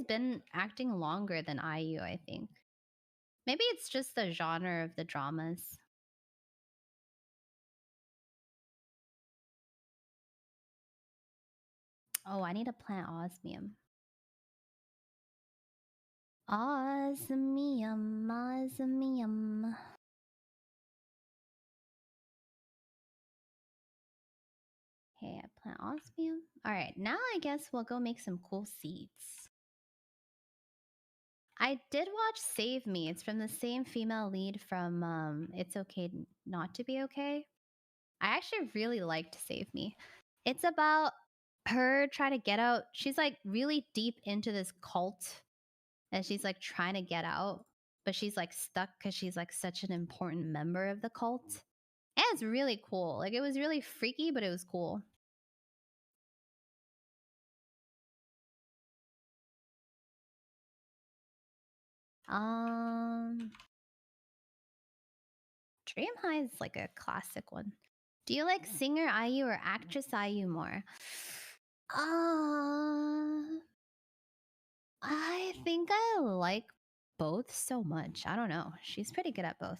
been acting longer than IU, I think. Maybe it's just the genre of the dramas. Oh, I need to plant osmium. Osmium, osmium. Okay, I plant osmium. All right, now I guess we'll go make some cool seeds. I did watch Save Me. It's from the same female lead from It's Okay Not to Be Okay. I actually really liked Save Me. It's about her trying to get out. She's like really deep into this cult and she's like trying to get out, but she's like stuck because she's like such an important member of the cult. And it's really cool. Like it was really freaky, but it was cool. Dream High is like a classic one. Do you like singer IU or actress IU more? I think I like both so much. I don't know. She's pretty good at both.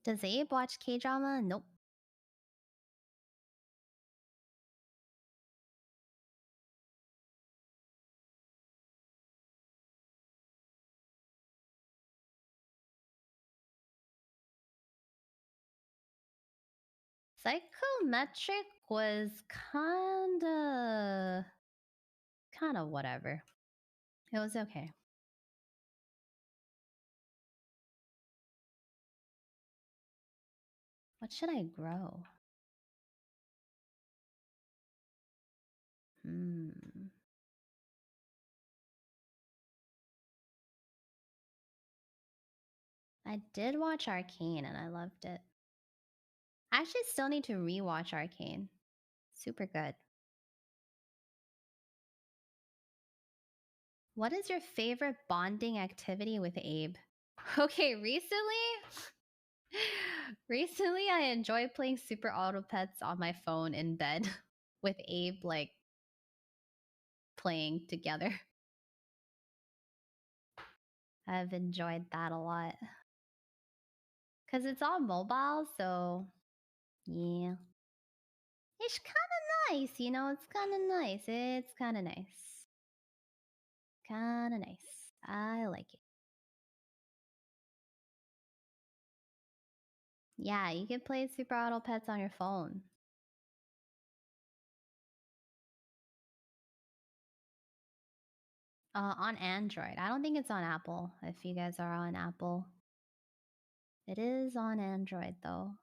Does Abe watch K-drama? Nope. Psychometric was kinda whatever. It was okay. What should I grow? I did watch Arcane and I loved it. I actually still need to rewatch Arcane. Super good. What is your favorite bonding activity with Abe? Okay, recently I enjoy playing Super Auto Pets on my phone in bed with Abe like playing together. I've enjoyed that a lot. Cause it's on mobile, so yeah. It's kinda nice, you know, it's kinda nice. It's kinda nice. Kinda nice. I like it. Yeah, you can play Super Auto Pets on your phone. On Android. I don't think it's on Apple, if you guys are on Apple. It is on Android, though.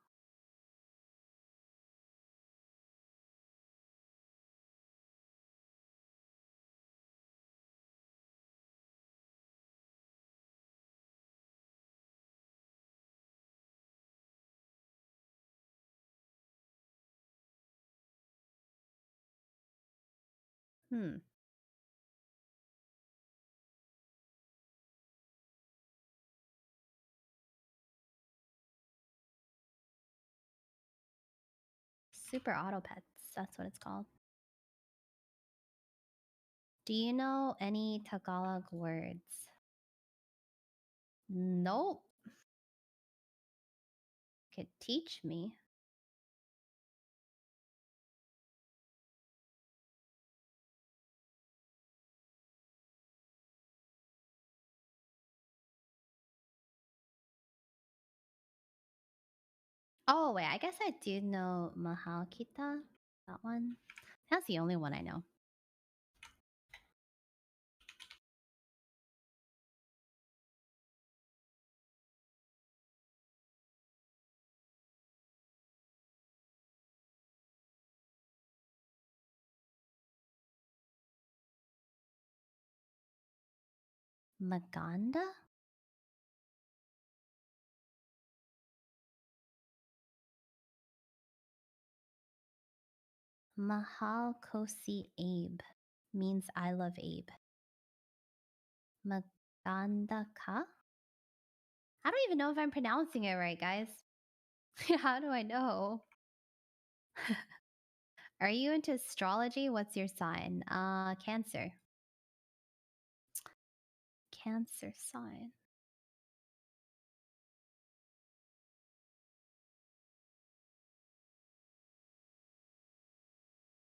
Super Auto Pets, that's what it's called. Do you know any Tagalog words? Nope. Could teach me. Oh, wait, I guess I do know Mahal Kita. That one. That's the only one I know. Maganda? Mahal Kosi Abe means I love Abe. Maganda ka? I don't even know if I'm pronouncing it right, guys. How do I know? Are you into astrology? What's your sign? Cancer. Cancer sign.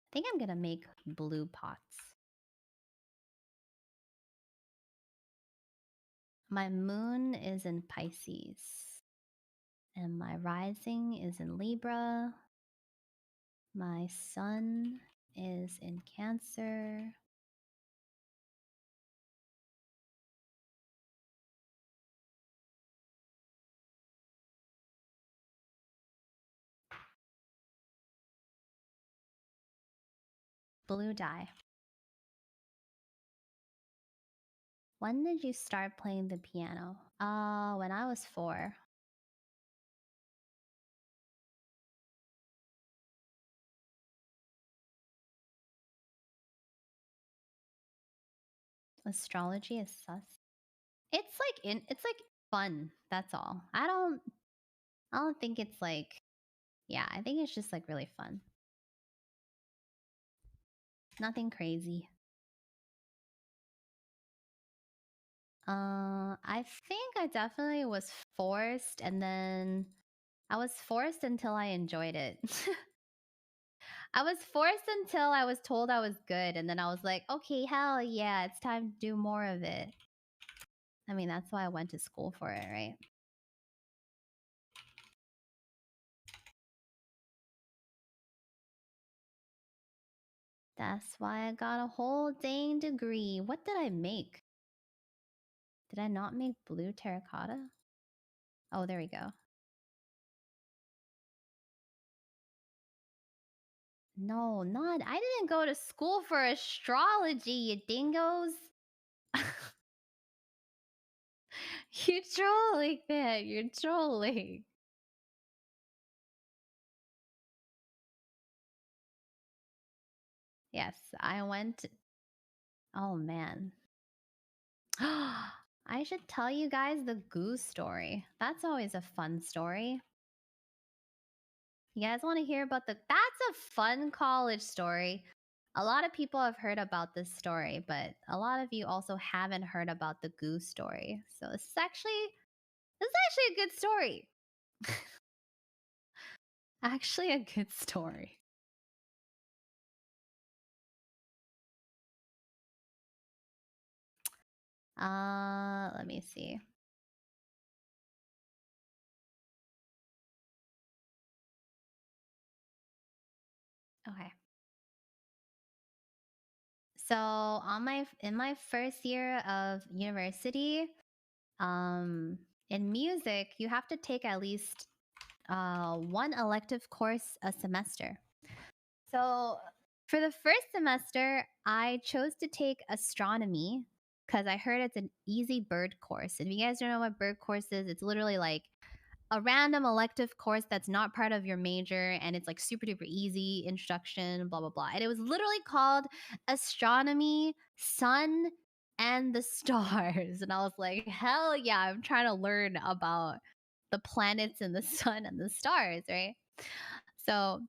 I think I'm gonna make blue pots. My moon is in Pisces. And my rising is in Libra. My sun is in Cancer. Blue dye. When did you start playing the piano? When I was 4. Astrology is sus. It's like fun. That's all. I don't think it's like, yeah, I think it's just like really fun. Nothing crazy. I think I definitely was forced, and then I was forced until I enjoyed it. I was forced until I was told I was good, and then I was like, okay, hell yeah, it's time to do more of it. I mean, that's why I went to school for it, right? That's why I got a whole dang degree. What did I make? Did I not make blue terracotta? Oh, there we go. No, not. I didn't go to school for astrology, you dingoes. You're trolling, man. You're trolling. Yes, I went. Oh, man. I should tell you guys the goose story. That's always a fun story. You guys want to hear about that's a fun college story. A lot of people have heard about this story, but a lot of you also haven't heard about the goose story. So this is actually a good story. Actually a good story. Let me see. Okay. So in my first year of university, in music, you have to take at least one elective course a semester. So for the first semester, I chose to take astronomy because I heard it's an easy bird course. And if you guys don't know what bird course is, it's literally like a random elective course that's not part of your major, and it's like super duper easy introduction, blah blah blah. And it was literally called Astronomy, Sun, and the Stars. And I was like, hell yeah, I'm trying to learn about the planets and the sun and the stars, right? So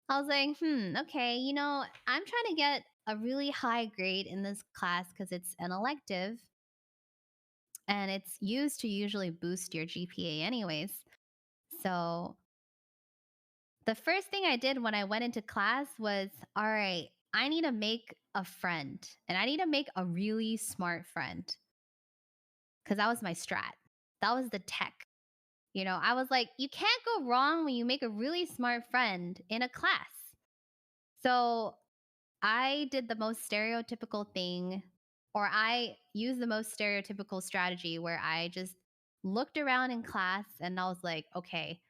I was like, okay, I'm trying to get a really high grade in this class because it's an elective and it's used to usually boost your GPA anyways. So the first thing I did when I went into class was, all right, I need to make a friend, and I need to make a really smart friend because that was my strat. That was the tech. I was like, you can't go wrong when you make a really smart friend in a class. So I did the most stereotypical thing, or I used the most stereotypical strategy where I just looked around in class and I was like, okay,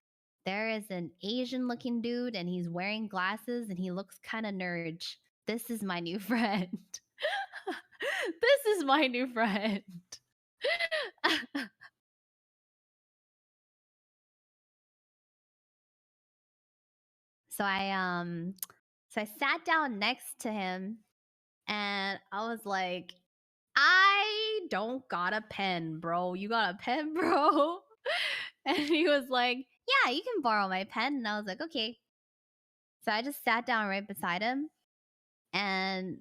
there is an Asian looking dude and he's wearing glasses and he looks kind of nerd. This is my new friend. This is my new friend. so I sat down next to him and I was like, I don't got a pen, bro. You got a pen, bro? And he was like, yeah, you can borrow my pen. And I was like, okay. So I just sat down right beside him and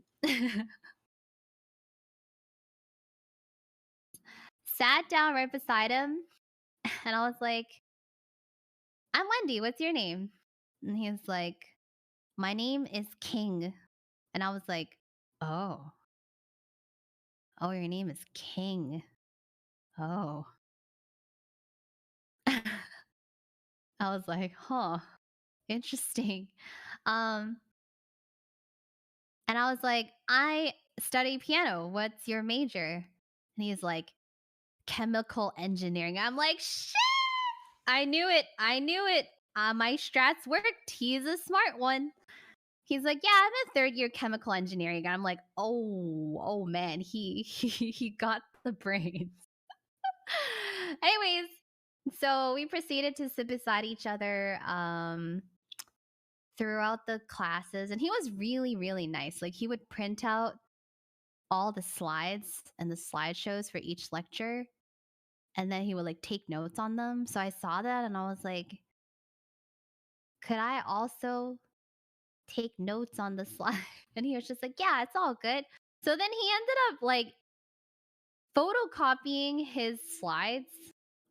sat down right beside him. And I was like, I'm Wendy. What's your name? And he was like, my name is King. And I was like, oh, oh, your name is King. Oh. I was like, huh, interesting. Um, and I was like, I study piano. What's your major? And he's like, chemical engineering. I'm like, shit, I knew it. I knew it. My strats worked. He's a smart one. He's like, yeah, I'm in third year chemical engineering. And I'm like, oh man, he got the brains. Anyways, so we proceeded to sit beside each other throughout the classes, and he was really, really nice. Like he would print out all the slides and the slideshows for each lecture, and then he would like take notes on them. So I saw that and I was like, could I also take notes on the slide? And he was just like, yeah, it's all good. So then he ended up like photocopying his slides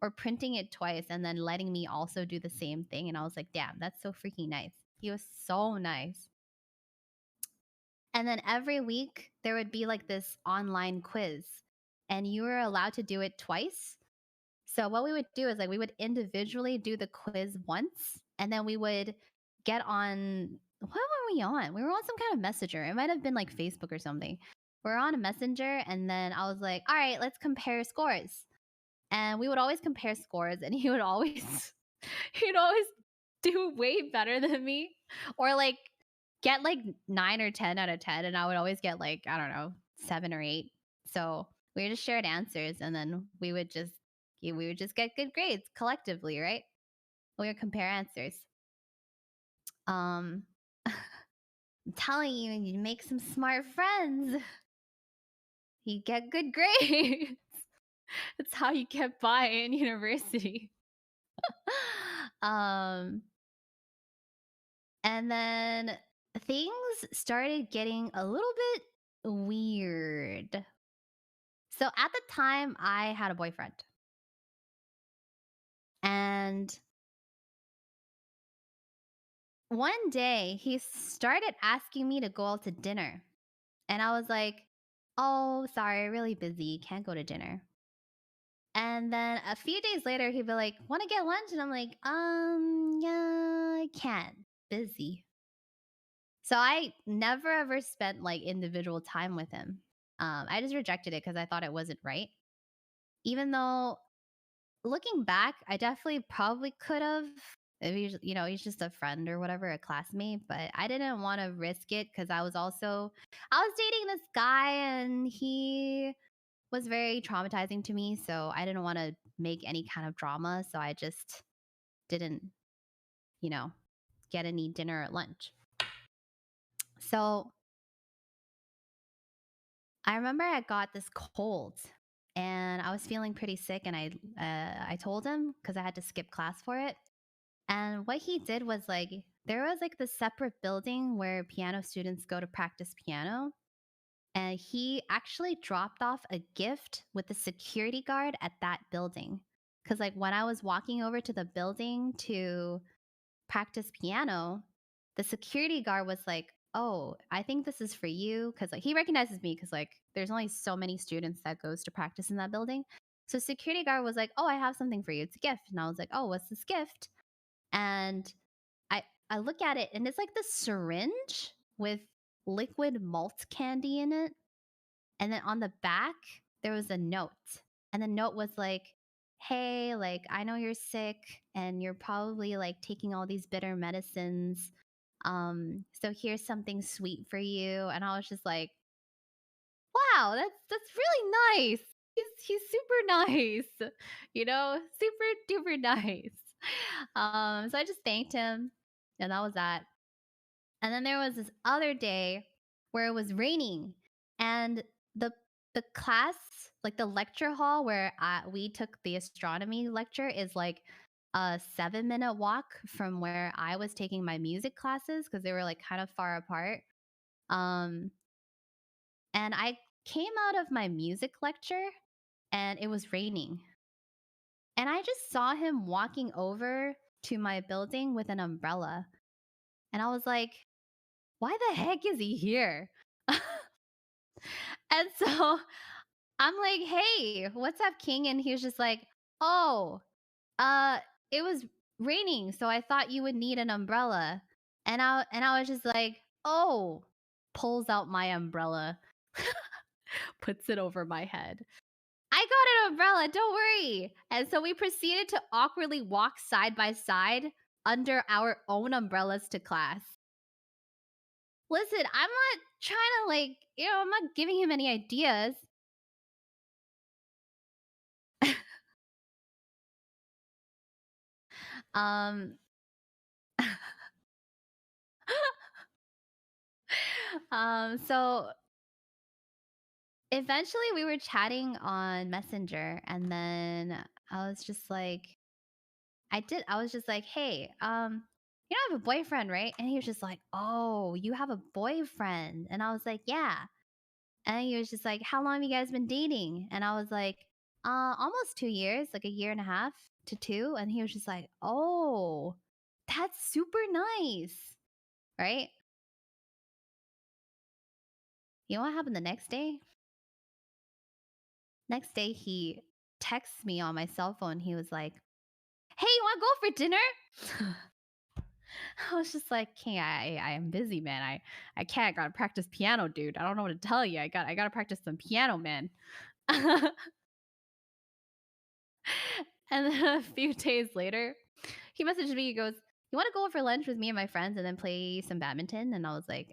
or printing it twice and then letting me also do the same thing. And I was like, damn, that's so freaking nice. He was so nice. And then every week there would be like this online quiz, and you were allowed to do it twice. So what we would do is like we would individually do the quiz once, and then we would get on, what were we on? We were on some kind of messenger. It might have been like Facebook or something. We're on a messenger, and then I was like, all right, let's compare scores. And we would always compare scores, and he would always he'd always do way better than me, or like get like 9 or 10 out of 10, and I would always get like, I don't know, 7 or 8. So we just shared answers, and then we would just get good grades collectively, right? We would compare answers. um I'm telling you, you make some smart friends, you get good grades. That's how you get by in university. um And then things started getting a little bit weird. So at the time, I had a boyfriend. And one day, he started asking me to go out to dinner. And I was like, oh, sorry, really busy. Can't go to dinner. And then a few days later, he'd be like, want to get lunch? And I'm like, yeah, I can't. Busy. So I never ever spent like individual time with him. I just rejected it because I thought it wasn't right. Even though looking back, I definitely probably could have. He's just a friend or whatever, a classmate, but I didn't want to risk it because I was dating this guy and he was very traumatizing to me. So I didn't want to make any kind of drama. So I just didn't, you know, get any dinner or lunch. So I remember I got this cold and I was feeling pretty sick, and I told him because I had to skip class for it. And what he did was like there was like the separate building where piano students go to practice piano, and he actually dropped off a gift with the security guard at that building. Cuz like when I was walking over to the building to practice piano, the security guard was like, "Oh, I think this is for you," cuz like he recognizes me cuz like there's only so many students that goes to practice in that building. So security guard was like, "Oh, I have something for you. It's a gift." And I was like, "Oh, what's this gift?" And I look at it and it's like this syringe with liquid malt candy in it. And then on the back, there was a note. And the note was like, hey, like, I know you're sick and you're probably like taking all these bitter medicines. So here's something sweet for you. And I was just like, wow, that's really nice. he's super nice, you know, super duper nice. So I just thanked him, and that was that. And then there was this other day where it was raining, and the the class, like the lecture hall where we took the astronomy lecture, is like a 7-minute walk from where I was taking my music classes because they were like kind of far apart. Um, and I came out of my music lecture and it was raining. And I just saw him walking over to my building with an umbrella. And I was like, why the heck is he here? And so I'm like, hey, what's up, King? And he was just like, oh, uh, it was raining, so I thought you would need an umbrella. And I was just like, oh, pulls out my umbrella, puts it over my head. I got an umbrella, don't worry. And so we proceeded to awkwardly walk side by side under our own umbrellas to class. Listen, I'm not trying to I'm not giving him any ideas. um so eventually we were chatting on Messenger, and then I was just like I was just like, "Hey, you don't have a boyfriend, right?" And he was just like, "Oh, you have a boyfriend." And I was like, "Yeah." And he was just like, "How long have you guys been dating?" And I was like, almost 2 years, like a year and a half to 2." And he was just like, "Oh, that's super nice." Right? You know what happened the next day? Next day he texts me on my cell phone. He was like, "Hey, you want to go for dinner?" I was just like, "King, I am busy, man. I can't. I gotta practice piano, dude. I don't know what to tell you. I gotta practice some piano, man." And then a few days later, he messaged me. He goes, "You want to go for lunch with me and my friends and then play some badminton?" And I was like,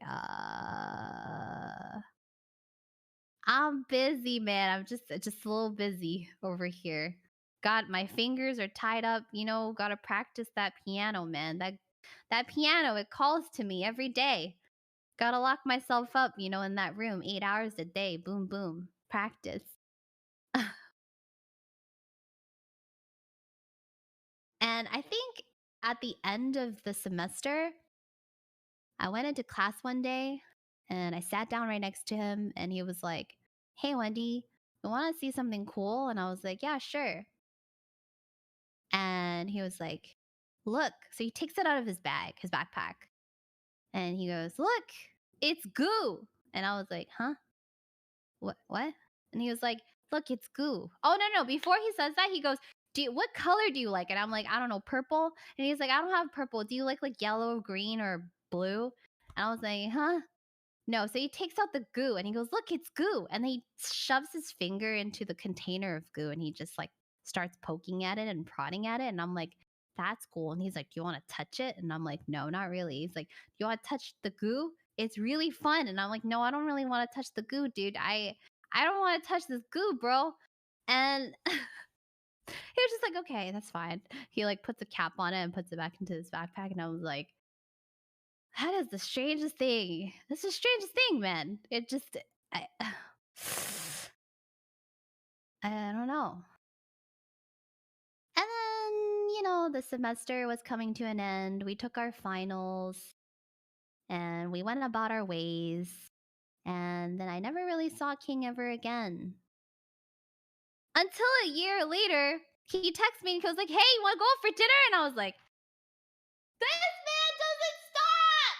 I'm busy, man. I'm just a little busy over here. God, my fingers are tied up. Gotta practice that piano, man. That piano, it calls to me every day. Gotta lock myself up, in that room 8 hours a day. Boom, boom. Practice. And I think at the end of the semester, I went into class one day and I sat down right next to him, and he was like, "Hey, Wendy, you want to see something cool?" And I was like, "Yeah, sure." And he was like, "Look." So he takes it out of his bag, his backpack, and he goes, "Look, it's goo." And I was like, "Huh? What?" And he was like, "Look, it's goo." Oh, no, no. Before he says that, he goes, what color do you like?" And I'm like, "I don't know, purple." And he's like, "I don't have purple. Do you like yellow, green, or blue?" And I was like, "Huh?" No, so he takes out the goo and he goes, "Look, it's goo." And he shoves his finger into the container of goo and he just like starts poking at it and prodding at it. And I'm like, "That's cool." And he's like, "Do you want to touch it?" And I'm like, "No, not really." He's like, "Do you want to touch the goo? It's really fun." And I'm like, "No, I don't really want to touch the goo, dude. I don't want to touch this goo, bro." And he was just like, "Okay, that's fine." He like puts a cap on it and puts it back into his backpack. And I was like, that is the strangest thing. That's the strangest thing, man. It just, I, I don't know. And then, the semester was coming to an end. We took our finals and we went about our ways. And then I never really saw King ever again. Until a year later, he texts me and goes like, "Hey, you want to go out for dinner?" And I was like, "This man doesn't stop."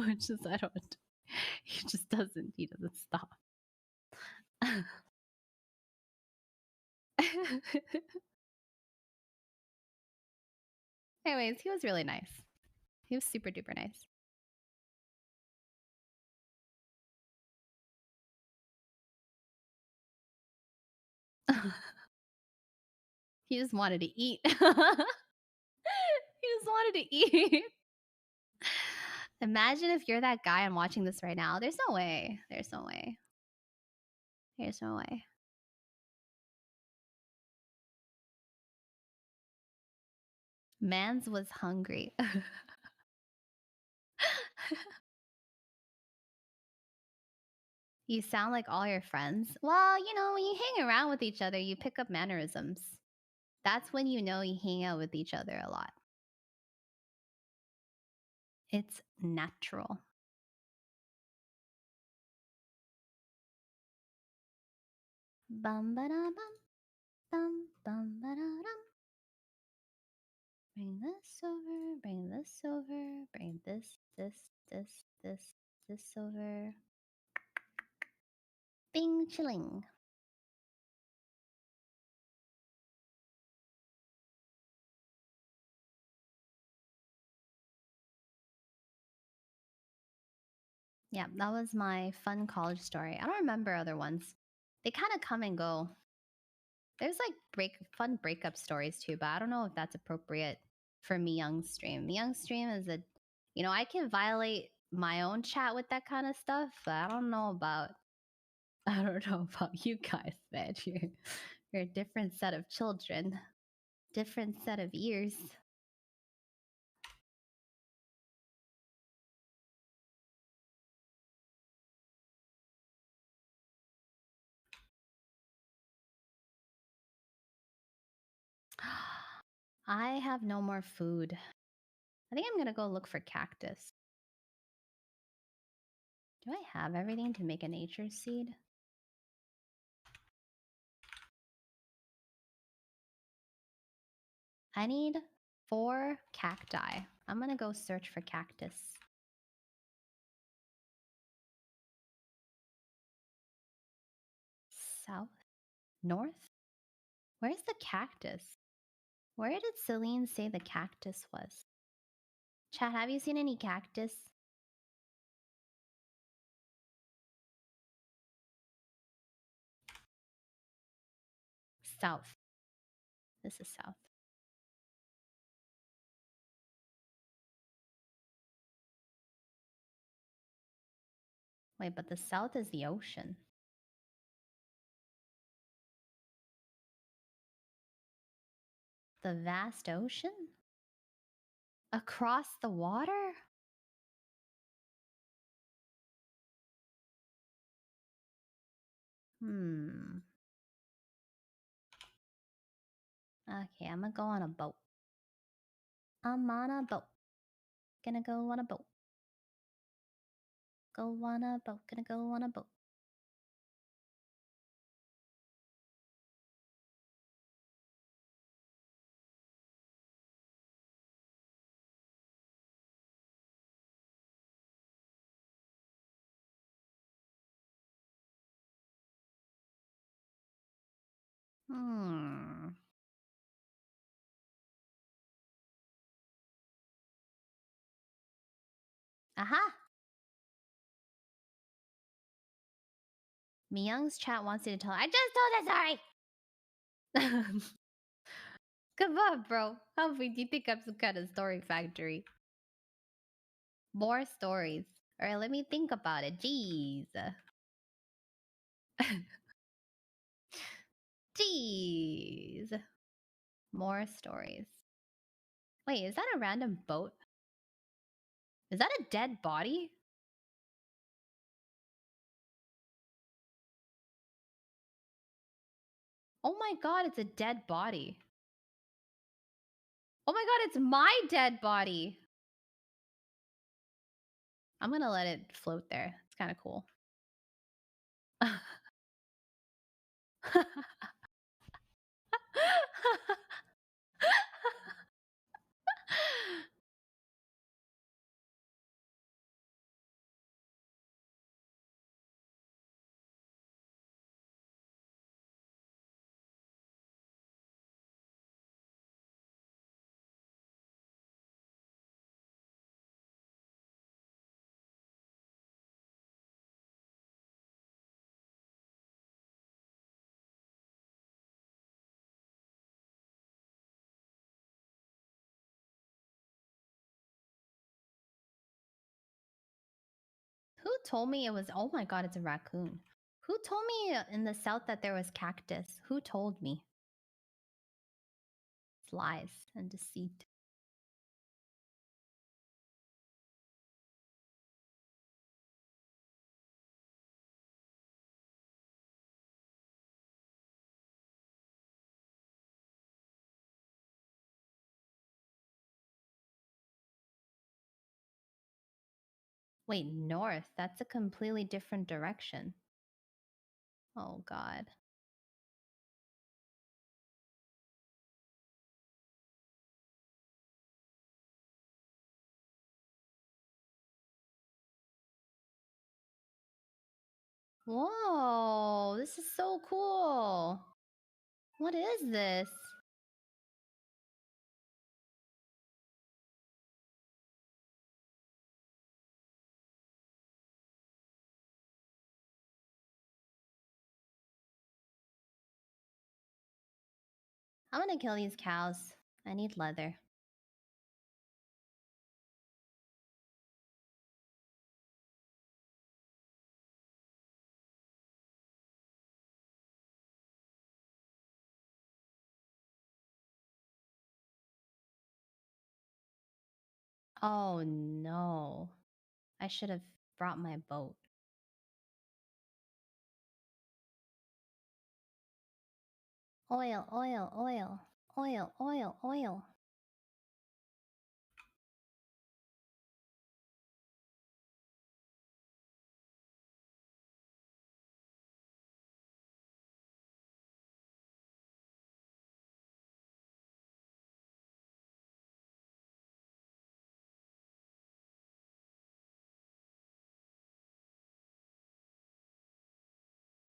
Oh, it's just, I don't, he doesn't stop. Anyways, he was really nice. He was super duper nice. He just wanted to eat. He just wanted to eat. Imagine if you're that guy and watching this right now. There's no way. There's no way. Here's no way. Mans was hungry. You sound like all your friends. Well, you know, when you hang around with each other, you pick up mannerisms. That's when you know you hang out with each other a lot. It's natural. Bum ba da bum bum ba da dum. Bring this over, bring this over, bring this over. Bing chilling. Yeah, that was my fun college story. I don't remember other ones. They kind of come and go. There's like fun breakup stories too, but I don't know if that's appropriate for Young's stream. Young's stream is a, you know, I can violate my own chat with that kind of stuff, but I don't know about you guys, man. You're a different set of children, different set of ears. I have no more food. I think I'm gonna go look for cactus. Do I have everything to make a nature seed? I need 4 cacti. I'm gonna go search for cactus. South? North? Where's the cactus? Where did Celine say the cactus was? Chat, have you seen any cactus? South. This is south. Wait, but the south is the ocean. The vast ocean? Across the water? Hmm. Okay, I'm gonna go on a boat. I'm on a boat. Gonna go on a boat. Go on a boat. Gonna go on a boat. Hmm. Aha! Myung's chat wants you to tell. I just told a story! Come on, bro. How big do you think I'm some kind of story factory? More stories. Alright, let me think about it. Jeez. Jeez. More stories. Wait, is that a random boat? Is that a dead body? Oh my god, it's a dead body. Oh my god, it's my dead body. I'm gonna let it float there. It's kind of cool. Who told me it was? Oh my god, it's a raccoon. Who told me in the south that there was cactus? Who told me? It's lies and deceit. Wait, north? That's a completely different direction. Oh, God. Whoa, this is so cool. What is this? I'm gonna kill these cows. I need leather. Oh no. I should have brought my boat. Oil, oil, oil. Oil, oil, oil.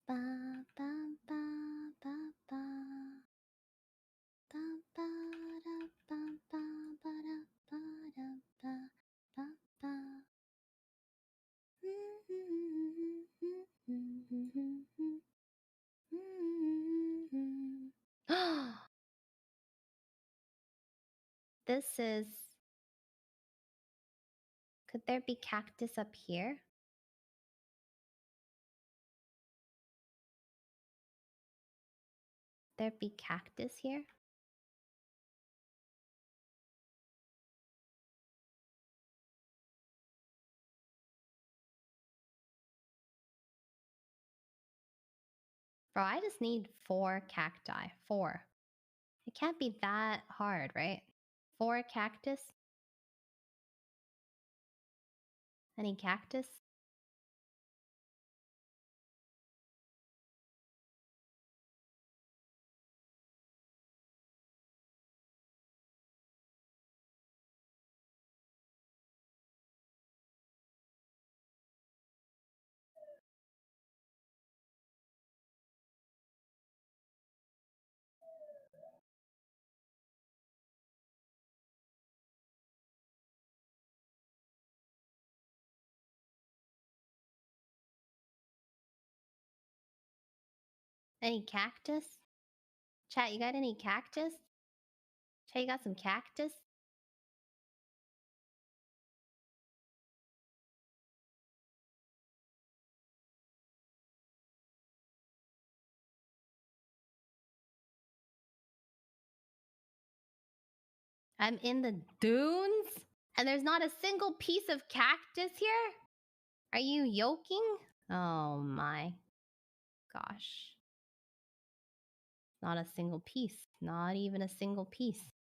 Ba, ba, ba, ba, ba. Ba, ba, da, ba, ba, ba, da, ba, da, ba, ba, ba. This is... Could there be cactus up here? There be cactus here? Bro, I just need 4 cacti. 4. It can't be that hard, right? 4 cactus? Any cactus? Any cactus? Chat, you got any cactus? Chat, you got some cactus? I'm in the dunes? And there's not a single piece of cactus here? Are you yoking? Oh my gosh. Not a single piece. Not even a single piece.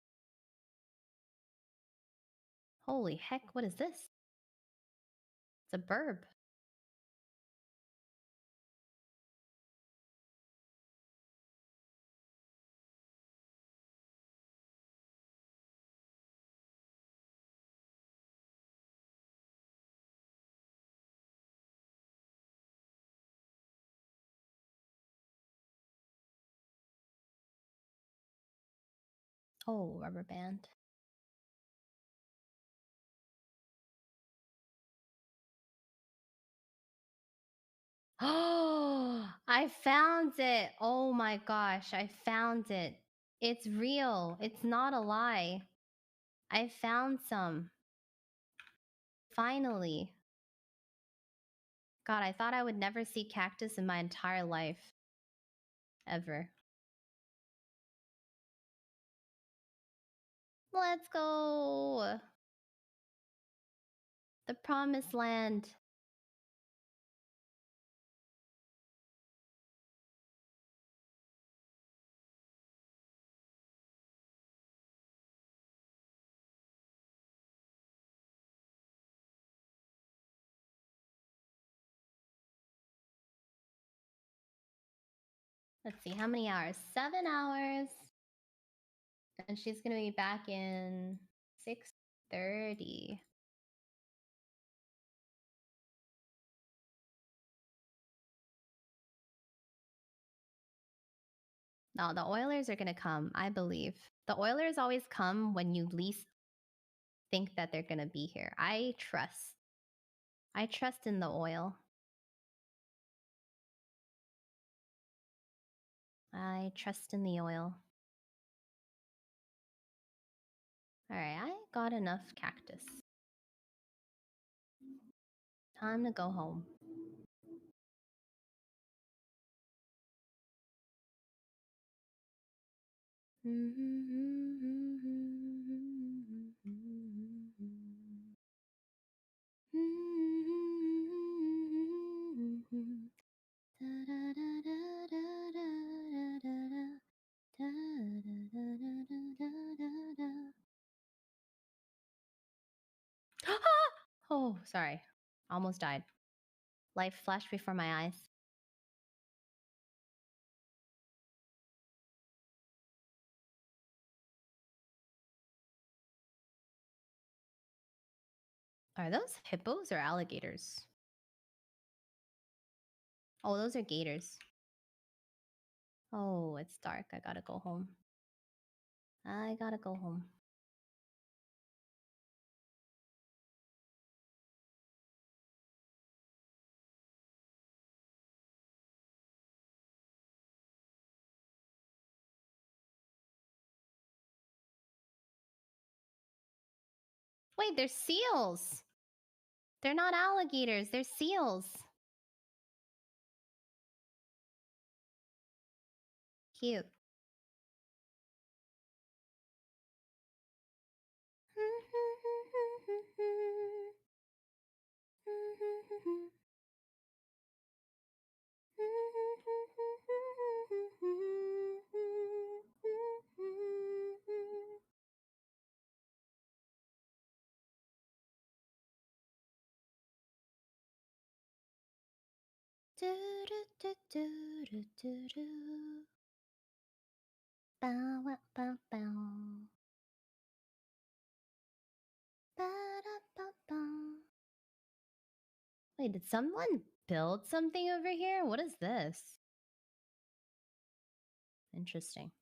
Holy heck, what is this? It's a burb. Oh, rubber band. Oh, I found it. Oh my gosh, I found it. It's real. It's not a lie. I found some. Finally. God, I thought I would never see cactus in my entire life. Ever. Let's go! The promised land. Let's see, how many hours? 7 hours. And she's gonna be back in 6:30. No, the Oilers are gonna come, I believe. The Oilers always come when you least think that they're gonna be here. I trust. I trust in the oil. I trust in the oil. Alright, I got enough cactus. Time to go home. Oh, sorry. Almost died. Life flashed before my eyes. Are those hippos or alligators? Oh, those are gators. Oh, it's dark. I gotta go home. I gotta go home. Wait, they're seals. They're not alligators. They're seals. Cute. Bow, wow, bow, bow. Ba-da-ba-ba. Wait, did someone build something over here? What is this? Interesting.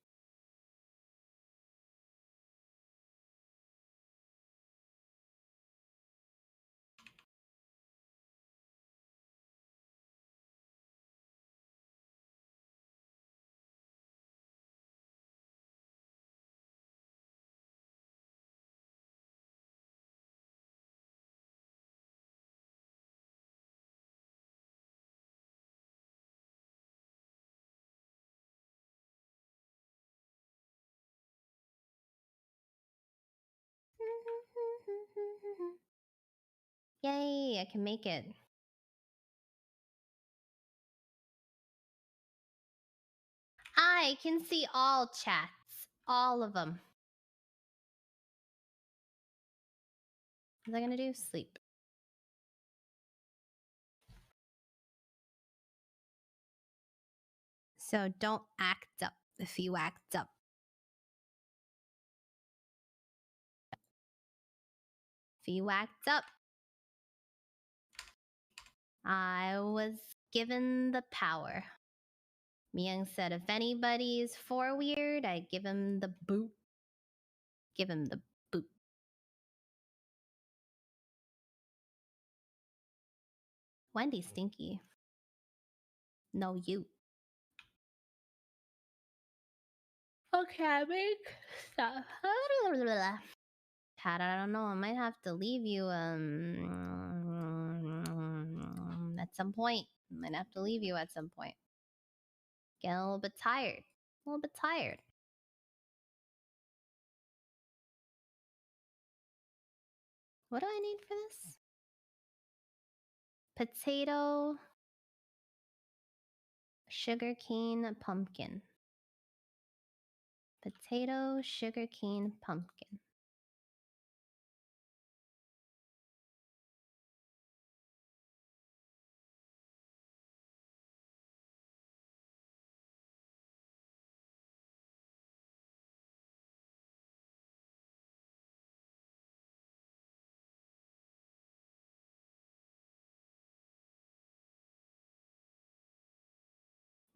Yay, I can make it. I can see all chats. All of them. What was I gonna do? Sleep. So don't act up if you act up. If you act up, I was given the power. Miyoung said if anybody's for weird, I give him the boot. Give him the boot. Wendy's stinky. No, you. Okay, I make stuff. Cat, I don't know. I might have to leave you. at some point. I'm gonna have to leave you at some point. Getting a little bit tired. A little bit tired. What do I need for this? Potato, sugar cane, pumpkin. Potato, sugar cane, pumpkin.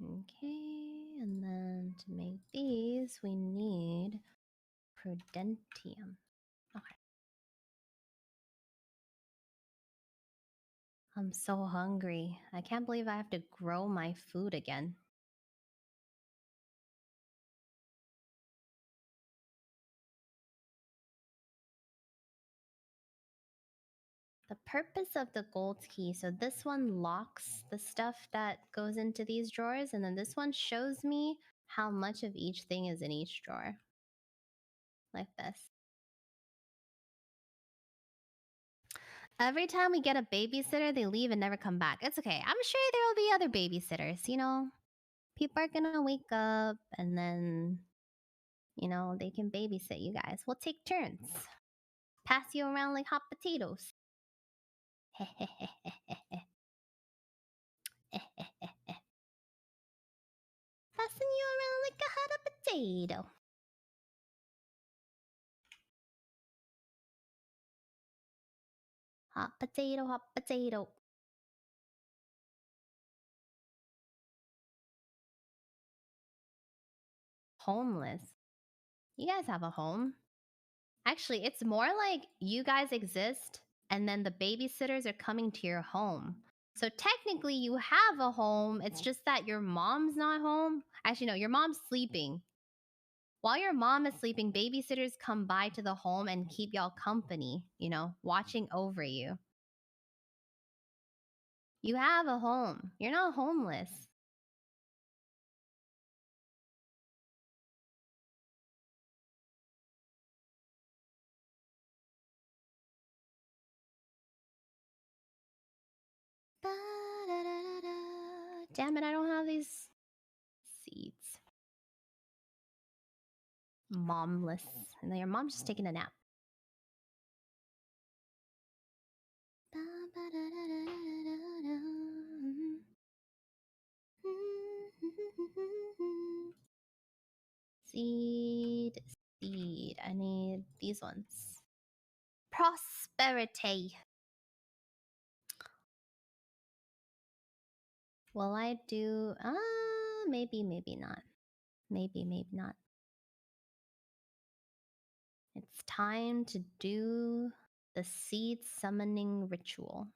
Okay, and then to make these, we need prudentium. Okay. I'm so hungry. I can't believe I have to grow my food again. The purpose of the gold key, so this one locks the stuff that goes into these drawers, and then this one shows me how much of each thing is in each drawer. Like this. Every time we get a babysitter, they leave and never come back. It's okay. I'm sure there will be other babysitters, you know? People are gonna wake up and then, you know, they can babysit you guys. We'll take turns. Pass you around like hot potatoes. Passing you around like a hot potato. Hot potato, hot potato. Homeless. You guys have a home. Actually, it's more like you guys exist and then the babysitters are coming to your home. So technically, you have a home. It's just that your mom's not home. Actually, no, your mom's sleeping. While your mom is sleeping, babysitters come by to the home and keep y'all company, you know, watching over you. You have a home. You're not homeless. Damn it, I don't have these seeds. Momless. And then your mom's just taking a nap. Seed, seed. I need these ones. Prosperity. Will I do? Maybe, maybe not. Maybe, maybe not. It's time to do the seed summoning ritual.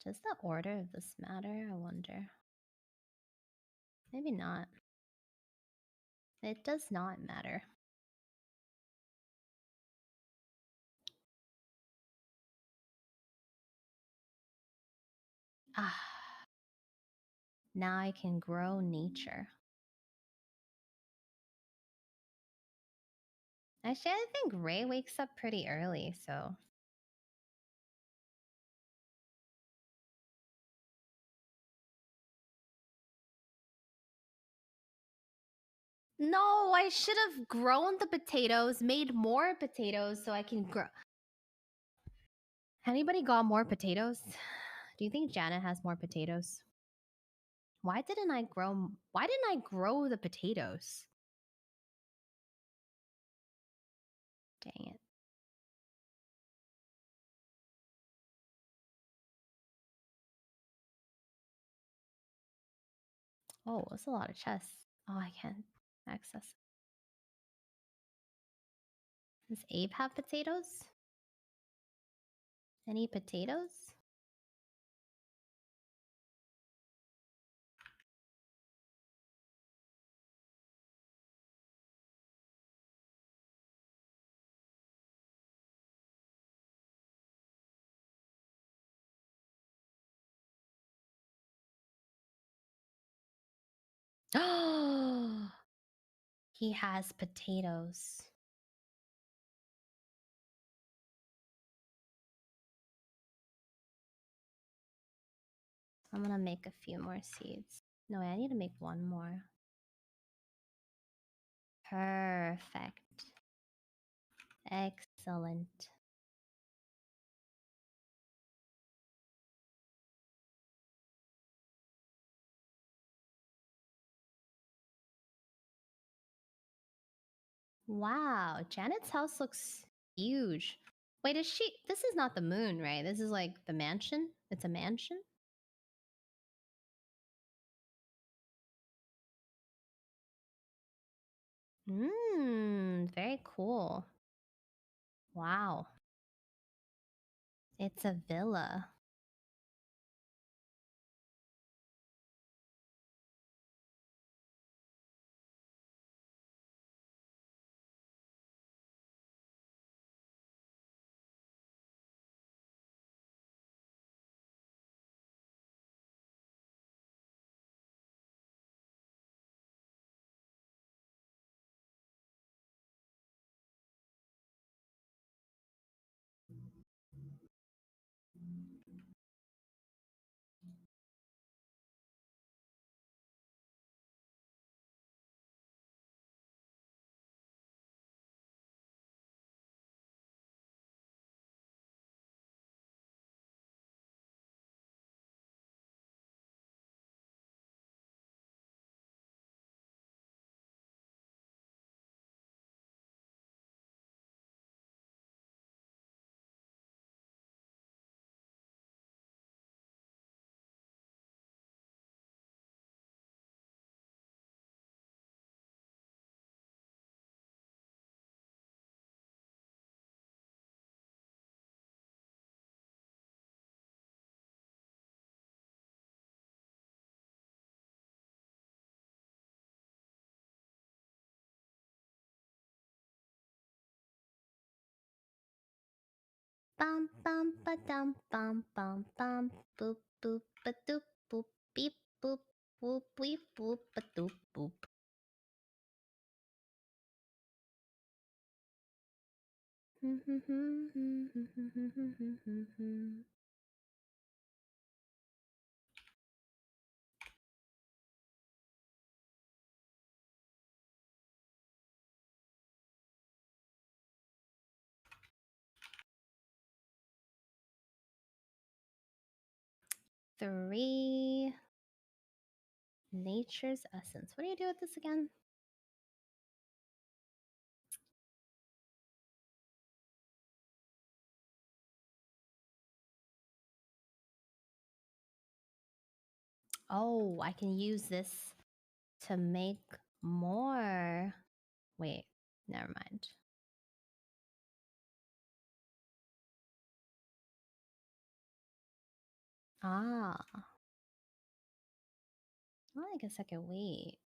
Does the order of this matter? I wonder. Maybe not. It does not matter. Ah. Now I can grow nature. Actually, I think Ray wakes up pretty early, so. No, I should have grown the potatoes, made more potatoes so I can grow. Anybody got more potatoes? Do you think Janet has more potatoes? Why didn't I grow the potatoes? Dang it. Oh, that's a lot of chests. Oh, I can't access. Does Abe have potatoes? Any potatoes? Oh, he has potatoes. I'm gonna make a few more seeds. No, I need to make one more. Perfect. Excellent. Wow, Janet's house looks huge. Wait, is she? This is not the moon, right? This is like the mansion? It's a mansion? Mmm, very cool. Wow. It's a villa. Bum bum ba dum bum bum bum boop boop ba doop boop beep boop boop beep boop ba doop boop. Three. Nature's essence. What do you do with this again? Oh, I can use this to make more. Wait, never mind. Ah, well, I guess I can wait.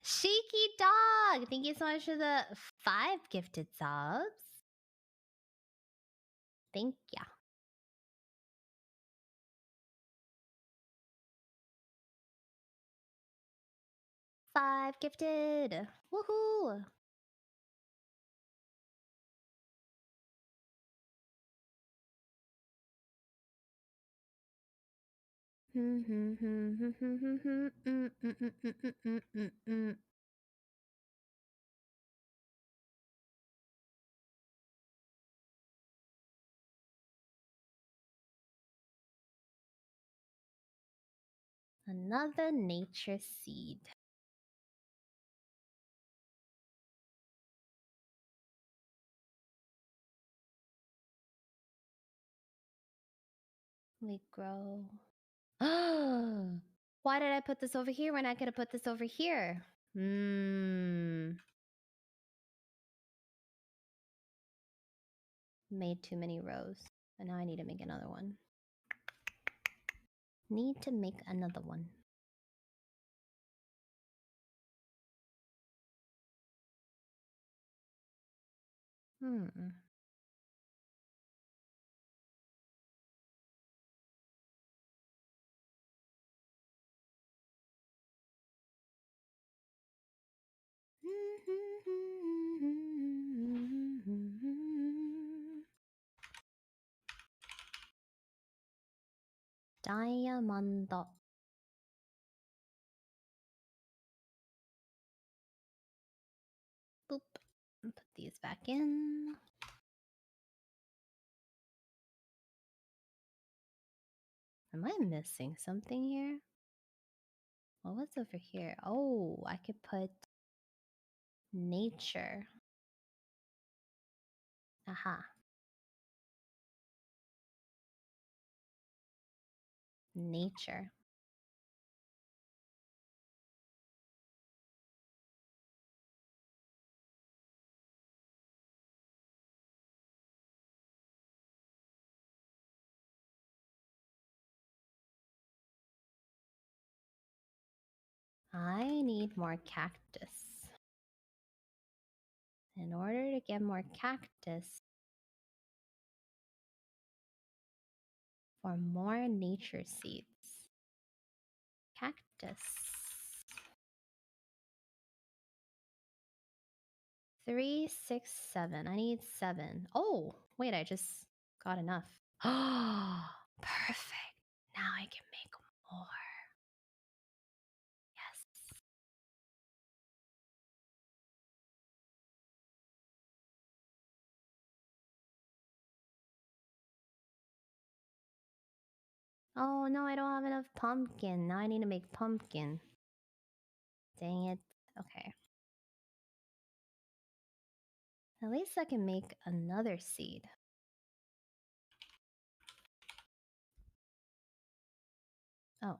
Shaky Dog! Thank you so much for the 5 gifted subs. Thank ya. 5 gifted. Woohoo! Another nature seed. We grow. Why did I put this over here when I could have put this over here? Made too many rows. And now I need to make another one. Need to make another one. Diamond. Boop. Put these back in. Am I missing something here? Well, what's over here? Oh, I could put nature. Aha. Nature. I need more cactus. In order to get more cactus, for more nature seeds. Cactus. 3, 6, 7. I need 7. Oh, wait, I just got enough. Oh, perfect. Now I can make more. Yes. Oh, no, I don't have enough pumpkin. Now I need to make pumpkin. Dang it. Okay. At least I can make another seed. Oh.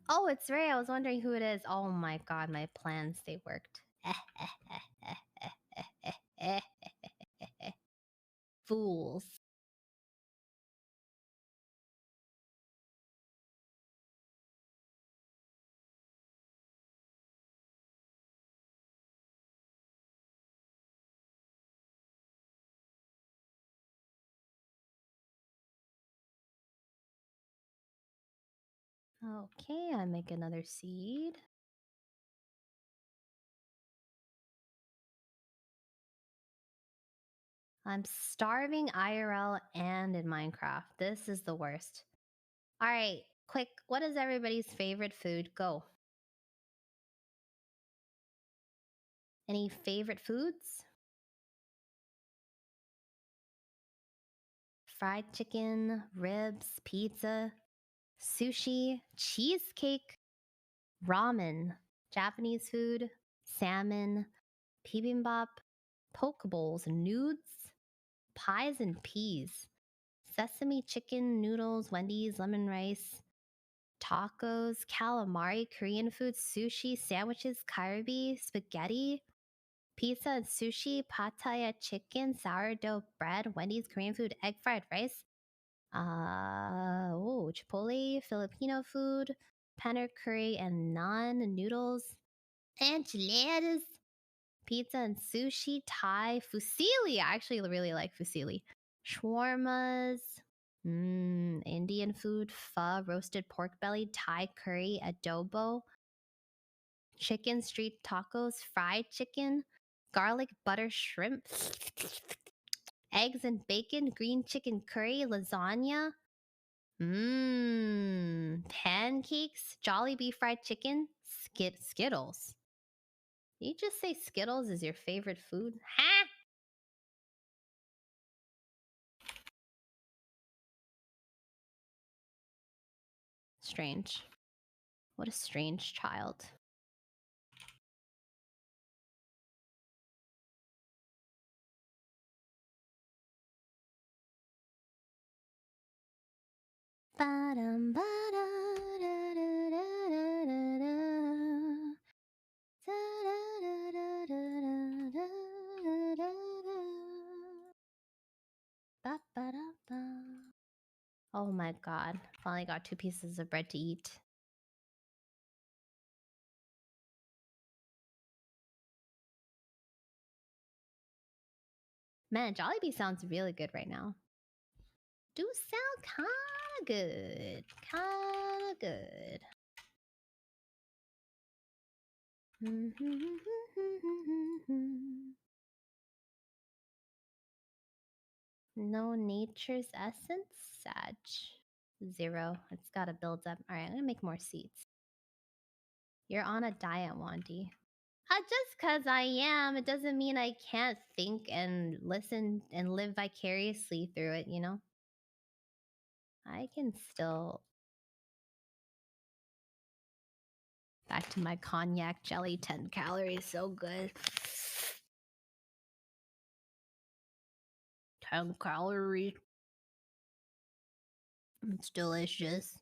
Oh, it's Ray. I was wondering who it is. Oh my god, my plans, they worked. Fools. Okay, I make another seed. I'm starving IRL and in Minecraft. This is the worst. All right, quick. What is everybody's favorite food? Go. Any favorite foods? Fried chicken, ribs, pizza, sushi, cheesecake, ramen, Japanese food, salmon, bibimbap, poke bowls, nudes, pies and peas, sesame chicken, noodles, Wendy's, lemon rice, tacos, calamari, Korean food, sushi, sandwiches, karabi, spaghetti, pizza and sushi, pattaya chicken, sourdough bread, Wendy's, Korean food, egg fried rice, Chipotle, Filipino food, penne curry and naan noodles, enchiladas, pizza and sushi, Thai, fusilli. I actually really like fusilli. Shawarmas, Indian food, pho, roasted pork belly, Thai curry, adobo, chicken street tacos, fried chicken, garlic butter shrimp, eggs and bacon, green chicken curry, lasagna, pancakes, Jollibee fried chicken, Skittles. Did you just say Skittles is your favorite food? Ha! strange. What a strange child. Ba-dum, ba-da, da-da-da-da-da-da. Da-da-da-da-da-da-da-da. Ba-ba-da-ba. Oh my god. Finally got 2 pieces of bread to eat. Man, Jollibee sounds really good right now. Do sound kinda good. Kinda good. No nature's essence? Sag. 0. It's gotta build up. Alright, I'm gonna make more seeds. You're on a diet, Wandy. Just because I am, it doesn't mean I can't think and listen and live vicariously through it, you know? I can still. Back to my cognac jelly, 10 calories, so good. 10 calories. It's delicious.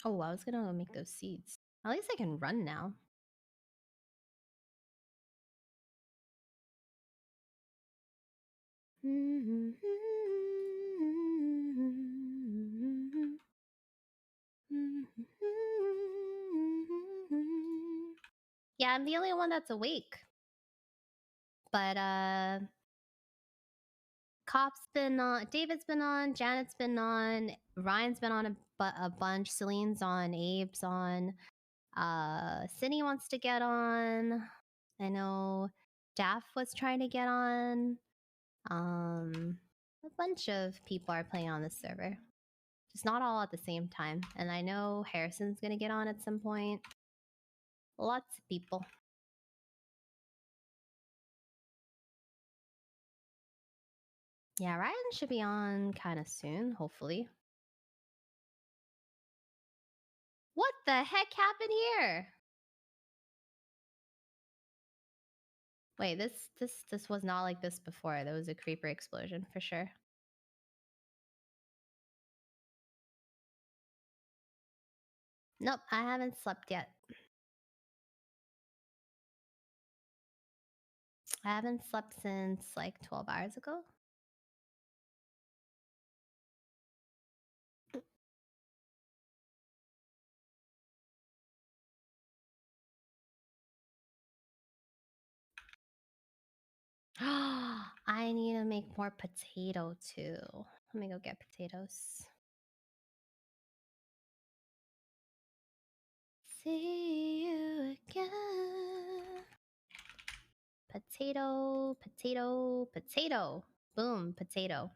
Oh, I was gonna make those seeds. At least I can run now. Yeah, I'm the only one that's awake. But Cop's been on, David's been on, Janet's been on, Ryan's been on a bunch, Celine's on, Abe's on, Cindy wants to get on. I know Daff was trying to get on. A bunch of people are playing on this server. Just not all at the same time. And I know Harrison's gonna get on at some point. Lots of people. Yeah, Ryan should be on kind of soon, hopefully. What the heck happened here? Wait, this was not like this before. There was a creeper explosion for sure. Nope, I haven't slept yet. I haven't slept since like 12 hours ago. I need to make more potato too. Let me go get potatoes. See you again. Potato, potato, potato. Boom, potato.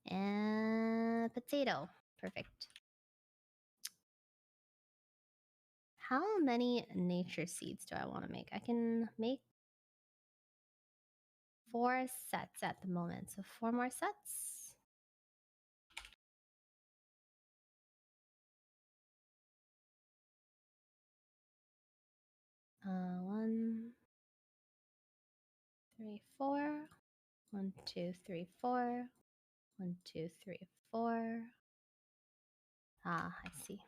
And potato. Perfect. How many nature seeds do I want to make? I can make 4 sets at the moment. So 4 more sets. One, 3, 4. 1, 2, 3, 4. 1, 2, 3, 4. Ah, I see.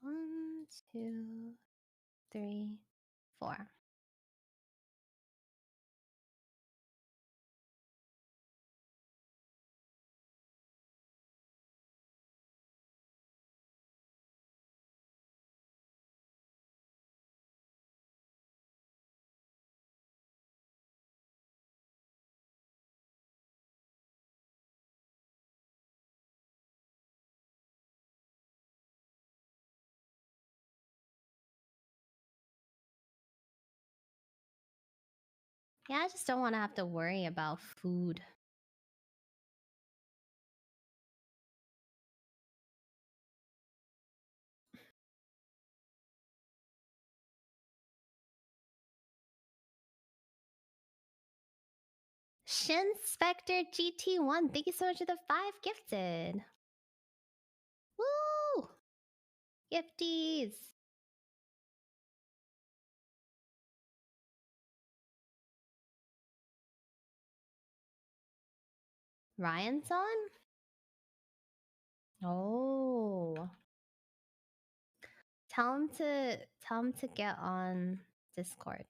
One, 2, 3, 4. Yeah, I just don't want to have to worry about food. Shin Spectre GT1, thank you so much for the 5 gifted. Woo! Gifties! Ryan's on? Oh. Tell him to get on Discord.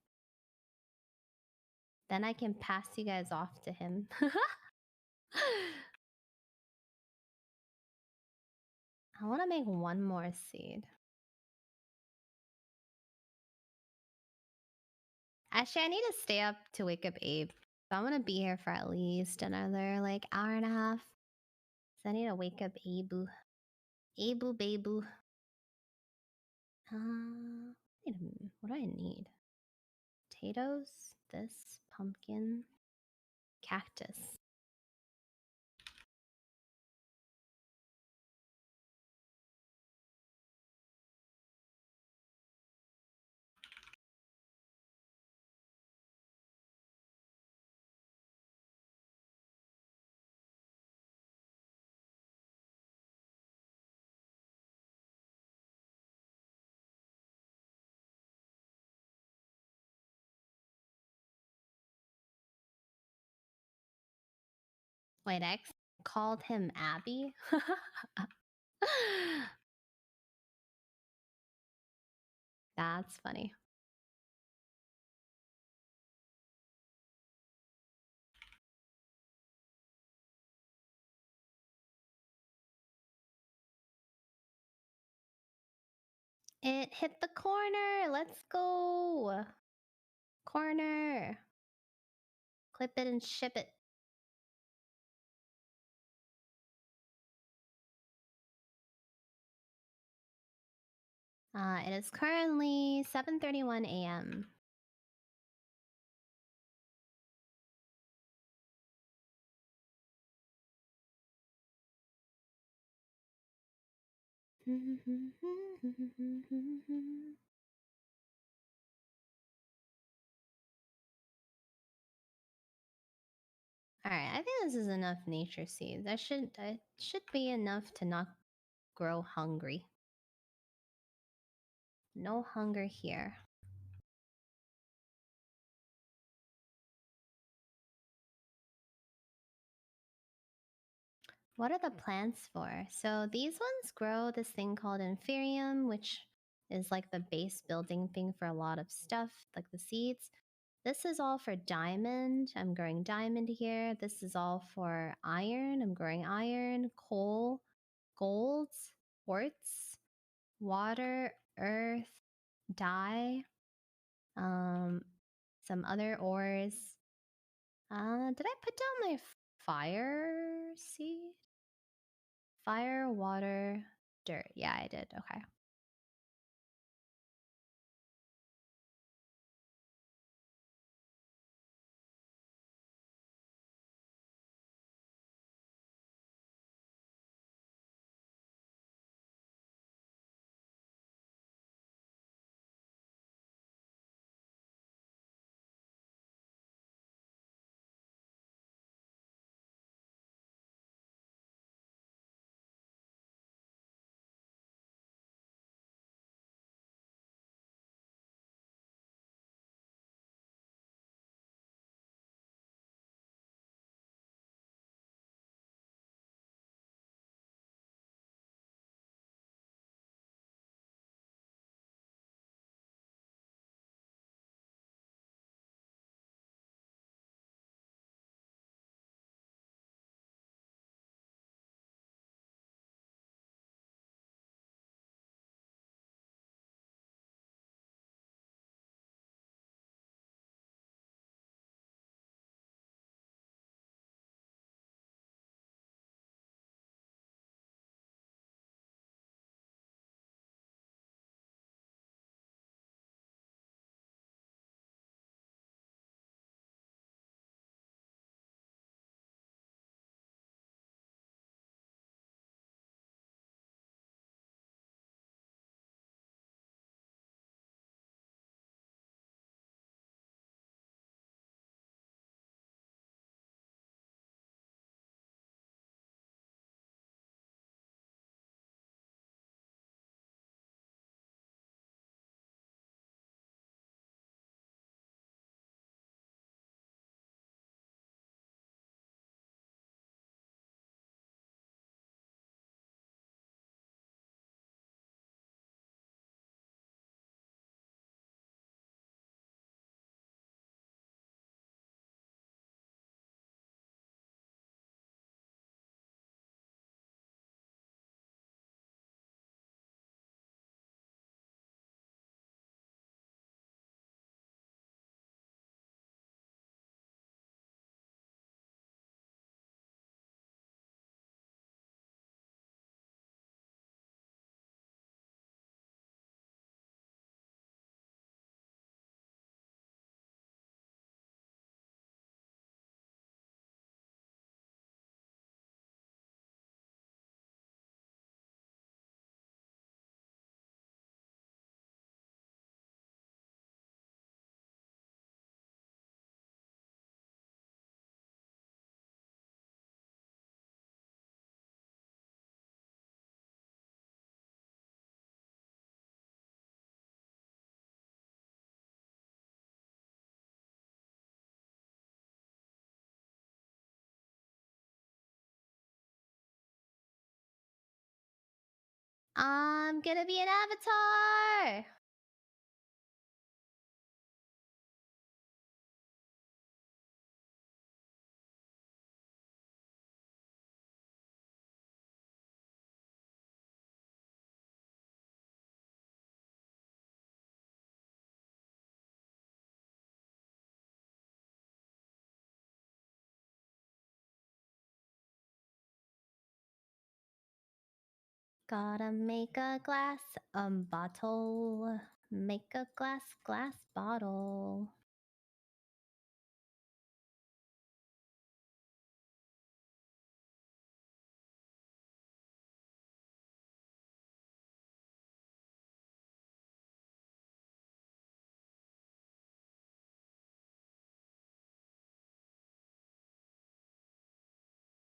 Then I can pass you guys off to him. I want to make one more seed. Actually, I need to stay up to wake up Abe. So I'm gonna be here for at least another like hour and a half. So I need to wake up Abu. Abu Babu. Wait a minute. What do I need? Potatoes, this, pumpkin, cactus. Wait, X called him Abby? That's funny. It hit the corner. Let's go. Corner. Clip it and ship it. It is currently 7:31 a.m. Alright, I think this is enough nature seeds. It should be enough to not grow hungry. No hunger here. What are the plants for? So these ones grow this thing called inferium, which is like the base building thing for a lot of stuff, like the seeds. This is all for diamond. I'm growing diamond here. This is all for iron. I'm growing iron, coal, golds, quartz, water, earth, dye, some other ores. Did I put down my fire seed? Fire, water, dirt. Yeah, I did. Okay. I'm gonna be an avatar. Gotta make a glass, bottle. Make a glass bottle.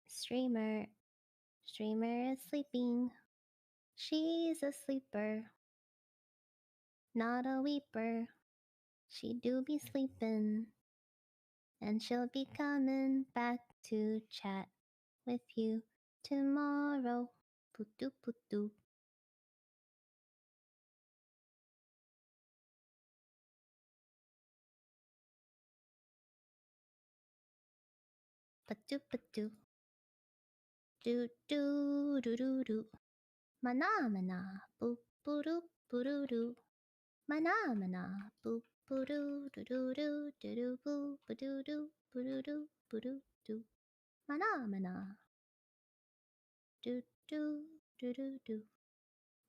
Streamer. Streamer is sleeping. She's a sleeper. Not a weeper. She do be sleepin'. And she'll be coming back to chat with you tomorrow. Putu putu. Patu patu. Do do do do do. Mana mana. Boop boo doo boo doo doo. Mana mana. Boop boo doo doo doo doo doo doo boo boo doo doo boo doo doo boo doo doo. Mana mana. Do do do do do.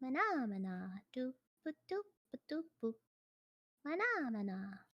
Mana mana. Do boo doo boo doo boo. Mana mana.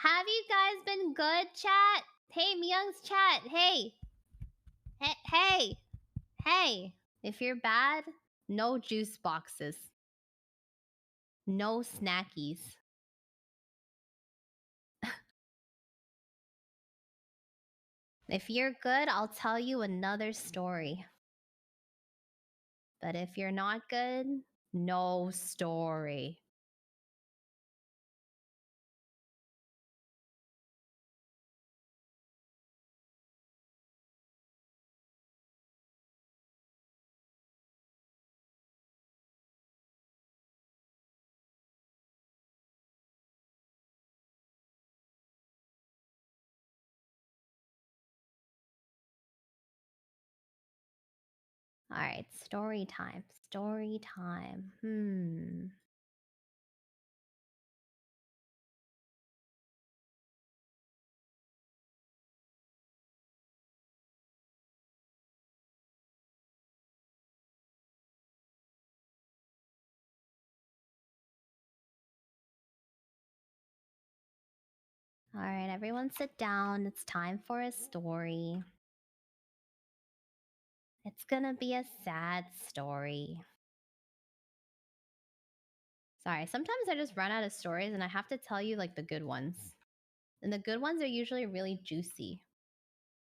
Have you guys been good, chat? Hey, Myung's chat. Hey. Hey, hey. Hey. If you're bad, no juice boxes. No snackies. If you're good, I'll tell you another story. But if you're not good, no story. All right, story time. Story time. All right, everyone sit down. It's time for a story. It's gonna be a sad story. Sorry, sometimes I just run out of stories and I have to tell you like the good ones. And the good ones are usually really juicy.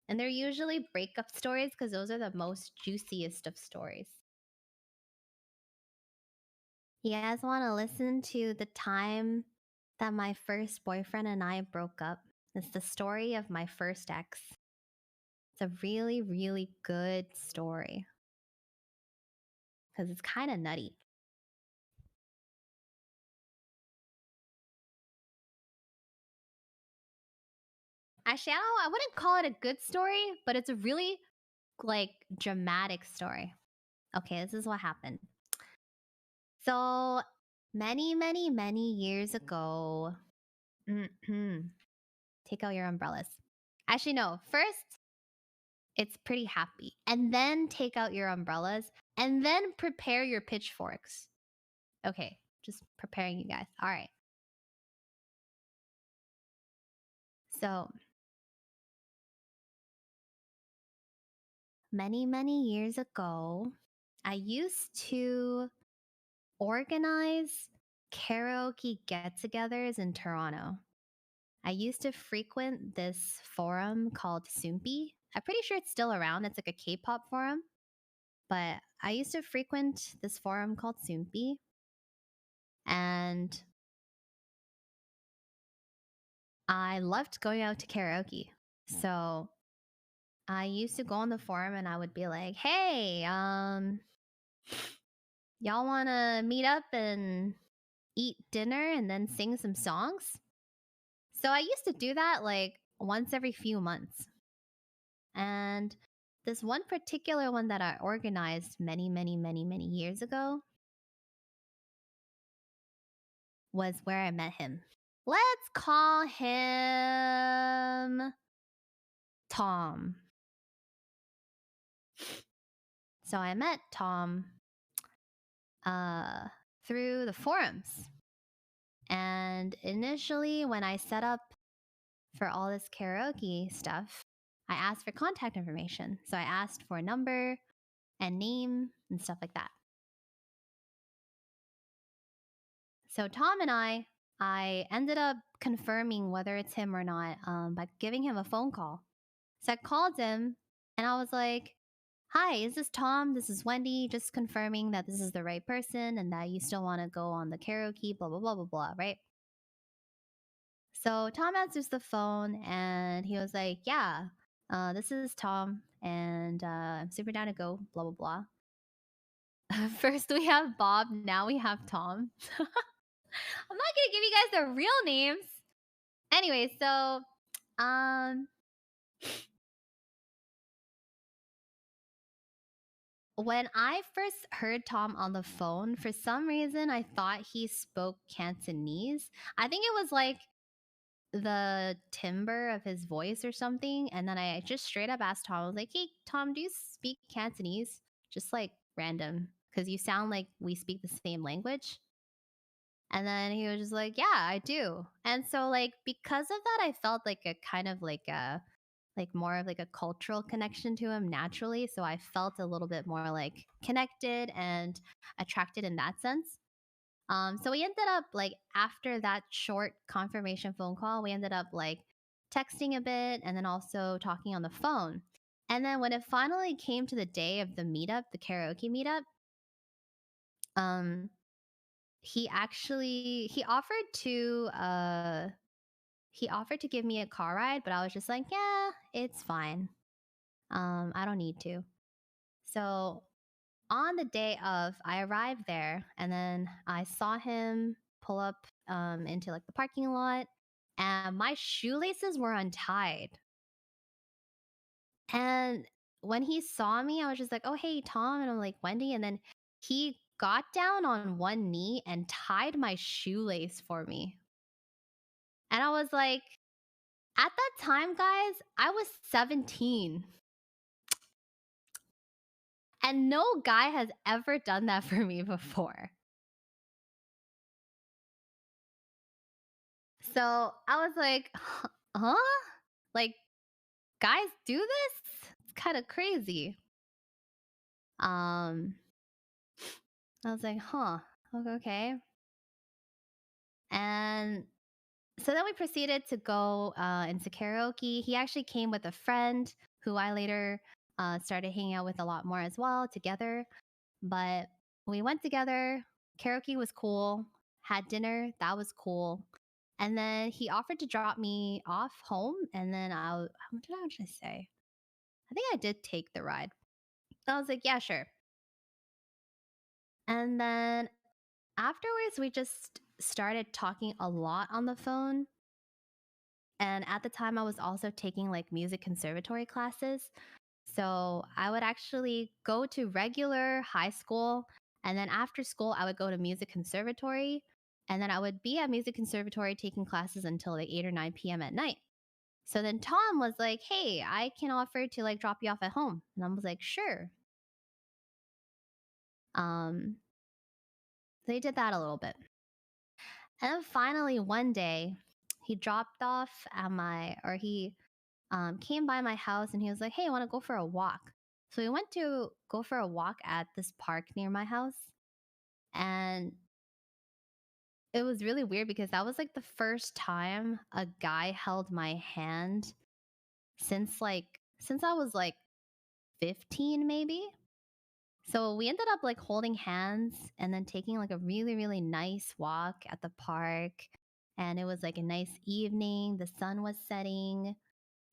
And they're usually breakup stories because those are the most juiciest of stories. You guys want to listen to the time that my first boyfriend and I broke up? It's the story of my first ex. It's a really, really good story because it's kind of nutty. Actually, I wouldn't call it a good story, but it's a really like dramatic story. Okay, this is what happened. So many, many, many years ago, take out your umbrellas. Actually, no. First, it's pretty happy. And then take out your umbrellas. And then prepare your pitchforks. Okay, just preparing you guys. All right. So, many, many years ago, I used to organize karaoke get togethers in Toronto. I used to frequent this forum called Soompi. I'm pretty sure it's still around. It's like a K pop forum. But I used to frequent this forum called Soompi. And I loved going out to karaoke. So I used to go on the forum and I would be like, hey, y'all want to meet up and eat dinner and then sing some songs? So I used to do that like once every few months. And this one particular one that I organized many, many, many, many years ago was where I met him. Let's call him Tom. So I met Tom through the forums. And initially, when I set up for all this karaoke stuff, I asked for contact information. So I asked for a number and name and stuff like that. So Tom and I ended up confirming whether it's him or not by giving him a phone call. So I called him and I was like, hi, is this Tom? This is Wendy. Just confirming that this is the right person and that you still want to go on the karaoke, blah, blah, blah, blah, blah, right? So Tom answers the phone and he was like, yeah, this is Tom and I'm super down to go, blah, blah, blah. First we have Bob, now we have Tom. I'm not gonna give you guys their real names. Anyway, so when I first heard Tom on the phone, for some reason I thought he spoke Cantonese. I think it was like the timbre of his voice or something. And then I just straight up asked Tom, I was like, hey, Tom, do you speak Cantonese? Just like random, because you sound like we speak the same language. And then he was just like, "Yeah, I do." And so like because of that, I felt like a kind of like more of like a cultural connection to him naturally. So I felt a little bit more like connected and attracted in that sense. So we ended up like after that short confirmation phone call, we ended up like texting a bit and then also talking on the phone. And then when it finally came to the day of the meetup, the karaoke meetup, um, he offered to he offered to give me a car ride, but I was just like, yeah, it's fine. I don't need to. So on the day of, I arrived there and then I saw him pull up into like the parking lot and my shoelaces were untied. And when he saw me, I was just like, oh, hey, Tom. And I'm like, Wendy. And then he got down on one knee and tied my shoelace for me. And I was like, at that time, guys, I was 17 and no guy has ever done that for me before. So I was like, huh? Like, guys do this? It's kind of crazy. Um, I was like, huh, okay. And so then we proceeded to go into karaoke. He actually came with a friend who I later started hanging out with a lot more as well together. But we went together. Karaoke was cool. Had dinner. That was cool. And then he offered to drop me off home. And then what did I just say? I think I did take the ride. I was like, yeah, sure. And then afterwards, we just started talking a lot on the phone. And at the time, I was also taking like music conservatory classes. So I would actually go to regular high school. And then after school, I would go to music conservatory. And then I would be at music conservatory taking classes until like 8 or 9 p.m. at night. So then Tom was like, hey, I can offer to like drop you off at home. And I was like, sure. Um, so he did that a little bit. And then finally one day he dropped off at he came by my house and he was like, hey, I want to go for a walk. So we went to go for a walk at this park near my house. And it was really weird because that was like the first time a guy held my hand since I was like 15 maybe. So we ended up like holding hands and then taking like a really, really nice walk at the park. And it was like a nice evening. The sun was setting.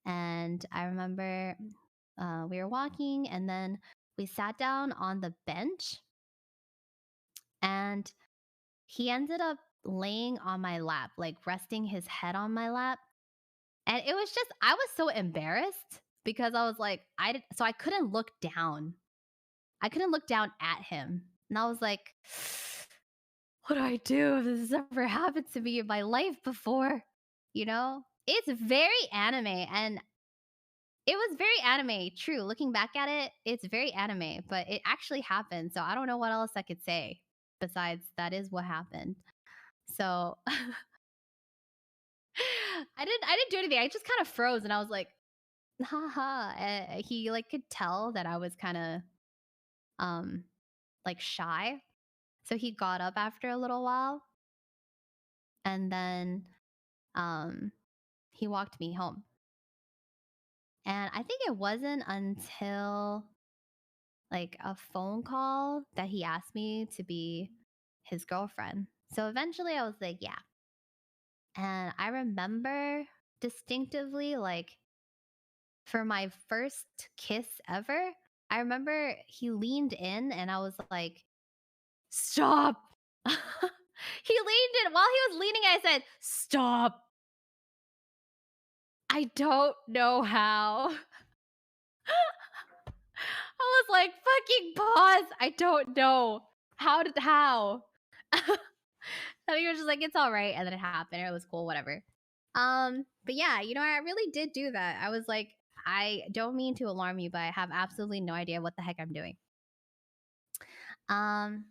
And I remember we were walking and then we sat down on the bench and he ended up laying on my lap, like resting his head on my lap. And it was just, I was so embarrassed because I was like, so I couldn't look down. I couldn't look down at him. And I was like, what do I do if this has ever happened to me in my life before? You know, it's very anime and it was very anime, true. Looking back at it, it's very anime, but it actually happened. So I don't know what else I could say besides that is what happened. So I didn't do anything. I just kind of froze and I was like, haha. He like could tell that I was kind of um like shy. So he got up after a little while and then um he walked me home. And I think it wasn't until like a phone call that he asked me to be his girlfriend. So eventually I was like, yeah. And I remember distinctively, like, for my first kiss ever, I remember he leaned in and I was like, stop. He leaned in. While he was leaning, I said, stop. I don't know how. I was like, fucking pause. I don't know. How? And he was just like, it's all right. And then it happened. It was cool, whatever. But yeah, I really did do that. I was like, I don't mean to alarm you, but I have absolutely no idea what the heck I'm doing. Um,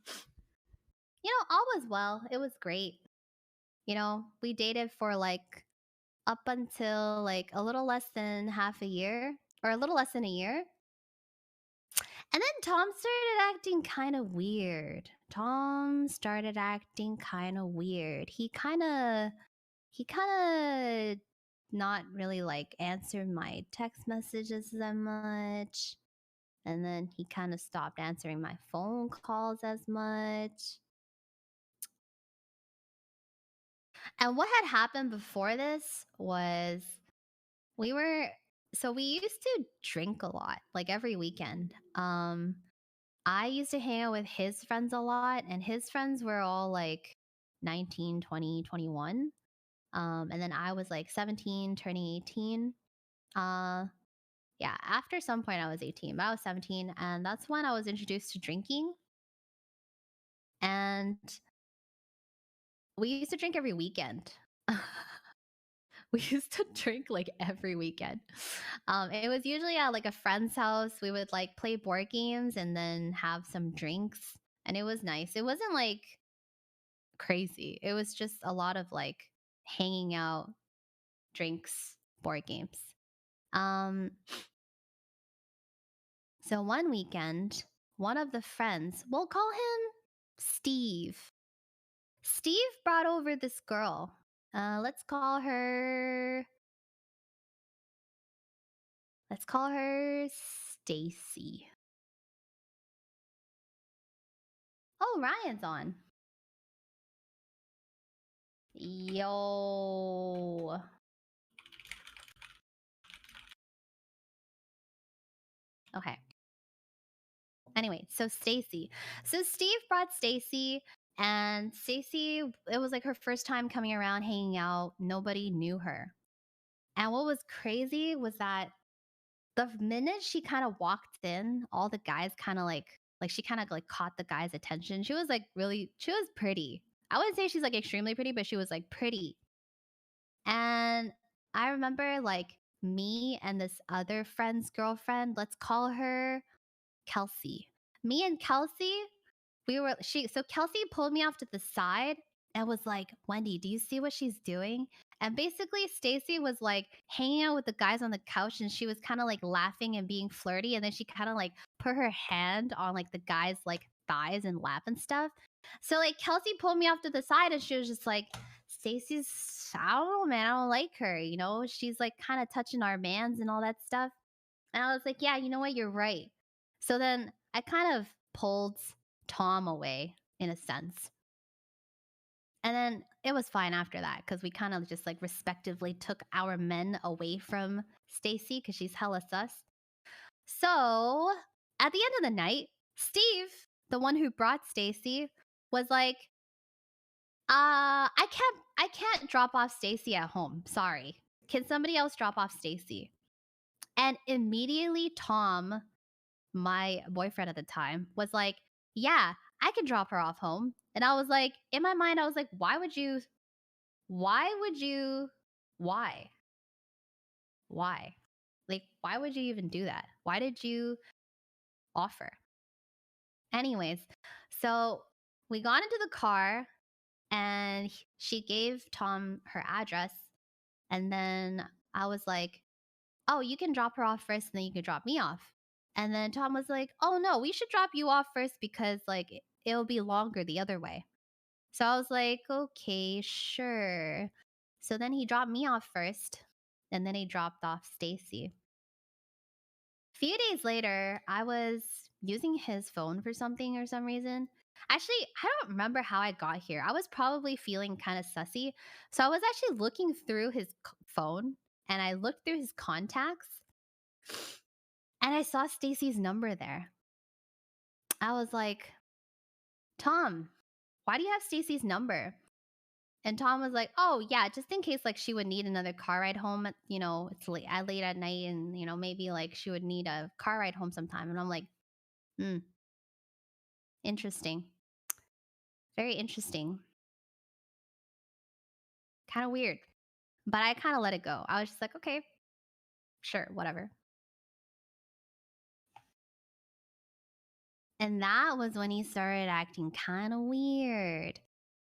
All was well. It was great. We dated for like up until like a little less than half a year or a little less than a year. And then Tom started acting kind of weird. He kind of not really like answered my text messages that much. And then he kind of stopped answering my phone calls as much. And what had happened before this was we were we used to drink a lot, like every weekend. I used to hang out with his friends a lot, and his friends were all like 19, 20, 21. And then I was like 17, turning 18. Uh, yeah, after some point I was 18, but I was 17, and that's when I was introduced to drinking. And we used to drink every weekend. We used to drink like every weekend. It was usually at like a friend's house. We would like play board games and then have some drinks, and it was nice. It wasn't like crazy. It was just a lot of like hanging out, drinks, board games. Um, so one weekend, one of the friends, we'll call him Steve. Steve brought over this girl. Let's call her. Let's call her Stacy. Oh, Ryan's on. Yo. Okay. Anyway, so Stacy. So Steve brought Stacy, and Stacy, it was like her first time coming around hanging out. Nobody knew her. And what was crazy was that the minute she kind of walked in, all the guys kind of like she kind of like caught the guys' attention. She was like she was pretty. I wouldn't say she's like extremely pretty, but she was like pretty. And I remember like me and this other friend's girlfriend, let's call her Kelsey. Me and Kelsey, so Kelsey pulled me off to the side and was like, "Wendy, do you see what she's doing?" And basically Stacy was like hanging out with the guys on the couch, and she was kind of like laughing and being flirty, and then she kind of like put her hand on like the guy's like thighs and lap and stuff. So like Kelsey pulled me off to the side, and she was just like, "Stacy's, I don't know, man, I don't like her, she's like kind of touching our mans and all that stuff." And I was like, "Yeah, you know what? You're right." So then I kind of pulled Tom away in a sense. And then it was fine after that because we kind of just like respectively took our men away from Stacy because she's hella sus. So at the end of the night, Steve, the one who brought Stacy, was like, I can't drop off Stacy at home. Sorry. Can somebody else drop off Stacy?" And immediately Tom, my boyfriend at the time, was like, "Yeah, I can drop her off home." And I was like, in my mind, I was like, why would you? Why would you? Why? Why? Like, why would you even do that? Why did you offer? Anyways, so we got into the car, and she gave Tom her address. And then I was like, "Oh, you can drop her off first, and then you can drop me off." And then Tom was like, "Oh, no, we should drop you off first because like it'll be longer the other way." So I was like, "Okay, sure." So then he dropped me off first, and then he dropped off Stacy. A few days later, I was using his phone for something or some reason. Actually, I don't remember how I got here. I was probably feeling kind of sussy. So I was actually looking through his phone, and I looked through his contacts, and I saw Stacy's number there. I was like, "Tom, why do you have Stacy's number?" And Tom was like, "Oh, yeah, just in case like she would need another car ride home. It's late at night, and maybe like she would need a car ride home sometime." And I'm like, "Hmm, interesting. Very interesting. Kind of weird." But I kind of let it go. I was just like, "Okay, sure, whatever." And that was when he started acting kind of weird.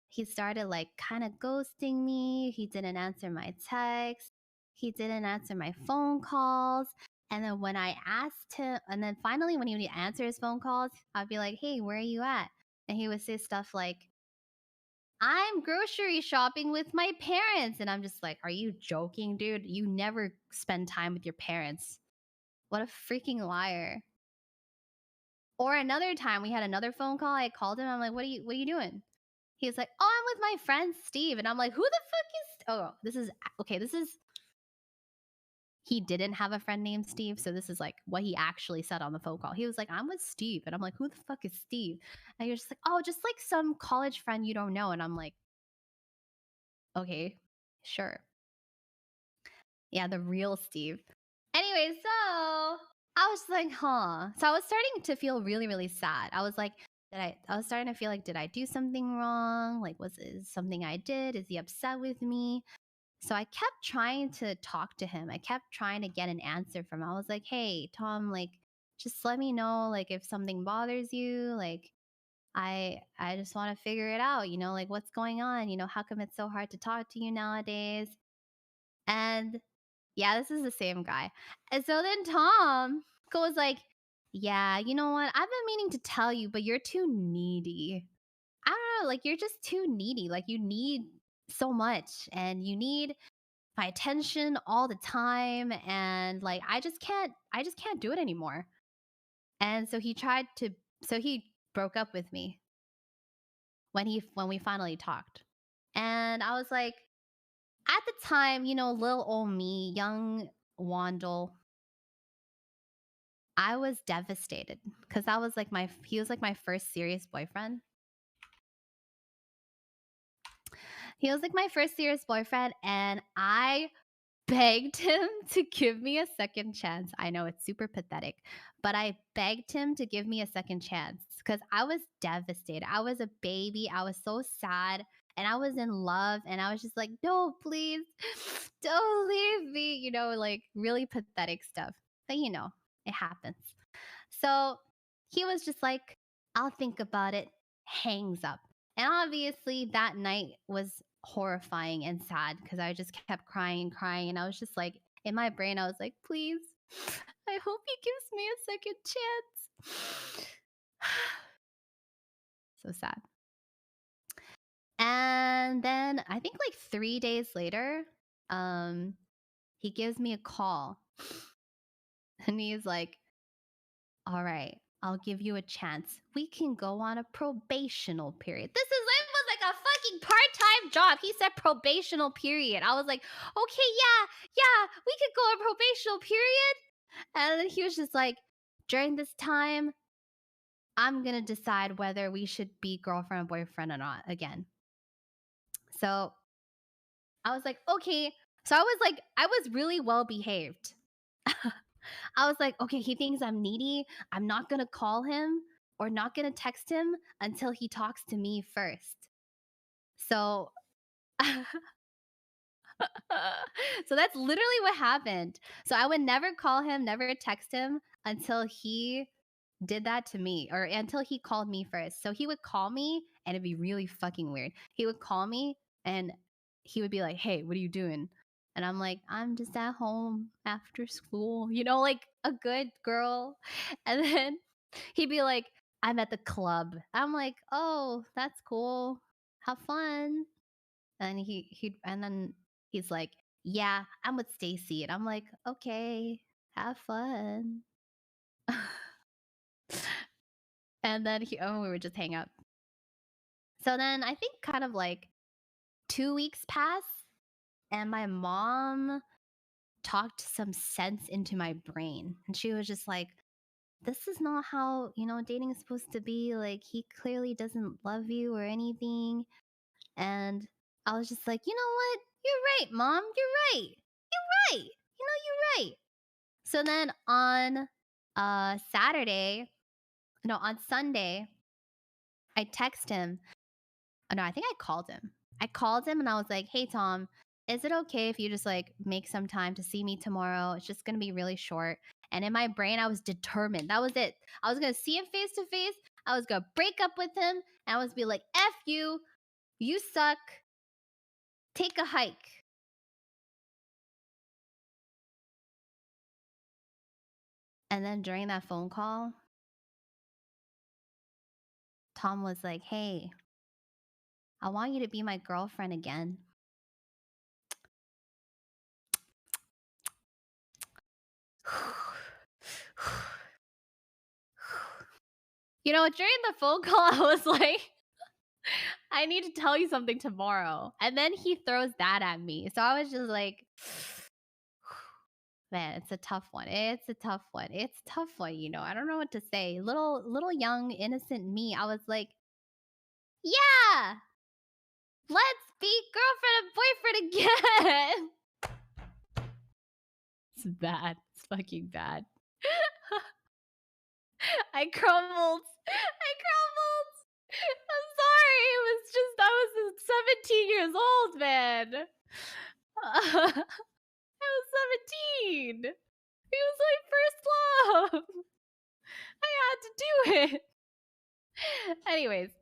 He started like kind of ghosting me. He didn't answer my texts. He didn't answer my phone calls. And then when I asked him, and then finally when he would answer his phone calls, I'd be like, hey, where are you at? And he would say stuff like, I'm grocery shopping with my parents. And I'm just like, are you joking, dude? You never spend time with your parents. What a freaking liar. Or another time we had another phone call. I called him. I'm like, what are you doing? He was like, oh, I'm with my friend Steve. And I'm like, who the fuck is, oh, this is, okay, this is, he didn't have a friend named Steve. So this is like what he actually said on the phone call. He was like, I'm with Steve. And I'm like, who the fuck is Steve? And he was just like, oh, just like some college friend you don't know. And I'm like, okay, sure. Yeah, the real Steve. Anyway, so I was like, huh. So I was starting to feel really, really sad. I was like, I was starting to feel like, did I do something wrong? Like, was it something I did? Is he upset with me? So I kept trying to talk to him. I kept trying to get an answer from him. I was like, hey, Tom, like, just let me know, like, if something bothers you. Like, I just want to figure it out, like what's going on? How come it's so hard to talk to you nowadays? And yeah, this is the same guy. And so then Tom goes like, yeah, you know what? I've been meaning to tell you, but you're too needy. I don't know, like you're just too needy. Like you need so much and you need my attention all the time and like I just can't do it anymore. And so he broke up with me when we finally talked. And I was like, at the time, little old me, young Wandle, I was devastated because he was like my first serious boyfriend. He was like my first serious boyfriend, and I begged him to give me a second chance. I know it's super pathetic, but I begged him to give me a second chance because I was devastated. I was a baby. I was so sad and I was in love. And I was just like, no, please don't leave me, like really pathetic stuff. But, it happens. So he was just like, I'll think about it, hangs up. And obviously that night was horrifying and sad because I just kept crying and crying. And I was just like, in my brain, I was like, please, I hope he gives me a second chance. So sad. And then I think like 3 days later, he gives me a call and he's like, all right, I'll give you a chance. We can go on a probational period. This was like a fucking part-time job. He said probational period. I was like, okay, yeah, we could go on probational period. And then he was just like, during this time, I'm gonna decide whether we should be girlfriend and boyfriend or not again. So I was like, okay. So I was really well behaved. I was like, okay, he thinks I'm needy. I'm not going to call him or not going to text him until he talks to me first. So so that's literally what happened. So I would never call him, never text him until he did that to me or until he called me first. So he would call me and it'd be really fucking weird. He would call me and he would be like, "Hey, what are you doing?" And I'm like, "I'm just at home after school." Like a good girl. And then he'd be like, "I'm at the club." I'm like, "Oh, that's cool. Have fun." And then he's like, "Yeah, I'm with Stacy." And I'm like, "Okay, have fun." And then we would just hang out. So then I think kind of like 2 weeks pass, and my mom talked some sense into my brain. And she was just like, this is not how, dating is supposed to be. Like, he clearly doesn't love you or anything. And I was just like, you know what? You're right, Mom. You're right. You're right. You're right. So then on on Sunday, I text him. Oh, no, I think I called him. I called him and I was like, hey, Tom, is it okay if you just like make some time to see me tomorrow? It's just going to be really short. And in my brain, I was determined. That was it. I was going to see him face to face. I was going to break up with him. And I was be like, F you. You suck. Take a hike. And then during that phone call, Tom was like, hey, I want you to be my girlfriend again. You know, during the phone call, I was like, I need to tell you something tomorrow. And then he throws that at me. So I was just like, man, it's a tough one. It's a tough one. It's a tough one, you know. I don't know what to say. Little young innocent me, I was like, yeah, let's be girlfriend and boyfriend again. It's bad. It's fucking bad. I crumbled. I crumbled. I'm sorry. It was just, I was 17 years old, man. I was 17. It was my first love. I had to do it. Anyways.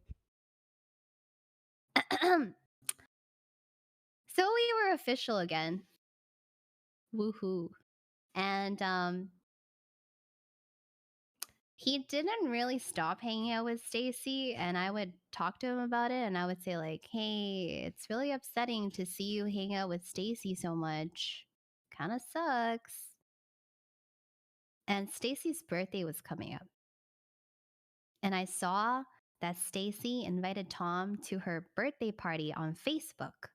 So we were official again. Woohoo. And he didn't really stop hanging out with Stacy, and I would talk to him about it, and I would say like, hey, it's really upsetting to see you hang out with Stacy so much. Kind of sucks. And Stacy's birthday was coming up. And I saw that Stacy invited Tom to her birthday party on Facebook.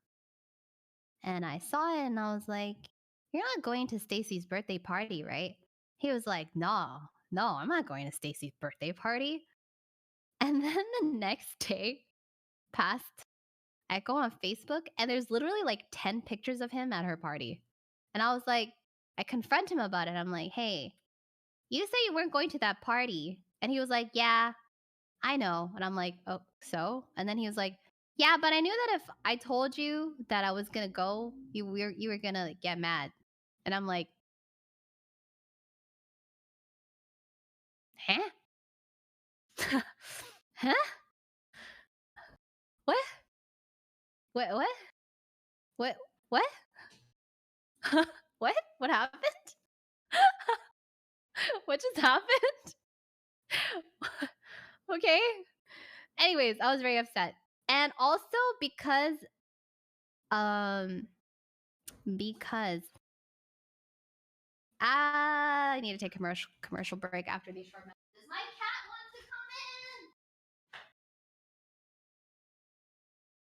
And I saw it and I was like, you're not going to Stacy's birthday party, right? He was like, no, I'm not going to Stacy's birthday party. And then the next day passed. I go on Facebook and there's literally like 10 pictures of him at her party. And I was like, I confront him about it. I'm like, hey, you said you weren't going to that party. And he was like, yeah, I know. And I'm like, oh, so? And then he was like, yeah, but I knew that if I told you that I was going to go, you were going to get mad. And I'm like, huh? Huh? What? What? What? What? What? What happened? What just happened? Okay. Anyways, I was very upset. And also because I need to take commercial break after these short messages. My cat wants to come in.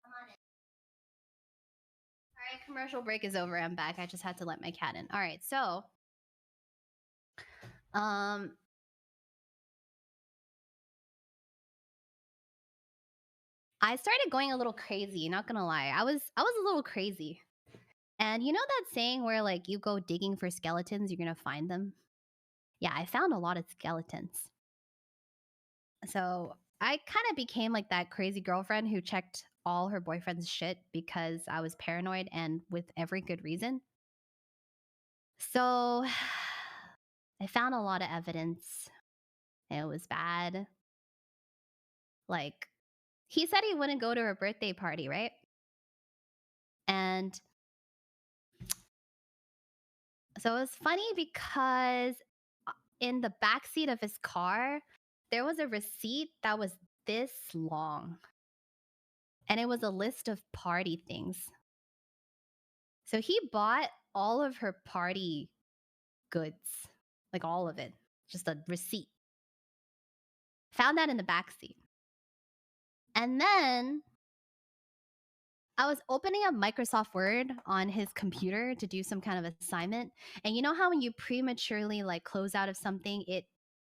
Come on in. All right, commercial break is over. I'm back. I just had to let my cat in. All right, so I started going a little crazy, not gonna lie. I was a little crazy. And you know that saying where like you go digging for skeletons, you're gonna find them? Yeah, I found a lot of skeletons. So I kind of became like that crazy girlfriend who checked all her boyfriend's shit because I was paranoid and with every good reason. So I found a lot of evidence. It was bad. Like, he said he wouldn't go to her birthday party, right? And so it was funny because in the backseat of his car, there was a receipt that was this long. And it was a list of party things. So he bought all of her party goods, like all of it, just a receipt. Found that in the backseat. And then I was opening up Microsoft Word on his computer to do some kind of assignment. And you know how when you prematurely like close out of something, it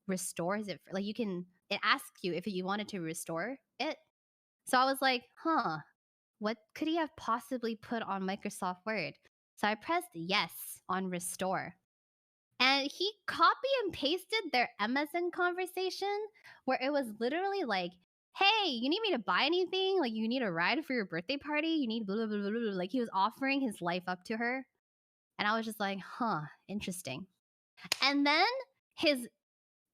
restores it. Like it asks you if you wanted to restore it. So I was like, what could he have possibly put on Microsoft Word? So I pressed yes on restore. And he copy and pasted their MSN conversation where it was literally like, hey, you need me to buy anything? Like, you need a ride for your birthday party? You need blah, blah, blah, blah, blah. Like, he was offering his life up to her. And I was just like, interesting. And then his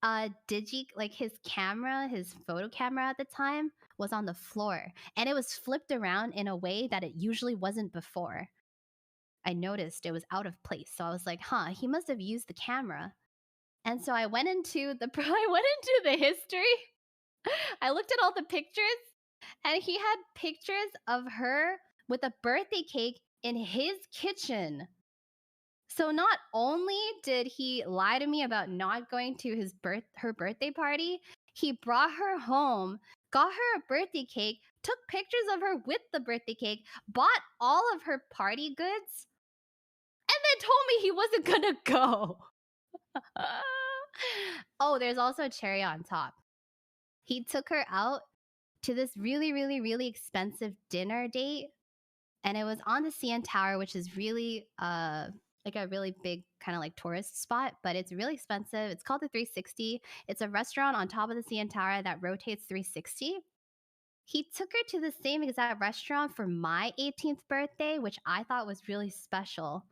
like his camera, his photo camera at the time was on the floor and it was flipped around in a way that it usually wasn't before. I noticed it was out of place. So I was like, huh, he must have used the camera. And so I went into the I went into the history. I looked at all the pictures and he had pictures of her with a birthday cake in his kitchen. So not only did he lie to me about not going to her birthday party, he brought her home, got her a birthday cake, took pictures of her with the birthday cake, bought all of her party goods, and then told me he wasn't gonna go. Oh, there's also a cherry on top. He took her out to this really, really, really expensive dinner date. And it was on the CN Tower, which is really like a really big kind of like tourist spot, but it's really expensive. It's called the 360. It's a restaurant on top of the CN Tower that rotates 360. He took her to the same exact restaurant for my 18th birthday, which I thought was really special.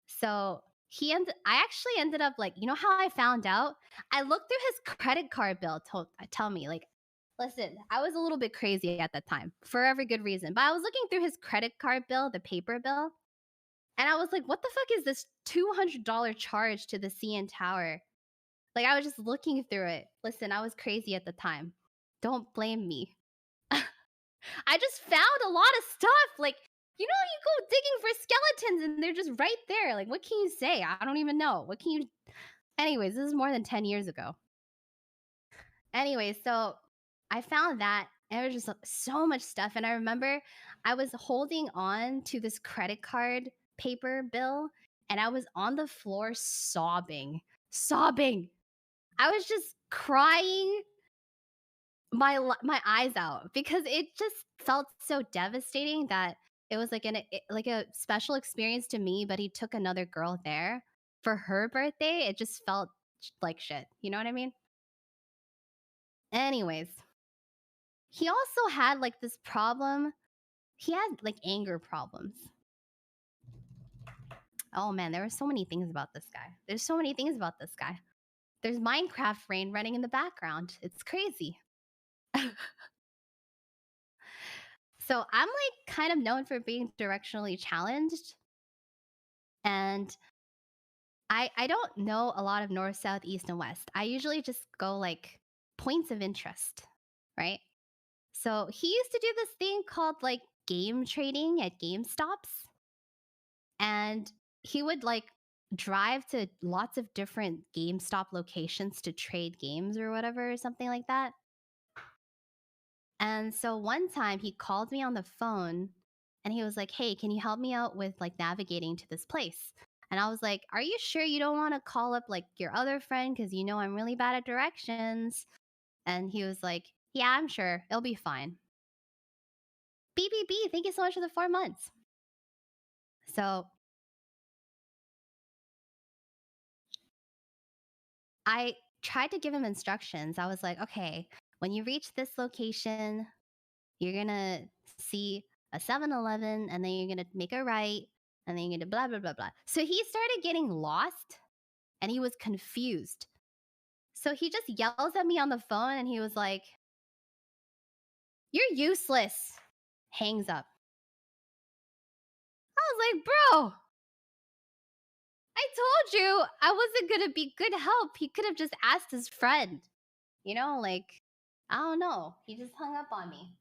So I actually ended up like, you know how I found out? I looked through his credit card bill. Tell me, like, listen, I was a little bit crazy at that time for every good reason, but I was looking through his credit card bill, the paper bill, and I was like, what the fuck is this $200 charge to the CN Tower? Like, I was just looking through it. Listen, I was crazy at the time. Don't blame me. I just found a lot of stuff. Like, you know, you go digging for skeletons and they're just right there. Like, what can you say? I don't even know. What can you. Anyways, this is more than 10 years ago. Anyway, so I found that and there was just so much stuff. And I remember I was holding on to this credit card paper bill and I was on the floor sobbing, sobbing. I was just crying my eyes out because it just felt so devastating that it was like like a special experience to me, but he took another girl there for her birthday. It just felt like shit. You know what I mean? Anyways, he also had like this problem. He had like anger problems. Oh man, there were so many things about this guy. There's so many things about this guy. There's Minecraft rain running in the background. It's crazy. So I'm like kind of known for being directionally challenged. And I don't know a lot of north, south, east, and west. I usually just go like points of interest, right? So he used to do this thing called like game trading at GameStops. And he would like drive to lots of different GameStop locations to trade games or whatever, or something like that. And so one time he called me on the phone and he was like, "Hey, can you help me out with like navigating to this place?" And I was like, "Are you sure you don't want to call up like your other friend? Because you know I'm really bad at directions." And he was like, "Yeah, I'm sure. It'll be fine." BBB, thank you so much for the 4 months. So I tried to give him instructions. I was like, "Okay, when you reach this location, you're going to see a 7-Eleven and then you're going to make a right and then you're going to blah, blah, blah, blah." So he started getting lost and he was confused. So he just yells at me on the phone and he was like, "You're useless." Hangs up. I was like, "Bro, I told you I wasn't going to be good help. He could have just asked his friend." You know, like, I don't know. He just hung up on me.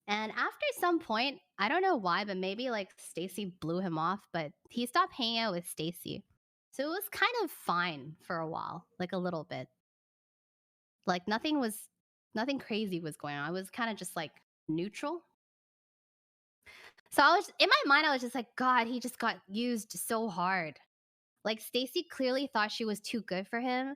And after some point, I don't know why, but maybe like Stacy blew him off, but he stopped hanging out with Stacy. So it was kind of fine for a while, like a little bit. Like nothing crazy was going on. It was kind of just like neutral. So I was in my mind, I was just like, God, he just got used so hard. Like Stacy clearly thought she was too good for him.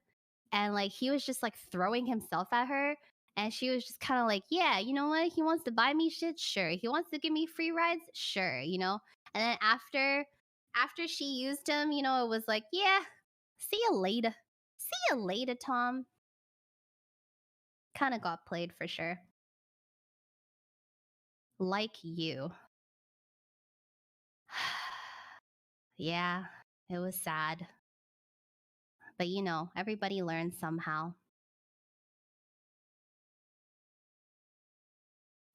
And like he was just like throwing himself at her. And she was just kind of like, yeah, you know what? He wants to buy me shit? Sure. He wants to give me free rides? Sure, you know? And then after she used him, you know, it was like, yeah, see you later. See you later, Tom. Kind of got played for sure. Like you. Yeah. It was sad. But you know, everybody learns somehow.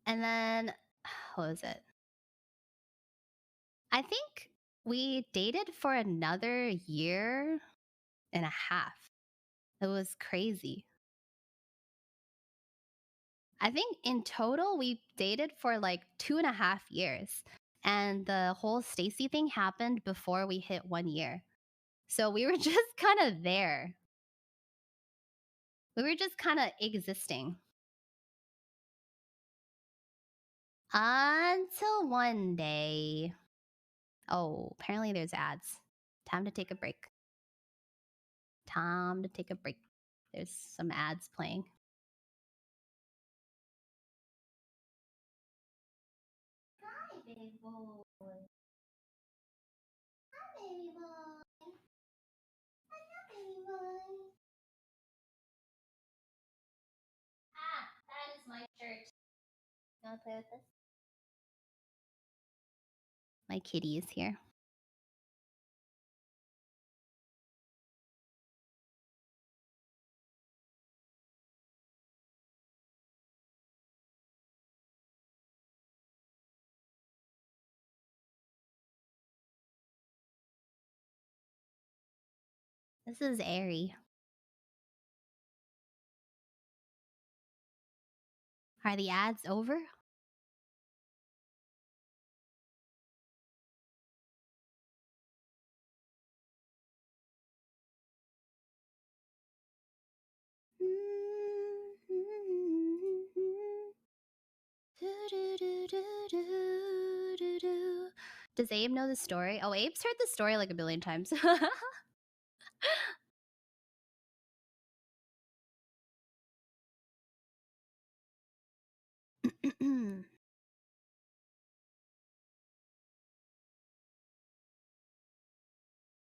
And then, what was it? I think we dated for another year and a half. It was crazy. I think in total we dated for like 2.5 years. And the whole Stacy thing happened before we hit 1 year. So we were just kind of there. We were just kind of existing. Until one day. Oh, apparently there's ads. Time to take a break. Time to take a break. There's some ads playing. Hi, baby boy. Hi, baby boy. Hi, baby boy. Ah, that is my shirt. You wanna play with this? My kitty is here. This is Airy. Are the ads over? Does Abe know the story? Oh, Abe's heard the story like a billion times.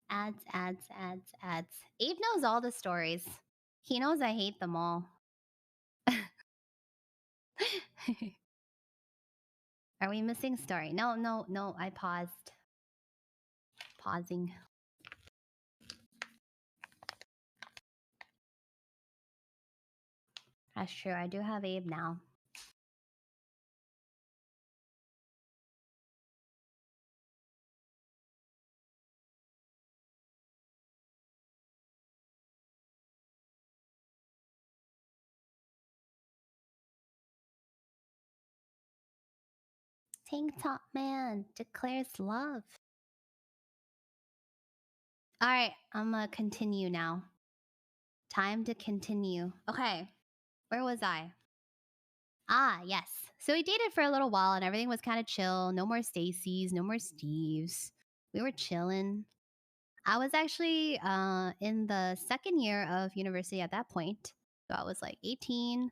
Ads, ads, ads, ads. Abe knows all the stories. He knows I hate them all. Are we missing story? No, no, no. I paused. Pausing. That's true. I do have Abe now. Tank Top Man declares love. All right, I'm gonna continue now. Time to continue. Okay, where was I? Ah, yes. So we dated for a little while and everything was kind of chill. No more Stacy's, no more Steve's. We were chilling. I was actually in the second year of university at that point. So I was like 18,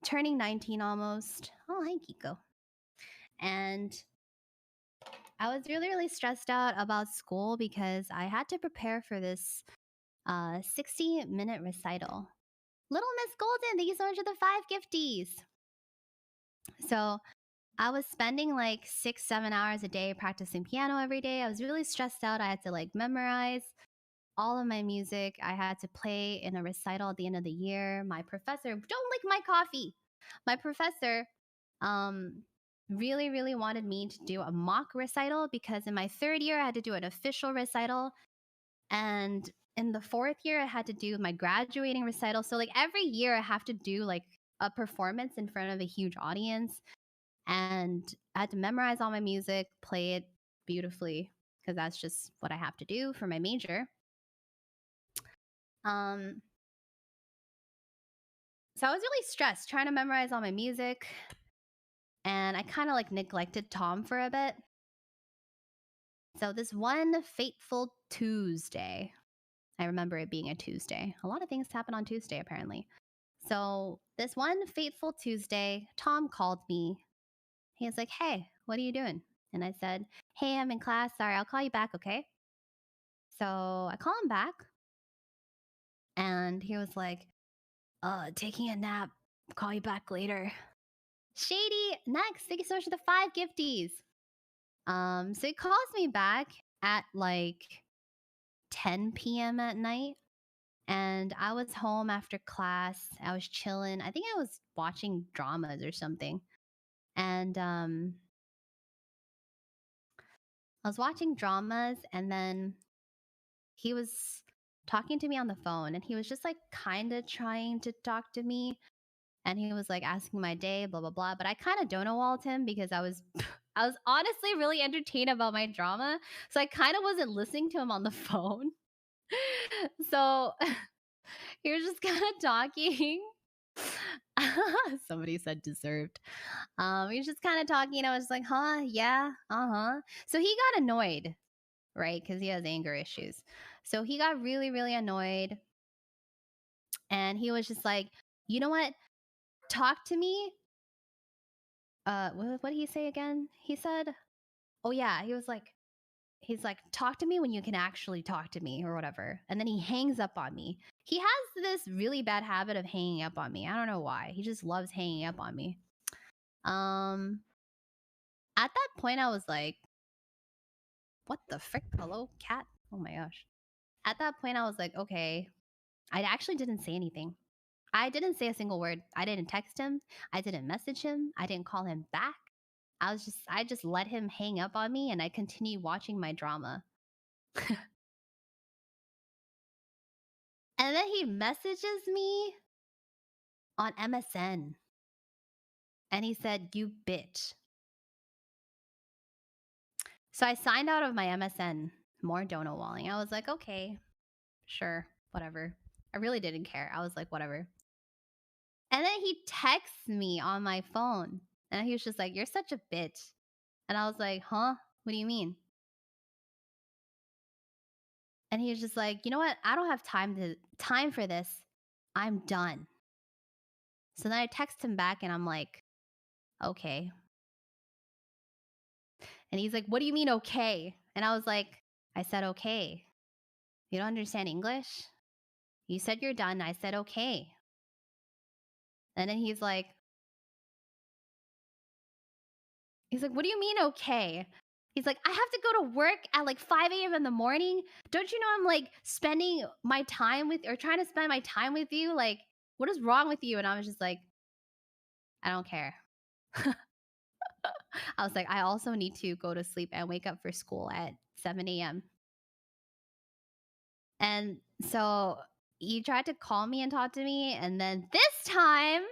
turning 19 almost. Oh, hi, Kiko. And I was really, really stressed out about school because I had to prepare for this 60-minute recital. Little Miss Golden, thank you so much for the 5 gifties. So I was spending like 6-7 hours a day practicing piano every day. I was really stressed out. I had to like memorize all of my music. I had to play in a recital at the end of the year. My professor, don't lick my coffee. My professor really, really wanted me to do a mock recital because in my third year, I had to do an official recital. And in the fourth year, I had to do my graduating recital. So, like, every year, I have to do like a performance in front of a huge audience. And I had to memorize all my music, play it beautifully, because that's just what I have to do for my major. Um, so I was really stressed trying to memorize all my music. And I kind of like neglected Tom for a bit. So this one fateful Tuesday, I remember it being a Tuesday. A lot of things happen on Tuesday, apparently. So this one fateful Tuesday, Tom called me. He was like, "Hey, what are you doing?" And I said, "Hey, I'm in class. Sorry, I'll call you back, okay?" So I call him back. And he was like, taking a nap. Call you back later. Shady, next. Thank you so much for the 5 gifties. So he calls me back at like 10 p.m. at night. And I was home after class. I was chilling. I think I was watching dramas or something. And I was watching dramas, and then he was talking to me on the phone, and he was just like kind of trying to talk to me, and he was like asking my day, blah blah blah. But I kind of Donowalled him because I was I was honestly really entertained about my drama, so I kind of wasn't listening to him on the phone. So he was just kind of talking. Somebody said deserved. He was just kind of talking. I was like, huh, yeah, uh-huh. So he got annoyed, right? Because he has anger issues. So he got really, really annoyed. And he was just like, you know what? Talk to me. What did he say again? He said, oh yeah, he's like, talk to me when you can actually talk to me or whatever. And then he hangs up on me. He has this really bad habit of hanging up on me. I don't know why. He just loves hanging up on me. At that point, I was like, what the frick? Hello, cat? Oh my gosh. At that point, I was like, okay. I actually didn't say anything. I didn't say a single word. I didn't text him. I didn't message him. I didn't call him back. I just let him hang up on me, and I continued watching my drama. And then he messages me on MSN. And he said, you bitch. So I signed out of my MSN, more dono walling. I was like, okay, sure, whatever. I really didn't care. I was like, whatever. And then he texts me on my phone. And he was just like, you're such a bitch. And I was like, huh? What do you mean? And he was just like, you know what? I don't have time for this. I'm done. So then I text him back and I'm like, okay. And he's like, what do you mean okay? And I was like, I said okay. You don't understand English? You said you're done. I said okay. And then he's like, what do you mean okay? He's like, I have to go to work at like 5 a.m. in the morning. Don't you know I'm like spending my time with, or trying to spend my time with you? Like, what is wrong with you? And I was just like, I don't care. I was like, I also need to go to sleep and wake up for school at 7 a.m. And so he tried to call me and talk to me. And then this time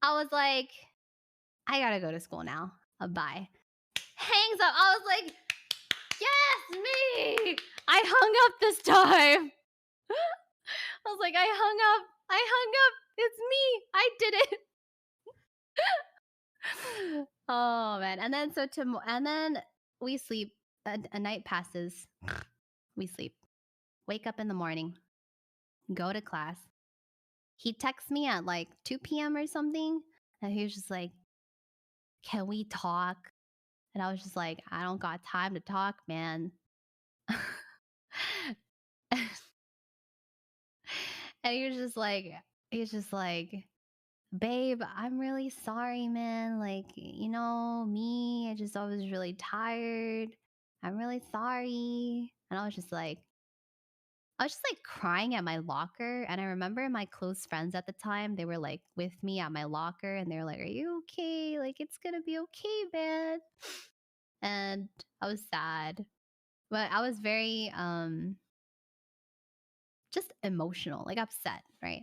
I was like, I gotta go to school now. Bye. Hangs up. I was like, yes, me. I hung up this time. I was like, I hung up. It's me. I did it. Oh man. And then and then we sleep. A night passes. We sleep. Wake up in the morning. Go to class. He texts me at like 2 p.m. or something. And he was just like, can we talk? And I was just like, I don't got time to talk, man. And he was just like, babe, I'm really sorry, man. Like, you know, me, I was really tired. I'm really sorry. And I was just like crying at my locker. And I remember my close friends at the time, they were like with me at my locker and they were like, are you okay? Like, it's gonna be okay, man. And I was sad. But I was very just emotional, like upset, right?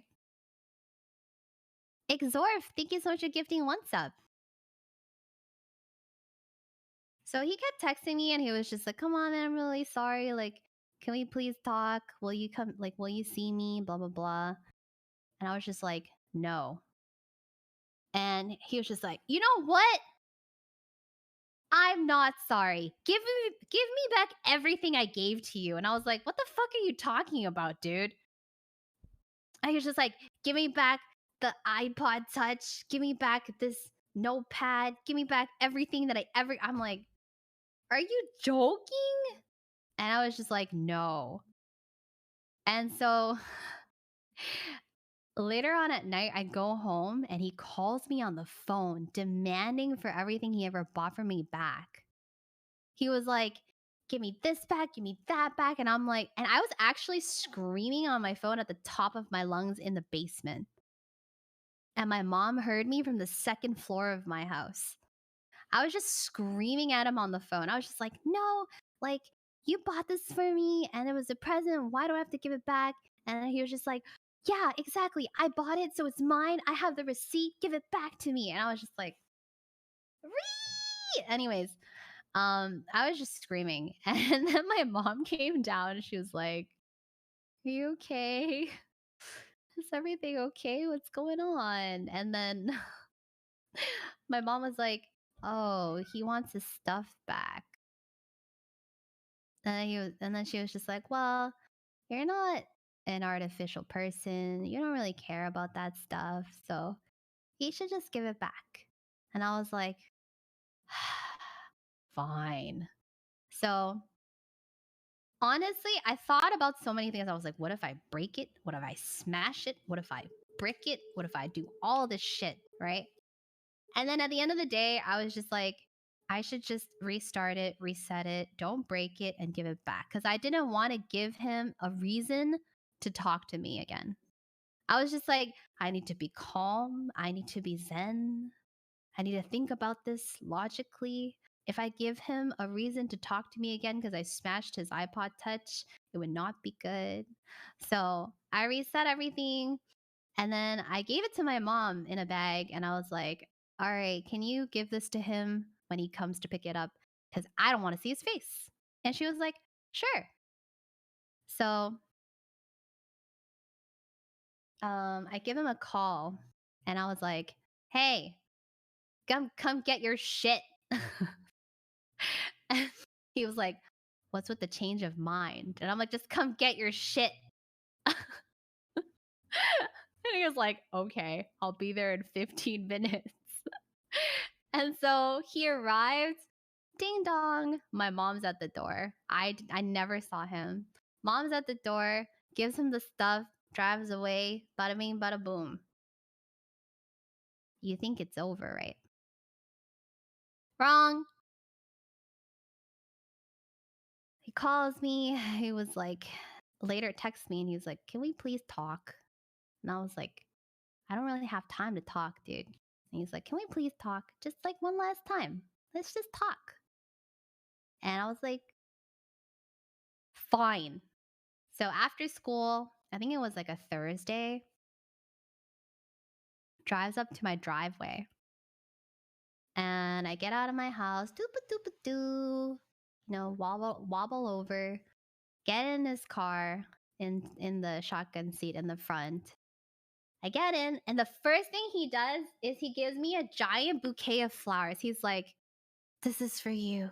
Exorf, thank you so much for gifting one sub. So he kept texting me and he was just like, come on, man, I'm really sorry. Like, can we please talk? Will you come? Like, will you see me? Blah, blah, blah. And I was just like, no. And he was just like, you know what? I'm not sorry. Give me back everything I gave to you. And I was like, what the fuck are you talking about, dude? And he was just like, give me back the iPod Touch. Give me back this notepad. Give me back everything that I'm like, are you joking? And I was just like, no. And so later on at night, I go home and he calls me on the phone demanding for everything he ever bought for me back. He was like, give me this back, give me that back. And I'm like, and I was actually screaming on my phone at the top of my lungs in the basement. And my mom heard me from the second floor of my house. I was just screaming at him on the phone. I was just like, no, like, you bought this for me and it was a present. Why do I have to give it back? And he was just like, yeah, exactly. I bought it, so it's mine. I have the receipt. Give it back to me. And I was just like, Ree! Anyways, I was just screaming. And then my mom came down and she was like, are you okay? Is everything okay? What's going on? And then my mom was like, oh, he wants his stuff back. And then she was just like, well, you're not an artificial person. You don't really care about that stuff. So he should just give it back. And I was like, fine. So honestly, I thought about so many things. I was like, what if I break it? What if I smash it? What if I brick it? What if I do all this shit? Right. And then at the end of the day, I was just like, I should just restart it, reset it, don't break it, and give it back. Because I didn't want to give him a reason to talk to me again. I was just like, I need to be calm. I need to be zen. I need to think about this logically. If I give him a reason to talk to me again because I smashed his iPod Touch, it would not be good. So I reset everything. And then I gave it to my mom in a bag and I was like, all right, can you give this to him when he comes to pick it up? Because I don't want to see his face. And she was like, sure. So I give him a call and I was like, hey, come get your shit. And he was like, what's with the change of mind? And I'm like, just come get your shit. And he was like, okay, I'll be there in 15 minutes. And so he arrived. Ding dong. My mom's at the door. I never saw him. Mom's at the door, gives him the stuff, drives away. Bada bing, bada boom. You think it's over, right? Wrong. He calls me. He was like, later texts me and he was like, can we please talk? And I was like, I don't really have time to talk, dude. And he's like, can we please talk? Just like one last time. Let's just talk. And I was like, fine. So after school, I think it was like a Thursday, drives up to my driveway. And I get out of my house, doop doop doo, wobble over, get in his car in the shotgun seat in the front. I get in, and the first thing he does is he gives me a giant bouquet of flowers. He's like, this is for you.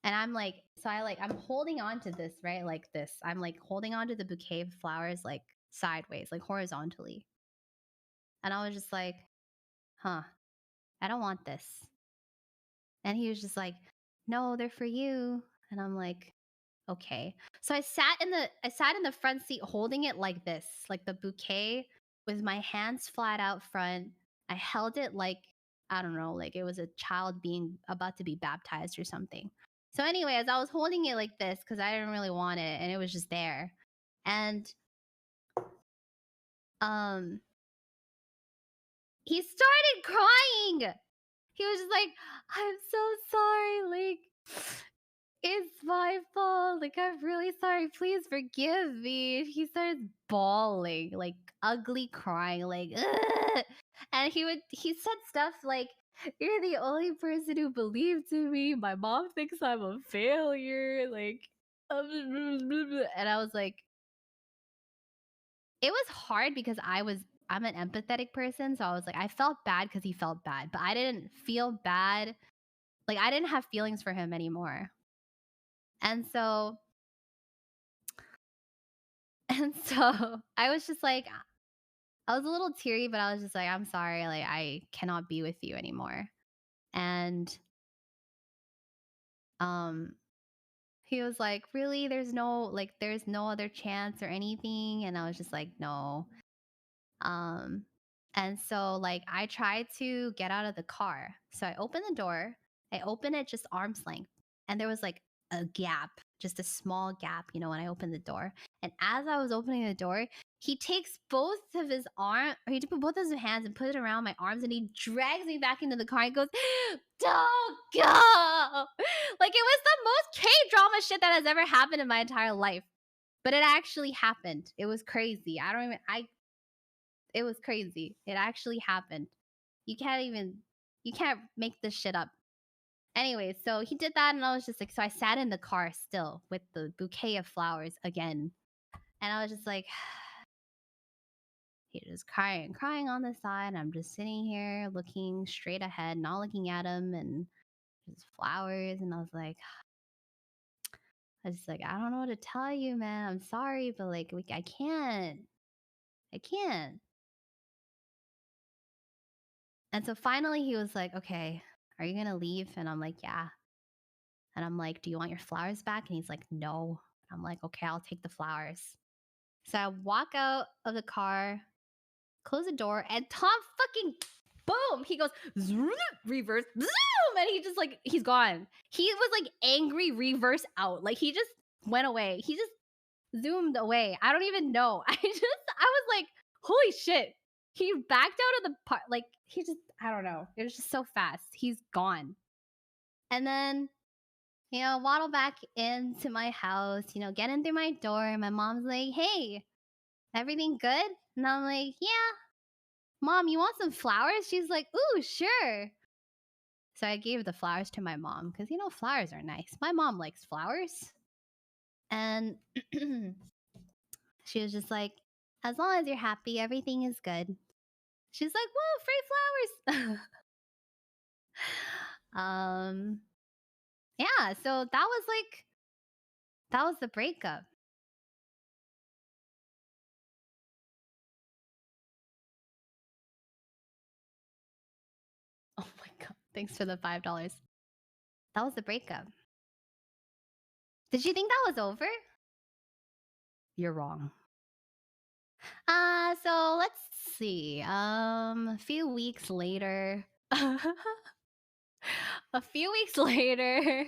And I'm like, I'm holding on to this, right? Like this. I'm like holding on to the bouquet of flowers like sideways, like horizontally. And I was just like, huh, I don't want this. And he was just like, no, they're for you. And I'm like, okay. So I sat in the front seat holding it like this, like the bouquet with my hands flat out front. I held it like, I don't know, like it was a child being about to be baptized or something. So anyway, as I was holding it like this because I didn't really want it and it was just there. And um he started crying. He was just like, I'm so sorry, like it's my fault. Like, I'm really sorry. Please forgive me. He starts bawling, like ugly crying, like, ugh. And he said stuff like, you're the only person who believed in me. My mom thinks I'm a failure. Like, and I was like, it was hard because I'm an empathetic person. So I was like, I felt bad because he felt bad, but I didn't feel bad. Like, I didn't have feelings for him anymore. And so And so I was just like, I was a little teary, but I was just like, I'm sorry, like I cannot be with you anymore. And um he was like, really? There's no other chance or anything? And I was just like, no. Um and so like I tried to get out of the car. So I opened the door. I opened it just arm's length. And there was like a gap, just a small gap, you know, when I opened the door. And as I was opening the door, he takes both of his arm, or he took both of his hands and put it around my arms, and he drags me back into the car and goes, "Don't go!" Like it was the most K drama shit that has ever happened in my entire life. But it actually happened. It was crazy. It was crazy. It actually happened. You can't make this shit up. Anyway, so he did that, and I was just like, so I sat in the car still with the bouquet of flowers again. And I was just like, he was crying on the side. And I'm just sitting here looking straight ahead, not looking at him, and just flowers. And I was just like, I don't know what to tell you, man. I'm sorry, but like, I can't. I can't. And so finally he was like, okay, are you going to leave? And I'm like, yeah. And I'm like, do you want your flowers back? And he's like, no. I'm like, okay, I'll take the flowers. So I walk out of the car, close the door, and Tom fucking boom, he goes reverse zoom, and he just like he's gone. He was like angry reverse out, like he just went away. He just zoomed away. I don't even know. I was like, holy shit. He backed out of the part, like he just I don't know. It was just so fast. He's gone. And then waddle back into my house, get in through my door. And my mom's like, hey, everything good? And I'm like, yeah. Mom, you want some flowers? She's like, ooh, sure. So I gave the flowers to my mom because, flowers are nice. My mom likes flowers. And she was just like, as long as you're happy, everything is good. She's like, whoa, free flowers. Yeah, so that was the breakup. Oh my God. Thanks for the $5. That was the breakup. Did you think that was over? You're wrong. So let's see. A few weeks later. A few weeks later,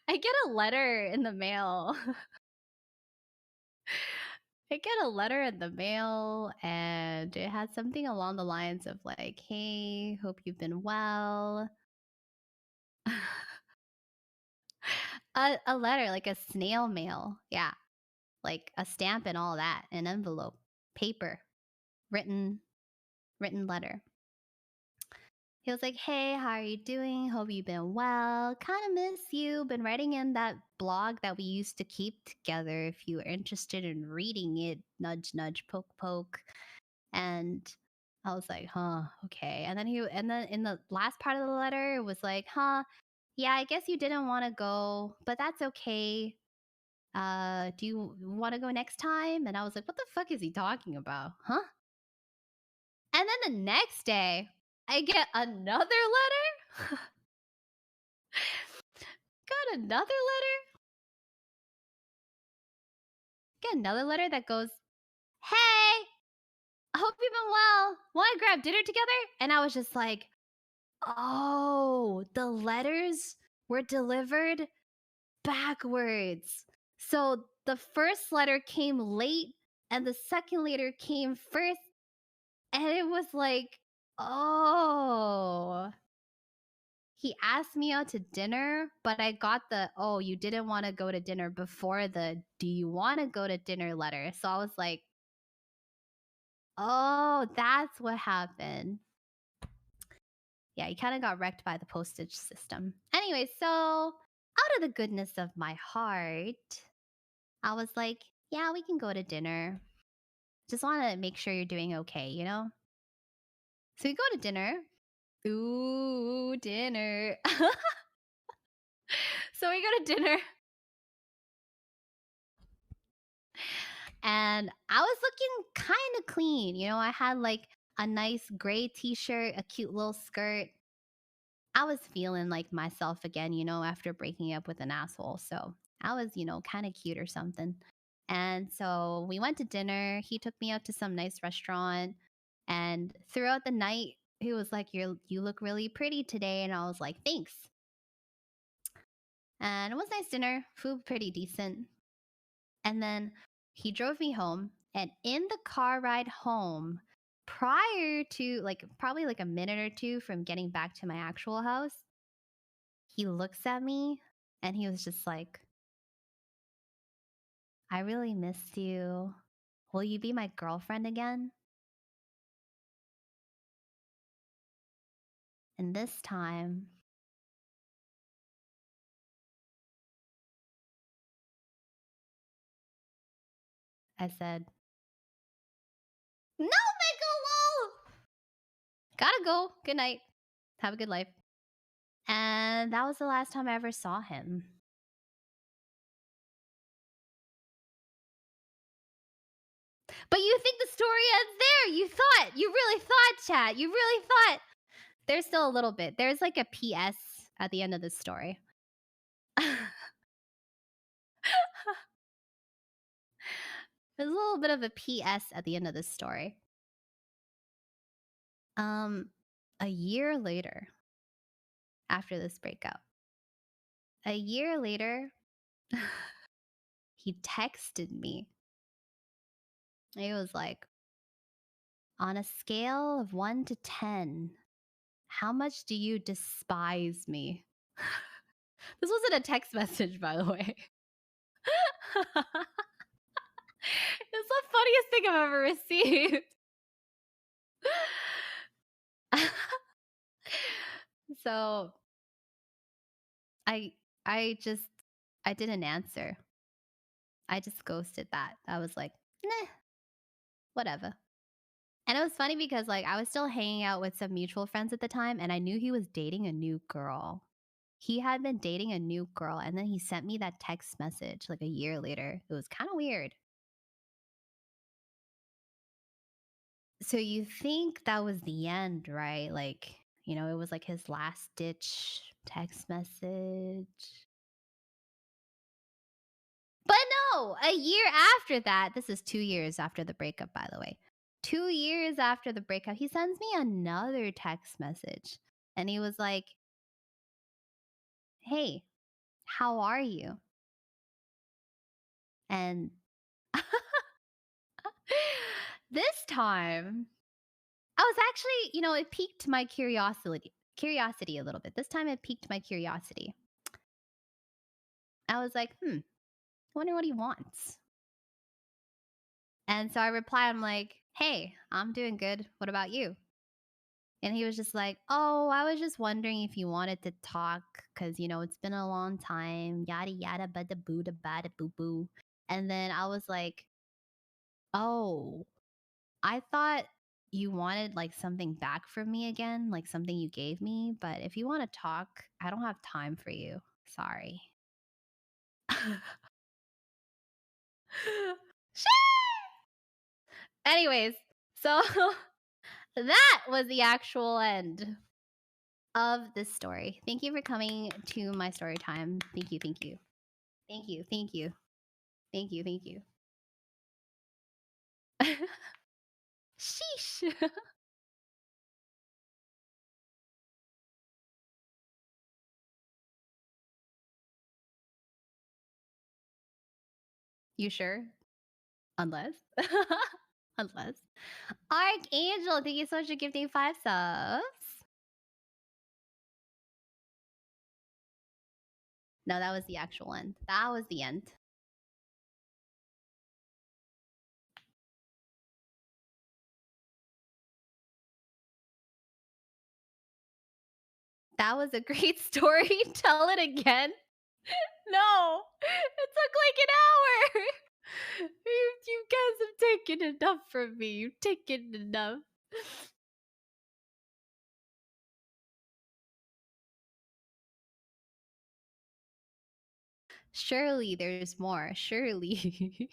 I get a letter in the mail. I get a letter in the mail, and it had something along the lines of like, "Hey, hope you've been well." A letter, like a snail mail. Yeah. Like a stamp and all that, an envelope, paper, written letter. He was like, "Hey, how are you doing? Hope you've been well. Kind of miss you. Been writing in that blog that we used to keep together. If you are interested in reading it, nudge, nudge, poke, poke." And I was like, "Huh, okay." And then in the last part of the letter, it was like, "Huh, yeah, I guess you didn't want to go, but that's okay. Do you want to go next time?" And I was like, "What the fuck is he talking about? Huh?" And then the next day, I get another letter. Got another letter. Get another letter that goes, "Hey, I hope you've been well. Want to grab dinner together?" And I was just like, oh, the letters were delivered backwards. So the first letter came late and the second letter came first. And it was like, oh, he asked me out to dinner, but I got the, oh, you didn't want to go to dinner before the, do you want to go to dinner letter. So I was like, oh, that's what happened. Yeah, he kind of got wrecked by the postage system. Anyway, so out of the goodness of my heart, I was like, yeah, we can go to dinner. Just want to make sure you're doing okay, you know? So we go to dinner. Ooh, dinner. So we go to dinner. And I was looking kind of clean. I had like a nice gray t shirt, a cute little skirt. I was feeling like myself again, after breaking up with an asshole. So I was, kind of cute or something. And so we went to dinner. He took me out to some nice restaurant. And throughout the night, he was like, you look really pretty today. And I was like, thanks. And it was nice dinner, food pretty decent. And then he drove me home. And in the car ride home, prior to like probably like a minute or two from getting back to my actual house, he looks at me and he was just like, I really missed you. Will you be my girlfriend again? And this time, I said, no, Michael, gotta go. Good night. Have a good life. And that was the last time I ever saw him. But you think the story ends there. You really thought, chat. You really thought. There's still a little bit. There's like a PS at the end of this story. There's a little bit of a PS at the end of this story. A year later, after this breakup, a year later, he texted me. He was like, on a scale of 1 to 10, how much do you despise me? This wasn't a text message, by the way. It's the funniest thing I've ever received. So I I didn't answer. I just ghosted that. I was like, nah, whatever. And it was funny because like I was still hanging out with some mutual friends at the time and I knew he was dating a new girl. He had been dating a new girl and then he sent me that text message like a year later. It was kind of weird. So you think that was the end, right? Like, it was like his last ditch text message. But no, a year after that, this is 2 years after the breakup, by the way. 2 years after the breakup, he sends me another text message. And he was like, hey, how are you? And this time, I was actually, it piqued my curiosity a little bit. This time it piqued my curiosity. I was like, I wonder what he wants. And so I replied, I'm like, hey, I'm doing good. What about you? And he was just like, oh, I was just wondering if you wanted to talk because, it's been a long time, yada, yada, bada, boo, da, bada, boo, boo. And then I was like, oh, I thought you wanted like something back from me again, like something you gave me. But if you want to talk, I don't have time for you. Sorry. Anyways, so that was the actual end of this story. Thank you for coming to my story time. Thank you, thank you. Thank you, thank you. Thank you, thank you. Sheesh. You sure? Unless. Unless. Archangel, thank you so much for gifting 5 subs. No, that was the actual end. That was the end. That was a great story. Tell it again. No, it took like an hour. You guys have taken enough from me. You've taken enough. Surely there's more. Surely.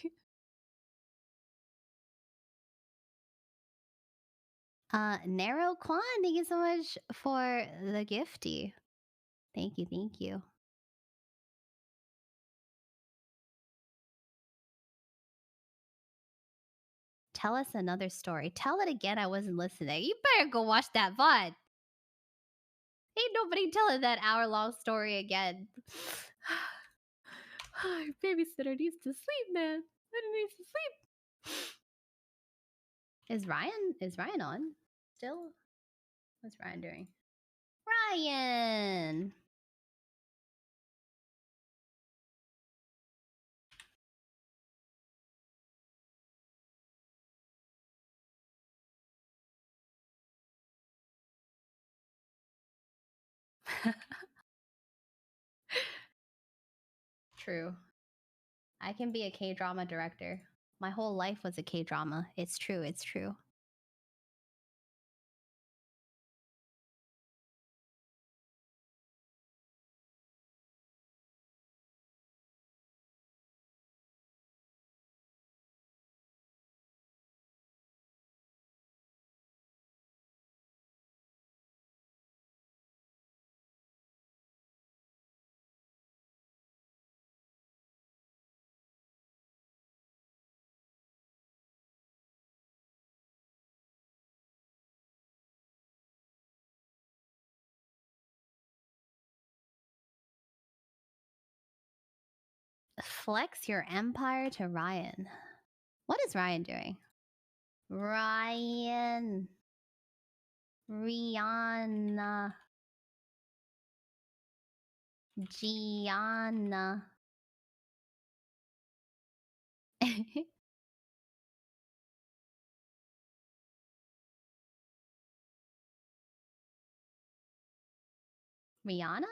Narrow Quan, thank you so much for the gifty. Thank you, thank you. Tell us another story. Tell it again. I wasn't listening. You better go watch that VOD. Ain't nobody telling that hour-long story again. Babysitter needs to sleep, man. Baby needs to sleep. Is Ryan on still? What's Ryan doing? Ryan. True. I can be a K-drama director. My whole life was a K-drama. It's true. It's true. Flex your empire to Ryan. What is Ryan doing? Ryan. Rihanna. Gianna. Rihanna?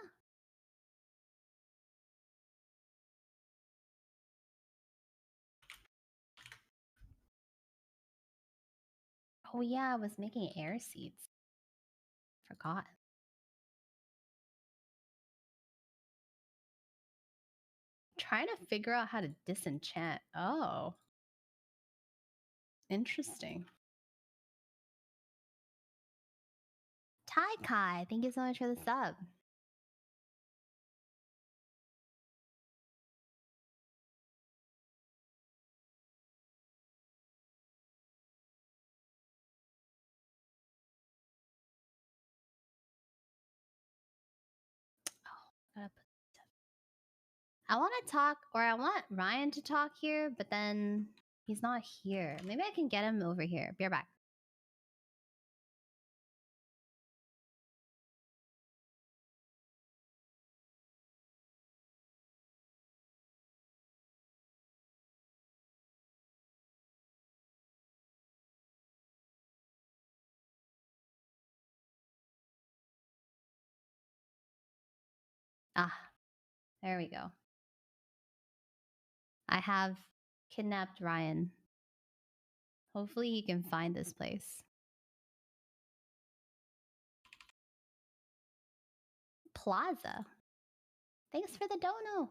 Oh yeah, I was making air seeds. Forgot. Trying to figure out how to disenchant. Oh. Interesting. Tai Kai, thank you so much for the sub. Gotta put I want to talk, or I want Ryan to talk here, but then he's not here. Maybe I can get him over here. Be right back. Ah, there we go. I have kidnapped Ryan. Hopefully he can find this place. Plaza. Thanks for the dono.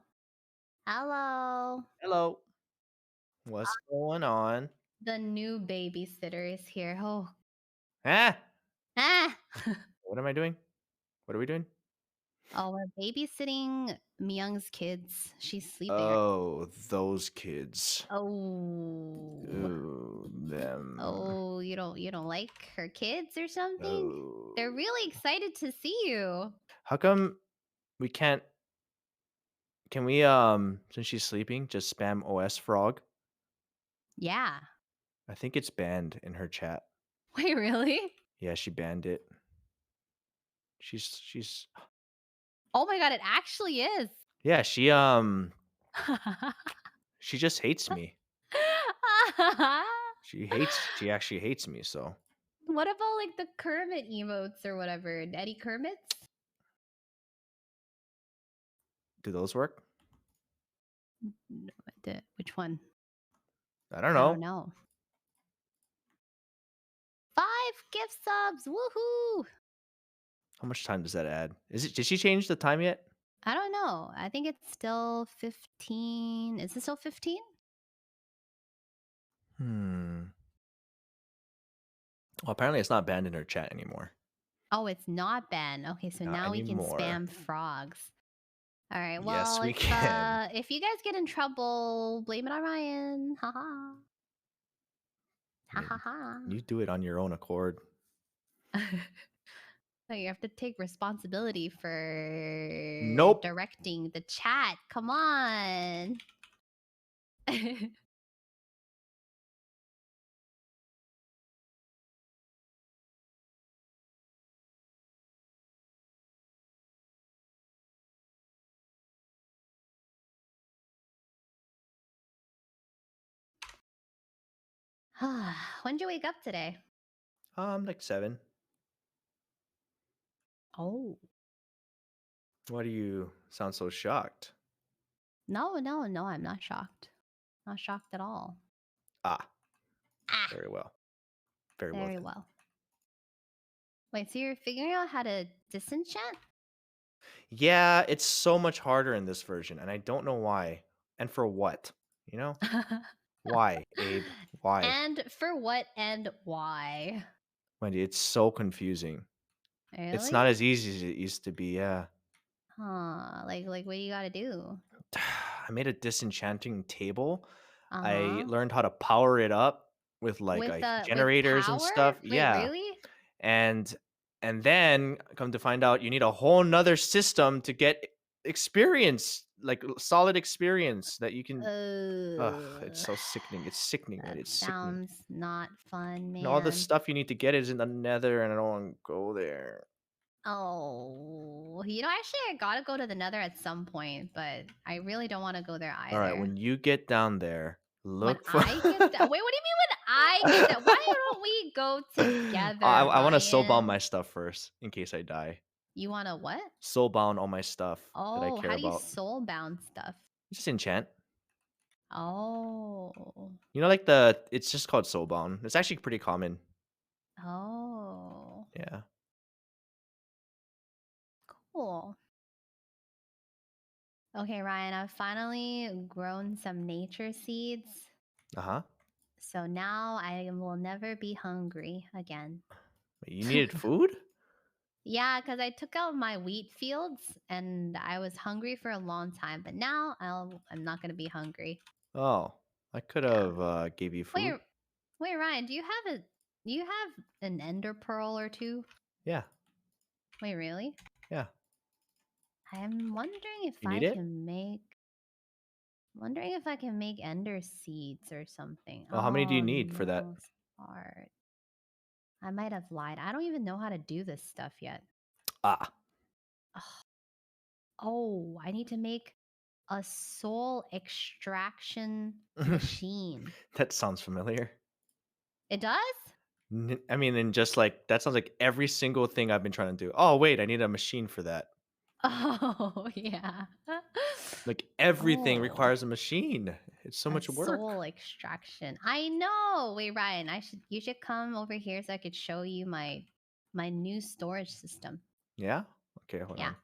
Hello. Hello. What's going on? The new babysitter is here. Oh. Ah! Ah. What am I doing? What are we doing? Oh, we're babysitting Myung's kids. She's sleeping. Oh, those kids. Oh. Ooh, them. Oh, you don't like her kids or something? Oh. They're really excited to see you. How come we can't? Can we since she's sleeping, just spam OS frog? Yeah. I think it's banned in her chat. Wait, really? Yeah, she banned it. She's Oh my god, it actually is. yeah, she just hates me. She actually hates me, so What about like the Kermit emotes or whatever? Eddie Kermits? do those work? No, which one? I don't I don't know. know. 5 gift subs. Woohoo! How much time does that add? Did she change the time yet? I don't know. I think it's still 15. Is it still 15? Well, apparently it's not banned in her chat anymore. Oh, it's not banned. Okay, so Not now we can anymore. spam frogs. All right. Yes, Well, we can. if you guys get in trouble, blame it on Ryan. Ha ha. I Ha mean, ha ha. you do it on your own accord. You have to take responsibility for Nope. directing the chat. Come on. When'd you wake up today? Like 7. Oh. Why do you sound so shocked? No, I'm not shocked. Not shocked at all. Ah, Ah, very well. Very well very then. well. Wait, so you're figuring out how to disenchant? Yeah, it's so much harder in this version, and I don't know why. And for what? You know? Why, Abe? Why? And for what and why? Wendy, it's so confusing. It's Really? not as easy as it used to be, yeah. Huh. Like what do you gotta do? I made a disenchanting table. I Uh-huh. learned how to power it up with like With generators and power? stuff. Wait, Yeah. really? And then come to find out you need a whole nother system to get experience, like solid experience that you can. Ugh, it's Uh, so sickening. It's sickening, man. that It's sickening. sounds not fun, And all the man. stuff you need to get is in the nether, and I don't want to go there. Oh, actually, I gotta go to the Nether at some point, but I really don't want to go there All right, either. when you get down there, When look for. I get that, wait, what do you mean when I get that? Why don't we go together, I want to soulbound Ryan? my stuff first in case I die. You want to what? Soulbound all my stuff that I Oh, care how do you about. soulbound stuff? Just enchant. Oh, You know, it's just called soulbound. It's actually pretty common. oh, Yeah. cool. Okay, Ryan, I've finally grown some nature seeds. Uh huh. So now I will never be hungry again. You needed food? Yeah, because I took out my wheat fields and I was hungry for a long time, but now I'm not gonna be hungry. Oh, I could Yeah. have gave you Wait, food. wait, Ryan, do you have an ender pearl or two? Yeah. Wait, really? Yeah. I'm wondering if You I need it? can make wondering if I can make ender seeds or something. Oh, how many do you Oh need for that? no, smart. I might have lied. I don't even know how to do this stuff yet. Ah. Ugh. Oh, I need to make a soul extraction machine. That sounds familiar. It does? I mean, and just like that sounds like every single thing I've been trying to do. Oh, wait, I need a machine for that. Oh, yeah. Like everything Oh, requires a machine. It's so a much work. soul extraction. I know. Wait, Ryan, you should come over here so I could show you my new storage system. Yeah? Okay, hold Yeah. on.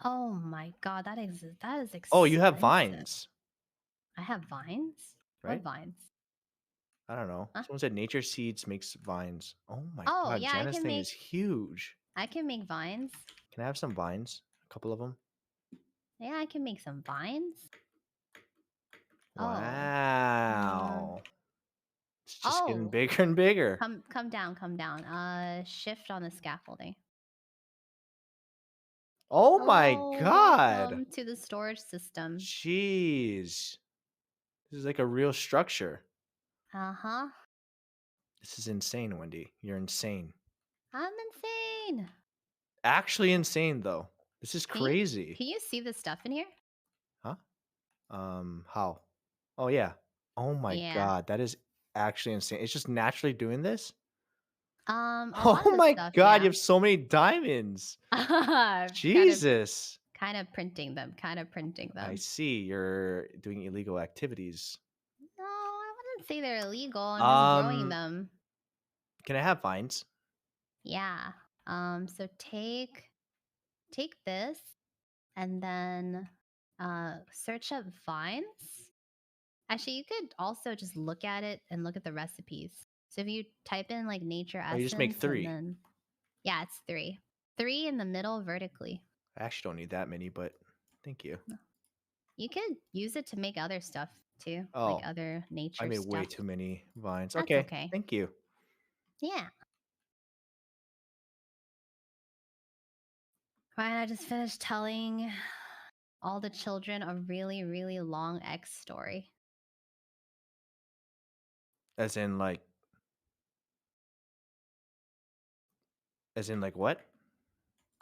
Oh my god, that is Oh, you have expensive. vines, I have vines? What right? vines? I don't know. Huh? Someone said nature seeds makes vines. Oh my Oh, god, yeah, Jana's thing is huge. I can make vines. Can I have some vines? A couple of them? Yeah, I can make some vines. Oh. Mm. Wow. It's just getting Oh, bigger and bigger. come down, come down. Shift on the scaffolding. Oh my Hello, god. welcome to the storage system. Jeez. This is like a real structure. Uh-huh. This is insane, Wendy. You're insane. I'm insane. Actually insane though. This is Can you crazy. can you see the stuff in here? Huh? How? Oh yeah. Oh my Yeah. god, that is actually insane. It's just naturally doing this? A lot Oh of the my stuff, god, you yeah. have so many diamons. kind of Jesus. kind of printing them, kind of printing I them. see. You're doing illegal activities. No, I wouldn't say they're illegal. I'm just growing Um, them. can I have vines? Yeah. So take this and then search up vines. Actually, you could also just look at it and look at the recipes. So if you type in like nature Oh, you just make essence and 3. then yeah, it's 3. 3 in the middle vertically. I actually don't need that many, but thank you. You could use it to make other stuff too, like Oh, other I nature made way stuff. too many vines. That's Okay, okay. thank you. Yeah. Fine, I just finished telling all the children a really, really long X story. As in like what?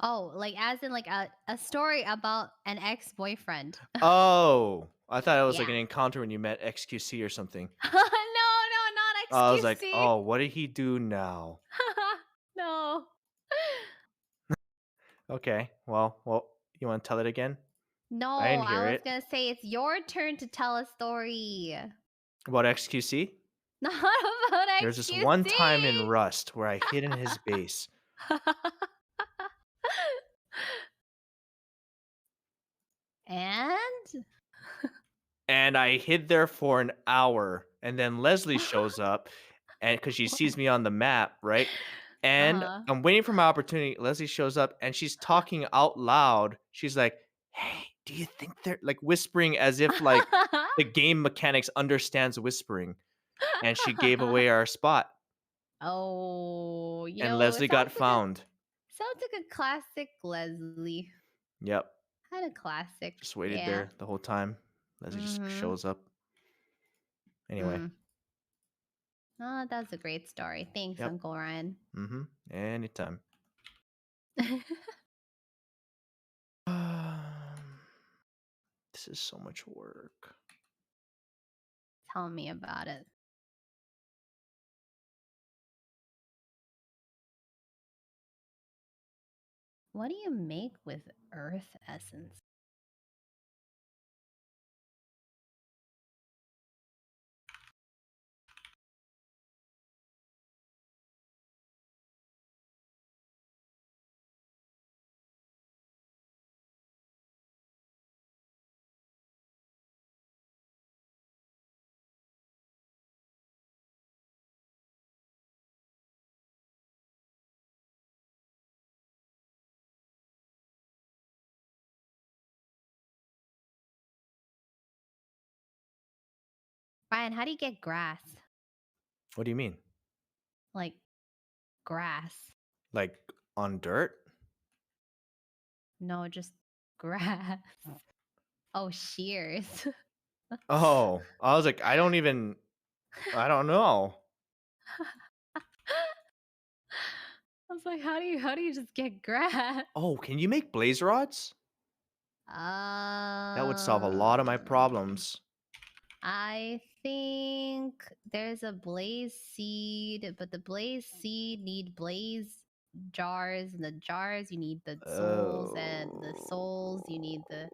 Oh, like as in like a story about an ex-boyfriend. Oh, I thought it was like Yeah. an encounter when you met XQC or something. No, no, not I was like, XQC. "Oh, what did he do now?" No. Okay, well, you want to tell it again? I No, didn't I hear was it. gonna say it's your turn to tell a story. About XQC? Not about There's this one XQC. time in Rust where I hid in his base, And and I hid there for an hour, and then Leslie shows up, and because she sees me on the map, right? And uh-huh. I'm waiting for my opportunity. Leslie shows up, and she's talking out loud. She's like, "Hey, do you think they're," like, whispering as if like the game mechanics understands whispering, and she gave away our spot, Oh, and Leslie got found. sounds like a classic Leslie. Yep. Kind of classic. Just waited Yeah. there the whole time. Leslie just Mm-hmm. shows up. Anyway, Mm. Oh, that's a great story. Thanks, yep. Uncle Ryan. Anytime. This is so much work. Tell me about it. What do you make with earth essence? Ryan, how do you get grass? What do you mean? Like grass? Like on dirt? No, just grass. Oh, shears. Oh, I was like, I don't know. I was like, how do you just get grass? Oh, can you make blaze rods? That would solve a lot of my Um, problems. I think there's a blaze seed, but the blaze seed need blaze jars, and the jars you need the souls, and the souls you need the.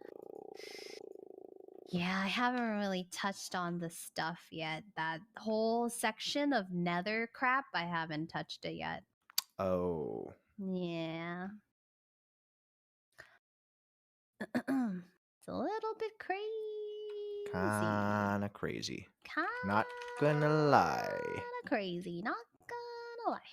Yeah, I haven't really touched on the stuff yet. That whole section of nether crap, I haven't touched it yet. Oh, Yeah. It's a little bit crazy. kind of crazy. Kinda Not gonna lie. crazy, not gonna lie.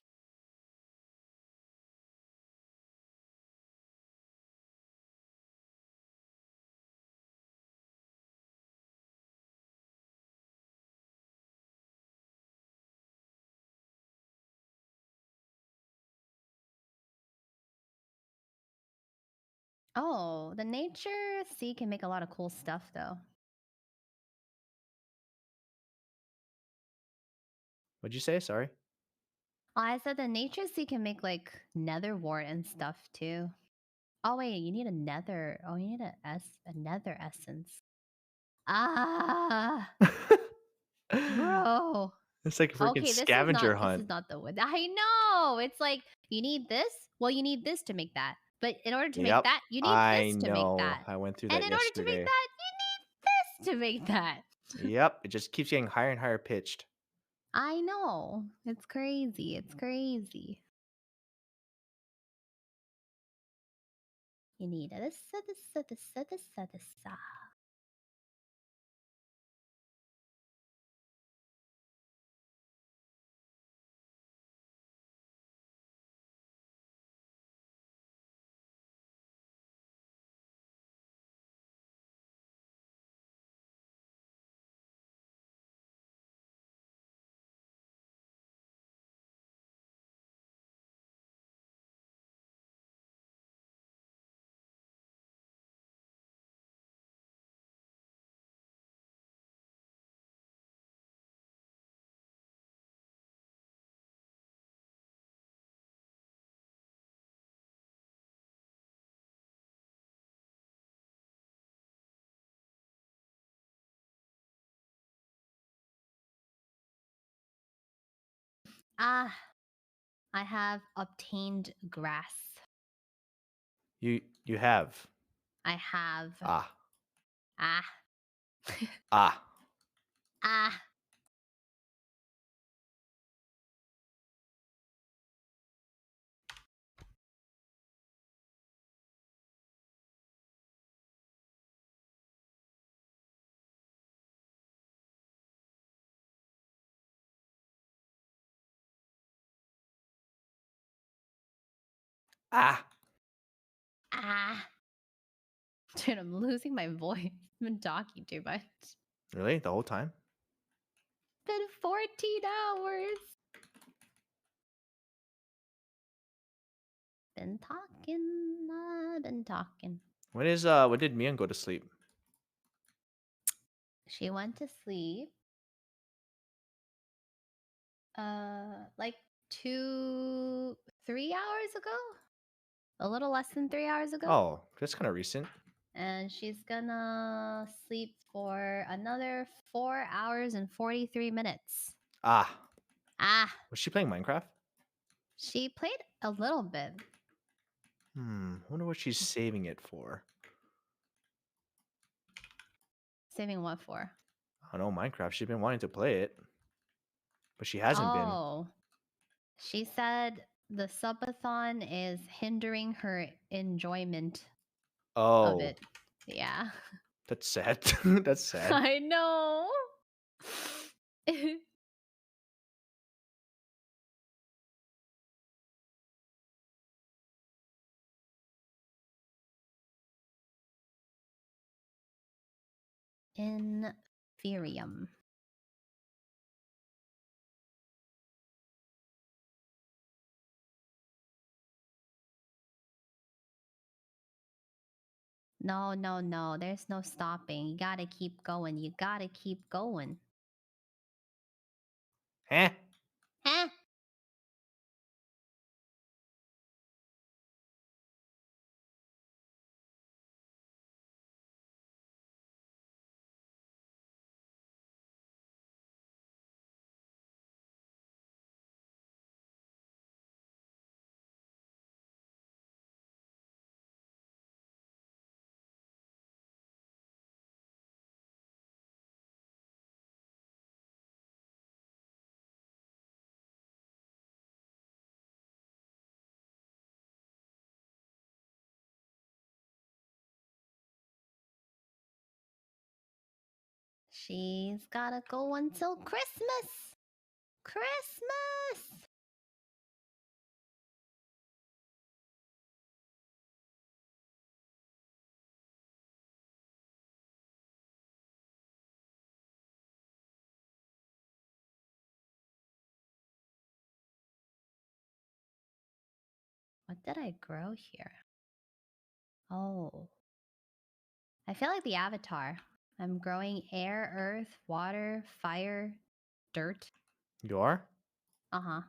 Oh, the nature sea can make a lot of cool stuff though. What'd you say? Sorry. Oh, I said the nature sea can make like nether wart and stuff too. Oh wait, you need a nether. Oh, you need a nether essence. Ah, bro. It's like a freaking Okay, this is not scavenger this hunt. is not the one. I know. It's like you need this. Well, you need this to make that. But in order to make Yep. that, you need I this to make know. that. I went through And that in order to make yesterday. that, you need this to make that. Yep. It just keeps getting higher and higher pitched. I know. It's crazy. It's crazy. You need this. Ah, I have obtained grass. You have. I have. Ah. Ah. Ah. Ah. Ah. Ah. Dude, I'm losing my voice. I've been talking too much. Really? The whole time? Been 14 hours. Been talking. Been talking. When did Mian go to sleep? She went to sleep. Like 3 hours ago. A little less than 3 hours ago. Oh, that's kind of recent. And she's gonna sleep for another 4 hours and 43 minutes. Ah. Ah, Was she playing Minecraft? she played a little bit. Wonder what she's saving it for. Saving what for? I don't know, Minecraft. She's been wanting to play it, but she hasn't been. Oh, she said the subathon is hindering her enjoyment of Oh, it. Yeah. that's sad. That's sad. I know. Inferium. No, no, no. There's no stopping. You gotta keep going. You gotta keep going. Eh? Huh? She's gotta go until Christmas. Christmas. What did I grow here? Oh. I feel like the avatar. I'm growing air, earth, water, fire, dirt. You are? Uh-huh.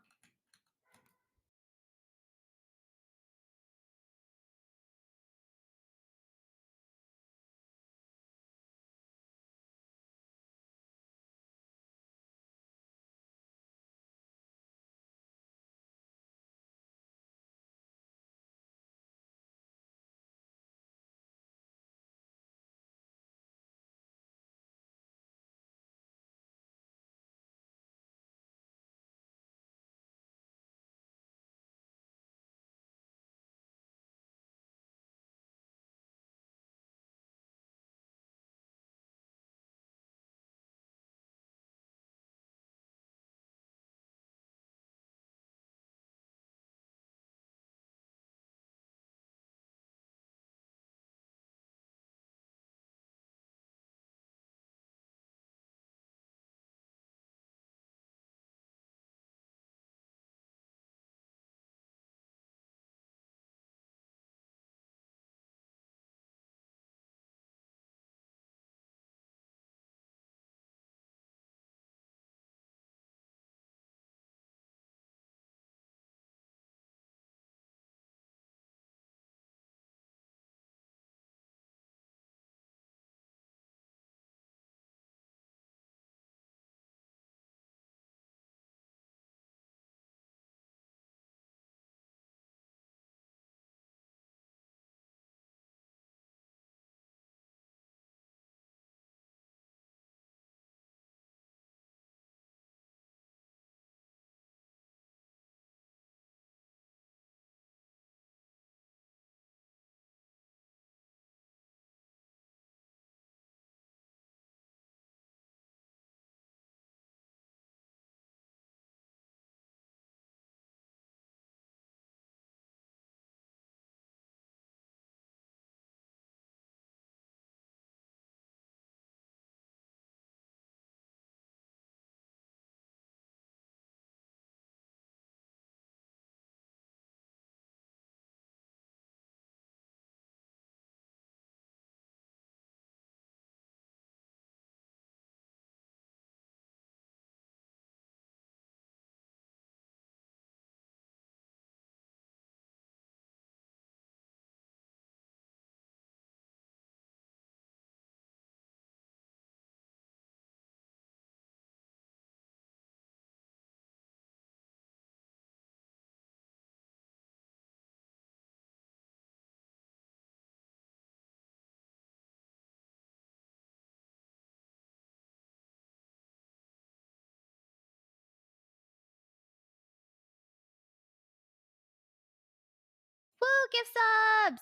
Gift subs!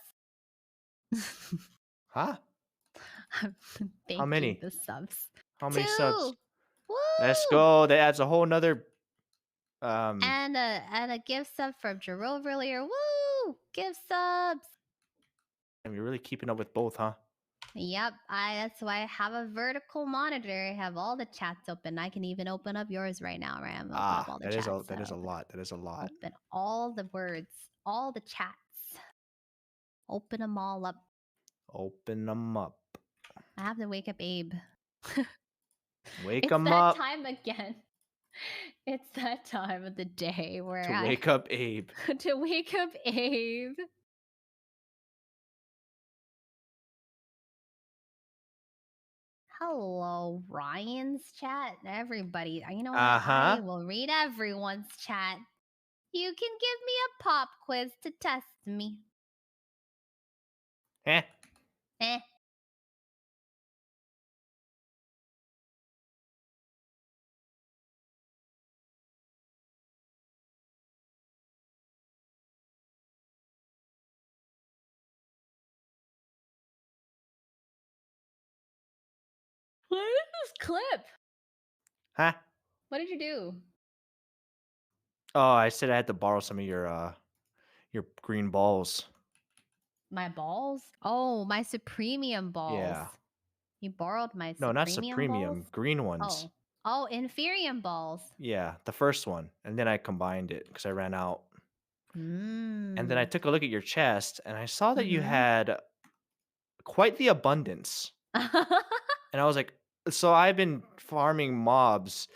Huh? I'm How thanking many? the subs. How many subs? 2! Let's Woo! go. That adds a whole nother And a gift sub from Jerome earlier. Woo! Gift subs! and you're really keeping up with both, huh? Yep, that's why I have a vertical monitor. I have all the chats open. I can even open up yours right now, right? I'm open up Ah, all the chats. that is a lot. That is a lot. Open all the words, all the chats. Open them all up. Open them up. I have to wake up Abe. Wake It's them that up time again. It's that time of the day where to I wake up Abe. to wake up Abe. Hello, Ryan's chat. Everybody, you know what? I Uh-huh. will read everyone's chat. You can give me a pop quiz to test me. Eh. Eh. What is this clip? Huh? What did you do? Oh, I said I had to borrow some of your green balls. My balls? Oh, my Supremium balls. Yeah. You borrowed my No, not Supremium balls? Supremium, green ones. Oh. Oh, Inferium balls. Yeah, the first one. And then I combined it because I ran out. And then I Mmm. took a look at your chest and I saw that you Mm-hmm. had quite the abundance. And I was like, so I've been farming mobs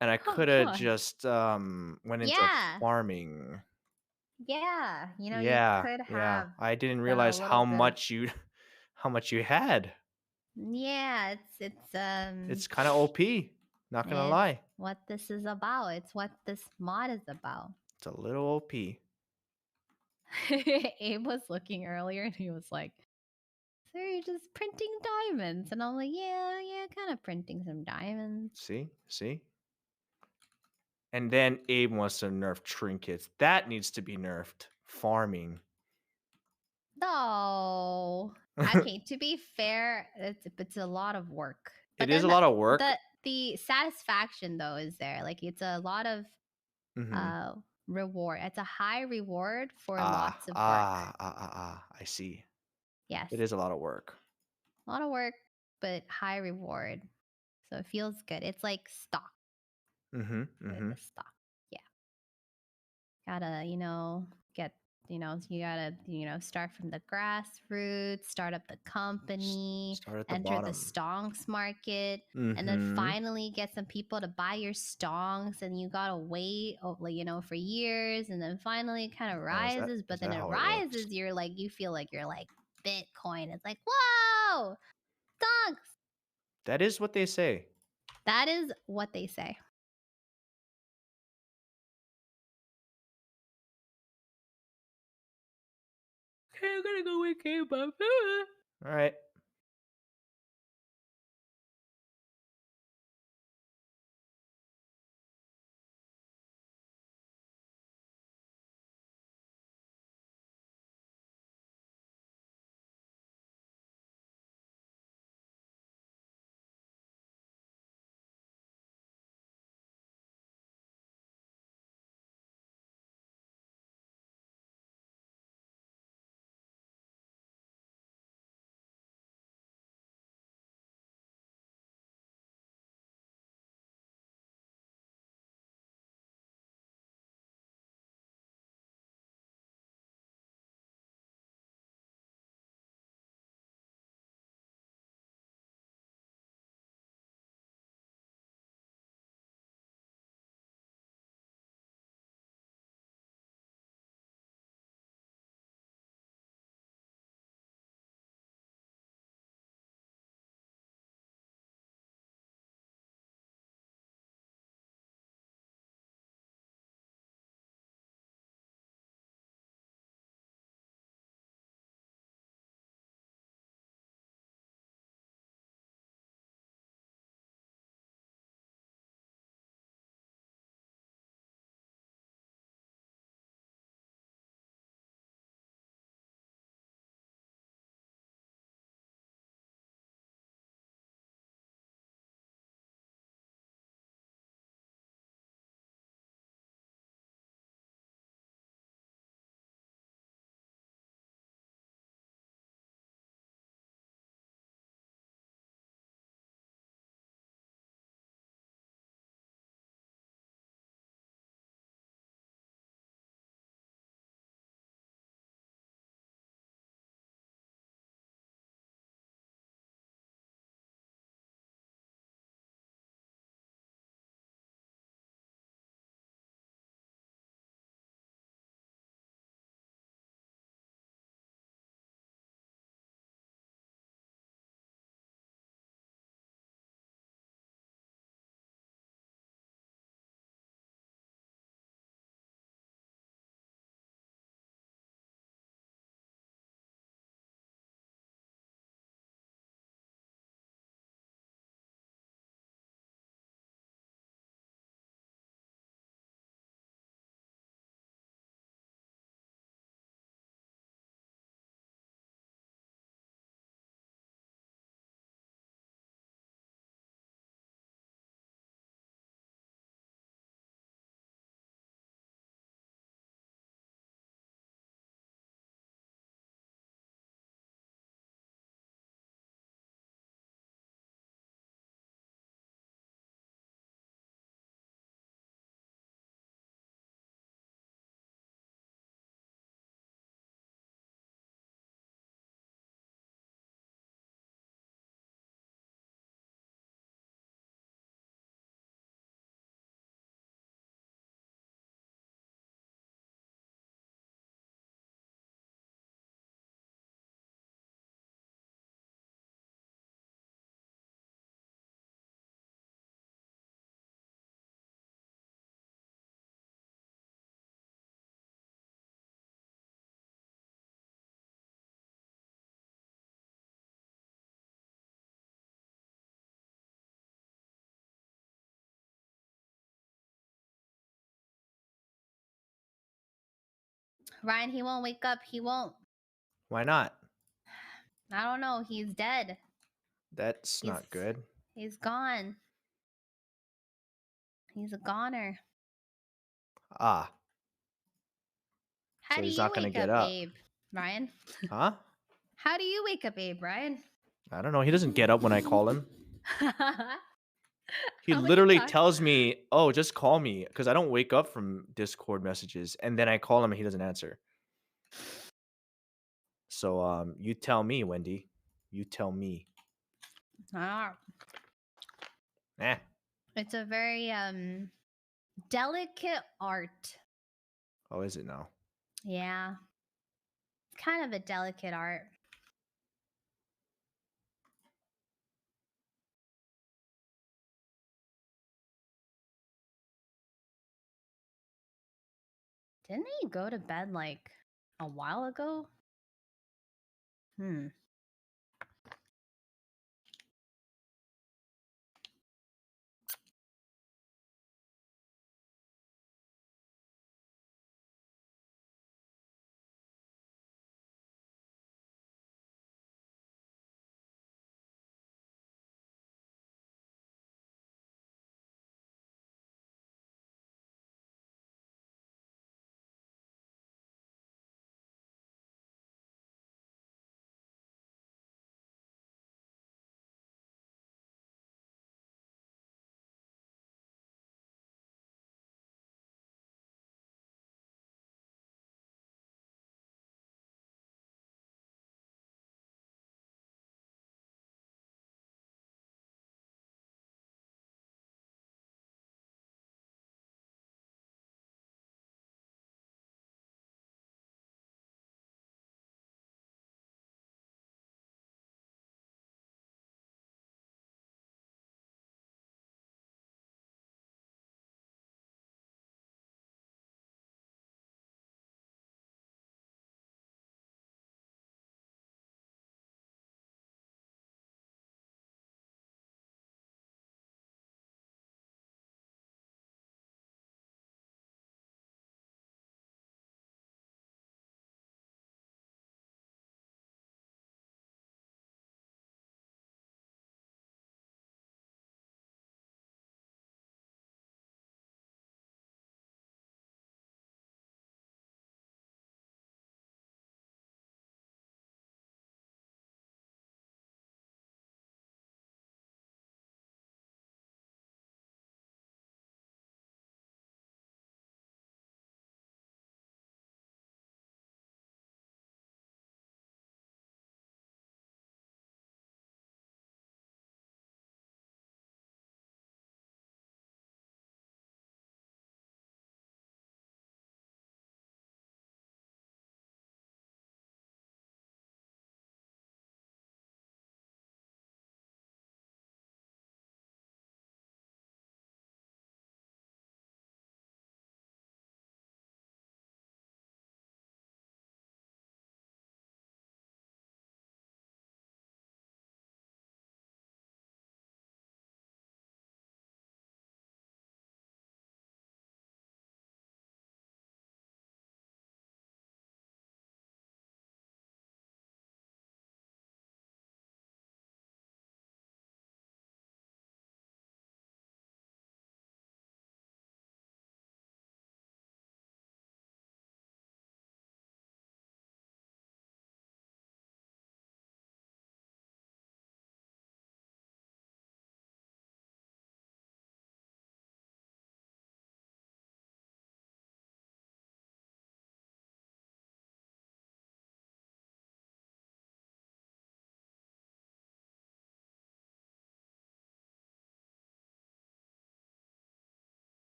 and I Oh, could have God. just went into Yeah. farming. Yeah. You know, you Yeah, could yeah. have I didn't done a realize little how bit of. much you how much you had. Yeah, It's kind of OP, not gonna it's lie. what this is about. It's what this mod is about. It's a little OP. Abe was looking earlier and he was like, so you're just printing diamonds. And I'm like, yeah, kind of printing some diamonds. See? See? And then Abe wants to nerf trinkets. That needs to be nerfed. Farming. No. It Okay, to be fair, it's a lot of work. But is then a lot of the work. the satisfaction though is there. Like it's a lot of Mhm. uh reward. It's a high reward for Ah, lots of work. ah, ah, ah, ah. I see. Yes. It is a lot of work. A lot of work, but high reward. So it feels good. It's like stock. Mhm, Like a mhm. stock. Yeah. Gotta, get, you gotta, start from the grassroots, start up the company, Start at the enter the bottom. stonks market, and then Mhm. finally get some people to buy your stonks, and you gotta wait, like, for years, and then finally it kind of Oh, rises, is but then that it how it works? rises, you feel like you're like Bitcoin. It's like, whoa, stonks. That is what they say. That is what they say. Okay, I'm gonna go wake Gabe up. All right. Ryan, he won't wake up. He won't. Why not? I don't know. He's dead. That's He's not good. he's gone. He's a goner. Ah, How so do he's you not gonna wake get up, up. Abe? Ryan? Huh? How do you wake up, Abe, Ryan? I don't know. He doesn't get up when I call him. He How many literally times? tells me, "Oh, just call me," because I don't wake up from Discord messages, and then I call him and he doesn't answer. So, you tell me, Wendy. You tell me. Ah, Eh. it's a very delicate art. Oh, is it now? Yeah. Kind of a delicate art. Didn't he go to bed like a while ago? Hmm.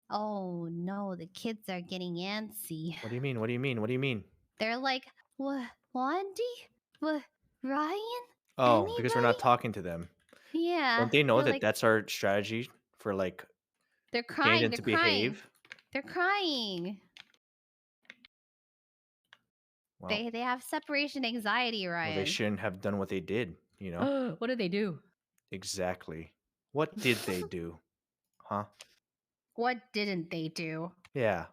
Oh no, the kids are getting antsy. What do you mean? What do you mean? What do you mean? They're like, what, Wandy? What, Ryan? Oh, because we're Anybody? not talking to them. Yeah. Don't they know They're that like, that's our strategy for like they're getting crying. them They're to crying. behave? They're crying. Well, They have separation anxiety, they Ryan. shouldn't have done what they did, you know? What did they do? Exactly. What did they do? Huh? What didn't they do? Yeah,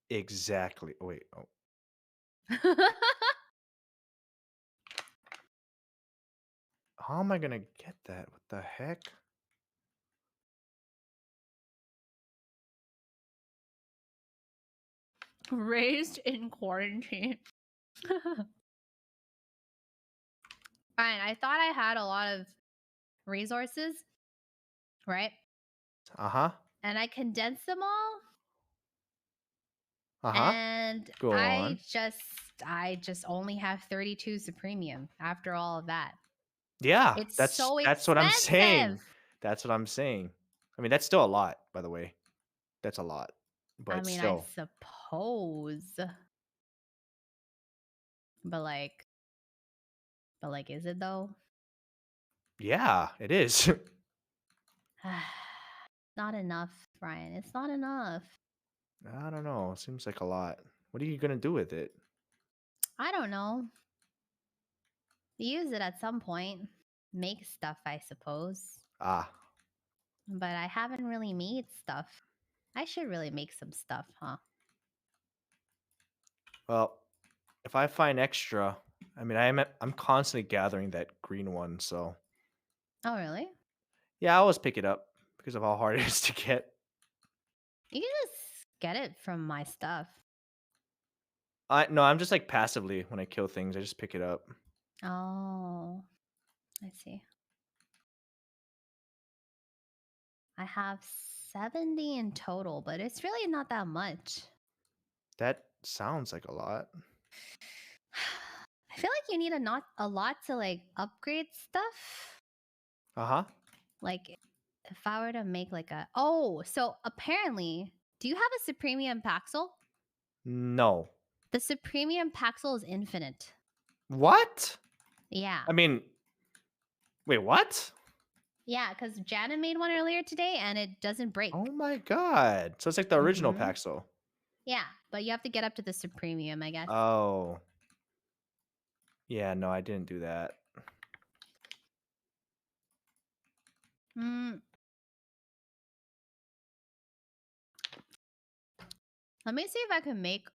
exactly. Oh, wait. Oh. How am I gonna get that? What the heck? Raised in quarantine. Fine, I thought I had a lot of resources, right? Uh-huh. And I condensed them all, Uh-huh. and Go on. I just only have 32 Supremium after all of that. Yeah, It's that's so that's what I'm expensive. saying. That's what I'm saying. I mean, that's still a lot, by the way. That's a lot. I But mean, I still. suppose, but like, is it though? Yeah, it is. Not enough, Ryan. It's not enough. I don't know. It seems like a lot. What are you gonna do with it? I don't know. Use it at some point. Make stuff, I suppose. Ah, But I haven't really made stuff. I should really make some stuff, huh? well, if I find extra, I mean, I'm constantly gathering that green one, so Oh, really? yeah, I always pick it up because of how hard it is to get. You can just get it from my stuff. I no, I'm just like passively when I kill things, I just pick it up. Oh, I see. I have 70 in total, but it's really not that much. That sounds like a lot. I feel like you need a lot to like upgrade stuff. Uh-huh. Like if I were to make like so apparently, do you have a Supremium Paxel? No. The Supremium Paxel is infinite. What? Yeah. I mean, wait, what? Yeah, because Jana made one earlier today and it doesn't break. Oh my god. So it's like the original Mm-hmm. Paxel. Yeah, but you have to get up to the Supremium, I guess. Oh. Yeah, no, I didn't do that. Mm. Let me see if I can make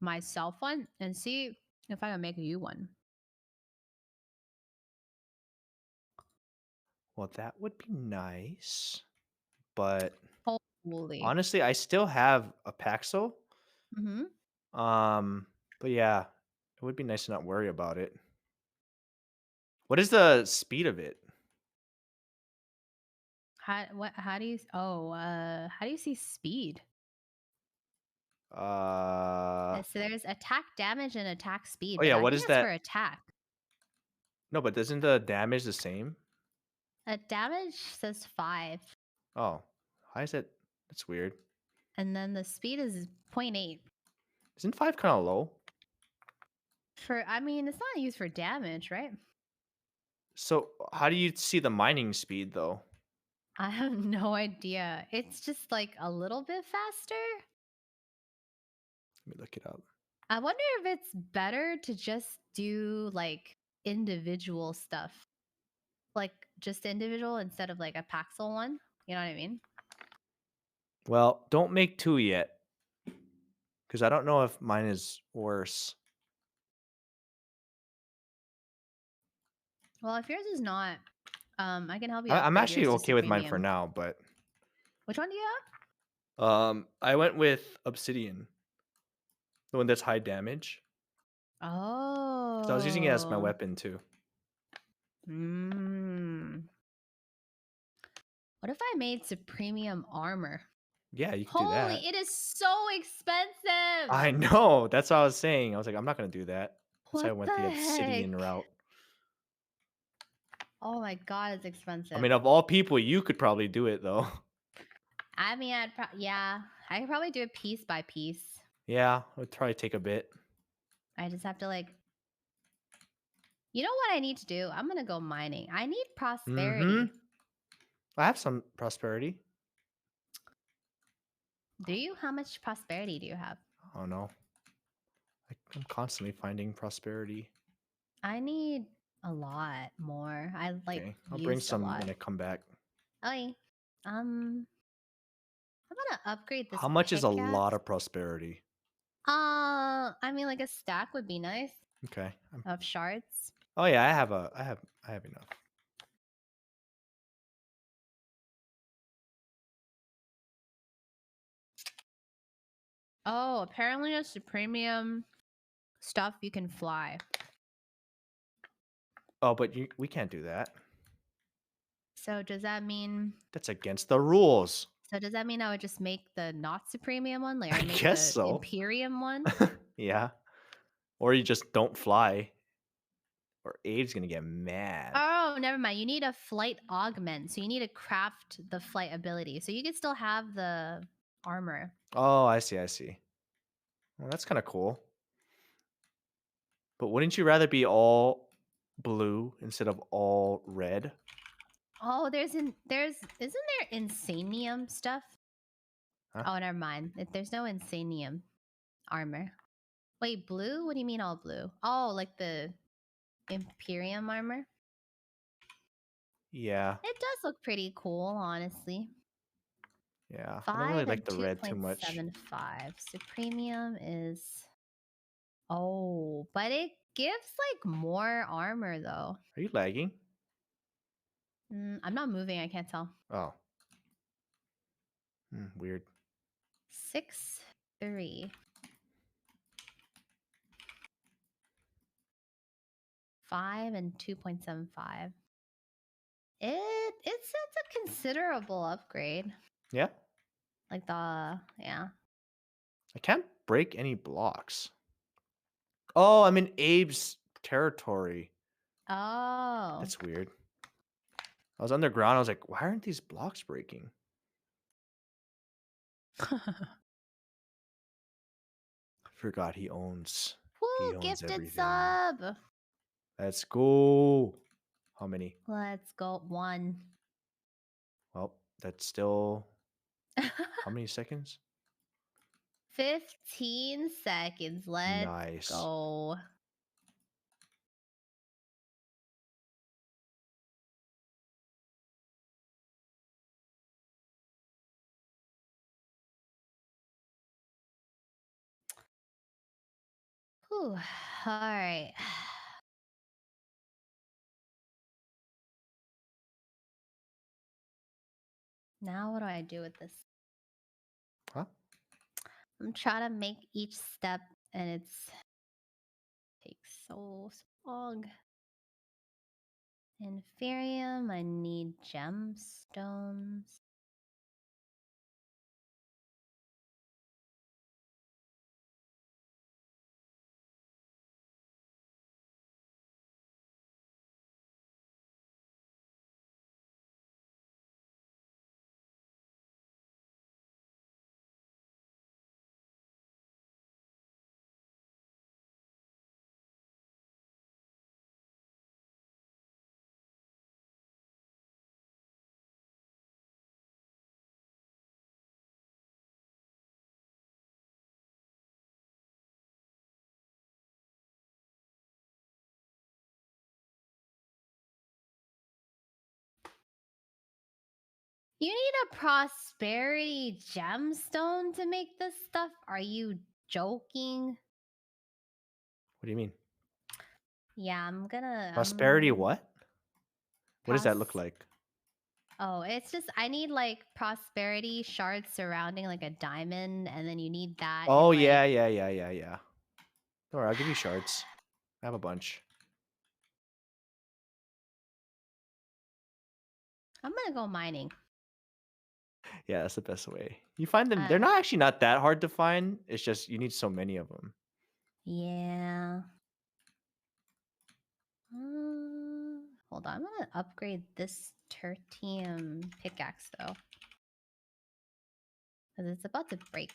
myself one and see if I can make you one. Well, that would be nice. But Holy. honestly, I still have a Paxel. Mm-hmm. But yeah, it would be nice to not worry about it. What is the speed of it? How do you how do you see speed? Uh So there's attack damage and attack speed, oh but yeah, I what think is that's for that? attack. No, but isn't the damage the same? Damage says 5, Oh, why is it? That's weird. and then the speed is 0.8. Isn't 5 kind of low? I mean, it's not used for damage, right? So how do you see the mining speed though? I have no idea. It's just like a little bit faster. Let me look it up. I wonder if it's better to just do like individual stuff, like just individual instead of like a Paxel one. You know what I mean? Well, don't make 2 yet because I don't know if mine is worse. Well, if yours is not, I can help you I'm upgrade actually yours to okay with mine for Supremium. now, but Which one do you have? I went with Obsidian, the one that's high damage. So I was using it as my Oh. weapon too. Mm. What if I made Supremium armor? Yeah, you could do Holy, that. it is so expensive. I know. That's what I was saying. I was like, I'm not gonna do that. That's why I What went the the Obsidian heck? route. Oh my god, it's I expensive. mean, of all people, you could probably do it though. I mean, yeah, I could probably do it piece by piece. Yeah, it would probably take a bit. I just have to like, you know what I need to do? I'm gonna go mining. I need Mm-hmm. prosperity. I have some prosperity. Do you? How much prosperity do you have? I don't know. I'm constantly finding prosperity. I need a lot more. I like Okay, I'll bring used a some lot. when I come back. Okay. I'm gonna upgrade this How much is a lot pickaxe. of prosperity? I mean, like a stack would be nice Okay. of shards. Oh yeah, I have enough. Oh, apparently a supremium stuff you can fly. Oh, but we can't do that. So does that mean? That's against the rules. So does that mean I would just make the not supremium one, like, I or make guess the so. Imperium one? Yeah. Or you just don't fly, or Abe's gonna get mad. Oh, never mind. You need a flight augment, so you need to craft the flight ability. So you could still have the armor. Oh, I see. I see. Well, that's kind of cool. But wouldn't you rather be all blue instead of all red? Oh, isn't there insanium stuff? Huh? Oh, never mind. There's no insanium armor. Wait, blue? What do you mean all blue? Oh, like the Imperium armor? Yeah. It does look pretty cool, honestly. Yeah. I don't really 5 like and the red too much. 2.75. Supremium is. Oh, but it gives like more armor though. Are you lagging? I'm not moving, I can't tell. Oh. Weird. 6, 3. 5 and 2.75. It's a considerable upgrade. Yeah. Like yeah. I can't break any blocks. Oh, I'm in Abe's territory. Oh. That's weird. I was underground. I was like, why aren't these blocks breaking? Forgot he owns. He Woo, owns gifted everything. sub. Let's go. How many? Let's go 1. Well, that's still how many seconds? 15 seconds. Let's Nice. go. Whew. All right. Now what do I do with this? Huh? I'm trying to make each step and it's takes so long. Inferium, I need gemstones. You need a prosperity gemstone to make this stuff? Are you joking? What do you mean? Yeah, I'm gonna Prosperity what? What does pros that look like? Oh, it's just I need like prosperity shards surrounding like a diamond, and then you need that Oh in yeah, like yeah, yeah, yeah, yeah. All right, I'll give you shards. I have a bunch. I'm gonna go mining. Yeah, that's the best way. You find them, they're Uh not actually not that hard to find. It's just you need so many of them. yeah. Hold on, I'm gonna upgrade this tertium pickaxe though. Because it's about to break.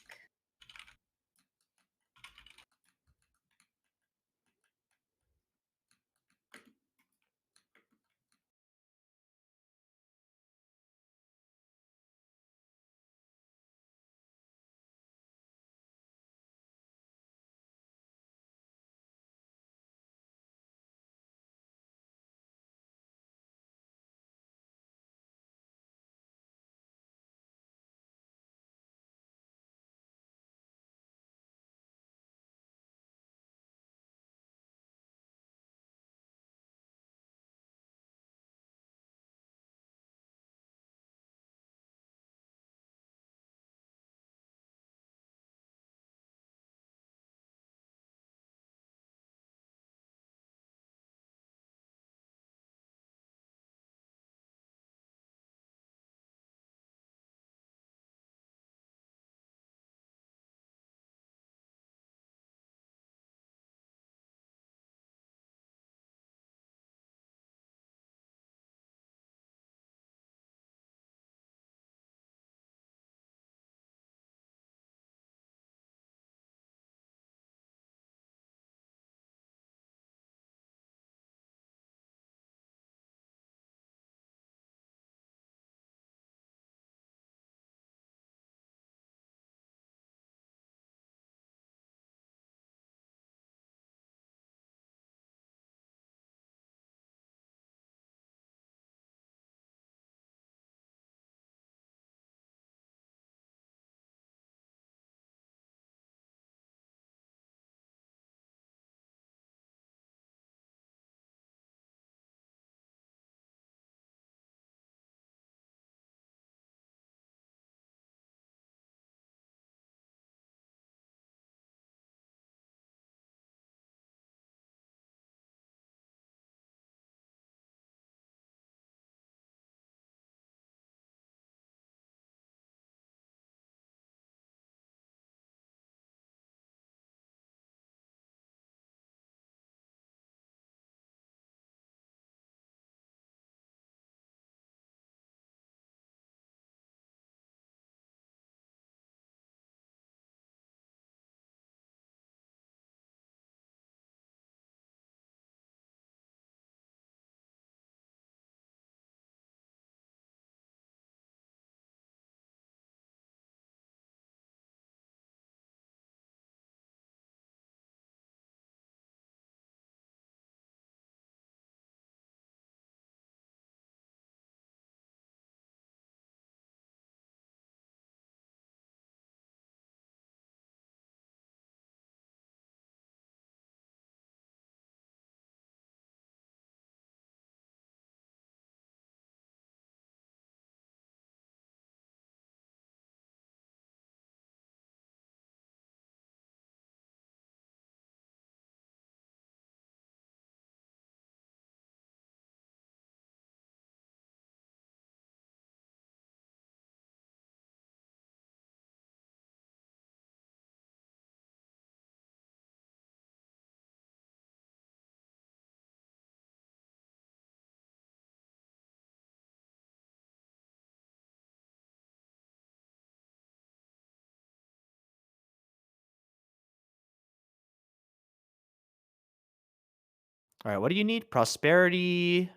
All right, what do you need? Prosperity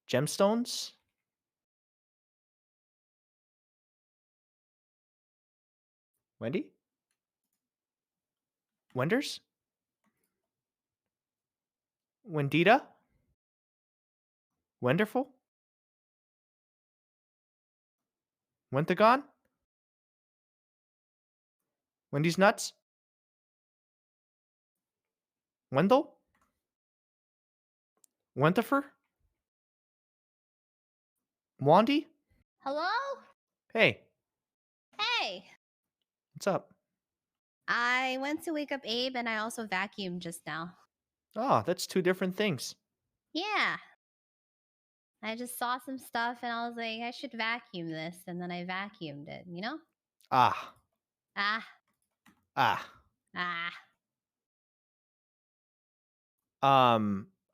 gemstones? Wendy? Wenders? Wendita? Wonderful? Wentagon? Wendy's nuts? Wendell? Wentifer? Wandy? Hello? Hey, Hey. what's up? I went to wake up Abe and I also vacuumed just now. Oh, that's two different things. Yeah. I just saw some stuff and I was like, I should vacuum this. And then I vacuumed it, you know? Ah, Ah, ah. ah.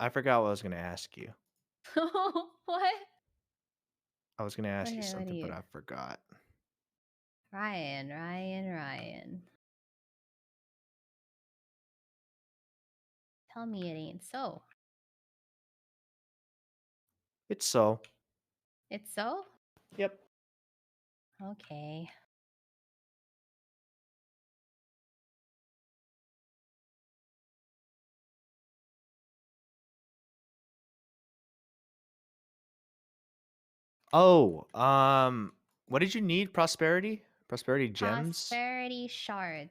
I forgot what I was gonna ask you. What? I was gonna ask you Okay, what are something, but you? I forgot. Ryan. Tell me it ain't so. It's so. It's so? Yep. Okay. Oh, what did you need? Prosperity? Prosperity gems? Prosperity shards.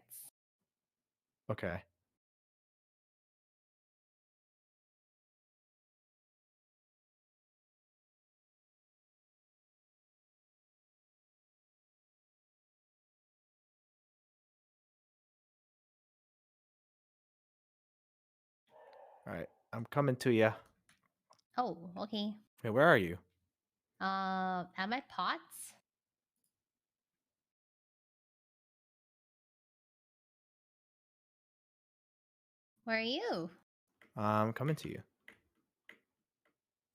Okay. All right. I'm coming to you. Oh, okay. Hey, where are you? At my pots? Where are you? I'm coming to you.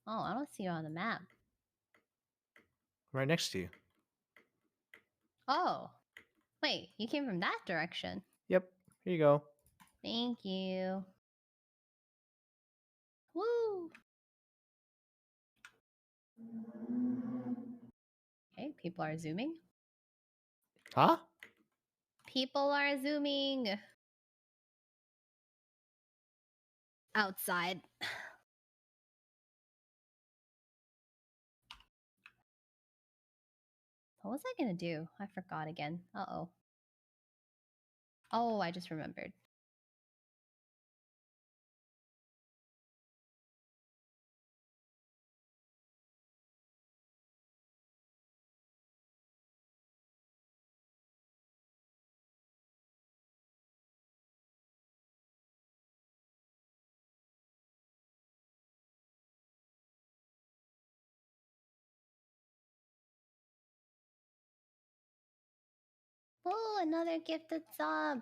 Oh, I don't see you on the map. Right next to you. Oh, wait, you came from that direction. Yep. Here you go. Thank you. Woo! Okay, people are zooming. Huh? People are zooming. Outside. What was I gonna do? I forgot again. Uh-oh. Oh, I just remembered. Oh, another gifted sub.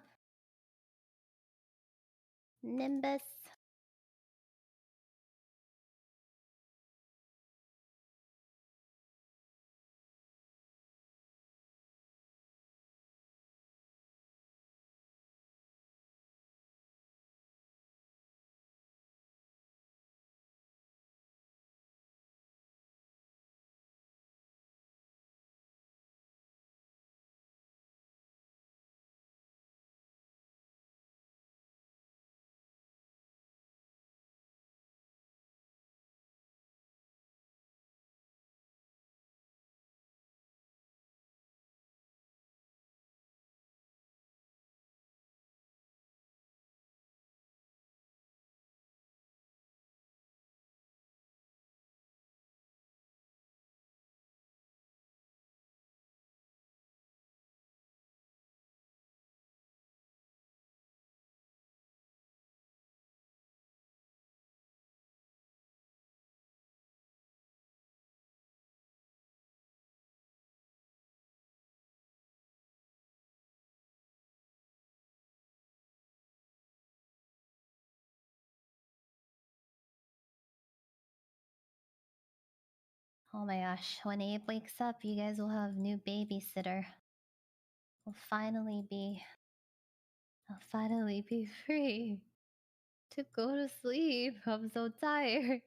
Nimbus. Oh my gosh, when Abe wakes up, you guys will have new babysitter. I'll finally be free. to go to sleep. I'm so tired.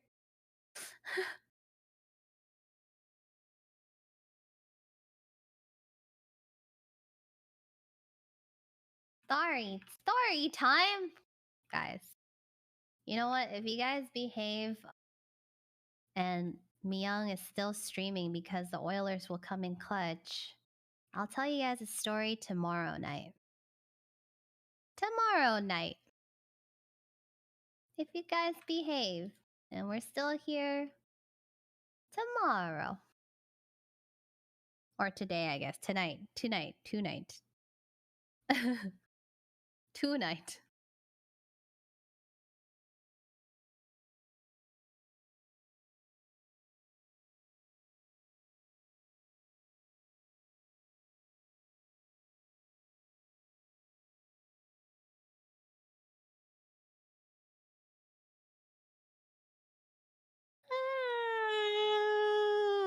Story time, guys. You know what? If you guys behave and Myung is still streaming because the Oilers will come in clutch, I'll tell you guys a story tomorrow night. Tomorrow night. If you guys behave and we're still here tomorrow. Or today, I guess. Tonight. Tonight. Tonight. Tonight.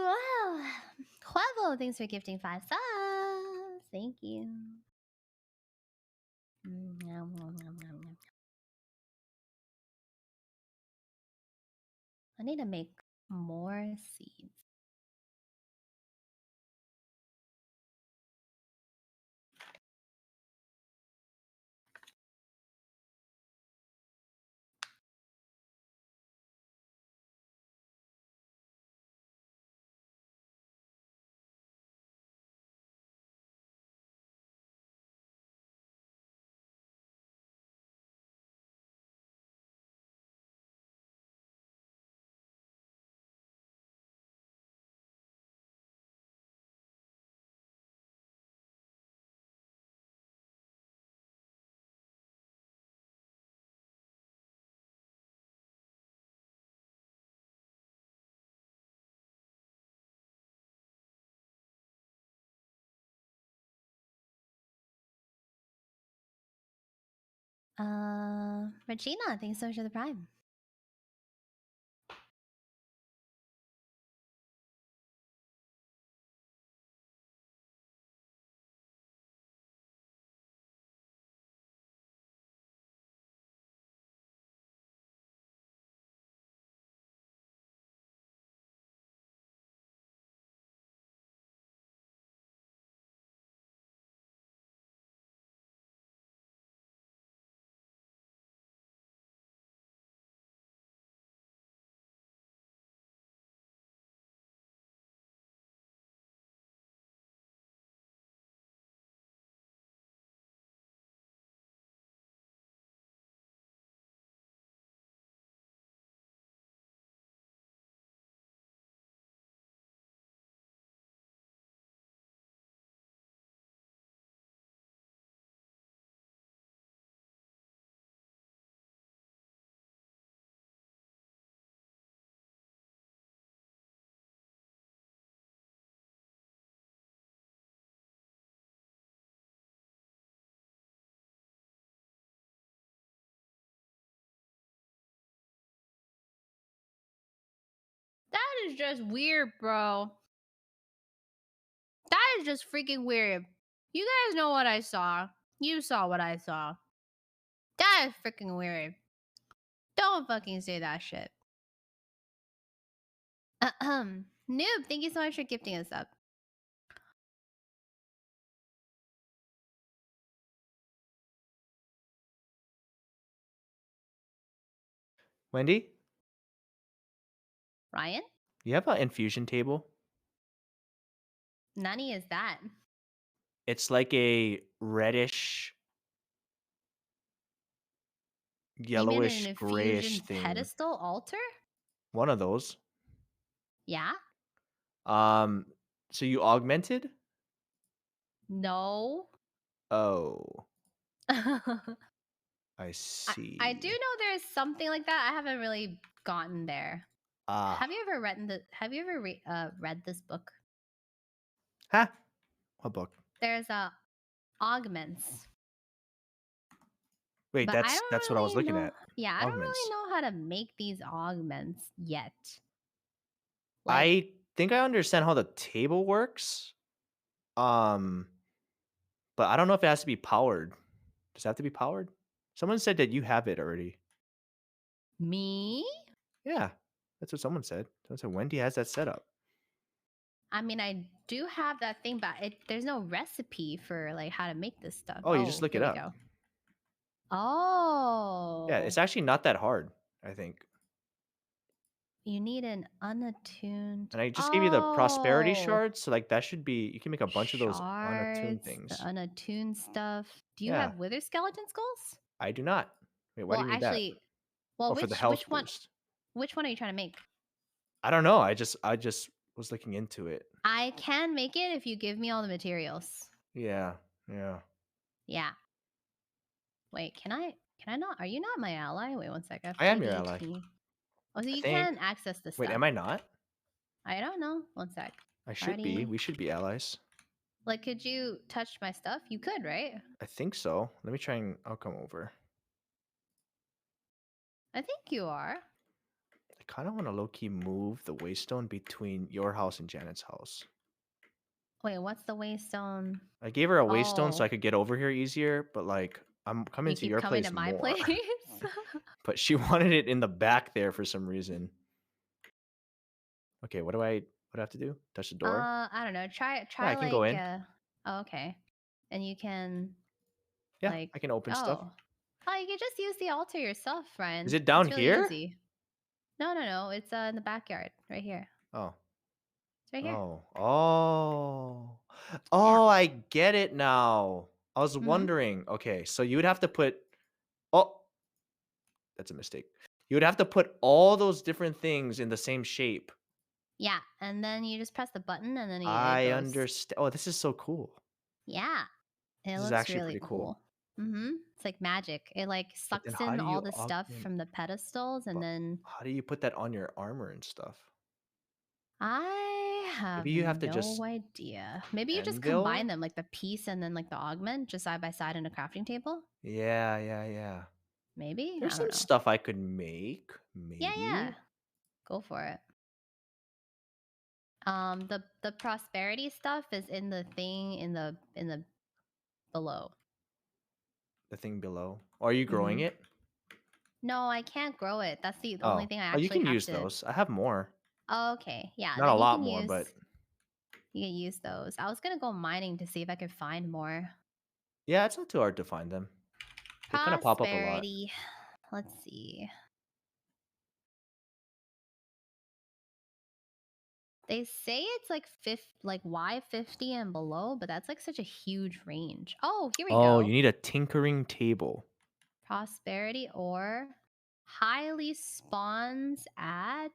Wow. Huevo, thanks for gifting 5 subs. Thank you. Nom, nom, nom, nom, nom. I need to make more seeds. Regina, thanks so much for the prime. That is just weird, bro. That is just freaking weird. You guys know what I saw. You saw what I saw. That is freaking weird. Don't fucking say that shit. Noob, thank you so much for gifting us up. Wendy, Ryan? you have an infusion table? Nani is that? It's like a reddish, You mean an yellowish, grayish infusion thing. pedestal altar? One of those. Yeah? Um, so you augmented? No. Oh, I I I do see. know there's something like that. I haven't really gotten there. Ah. Have you ever read this book? Huh? What book? There's a augments. Wait, But I that's don't what I was really looking know. at. Yeah, I don't really Augments. know how to make these augments yet. Like, I think I understand how the table works. Um, but I don't know if it has to be powered. Does it have to be powered? Someone said that you have it already. Me? Yeah, that's what someone said. Someone said Wendy has that set up. I mean, I do have that thing, but there's no recipe for like how to make this stuff. Oh, you just Oh, look it here we up. go. Yeah, it's Oh, actually not that hard, I think. you need an unattuned. And I just gave you the prosperity Oh, shards, so like that should be you can make a bunch of those unattuned shards, the things. unattuned stuff. Do you Yeah, have wither skeleton skulls? I do not. Wait, why do Well, you need that? actually, well, Oh, for the which health one? boost. Which one are you trying to make? I don't know. I just was looking into it. I can make it if you give me all the materials. Yeah, yeah. Yeah. Wait, can I? Can I not? Are you not my ally? Wait one sec. I have I am your ally. 218. Oh, so I you think. can access the Wait, stuff. am I not? I don't know. One sec. I should be. Party. We should be allies. Like, could you touch my stuff? You could, right? I think so. Let me try and I'll come over. I think you are. I kind of want to low key move the waystone between your house and Janet's house. Wait, what's the waystone? I gave her a waystone so I Oh, could get over here easier, but like I'm coming you to keep your coming to place my more. place? But she wanted it in the back there for some reason. Okay, what do I have to do? Touch the door? I don't know. Try Yeah, try I can go like in. oh, okay. And you can Yeah, like I can open stuff. oh. Oh, you can just use the altar yourself, Is friend. it down It's really here? easy. No, no, no. It's in the backyard. Right here. Oh. It's right here. Oh. Oh. Yeah. Oh, I get it now. I was Mm-hmm. wondering. Okay, so you would have to put oh, that's a mistake. You would have to put all those different things in the same shape. Yeah. And then you just press the button and then it I goes. understand. Oh, this is so cool. Yeah. It This is looks actually really pretty cool. cool. Mm-hmm. It's like magic. It like But then sucks how in do all you the stuff augment from the pedestals and but then how do you put that on your armor and stuff? I have Maybe you have to no just idea. Maybe you just combine anvil? them like the piece and then like the augment just side by side in a crafting table? Yeah, yeah, yeah. Maybe? There's I don't some know. stuff I could make, Yeah, yeah. maybe. Go for it. The prosperity stuff is in the thing in the below. The thing below. Are you growing Mm-hmm. it? No, I can't grow it. That's the only Oh. thing I Oh, you actually can have use to. those. I have more. Oh, okay. Yeah, Not a then lot more, but you can use those. I was gonna go mining to see if I could find more. yeah, it's not too hard to find them. They kind of pop up a lot. Prosperity. Let's see. They say it's like like Y50 and below, but that's like such a huge range. Oh, here we Oh, you go. need a tinkering table. Prosperity or highly spawns at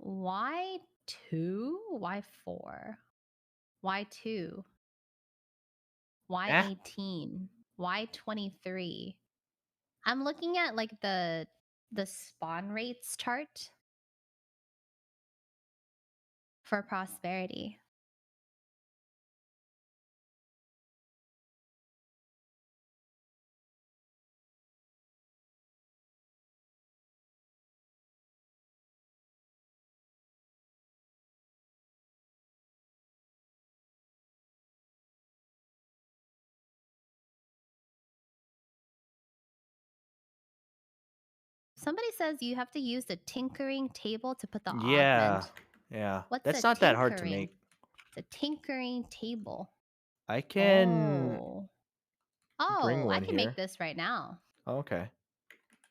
Y2, Y4, Y2, Eh? Y18, Y23. I'm looking at like the spawn rates chart for prosperity. Somebody says you have to use the tinkering table to put the Yeah. augment. Yeah. What's a That's not that hard to tinkering? make. It's a tinkering table. I can Oh. bring Oh, I one can make here. this right now. Oh, okay.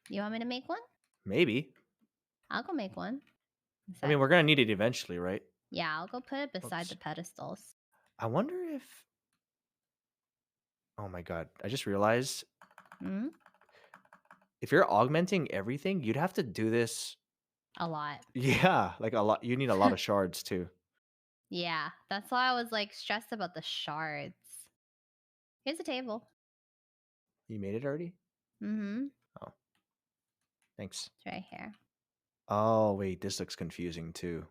You want me to make one? Maybe. I'll go make one. In a I mean, sec. we're gonna need it eventually, right? Yeah, I'll go put it beside the Oops. pedestals. I wonder if oh my god, I just realized Hmm? if you're augmenting everything, you'd have to do this A lot. yeah, like a lot you need a lot of shards too. Yeah, that's why I was like stressed about the shards. Here's a table. You made it already? Mm-hmm. Oh, thanks. It's right here. Oh, wait, this looks confusing too.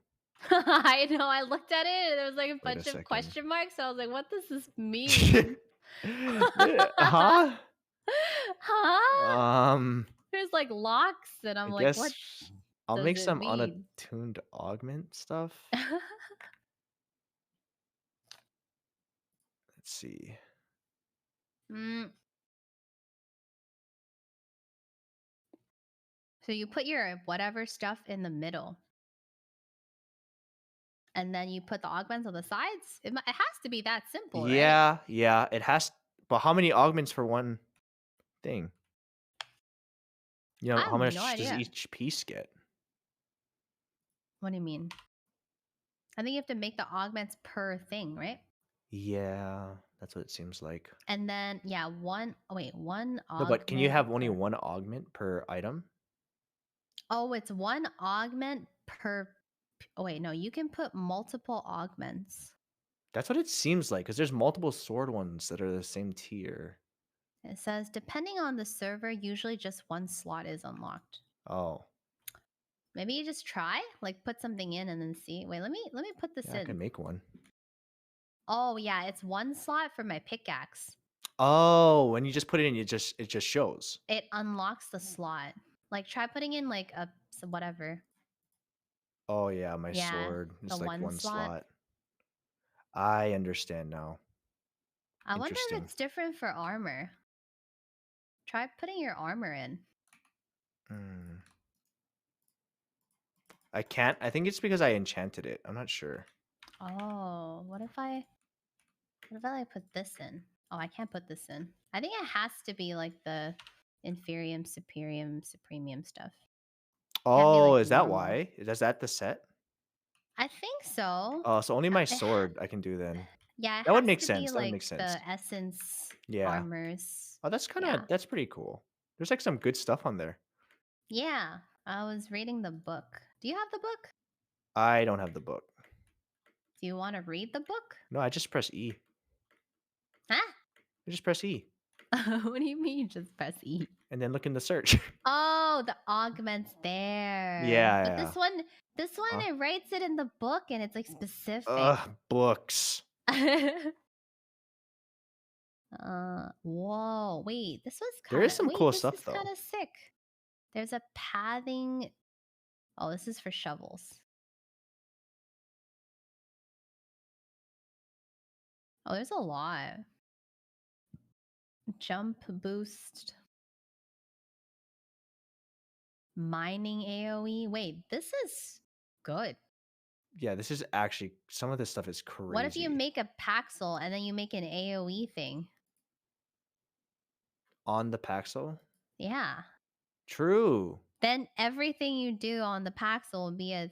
I know. I looked at it and there was like a Wait a bunch of second. question marks. So I was like, what does this mean? Huh? Huh? Um, There's like locks, and I I'm like, what guess I'll does make it some mean? unattuned augment stuff. Let's see. Mm, So you put your whatever stuff in the middle, and then you put the augments on the sides. It has to be that simple, right? Yeah, yeah, it has but how many augments for one thing? You know, I how have no much does idea. each piece get? What do you mean? I think you have to make the augments per thing, right? Yeah, that's what it seems like. And then yeah, one No, but can you augment have only per. one augment per item? Oh, it's one augment per. Oh wait, no, you can put multiple augments. That's what it seems like, because there's multiple sword ones that are the same tier. It says depending on the server, usually just one slot is unlocked. Oh, Maybe you just try, like put something in and then see. Wait, let me put this yeah, I can in. make one. Oh yeah, it's one slot for my pickaxe. Oh, when you just put it in, it just shows. It unlocks the slot. Like try putting in like a whatever. Oh, yeah, my Yeah, sword the is like one one slot. slot. I understand now. I wonder if Interesting. it's different for armor. Try putting your armor in. Mm. I can't. I think it's because I enchanted it. I'm not sure. Oh, what if I like put this in? Oh, I can't put this in. I think it has to be like the inferium, superium, supremium stuff. Can't be Oh, like is that normal. why? Is that the set? I think so. Oh, so only my It ha- sword I can do then. yeah, it That would has make to be sense. That would like make sense. the essence Yeah. armors. Oh, Yeah. that's pretty cool. There's like some good stuff on there. Yeah. I was reading the book. Do you have the book? I don't have the book. Do you want to read the book? No, I just press E. Huh? I just press E What do you mean just press E? and then look in the search. Oh, the augments there. Yeah, But yeah. this one, Huh? it writes it in the book and it's like specific. Ugh, books. Whoa, wait, There is some cool this stuff is kind though. of sick. There's a pathing. Oh, this is for shovels. Oh, there's a lot. Jump boost. Mining AoE. Wait, this is good. Yeah, this is actually some of this stuff is What if you crazy. make a Paxel and then you make an AoE thing? On the Paxel? Yeah. True. Then everything you do on the Paxel will be a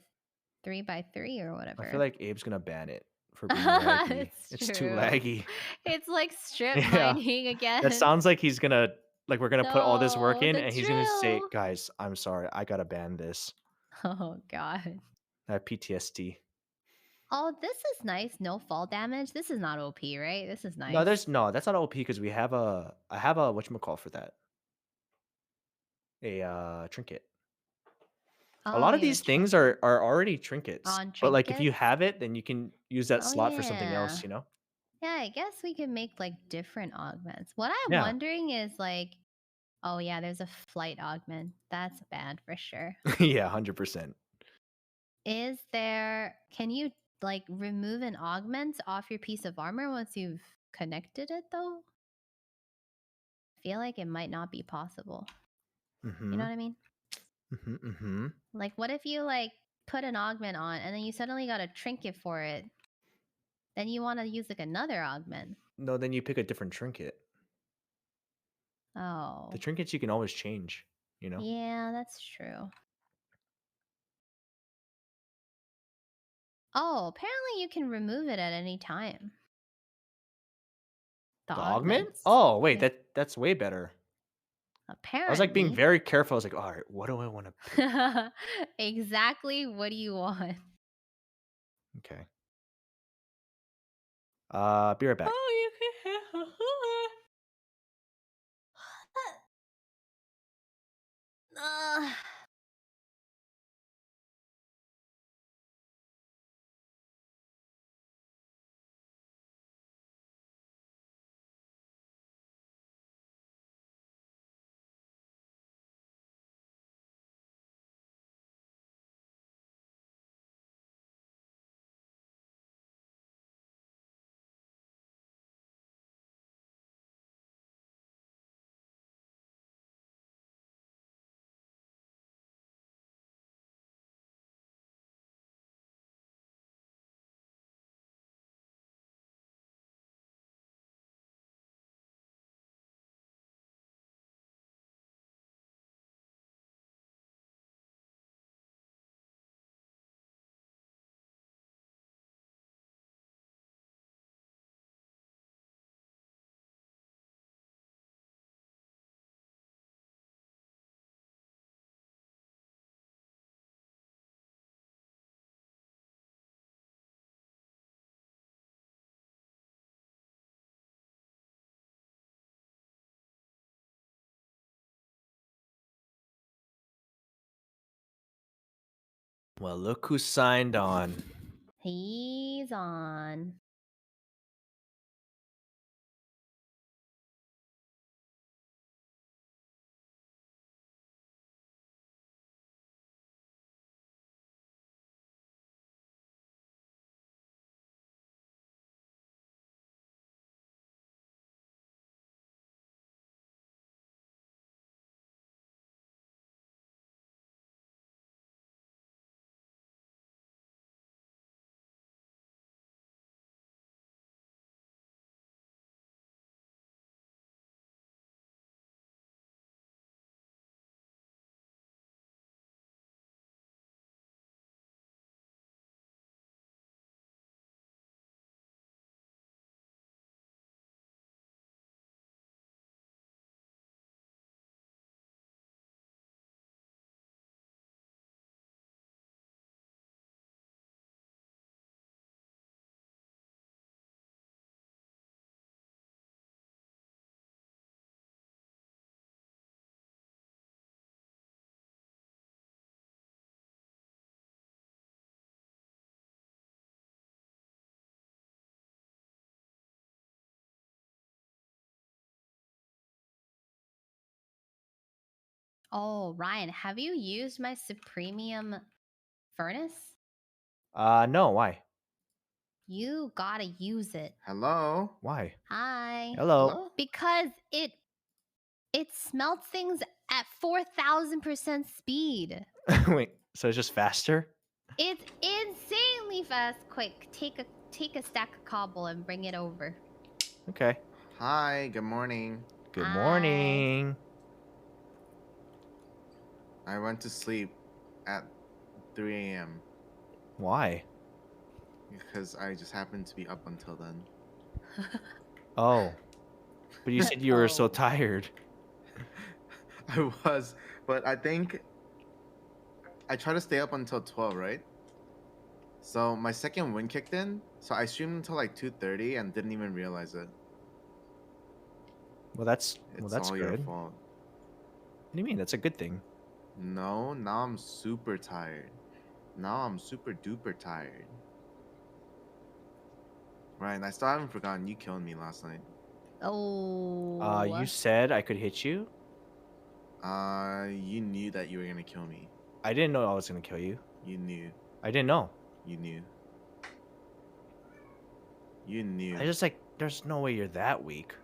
3x3 or I feel whatever. like Abe's gonna ban it for being laggy. It's It's too true. laggy. It's like strip Yeah. mining That again. sounds like he's gonna like we're gonna put all this work No, in the and he's gonna say, drill. guys, I'm sorry, I gotta ban this. Oh god. I have PTSD. Oh, this is nice. No fall damage. This is not OP, right? This is No, nice. there's no, that's not OP because we have a I have a whatchamacall for that. A trinket. A Oh, lot of you have a these things trinket. are already trinkets. On But like if you trinkets? have it, then you can use that Oh slot for something yeah. else, you know? Yeah, I guess we can make like different augments. What I'm Yeah. wondering is like, oh yeah, there's a flight augment. That's bad for sure. Yeah, 100%. Is there, can you like remove an augment off your piece of armor once you've connected it though? I feel like it might not be possible. You know Mhm. what I mean? Mhm. Mhm. Like, what if you like put an augment on and then you suddenly got a trinket for it? Then you want to use like another augment. No, then you pick a different trinket. The Oh, trinkets you can always change, you know? yeah, that's true. Oh, apparently you can remove it at any time. The The augment? augments. Oh, wait, Yeah. that's way better. I was like being Apparently. very careful. I was like, all right, what do I want to pick? Exactly. What do you want? Okay. Be right back. Oh, you can. Well, look who signed on. He's on. Oh, Ryan, have you used my Supremium furnace? No, why? You gotta use it. Hello? Why? Hi. Hello. Hello? Because it smelts things at 4,000% speed. Wait, so it's just faster? It's insanely fast. Quick, take a stack of cobble and bring it over. Okay. Hi, good morning. Good Hi. morning. I went to sleep at 3 a.m. Why? because I just happened to be up until then. Oh. But you said you were so Oh. tired. I was, but I think I tried to stay up until 12, right? So my second wind kicked in, so I streamed until like 2:30 and didn't even realize it. Well, that's It's all your good. fault. What do you mean? That's a good thing. No, now I'm super tired. Now I'm super duper tired. Ryan, I still haven't forgotten you killed me last night. Oh. You said I could hit you? You knew that you were gonna kill me. I didn't know I was gonna kill you. You knew. I didn't know. You knew. You knew. I just like, there's no way you're that weak.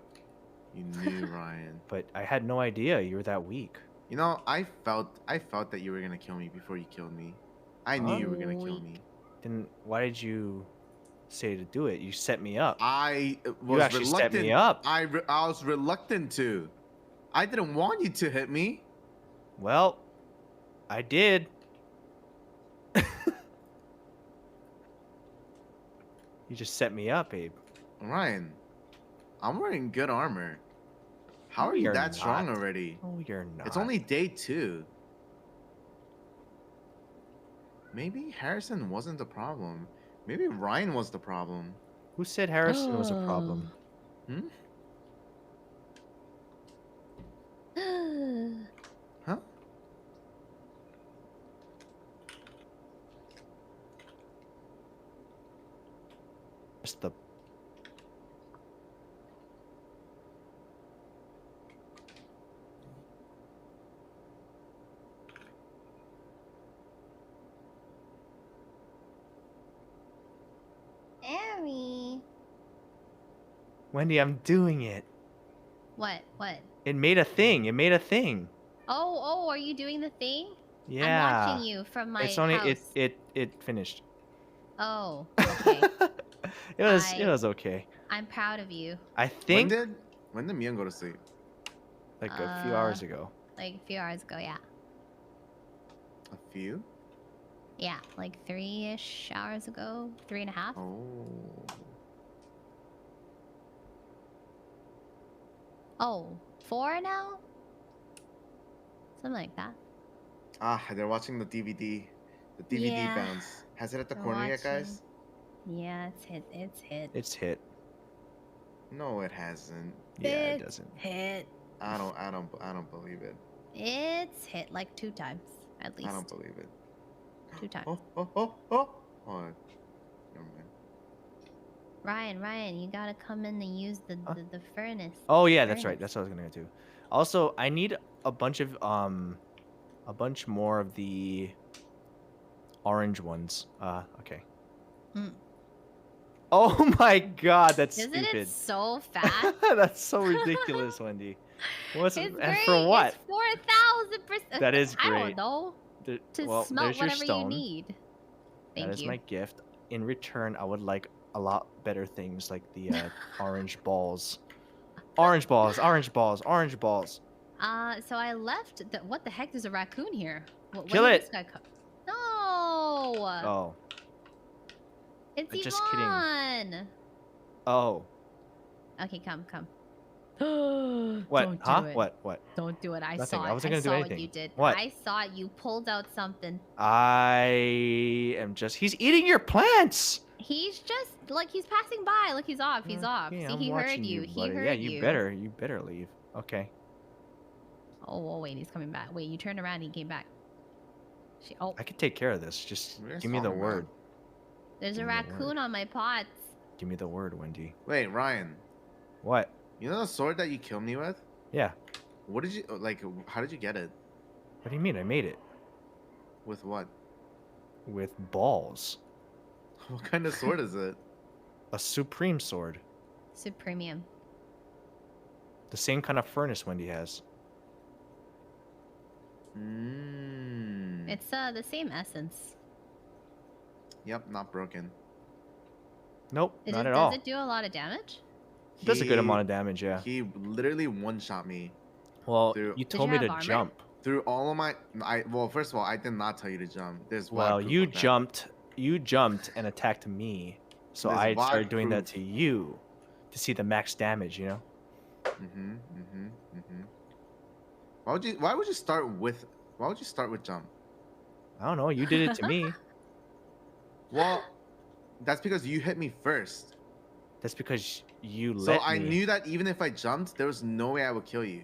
You knew, Ryan. But I had no idea you were that weak. You know, I felt that you were gonna kill me before you killed me. I knew Huh? you were gonna kill me. Then why did you say to do it? You set me up. I was You actually reluctant. set me up. I was reluctant to. I didn't want you to hit me. Well, I did. You just set me up, Abe. Ryan, I'm wearing good armor. How No, are you you're that strong not. already? No, you're not. It's only day 2. Maybe Harrison wasn't the problem. Maybe Ryan was the problem. Who said Harrison was a problem? Hmm? Huh? Just the Abby. Wendy, I'm doing it. What? It made a thing. It made a thing. Oh, are you doing the thing? Yeah. I'm watching you from my It's only house. it finished. Oh, okay. it was okay. I'm proud of you. I think When did Mian go to sleep? like a few hours ago. Like a few hours ago, yeah. A few? Yeah, like 3-ish hours ago. 3.5. Oh. Oh, 4 now? Something like that. Ah, they're watching the DVD. The DVD Yeah. bounce. Has it at the They're corner yet, watching. guys? Yeah, it's hit. It's hit. It's hit. No, it hasn't. Yeah, it It's doesn't. hit. I don't believe it. It's hit like 2 times at least. I don't believe it. 2 times. Oh, never mind. Ryan, you gotta come in and use the Huh? the furnace. Oh the yeah, that's right. furnace. That's what I was gonna do. Also, I need a bunch more of the orange ones. Okay. Mm. Oh my god, that's Isn't it stupid. so fast? That's so ridiculous, Wendy. What's It's and for great. what? It's 4,000%. That is I don't great. know. To Well, smelt there's your whatever you stone. need. That Thank is you. my gift. In return, I would like a lot better things like the orange balls. Orange balls, orange balls, orange balls. So I left. What the heck? There's a raccoon here. When Kill did it. this guy come? No. Oh, It's just kidding. Yvonne. Oh. Okay, come. What? Don't Huh? do it. What? Don't do it. I Nothing. saw I it. wasn't I gonna do saw anything. what you did. What? I saw it. You pulled out something. I am just. He's eating your plants. He's just like he's passing by. Look, he's off. He's off. Yeah, See, I'm he heard watching you. you, He buddy. heard Yeah, you. you better leave. Okay. Oh, wait, he's coming back. Wait, you turned around and he came back. Oh, I can take care of this. Just Where's give me the Solomon? word. there's a give me the raccoon word. on my pots. Give me the word, Wendy. Wait, Ryan. What? You know the sword that you killed me with? Yeah. What did you like? How did you get it? What do you mean? I made it With what? with balls. What kind of sword is it? A supreme sword. Supremium. The same kind of furnace Wendy has. Mmm. It's the same essence. Yep, not broken. Nope, Is not it, at does all. it do a lot of damage? It does a good amount of damage, yeah. He literally one-shot me Well, through- you Did told you me have to armor? jump. through all of my. Well, first of all, I did not tell you to jump. There's VOD Well, proof you of that. jumped. You jumped and attacked me, so There's I VOD started doing that proof. to you, to see the max damage. You know. Why would you? Why would you start with? Why would you start with jump? I don't know. You did it to me. Well, that's because you hit me first. That's because you So let I me. knew that even if I jumped, there was no way I would kill you.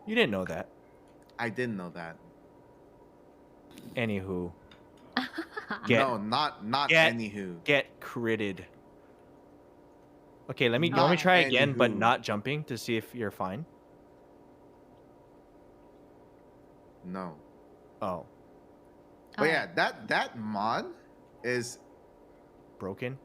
You didn't know that. I didn't know that. Anywho, Get- no, not get- anywho. get critted. Okay, let me Not try again, but anywho. not jumping to see if you're fine. No. Oh, But yeah, that mod is broken.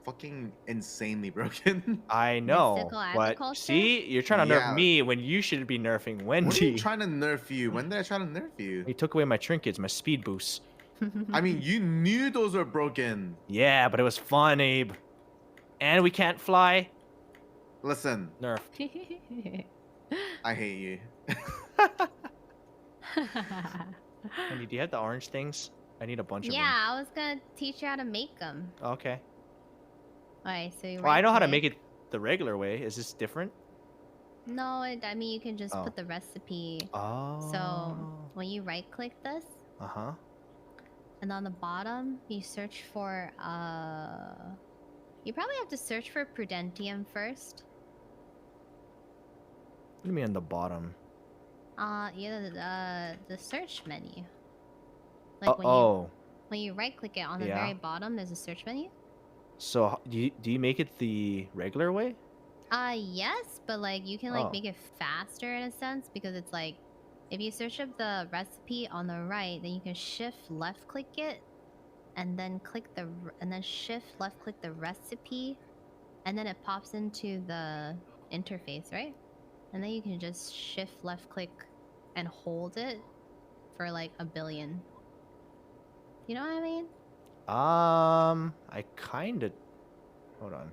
fucking insanely broken. I know, Mystical but agriculture? see, you're trying to nerf Yeah. me when you should be nerfing What are you Wendy. trying to nerf you? When did I try to nerf you? You took away my trinkets, my speed boosts. I mean, you knew those were broken. Yeah, but it was fun, Abe. And we can't fly. Listen, Nerf. I hate you. Wendy, do you have the orange things? I need a bunch of them. yeah, I was gonna teach you how to make them. Okay. Alright, so you Well, I know how to right-click. make it the regular way. Is this different? No, I mean you can just Oh. put the recipe. Oh. So when you right click this, Uh-huh. and on the bottom you search for you probably have to search for Prudentium first. What do you mean on the bottom? Yeah, the search menu. Like when you right click it on the Yeah. very bottom, there's a search menu. So do you make it the regular way? Yes, but like you can like Oh. make it faster in a sense because it's like if you search up the recipe on the right, then you can shift left click it and then shift left click the recipe and then it pops into the interface, right? And then you can just shift left click and hold it for like a billion. You know what I mean? I kind of. Hold on.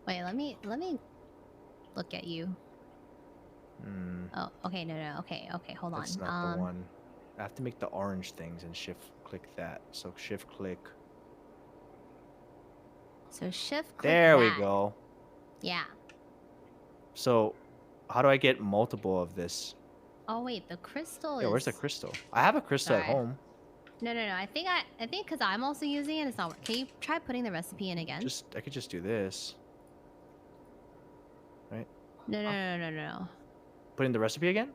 Wait, let me look at you. Hmm. Oh, okay, no, okay, hold That's on. not the one. I have to make the orange things and shift click that. So shift click. So shift click There we that. go. Yeah. So, how do I get multiple of this? Oh wait, the crystal Yeah, is. where's the crystal? I have a crystal at Sorry. home. No. I think because I'm also using it, it's not. Can you try putting the recipe in again? I could just do this. Right? No. Put in the recipe again?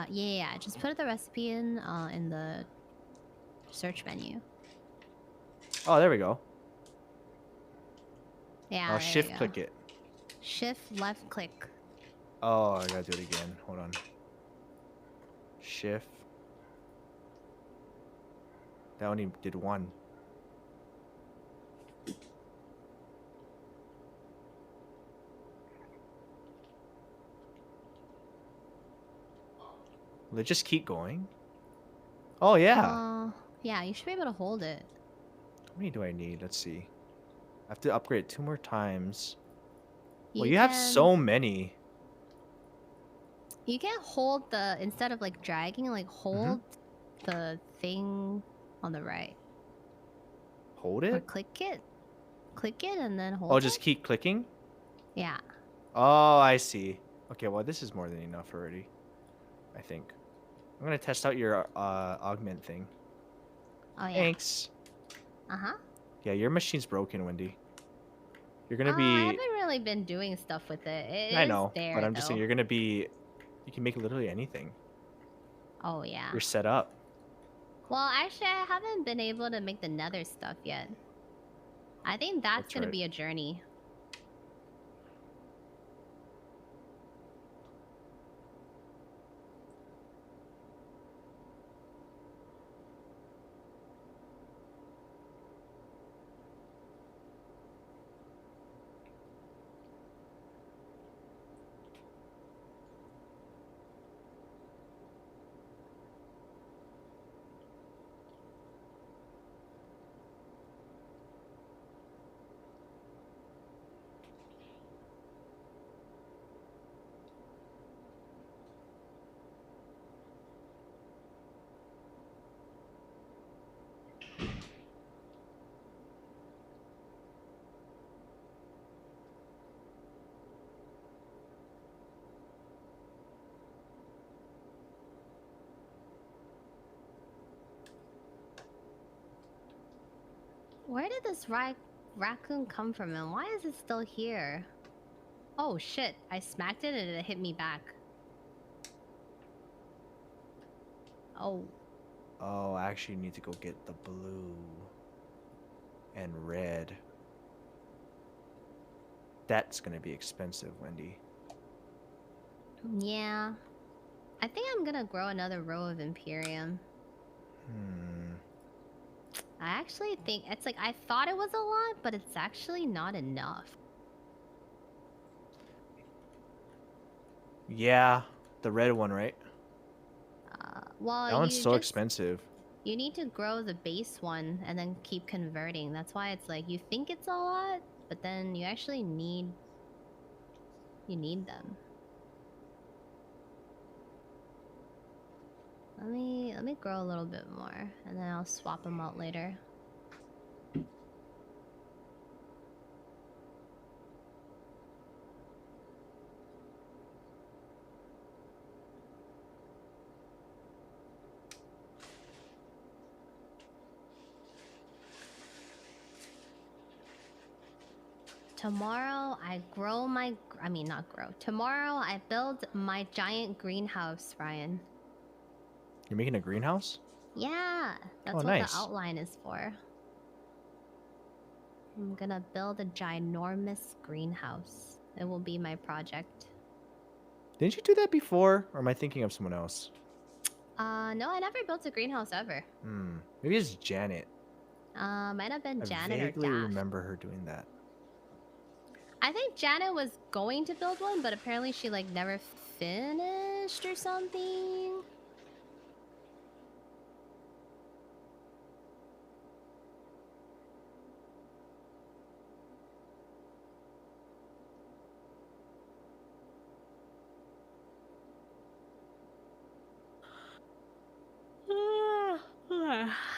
Yeah. Just put the recipe in the search menu. Oh, there we go. Yeah, I'll there shift you go. click it. Shift left click. Oh, I gotta do it again. Hold on. Shift. That only did one. Will it just keep going? Oh, yeah. Yeah, you should be able to hold it. How many do I need? Let's see. I have to upgrade it 2 more times. Well, You you have can so many. hold the, instead of like dragging, like hold the thing on the right. Hold Or it? click it. Click it and then hold Oh, it. just keep clicking? Yeah. Oh, I see. Okay, well, this is more than enough already, I think. I'm gonna test out your augment thing. Oh yeah. Thanks. Uh-huh. Yeah, your machine's broken, Wendy. You're gonna I be... haven't really been doing stuff with it. It I is know, there but I'm just saying though. you're gonna be... You can make literally anything. Oh yeah. You're set up. Well, actually, I haven't been able to make the nether stuff yet. I think that's gonna right. be a journey. Where did this raccoon come from and why is it still here? Oh shit, I smacked it and it hit me back. Oh. Oh, I actually need to go get the blue and red. That's gonna be expensive, Wendy. Yeah. I think I'm gonna grow another row of Imperium. I actually think it's like, I thought it was a lot, but it's actually not enough. Yeah, the red one, right? Well, That one's you so just... expensive. You need to grow the base one and then keep converting. That's why it's like, you think it's a lot, but then you actually need... You need them. Let me grow a little bit more, and then I'll swap them out later. Tomorrow I grow my... I mean, not grow. Tomorrow I build my giant greenhouse, Ryan. You're making a greenhouse? Yeah, that's what nice. the outline is for. I'm gonna build a ginormous greenhouse. It will be my project. Didn't you do that before? Or am I thinking of someone else? No, I never built a greenhouse ever. Maybe it's Janet. Might have been I Janet or vaguely Daft. remember her doing that. I think Janet was going to build one, but apparently she like never finished or something.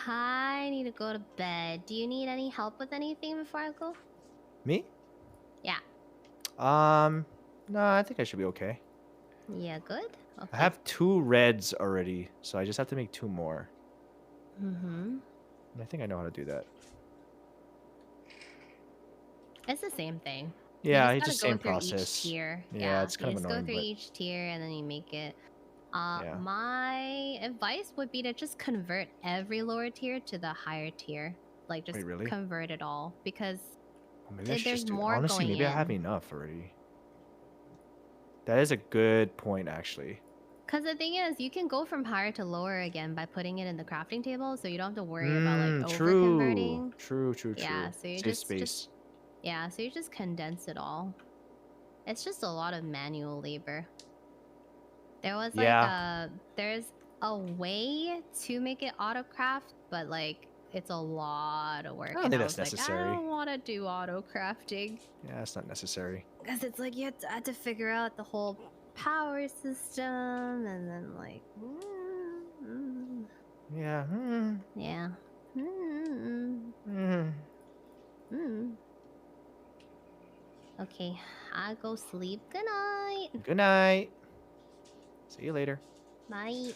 I need to go to bed. Do you need any help with anything before I go? Me? Yeah. No, I think I should be okay. Yeah, good? Okay. I have 2 reds already, so I just have to make 2 more. And I think I know how to do that. It's the same thing. Yeah, you it's just the gotta same go through process. each tier. Yeah, it's you kind of just annoying, go through but... each tier and then you make it. Yeah. My advice would be to just convert every lower tier to the higher tier. Like just Wait, really? convert it all because Well, maybe I should there's just do. more Honestly, going maybe I have in. enough already. That is a good point, actually. Because the thing is, you can go from higher to lower again by putting it in the crafting table, so you don't have to worry about like over True. converting. True. Yeah, True. so you Save just space. yeah, so you just condense it all. It's just a lot of manual labor. There was like Yeah. there's a way to make it auto craft, but like it's a lot of work, I don't and think I that's was like, I necessary. don't want to do auto crafting Yeah, it's not necessary. because it's like you have to figure out the whole power system, and then like, Yeah. yeah. Okay, I go sleep. Good night. Good night. See you later. Bye.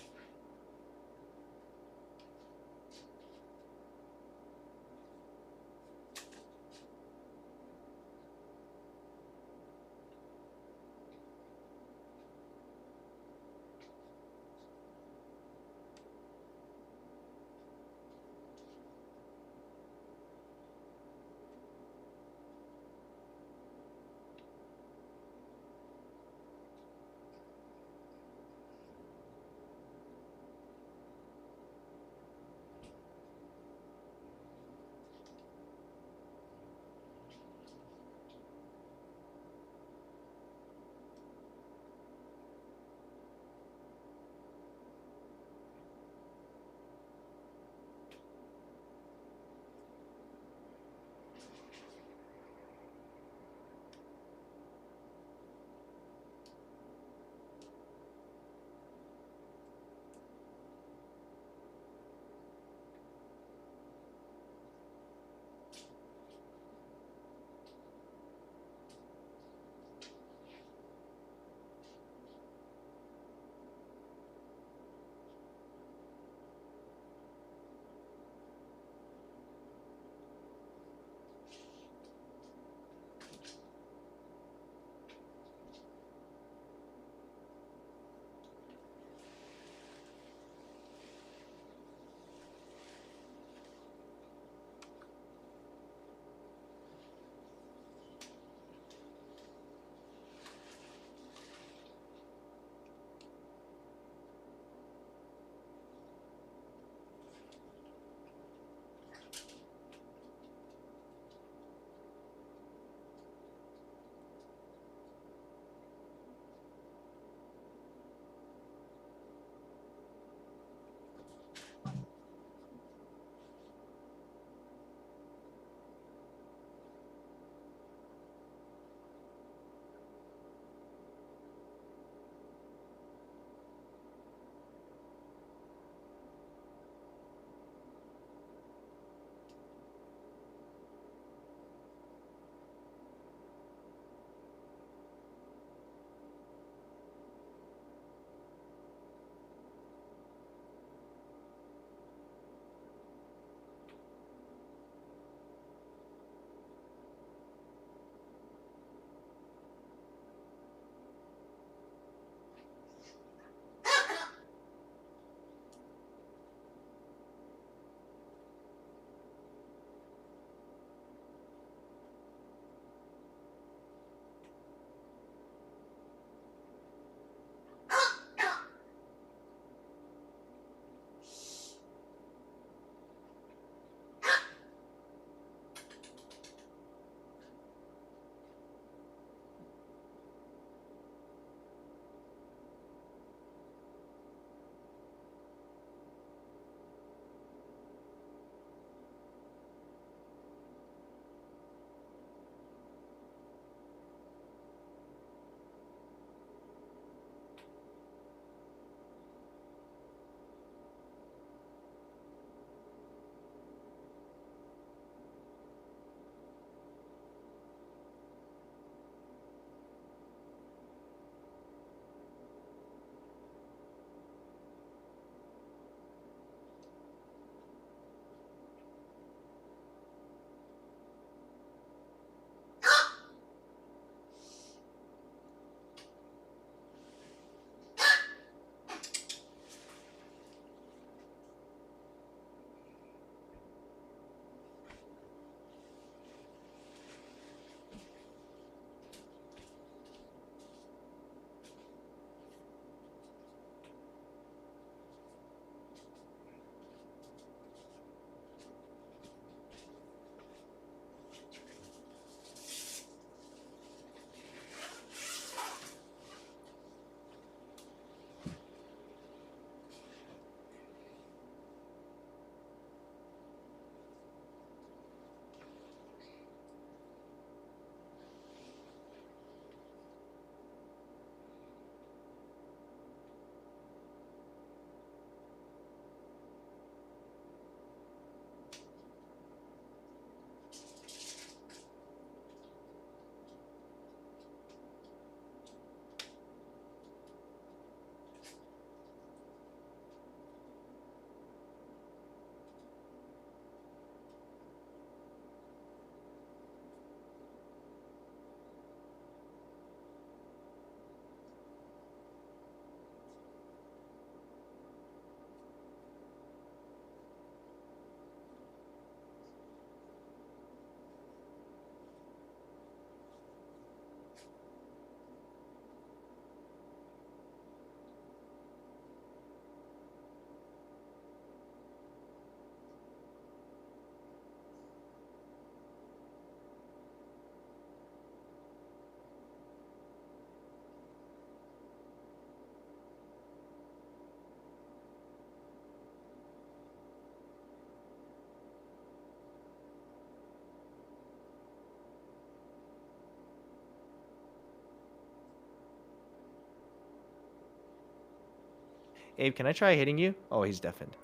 Abe, can I try hitting you? Oh, he's deafened.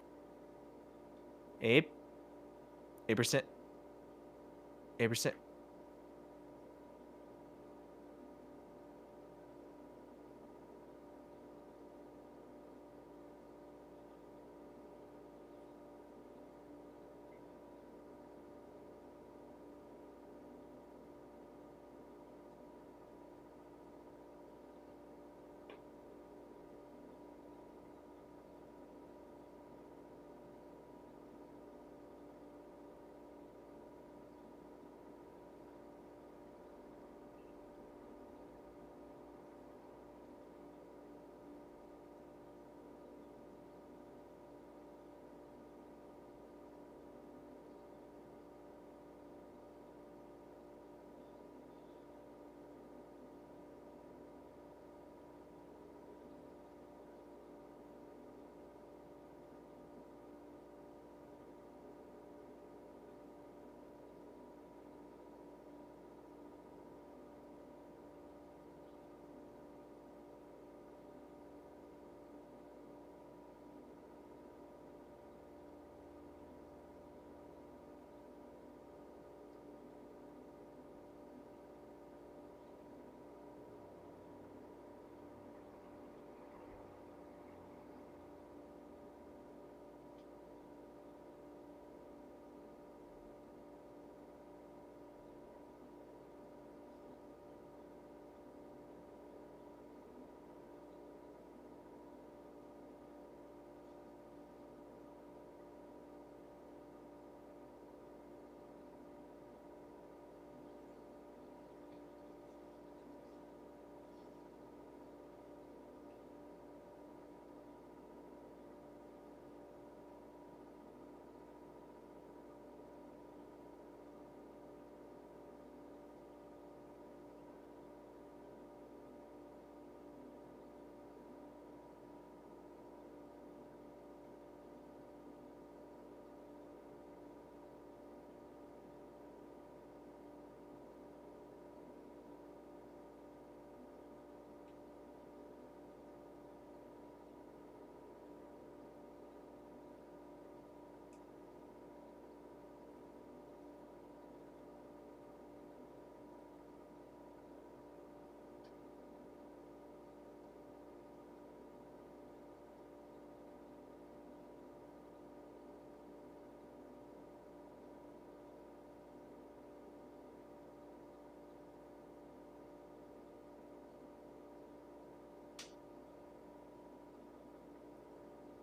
Abe? Aberson? Aberson?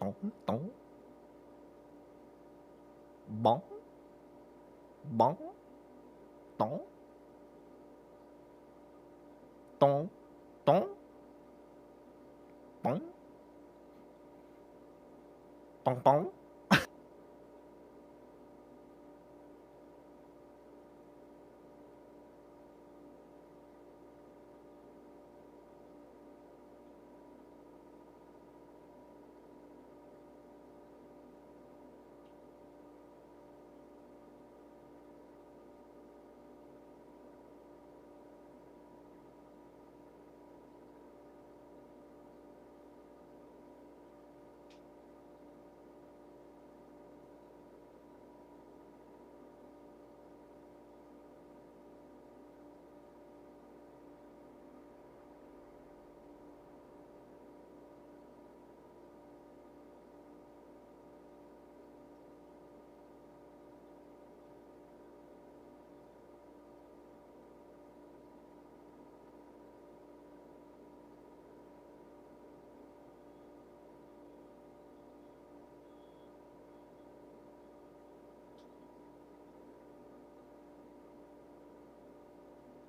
Tong, tong. Bong. Bong. Tong. Tong. Tong. Bong. Tong, tong.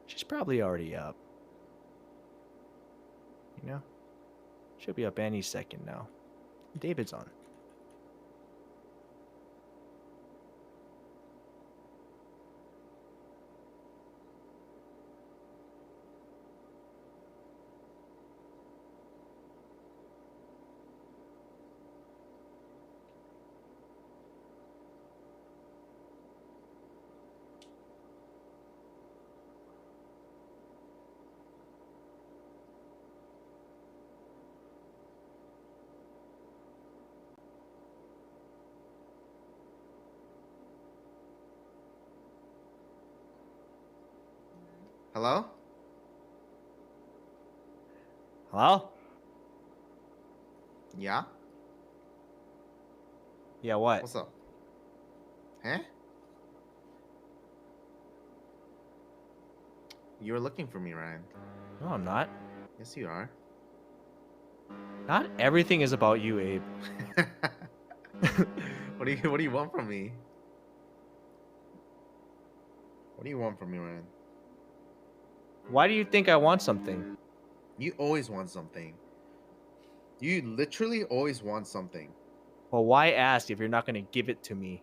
She's probably already up. You know? She'll be up any second now. David's on. Hello? Hello? Yeah? Yeah, what? What's up? Huh? You were looking for me, Ryan. No, I'm not. Yes, you are. Not everything is about you, Abe. What do you want from me? What do you want from me, Ryan? Why do you think I want something? You always want something. You literally always want something. Well, why ask if you're not going to give it to me?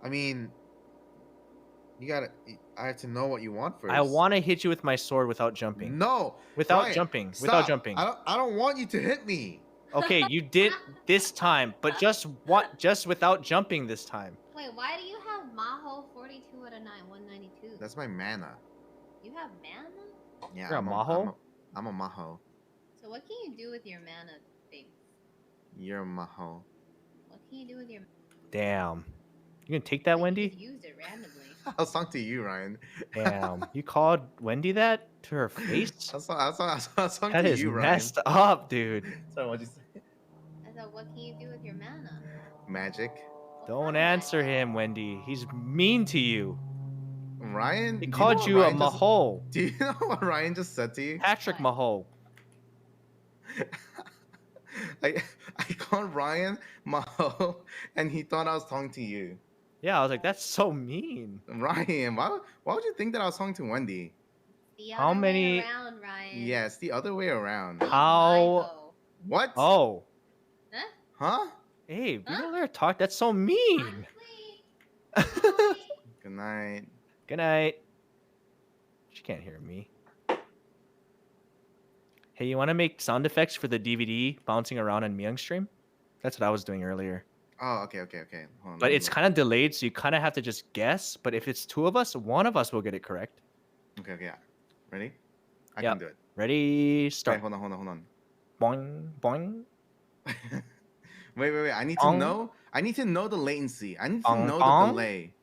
I mean, I have to know what you want I first. want to hit you with my sword without jumping. No, Without Ryan, jumping. Without stop. jumping. I don't want you to hit me. Okay, you did this time, but just without jumping this time. Wait, why do you have Maho 42 out of 9, 192? That's my mana. You have mana? Yeah, You're a Maho? I'm a Maho. So what can you do with your mana things? You're a Maho. What can you do with your? Damn. You gonna take that, You Wendy? just used it randomly. I was talking to you, Ryan. Damn. You called Wendy that to her face? I was talking That to is you, Ryan. messed up, dude. Sorry, what'd you say? I thought, what can you do with your mana? Magic. What Don't kind of answer magic? him, Wendy. He's mean to you. Ryan, He do called know you what a Ryan just- Maho. Do you know what Ryan just said to you? Patrick What? Maho. I called Ryan Maho, and he thought I was talking to you. Yeah, I was like, that's so mean. Ryan, why would you think that I was talking to Wendy? The How other many- way around, Ryan. Yes, the other way around. He's How- my hoe. What? Oh. Huh? Huh? Abe, you Huh? don't let her talk. That's so mean. Honestly, Good night. Good night. She can't hear me. Hey, you want to make sound effects for the DVD bouncing around on Myung's stream? That's what I was doing earlier. Oh, okay. Hold on, But let me it's look. kind of delayed, so you kind of have to just guess. But if it's two of us, one of us will get it correct. Okay, yeah. Ready? I Yep. can do it. Ready? Wait, Start. hold on. Boing, boing, wait. I need to Bong. know. I need to know the latency. I need to Bong, know bong. the delay.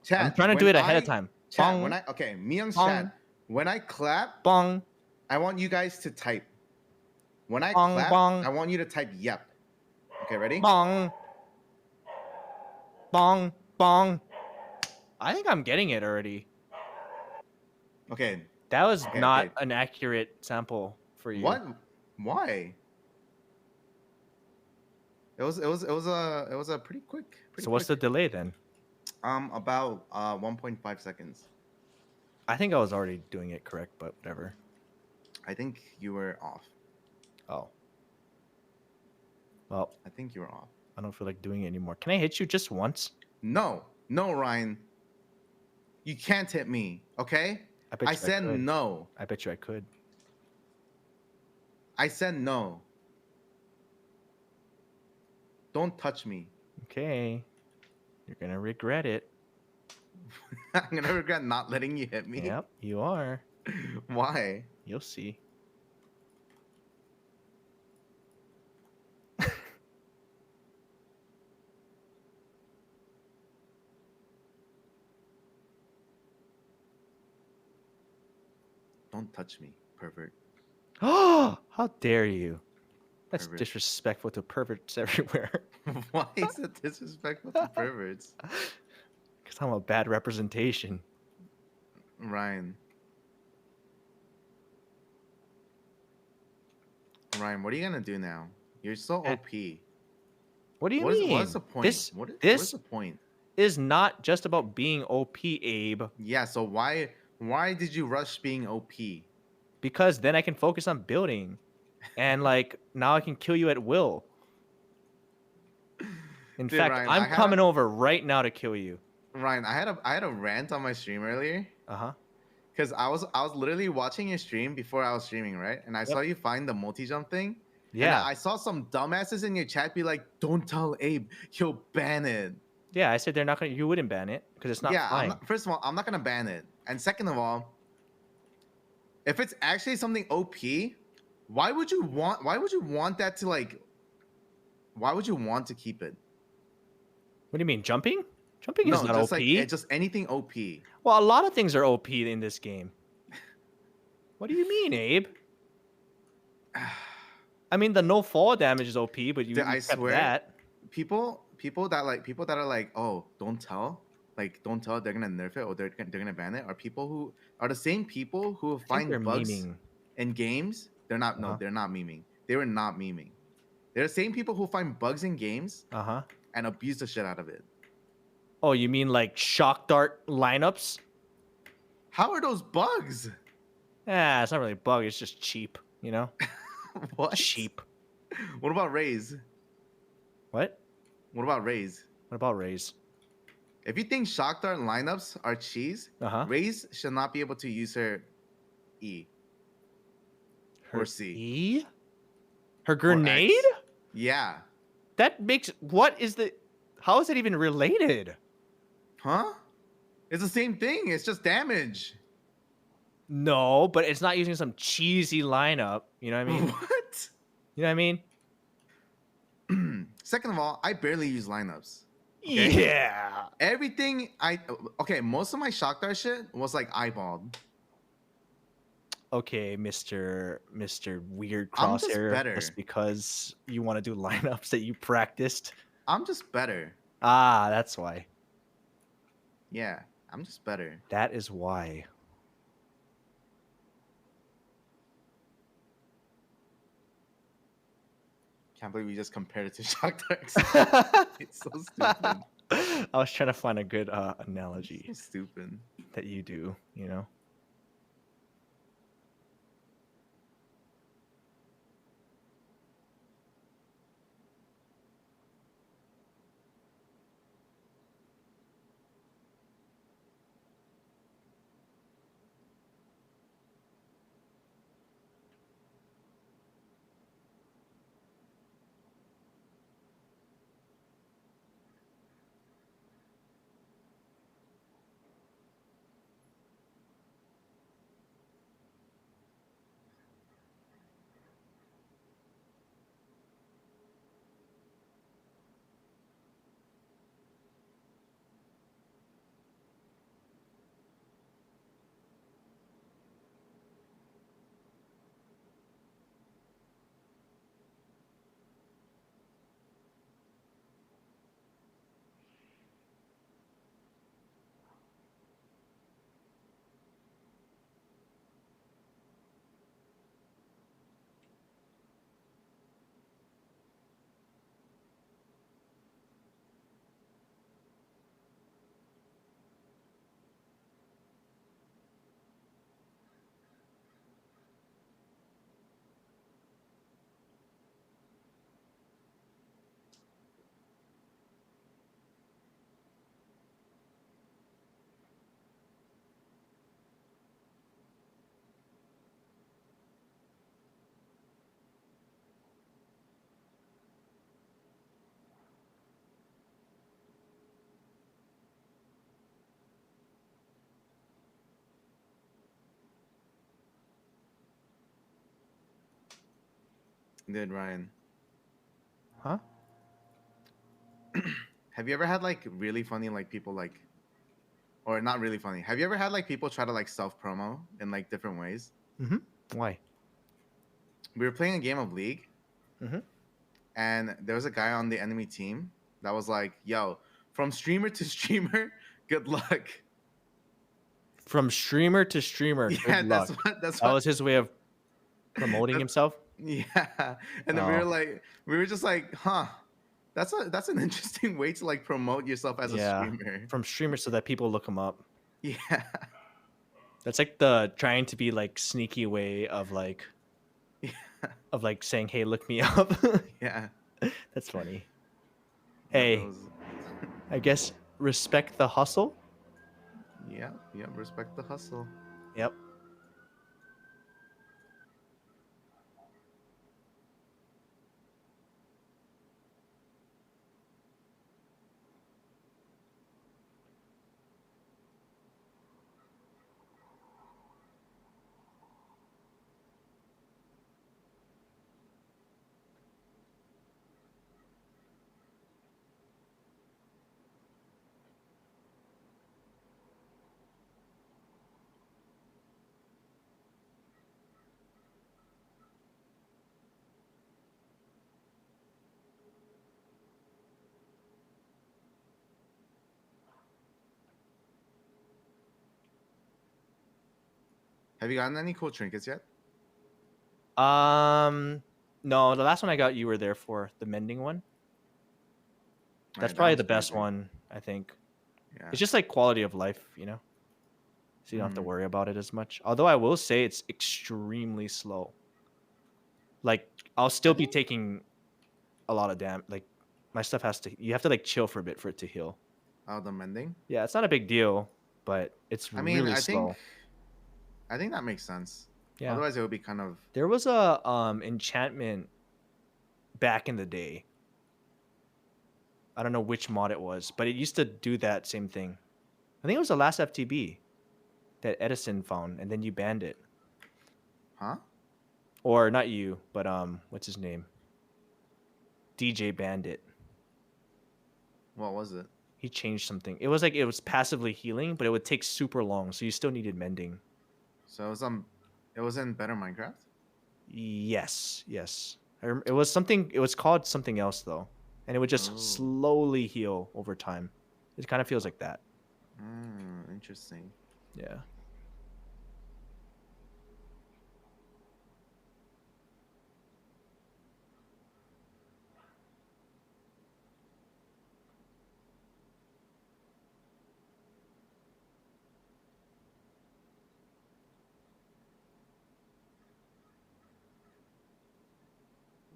Chat. I'm trying to do when it ahead of time. Chat. Bong, When I okay, Myung's bong. chat. When I clap, bong, I want you guys to type. When I Bong, clap, bong. I want you to type yep. Okay, ready? bong, bong, bong. I think I'm getting it already. Okay. That was Okay, not okay. an accurate sample for you. What? Why? It was a pretty quick. So what's the delay then? About 1.5 seconds. I think I was already doing it correct, but whatever. I think you were off. Oh. Well, I think you were off. I don't feel like doing it anymore. Can I hit you just once? No, Ryan. You can't hit me, okay? I bet you I said could. no. I bet you I could. I said no. Don't touch me. Okay. You're gonna regret it. I'm gonna regret not letting you hit me. Yep, you are. Why? You'll see. Don't touch me, pervert. Oh, how dare you? That's Pervert. disrespectful to perverts everywhere. Why is it disrespectful to perverts? Because I'm a bad representation. Ryan, what are you gonna do now? You're so Eh, OP. What do you mean? What is the point? This what is this the point? is not just about being OP, Abe. Yeah. So why did you rush being OP? Because then I can focus on building. And like now I can kill you at will. In Dude, fact, Ryan, I'm coming over right now to kill you. Ryan, I had a rant on my stream earlier Uh-huh. because I was literally watching your stream before I was streaming, right? And I saw you find the multi jump thing. Yeah. And I saw some dumbasses in your chat be like, "Don't tell Abe, he'll ban it." Yeah, I said they're not gonna you wouldn't ban it because it's not Yeah, fine. first of all, I'm not gonna ban it. And second of all, if it's actually something OP, why would you want that to like why would you want to keep it? What do you mean? Jumping? Jumping is No, not just OP. like just anything OP. Well, a lot of things are OP in this game. What do you mean, Abe? I mean, the no fall damage is OP, but you I kept swear, that. people that are like, oh, don't tell, like don't tell they're gonna nerf it or they're gonna ban it, are people who are the same people who I think they're find bugs memeing. in games. They're not. No, Uh-huh. they're not memeing. They were not memeing. They're the same people who find bugs in games Uh-huh. and abuse the shit out of it. Oh, you mean like shock dart lineups? How are those bugs? It's not really a bug. It's just cheap, you know? What? Cheap. What about Rays? What? What about Rays? What about Rays? If you think shock dart lineups are cheese, Uh-huh. Rays should not be able to use her E or Her C E? Her or grenade? X. Yeah. That makes what is the how is it even related? Huh? It's the same thing. It's just damage. No, but it's not using some cheesy lineup. You know what I mean? What? You know what I mean? Second of all, I barely use lineups. Okay? Yeah. Everything most of my shock dart shit was like eyeballed. Okay, Mr. Weird I'm just Crosshair, better. just because you want to do lineups that you practiced. I'm just better. Ah, that's why. Yeah, I'm just better. That is why. Can't believe we just compared it to shock darts. I It's so stupid. was trying to find a good analogy So stupid. that you do, you know? Dude, Ryan. Huh? Have you ever had like really funny like people like, or not really funny? Have you ever had like people try to like self promo in like different ways? Mm-hmm. Why? We were playing a game of League, Mm-hmm. and there was a guy on the enemy team that was like, "Yo, from streamer to streamer, good luck." From streamer to streamer, Yeah, good luck. that's That what was his way of promoting that's, himself. yeah. And then Oh, we were just like, huh, that's an interesting way to like promote yourself as a yeah. streamer. From streamer so that people look him up. Yeah. That's like the trying to be like sneaky way of like Yeah. saying, "Hey, look me up." Yeah. That's funny. Yeah, that Hey, was I guess respect the hustle. yeah, yeah, respect the hustle. Yep. Have you gotten any cool trinkets yet? No, the last one I got you were there for, the mending one. That's Alright, that probably one's the best crazy. one, I think. Yeah. It's just like quality of life, you know? So you don't have to worry about it as much. Although I will say it's extremely slow. Like I'll still be taking a lot of like my stuff you have to like chill for a bit for it to heal. Oh, the mending. Yeah, it's not a big deal, but it's I mean, really slow. I think that makes sense. Yeah. Otherwise, it would be kind of. There was a enchantment back in the day. I don't know which mod it was, but it used to do that same thing. I think it was the last FTB that Edison found, and then you banned it. Huh? Or not you, but what's his name? DJ banned it. What was it? He changed something. It was like it was passively healing, but it would take super long, so you still needed mending. So it was in Better Minecraft. Yes. It was something. It was called something else though, and it would just slowly heal over time. It kind of feels like that. Interesting. Yeah.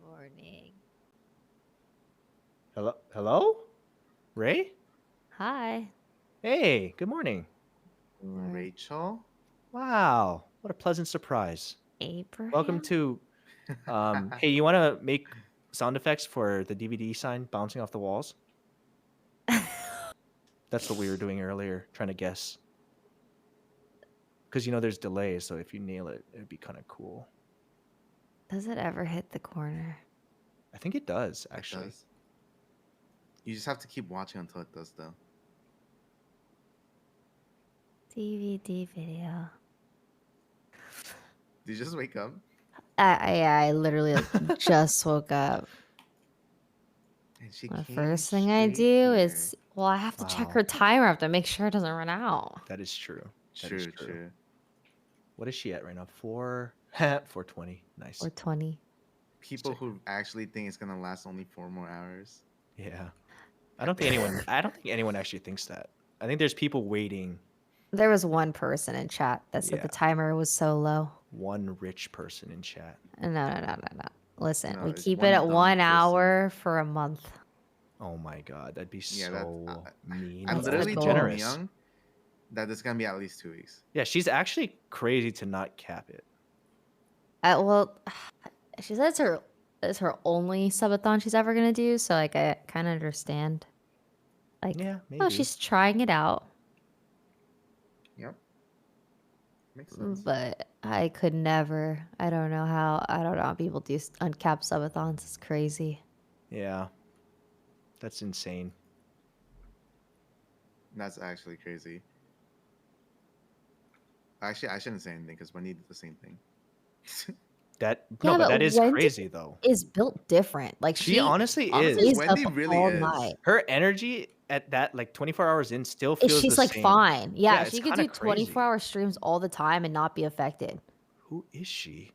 Morning. Hello, Ray. Hi. Hey, good morning. Rachel. Wow, what a pleasant surprise. Abraham. Welcome to. Hey, you want to make sound effects for the DVD sign bouncing off the walls? That's what we were doing earlier, trying to guess. Because there's delays, so if you nail it, it'd be kind of cool. Does it ever hit the corner? I think it does, actually. It does. You just have to keep watching until it does, though. DVD video. Did you just wake up? I literally just woke up. And she The came first thing I straight do here. is, well, I have to check her timer. I have to make sure it doesn't run out. That is true. True. What is she at right now? 420. Nice. 420. People who actually think it's gonna last only 4 more hours. Yeah. I don't think anyone actually thinks that. I think there's people waiting. There was one person in chat that said the timer was so low. One rich person in chat. No. Listen, No, we it's keep one it at dumb 1 hour for a month. Oh my god, that'd be Yeah, so mean. I'm That's the literally goal. telling Young that it's gonna be at least 2 weeks. Yeah, she's actually crazy to not cap it. Well, she said it's her only subathon she's ever gonna do, so like I kind of understand. Like, yeah, maybe. oh, she's trying it out. Yep. Makes sense. But I could never. I don't know how people do uncapped subathons. It's crazy. Yeah. That's insane. That's actually crazy. Actually, I shouldn't say anything because Wendy did the same thing. But that is Wendy crazy though. Is built different. Like she honestly honestly, is. Wendy really is. Night. Her energy at that 24 hours in still feels she's the like same. fine. Yeah, she could do crazy. 24-hour streams all the time and not be affected. Who is she?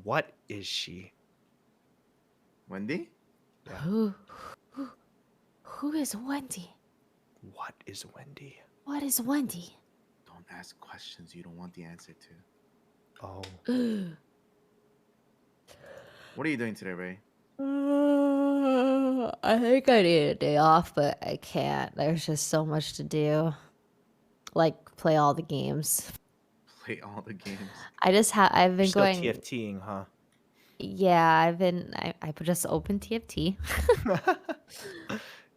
What is she? Wendy? Yeah. Who is Wendy? What is Wendy? What is Wendy? Don't ask questions you don't want the answer to. Oh. What are you doing today, Ray? I think I need a day off, but I can't. There's just so much to do. Like play all the games. Play all the games. I've been still going TFTing, huh? Yeah, I just opened TFT.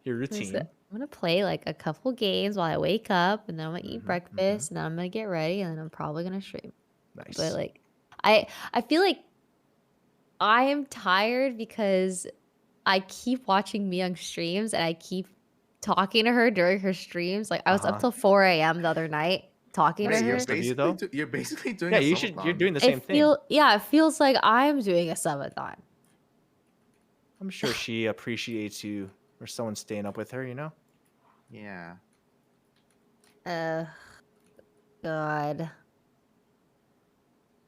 Your routine. I'm gonna play like a couple games while I wake up, and then I'm gonna eat breakfast, and then I'm gonna get ready, and then I'm probably gonna stream. Nice. But like, I feel like I am tired because I keep watching Myung streams, and I keep talking to her during her streams. Like I was up till 4 a.m. the other night talking to her. You're basically doing. Yeah, a you're doing the same thing. Yeah, it feels like I'm doing a subathon. I'm sure she appreciates you or someone staying up with her, you know? Yeah. God.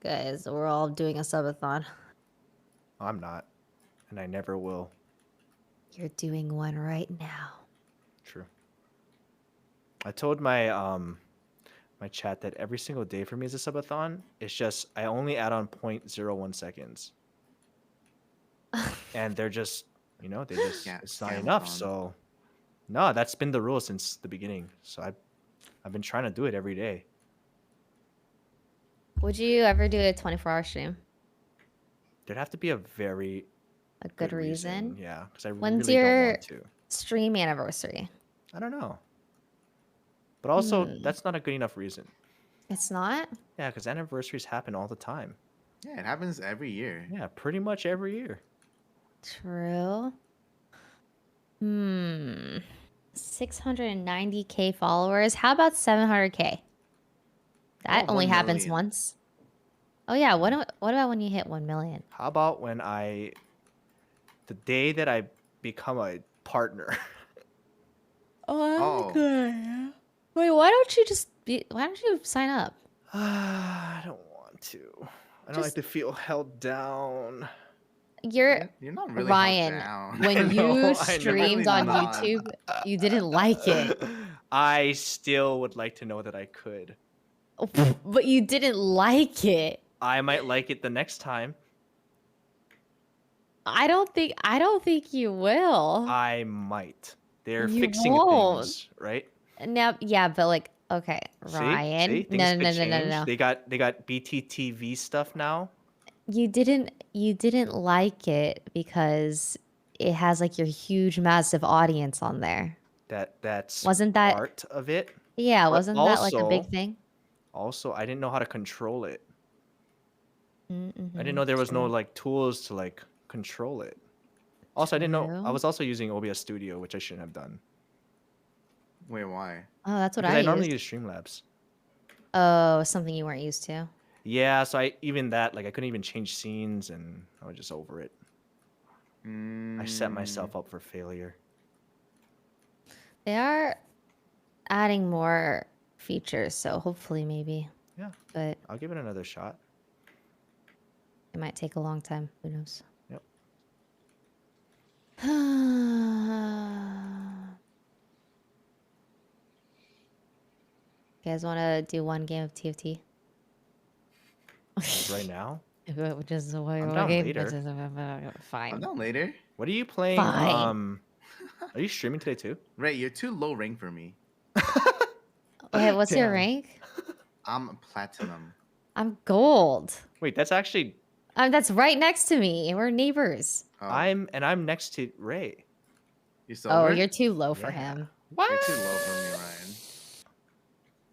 Guys, we're all doing a subathon. I'm not, and I never will. You're doing one right now. True. I told my my chat that every single day for me is a subathon. It's just I only add on 0.01 seconds, and they're just they just Yeah, it's not enough. scamathon. So no, that's been the rule since the beginning. So I've been trying to do it every day. Would you ever do a 24-hour stream? There'd have to be a very A good reason? Yeah, because I When's really don't your want to. stream anniversary? I don't know. But also, Hmm. that's not a good enough reason. It's not? Yeah, because anniversaries happen all the time. Yeah, it happens every year. Yeah, pretty much every year. True. 690k followers. How about 700k? That Oh, only 1 happens million. once. Oh yeah, what about when you hit 1 million? How about when the day that I become a partner? Oh. Wait, why don't you sign up? I don't want to. I don't like to feel held down. You're not really Ryan. held down. When I you know, I know. streamed Really on not. YouTube, you didn't like it. I still would like to know that I could. But you didn't like it. I might like it the next time. I don't think you will. I might. They're You fixing won't. things, right? Now, yeah, but like, okay, Ryan. See? Things No, could no, no, change. no, no, no. They got BTTV stuff now. You didn't like it because it has like your huge, massive audience on there. That's Wasn't that part of it. Yeah, But wasn't that like a big also- thing? Also, I didn't know how to control it. Mm-hmm, I didn't know there was no like tools to like control it. Also, I didn't know I True. was also using OBS Studio, which I shouldn't have done. Wait, why? Oh, that's what Because I I normally used. use Streamlabs. Oh, something you weren't used to. Yeah, so I couldn't even change scenes, and I was just over it. I set myself up for failure. They are adding more features, so hopefully maybe. Yeah. But I'll give it another shot. it might take a long time. Who knows? Yep. You guys want to do one game of TFT? Right now? Just one I'm down game. later. Fine. I'm down later. What are you playing? Fine. Are you streaming today too? Ray, you're too low rank for me. Okay, what's your Damn. rank? I'm platinum. I'm gold. Wait, that's actually That's right next to me. We're neighbors. Oh, I'm next to Ray. you're silver? Oh, you're too low for Yeah. him. What? You're too low for me, Ryan.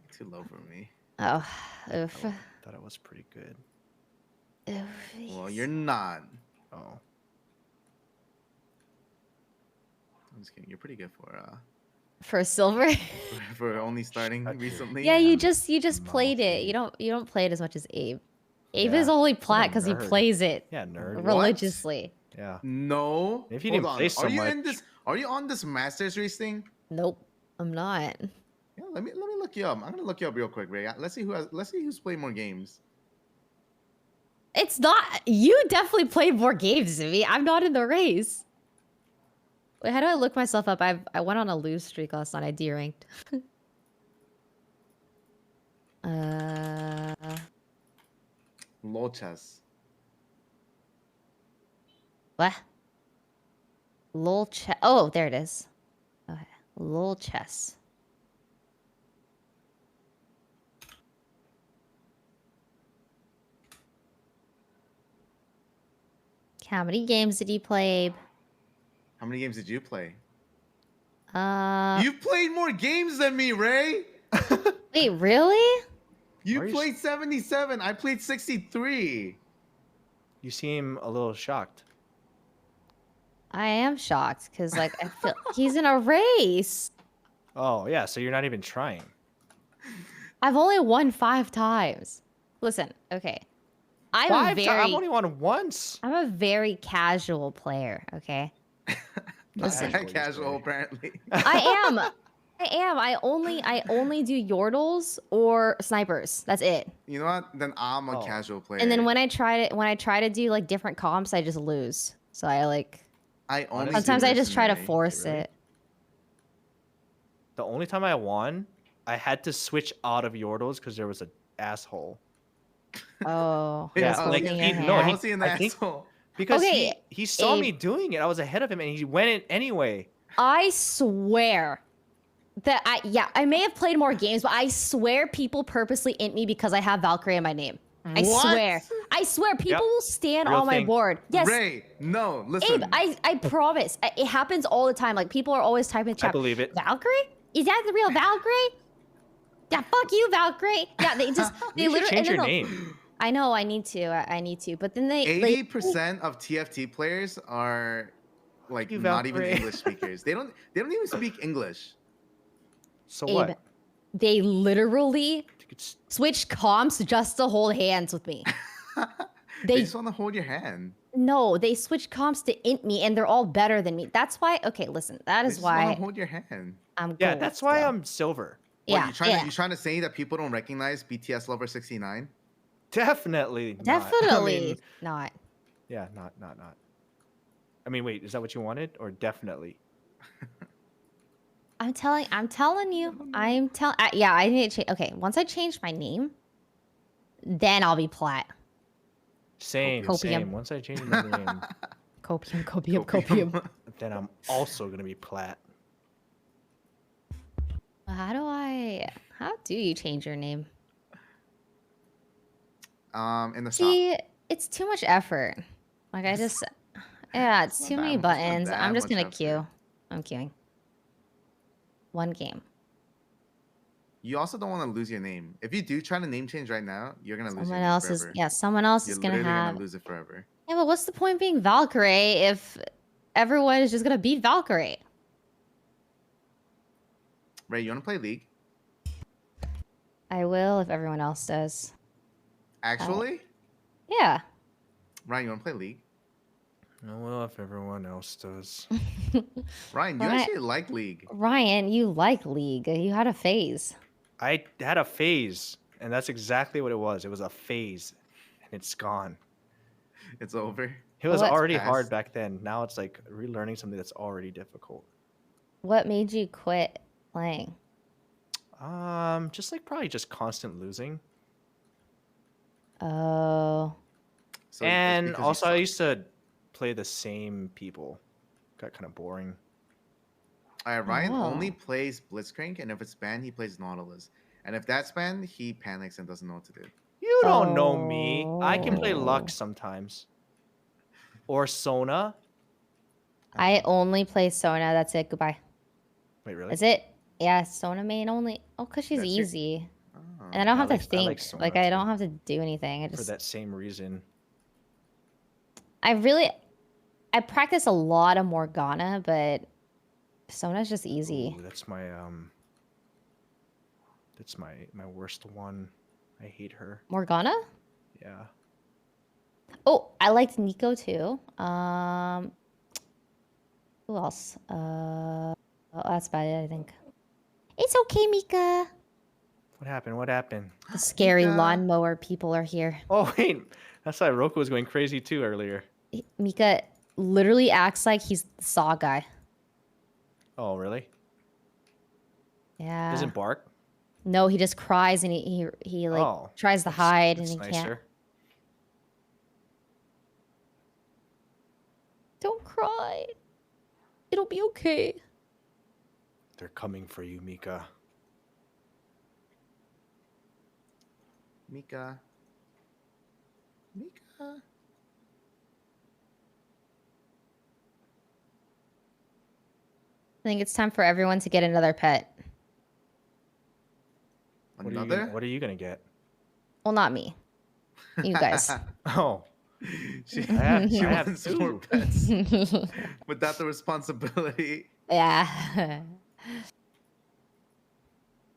You're too low for me. Oh, oof. Thought it was pretty good. Oof. Well, you're not. Oh. I'm just kidding. You're pretty good For silver. for only starting Shut your recently. Yeah, you Damn. just played Mouth, it. Abe. You don't play it as much as Abe. Abe Yeah. is only What a plat because he nerd. plays it Yeah, nerd. What? religiously. Yeah. No. If you Hold didn't on. play so Are you much- in this? Are you on this Masters race thing? Nope, I'm not. Yeah. Let me look you up. I'm gonna look you up real quick, Ray. Let's see who's played more games. It's not. You definitely played more games than me. I'm not in the race. Wait, how do I look myself up? I went on a lose streak last night. I D-ranked. LOL chess. What? LOL chess. Oh, there it is. Okay. LOL chess. How many games did you play, Abe? How many games did you play? Uh, You've played more games than me, Ray. wait, really? You Why are you played 77. I played 63. You seem a little shocked. I am shocked because, like, I feel he's in a race. Oh, yeah, so you're not even trying. I've only won 5 times. Listen, okay. I'm I've only won once. I'm a very casual player, okay? Not Listen. that casual, apparently. I am. I am. I only do yordles or snipers. That's it. You know what? Then I'm a Oh. casual player. And then when I try to do like different comps, I just lose. So I like I only do sometimes I just try to mercenary. force Really? it. The only time I won, I had to switch out of Yordles because there was an asshole. Oh, Yeah, he's like, holding your he- no, hand. How's he an I think- asshole? Because Okay, he saw Abe. me doing it. I was ahead of him and he went in anyway. I swear that I may have played more games, but I swear people purposely int me because I have Valkyrie in my name. I swear people will stand Real on my thing. board. Yes, Ray, no, listen. Abe, I promise. It happens all the time. Like people are always typing in I chat. believe it. Valkyrie? Is that the real Valkyrie? Yeah, fuck you, Valkyrie. Yeah, they just they You should literally change your no. name. I know, I need to. I need to. But then they 80% of TFT players are like You, not even Valkyrie. English speakers. They don't even speak English. So Abe, what? they literally You could s- switch comps just to hold hands with me. They They just want to hold your hand. no, they switch comps to int me, and they're all better than me. That's why. Okay, listen. That They is just want to why hold your hand. I'm. Yeah, gold that's why still. I'm silver. What, Yeah, you trying to say that people don't recognize BTS Lover 69? Definitely not. definitely I mean, not. yeah, not. I mean, wait, is that what you wanted or definitely? I'm telling you. Yeah, I need to change. Okay, once I change my name, then I'll be plat. Same, Copium. same. Once I change my name, Copium. then I'm also gonna be plat. How do you change your name? In the shop. See, it's too much effort. Like I just, yeah, it's It's too not many that- it's not buttons. that I'm just much gonna effort. queue. I'm queuing. One game. You also don't want to lose your name. If you do try to name change right now, you're gonna lose your Someone name else forever. is, yeah, someone else You're is gonna literally have. gonna lose it forever. Yeah, but what's the point being Valkyrie if everyone is just gonna beat Valkyrie? Ray, you wanna play League? I will if everyone else does. Actually, Yeah. Ryan, you wanna play League? Oh, well, if everyone else does. Ryan, you Right. actually like League. Ryan, you like League. You had a phase. I had a phase, and that's exactly what it was. It was a phase, and it's gone. It's over. It was What- already Past. hard back then. Now it's like relearning something that's already difficult. What made you quit playing? Just like probably just constant losing. Oh. So it's And because you also I suck. used to play the same people. Got kind of boring. Ryan Oh. only plays Blitzcrank, and if it's banned, he plays Nautilus. And if that's banned, he panics and doesn't know what to do. You don't know me. I can play Oh. Lux sometimes. Or Sona. I only play Sona. That's it. Goodbye. Wait, really? Is it? Yeah, Sona main only. Oh, because she's That's your- easy. Oh. And I don't I have to like think. Sona Like, I too. don't have to do anything. I For just. that same reason. I practice a lot of Morgana, but Sona's just easy. Ooh, that's my worst one. I hate her. Morgana? Yeah. Oh, I liked Nico too. Who else? Oh, that's about it, I think. It's okay, Mika. What happened? What happened? The scary Mika. lawnmower people are here. Oh wait, that's why Roku was going crazy too earlier. Mika literally acts like he's the Saw guy. Oh really? Yeah. Doesn't bark? No, he just cries and he like Oh, tries to hide and that's he can't. nicer. Don't cry. It'll be okay. They're coming for you, Mika. Mika. Mika. I think it's time for everyone to get another pet. Another? What are you gonna get? Well, not me. You guys. Oh, she I she have wants two. more pets without the responsibility. Yeah.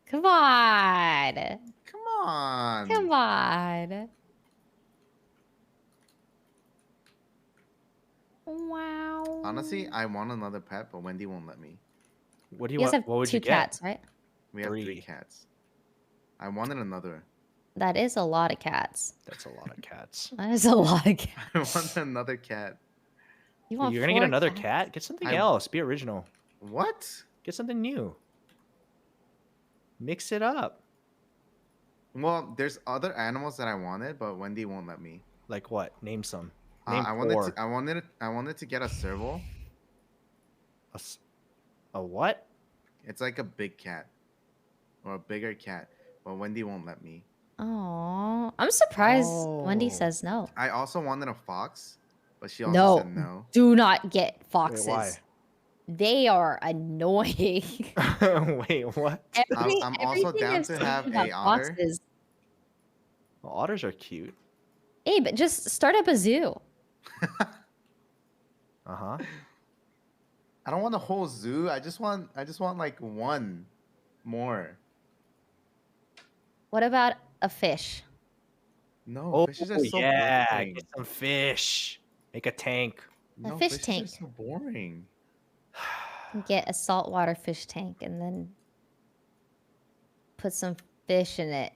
Come on. Come on. Come on. Wow. Honestly, I want another pet, but Wendy won't let me. What do you You guys want? have What would you 2 get? cats, right? We have 3 3. cats. I wanted another. That is a lot of cats. That's a lot of cats. That is a lot of cats. I want another cat. You Wait, want you're gonna get 4 another cats? cat? Get something I- else. Be original. What? Get something new. Mix it up. Well, there's other animals that I wanted, but Wendy won't let me. Like what? Name some. Name I 4. wanted to get a serval. A what? It's like a big cat or a bigger cat, but Wendy won't let me. Oh, I'm surprised Wendy Oh. says no. I also wanted a fox, but she also said No, no. do not get Wait, foxes. why? They are annoying. Wait, what? I'm also Everything down I've to seen have about a otter. foxes. Well, otters are cute. Hey, but just start up a zoo. Uh-huh. I don't want a whole zoo. I just want like one more. What about a fish? No, Oh, fishes are so yeah. boring. Get some fish. Make a tank. No, fish fishes tank. are so boring. Get a saltwater fish tank and then put some fish in it.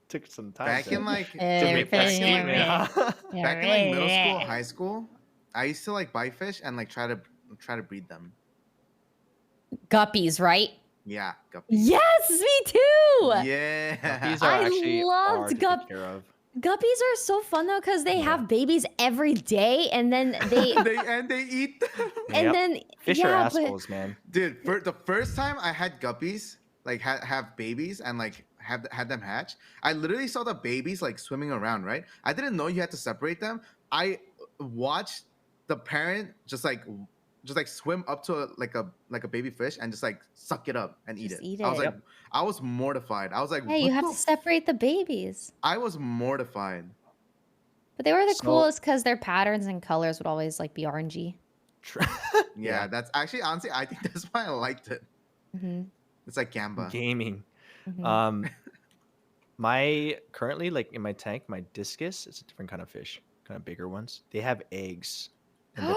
Took some time Back to, in like to make that statement, huh? back in like middle school, high school, I used to like buy fish and like try to breed them. Guppies, right? Yeah, guppies. Yes, me too. Yeah. These are I actually loved hard to gup- take care of. Guppies are so fun though because they Yeah. have babies every day, and then they they eat them. and Yep. then Fish are yeah, but assholes, man. Dude, for the first time I had guppies, like have babies and like had them hatch, I literally saw the babies like swimming around, right? I didn't know you had to separate them. I watched the parent just like swim up to a baby fish and just like suck it up and eat Just it. eat I was it. like, I was mortified. I was like, hey, you what have the to separate the babies. I was mortified. But they were the So- coolest because their patterns and colors would always like be orangey. Yeah, that's actually honestly, I think that's why I liked it. Mm-hmm. It's like Gamba. Gaming. Mm-hmm. My currently like in my tank, my discus, it's a different kind of fish, kind of bigger ones. They have eggs, and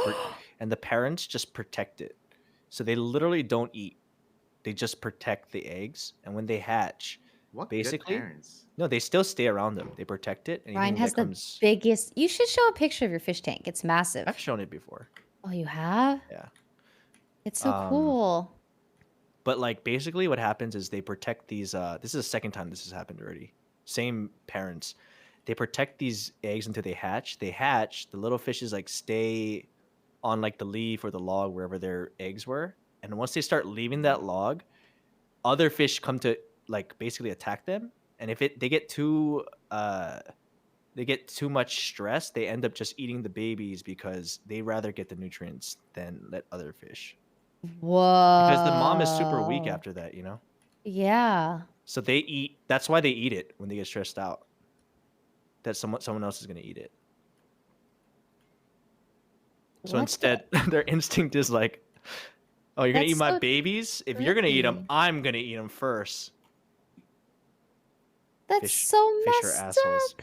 and the parents just protect it. So they literally don't eat. They just protect the eggs, and when they hatch, What basically- good parents. no, they still stay around them. They protect it. Ryan Anything has that the comes. biggest. You should show a picture of your fish tank. It's massive. I've shown it before. Oh, you have? Yeah. It's so Um, cool. But like basically what happens is they protect these this is the second time this has happened already. Same parents. They protect these eggs until they hatch. They hatch, the little fishes like stay on like the leaf or the log wherever their eggs were. And once they start leaving that log, other fish come to like basically attack them. And if they get too much stress, they end up just eating the babies because they rather get the nutrients than let other fish. Whoa. Because the mom is super weak after that, you know? Yeah. So they eat. That's why they eat it when they get stressed out. That someone else is gonna eat it. So What the- instead, their instinct is like, "Oh, you're gonna That's eat my so babies. If you're gonna eat them, tricky. I'm gonna eat them first." That's Fish- so fish are messed assholes. up.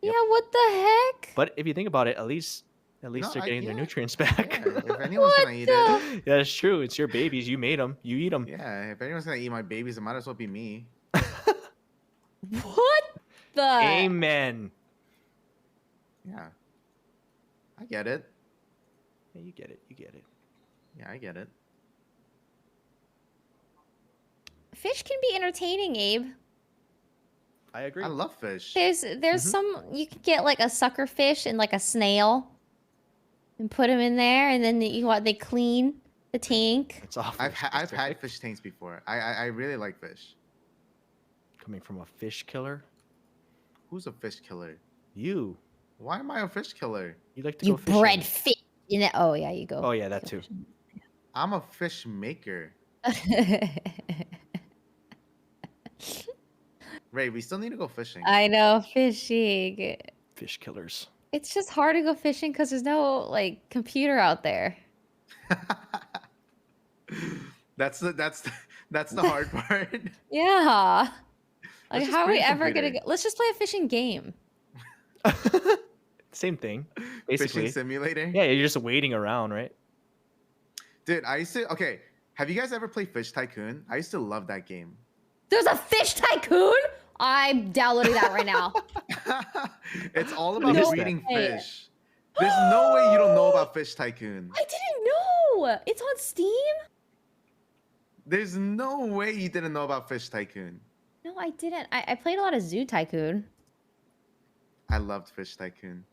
Yep. Yeah, what the heck? But if you think about it, at least No, they're getting their yeah. nutrients back. Yeah, if anyone's What gonna eat it, the- Yeah, that's true. It's your babies. You made them. You eat them. yeah, if anyone's gonna eat my babies, it might as well be me. What the? Amen. Yeah, I get it. Yeah, you get it. You get it. Yeah, I get it. Fish can be entertaining, Abe. I agree. I love fish. There's Mhm. some you could get like a sucker fish and like a snail, and put them in there, and then they clean the tank. It's awful. I've had specific. fish tanks before. I really like fish. Coming from a fish killer. Who's a fish killer? You. Why am I a fish killer? You like to You go fishing. bred fish in it. Oh yeah, you go. Oh yeah, that too. I'm a fish maker. Ray, we still need to go fishing. I know fishing. Fish killers. It's just hard to go fishing because there's no like computer out there. that's the hard part. Yeah. Like, just how are bring we a ever gonna computer. go? Let's just play a fishing game. Same thing. Fishing Basically. simulator. Yeah, you're just waiting around, right? Dude, I used to. Okay, have you guys ever played Fish Tycoon? I used to love that game. There's a fish tycoon? I'm downloading that right now. It's all What about is that? breeding way. fish. There's no way you don't know about Fish Tycoon. I didn't know. It's on Steam? There's no way you didn't know about Fish Tycoon. No, I didn't. I played a lot of Zoo Tycoon. I loved Fish Tycoon.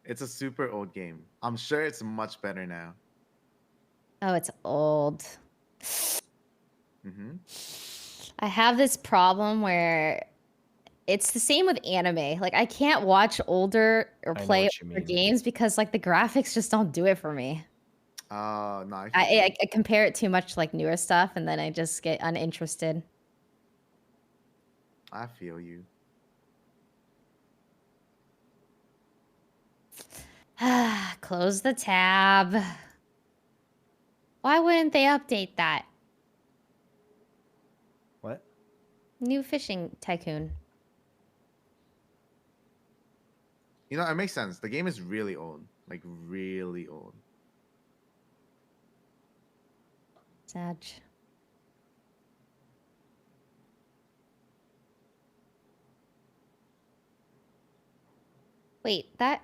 It's a super old game. I'm sure it's much better now. Oh, it's old. Hmm. I have this problem where it's the same with anime. Like I can't watch older or I know play what you older mean. games because like the graphics just don't do it for me. Oh, no, I feel I, you. I, I compare it too much to like newer stuff and then I just get uninterested. I feel you. Close the tab. Why wouldn't they update that? What? New fishing tycoon. You know, it makes sense. The game is really old. Like, really old. Sad. Wait, that...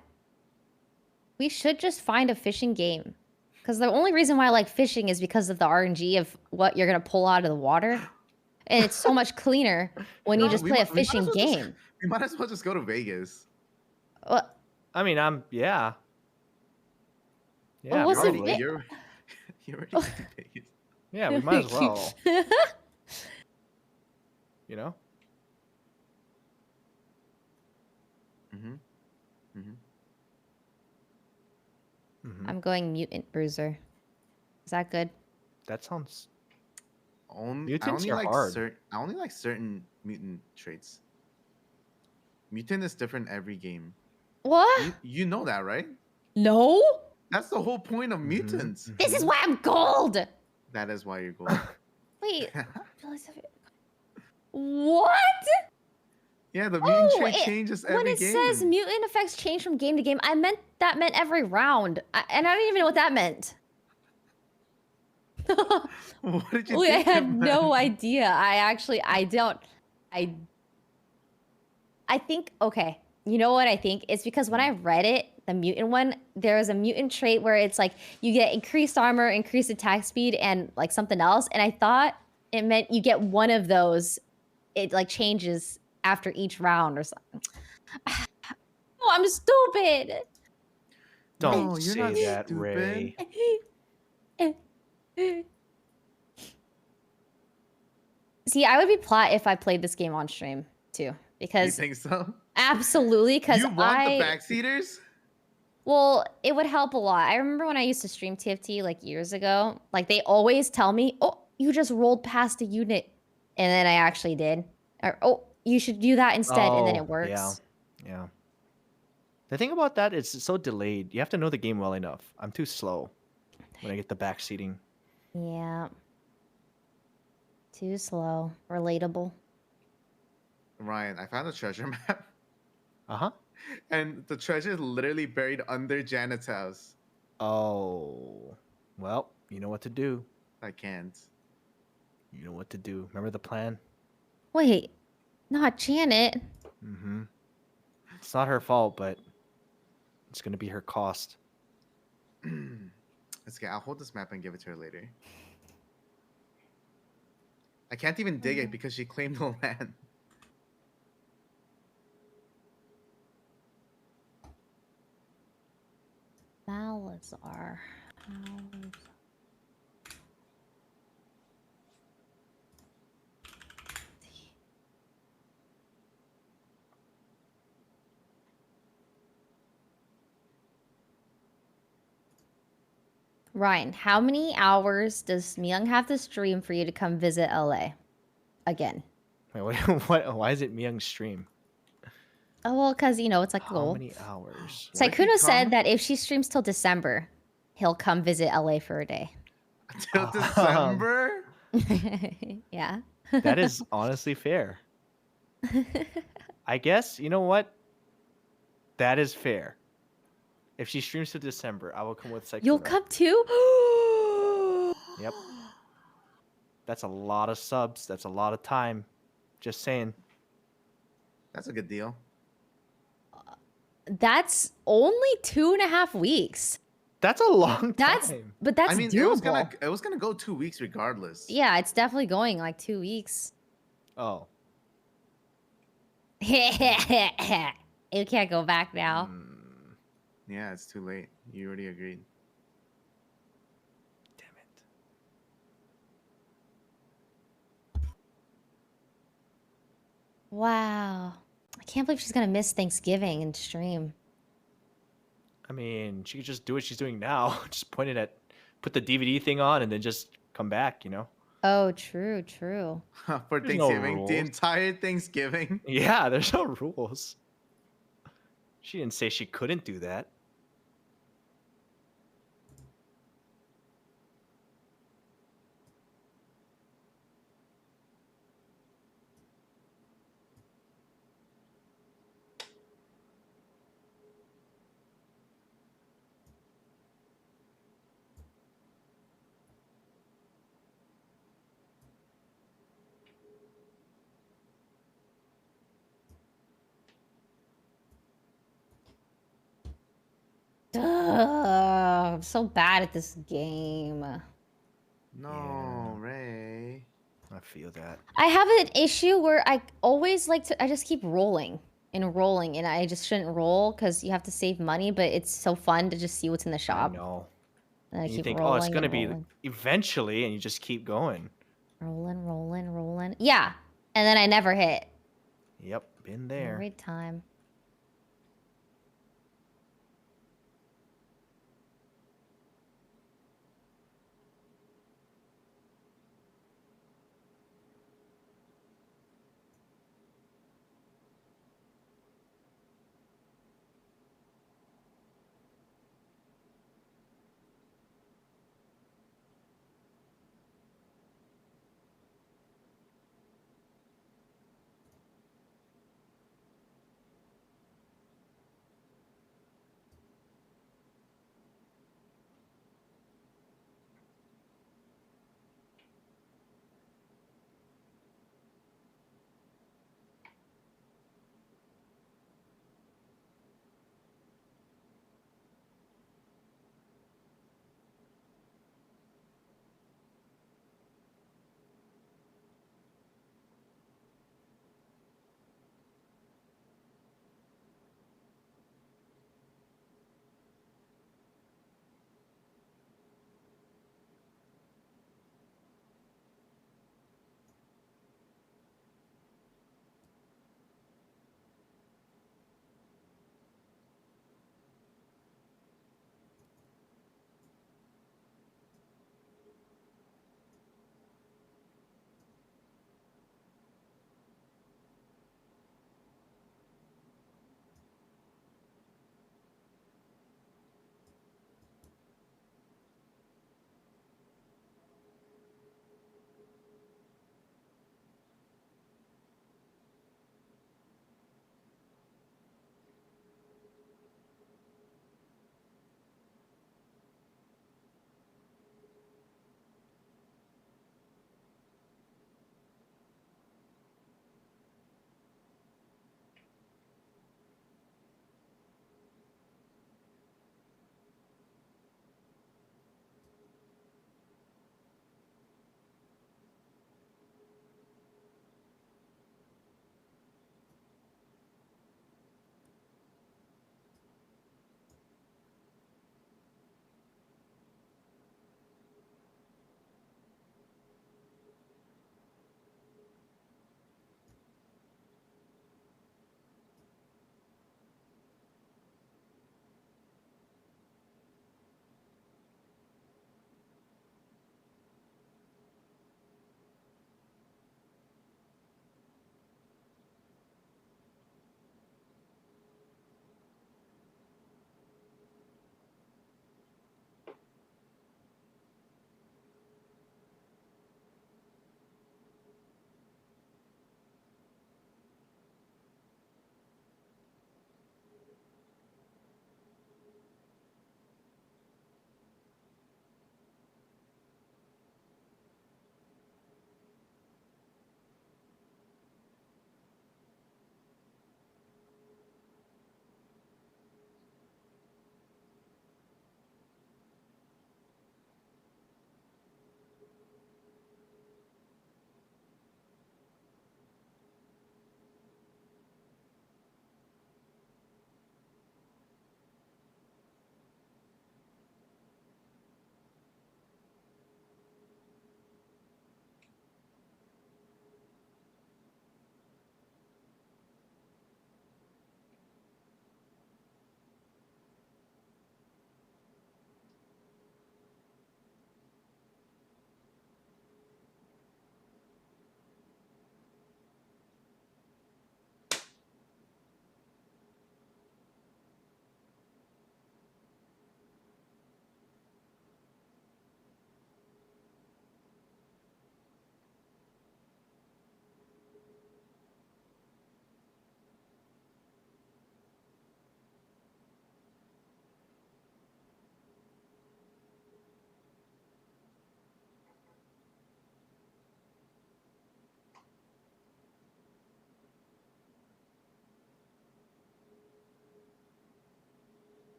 We should just find a fishing game. Because the only reason why I like fishing is because of the RNG of what you're going to pull out of the water. And it's so much cleaner when you No, just we play a might- we might as fishing well just- game. We might as well just go to Vegas. What? I mean, yeah. Yeah, what's it- probably. You're already in Vegas. Yeah, we might as well. You know? Mm-hmm. Mm-hmm. Mhm. I'm going mutant bruiser. Is that good? That sounds. I Mutants only are like hard. I only like certain mutant traits. Mutant is different every game. What? You know that, right? No? That's the whole point of Mhm, mutants. This is mhm. why I'm gold! That is why you're gold. Wait. What? Yeah, the mutant Oh, trait it- changes every When it game. says mutant effects change from game to game, I meant that meant every round. And I don't even know what that meant. What did you Wait, I think? had it no meant? idea. I think, okay, you know what I think? It's because when I read it, the mutant one, there was a mutant trait where it's like you get increased armor, increased attack speed, and like something else. And I thought it meant you get one of those. It like changes after each round or something. Oh, I'm stupid. Don't No, you're say not that, stupid. Ray. See, I would be plot if I played this game on stream too, You because think so? absolutely, because You want the backseaters? Well, it would help a lot. I remember when I used to stream TFT like years ago, like they always tell me, "Oh, you just rolled past a unit," and then I actually did. Or, "Oh, you should do that instead," and then it works. Yeah. Yeah. The thing about that is it's so delayed. You have to know the game well enough. I'm too slow when I get the backseating. Yeah. Too slow. Relatable. Ryan, I found a treasure map, Uh-huh. and the treasure is literally buried under Janet's house. Oh. Well, you know what to do. I can't. You know what to do. Remember the plan? Wait, not Janet. Mm-hmm. It's not her fault, but it's gonna be her cost. Let's get. I'll hold this map and give it to her later. I can't even dig it because she claimed the land. Malazar. Ryan, how many hours does Myung have to stream for you to come visit LA? Again. Wait, what? Why is it Myung's stream? Oh, well, because, you know, it's like a How goal. many hours? Where did he Saikuno said come? that if she streams till December, he'll come visit LA for a day. Till December? Yeah. That is honestly fair. I guess, you know what? That is fair. If she streams to December, I will come with Saikuno. You'll come too? Yep. That's a lot of subs. That's a lot of time. Just saying. That's a good deal. That's only 2.5 weeks. That's a long That's time. but that's I mean, doable. it was gonna go 2 weeks regardless. Yeah, it's definitely going like 2 weeks. Oh. You can't go back now. Yeah, it's too late. You already agreed. Damn it. Wow. I can't believe she's gonna miss Thanksgiving and stream. I mean, she could just do what she's doing now. Just put the DVD thing on and then just come back, you know? Oh, true, true. For There's no Thanksgiving, the rules. entire Thanksgiving. Yeah, there's no rules. She didn't say she couldn't do that. Ugh, I'm so bad at this game. No, Yeah. Ray. I feel that. I have an issue where I always like to, I just keep rolling and rolling, and I just shouldn't roll because you have to save money, but it's so fun to just see what's in the I shop. know. And I And you keep think, oh, it's rolling gonna and be rolling. eventually, and you just keep going. Rolling, rolling, rolling. Yeah. And then I never hit. Yep, been there. Every time.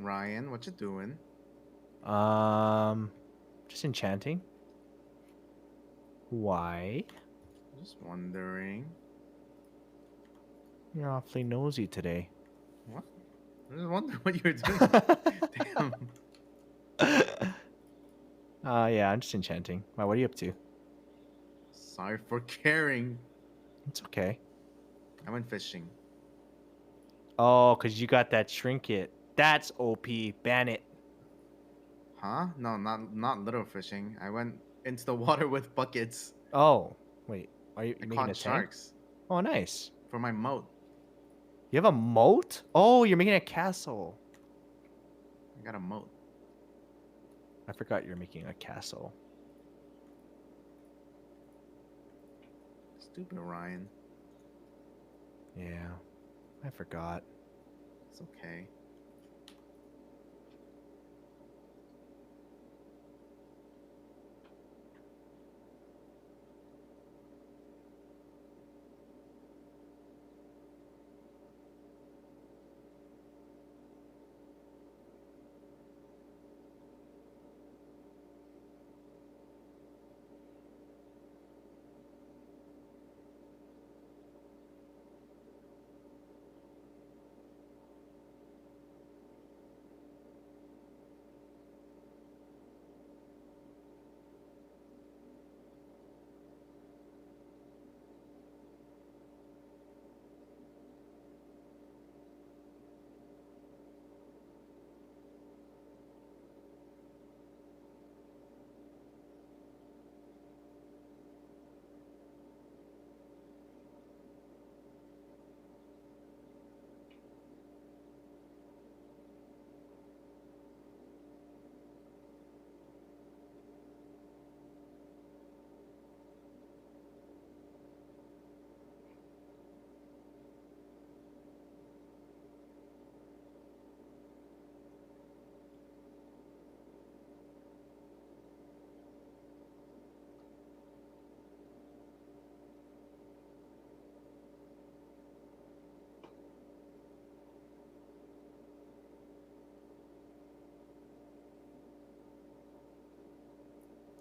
Ryan, what you doing? Just enchanting. Why? Just wondering. You're awfully nosy today. What? I just wondering what you're doing. Damn. Yeah, I'm just enchanting. Why, what are you up to? Sorry for caring. It's okay. I went fishing. Oh, because you got that trinket. That's OP. Ban it. Huh? No, not little fishing. I went into the water with buckets. Oh, wait. Are you I making a caught tank? sharks Oh, nice. for my moat. You have a moat? Oh, you're making a castle. I got a moat. I forgot you're making a castle. Stupid Ryan. Yeah, I forgot. It's okay.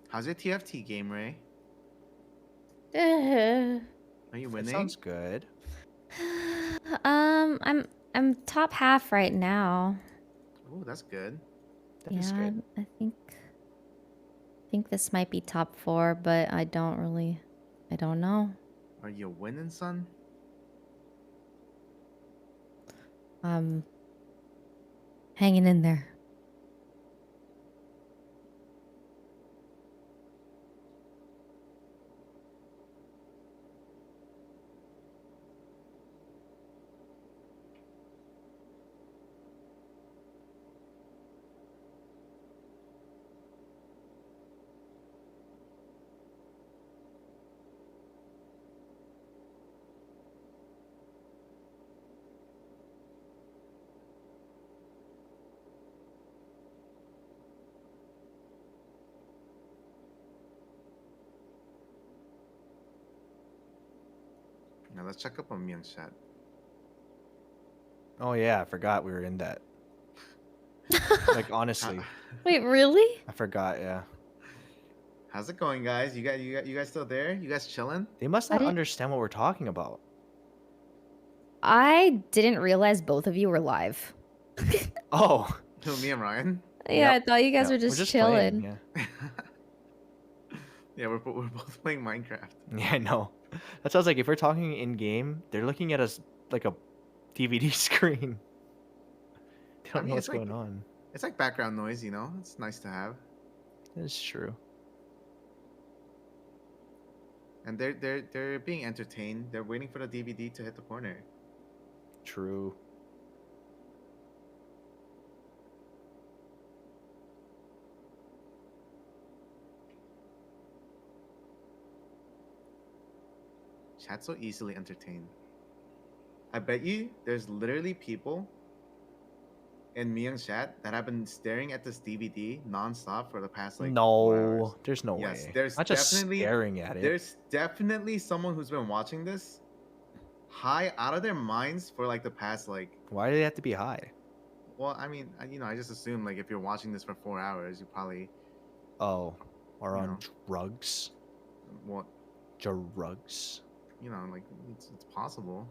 How's your TFT game, Ray? Are you That winning? sounds good. I'm top half right now. Oh, that's good. That is Yeah, good. I think this might be top 4, but I don't know. Are you winning, son? Hanging in there. Now let's check up on me and chat. Oh yeah, I forgot we were in that. Like honestly, Wait, really? I forgot. Yeah, How's it going, guys? You guys still there? You guys chilling? they must I not didn't- understand what we're talking about. I didn't realize both of you were live. Oh, Who, me and Ryan? Yeah, Yep. I thought you guys yeah, were just playing, chilling. yeah, Yeah, we're both playing Minecraft. yeah, I know. That sounds like if we're talking in game, they're looking at us like a DVD screen. They don't know what's going on. It's like background noise, you know. It's nice to have. It's true. And they're being entertained. They're waiting for the DVD to hit the corner. True. Chat's so easily entertained. I bet you there's literally people in Miyang's chat that have been staring at this DVD nonstop for the past like 4 hours. No, there's no Yes, way. there's Not just definitely staring at it. there's definitely someone who's been watching this high out of their minds for like the past like Why do they have to be high? Well, I mean, I just assume like if you're watching this for 4 hours, you probably, Oh, are you on know, drugs? well, Drugs. like it's possible.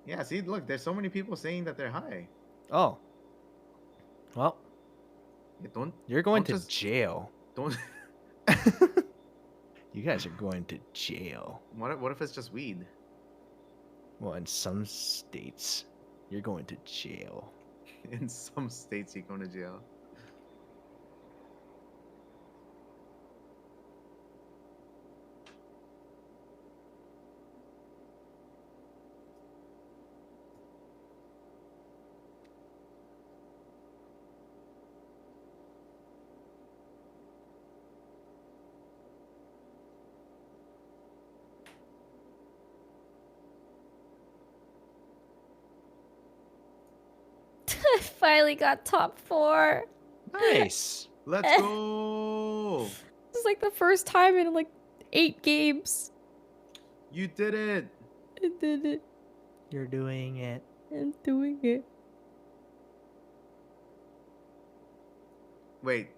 Yeah. See, look, there's so many people saying that they're high. Oh, well, Yeah, you're going don't to just jail. don't. You guys are going to jail. What if it's just weed? Well, in some states, you're going to jail. In some states, you go to jail. I finally got top 4. Nice. Let's go! This is like the first time in like 8 games. You did it! I did it. You're doing it. I'm doing it. Wait.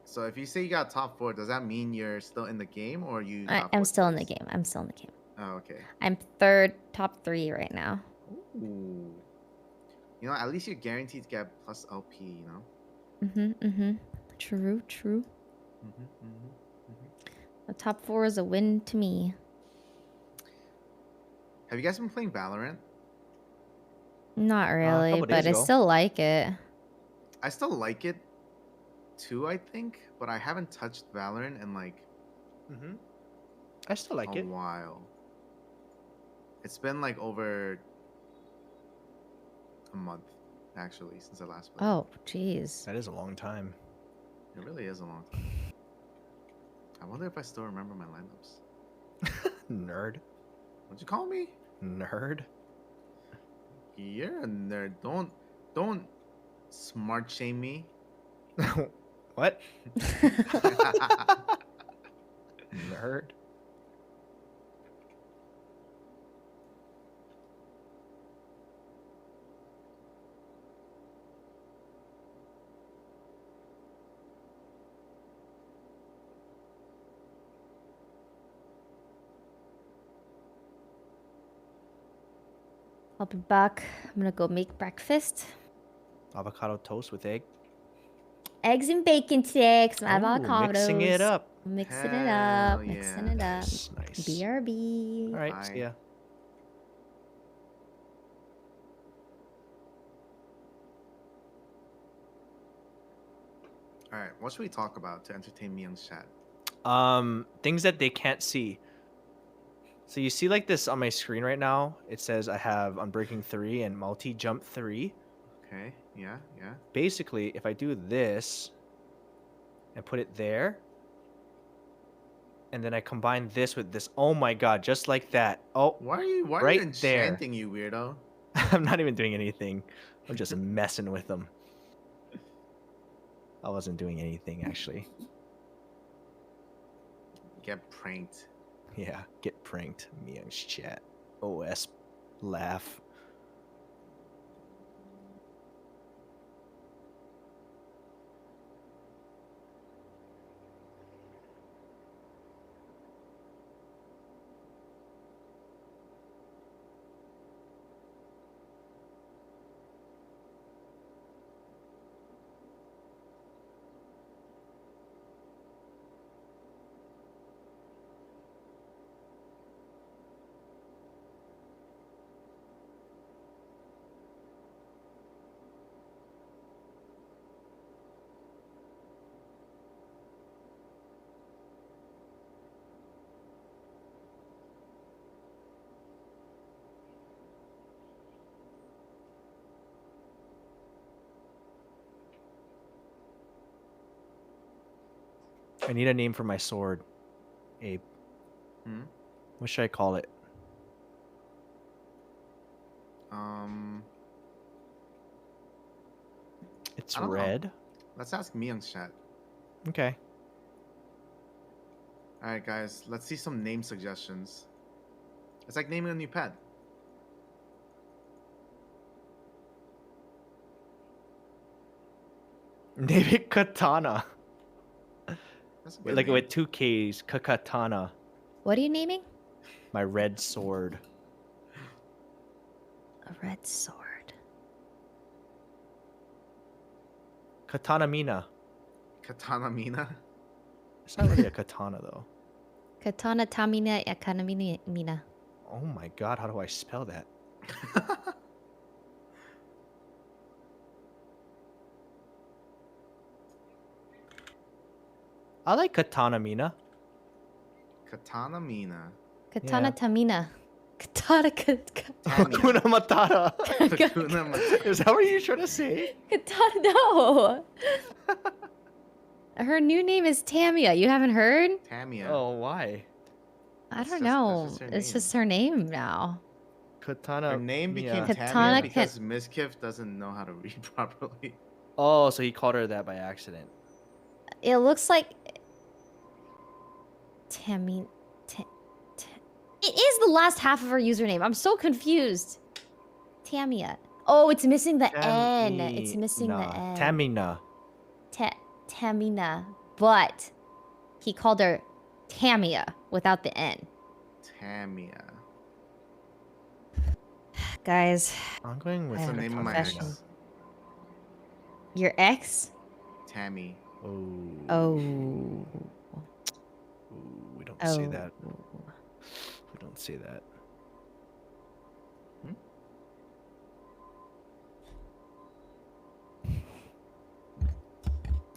So if you say you got top 4, does that mean you're still in the game, or you got I'm fourth still in the place? game. I'm still in the game. Oh, okay. I'm third, top 3 right now. Ooh. At least you're guaranteed to get plus LP. True, true. Mm-hmm, mm-hmm, mm-hmm. The top 4 is a win to me. Have you guys been playing Valorant? Not a really, couple but days I ago. still like it. I still like it too, I think, but I haven't touched Valorant in like Mm-hmm. I still like a it. while. It's been like over a month, actually, since I last played. Oh, jeez. That is a long time. It really is a long time. I wonder if I still remember my lineups. Nerd. What'd you call me? Nerd. You're a nerd. Don't smart shame me. What? Nerd. I'll be back. I'm gonna go make breakfast. Avocado toast with egg. Eggs and bacon today, 'cause I'm Ooh, avocados. mixing it up. Mixing it Hell up. Mixing yeah. it up. Nice, nice. BRB. All right, Bye. see ya. All right, what should we talk about to entertain Myung's chat? Things that they can't see. So you see like this on my screen right now. It says I have Unbreaking 3 and Multi Jump 3. Okay, yeah. Basically, if I do this and put it there, and then I combine this with this, oh my god, just like that. Oh, Why are you right enchanting, you weirdo? I'm not even doing anything. I'm just messing with them. I wasn't doing anything actually. Get pranked. Yeah, get pranked. Myung's chat. OS laugh. I need a name for my sword, Abe. Hmm? What should I call it? It's I don't know. red. Let's ask Myung's chat. Okay. All right, guys, let's see some name suggestions. It's like naming a new pet. Name it Katana. That's a good Like name. with 2 Ks. That's a good Like name. with 2 Ks. Kakatana. What are you naming? My red sword. A red sword. Katanamina. Katanamina. It's not really a katana though. Katana Tamina Yakanamina Mina. Oh my god, how do I spell that? I like Katanamina. Katanamina. Katana Yeah. Tamina. Katana Hakuna Matata. Hakuna Matata. Is that what you're trying to say? Katana no. Her new name is Tamia. You haven't heard? Tamia. Oh, why? I That's don't just- know. that's just her It's name. just her name now. Katana. Her name became Katana Tamia because Miss Kiff doesn't know how to read properly. Oh, so he called her that by accident. It looks like Tammy. It is the last half of her username. I'm so confused. Tamia. Oh, it's missing the N. It's missing the N. Tamina. Tamina. But he called her Tamia without the N. Tamia. Guys, I'm going with I What's the have name a of my confession. ex? Your ex? Tammy. Oh. Oh. Ooh, we don't say that. Oh. We don't say that.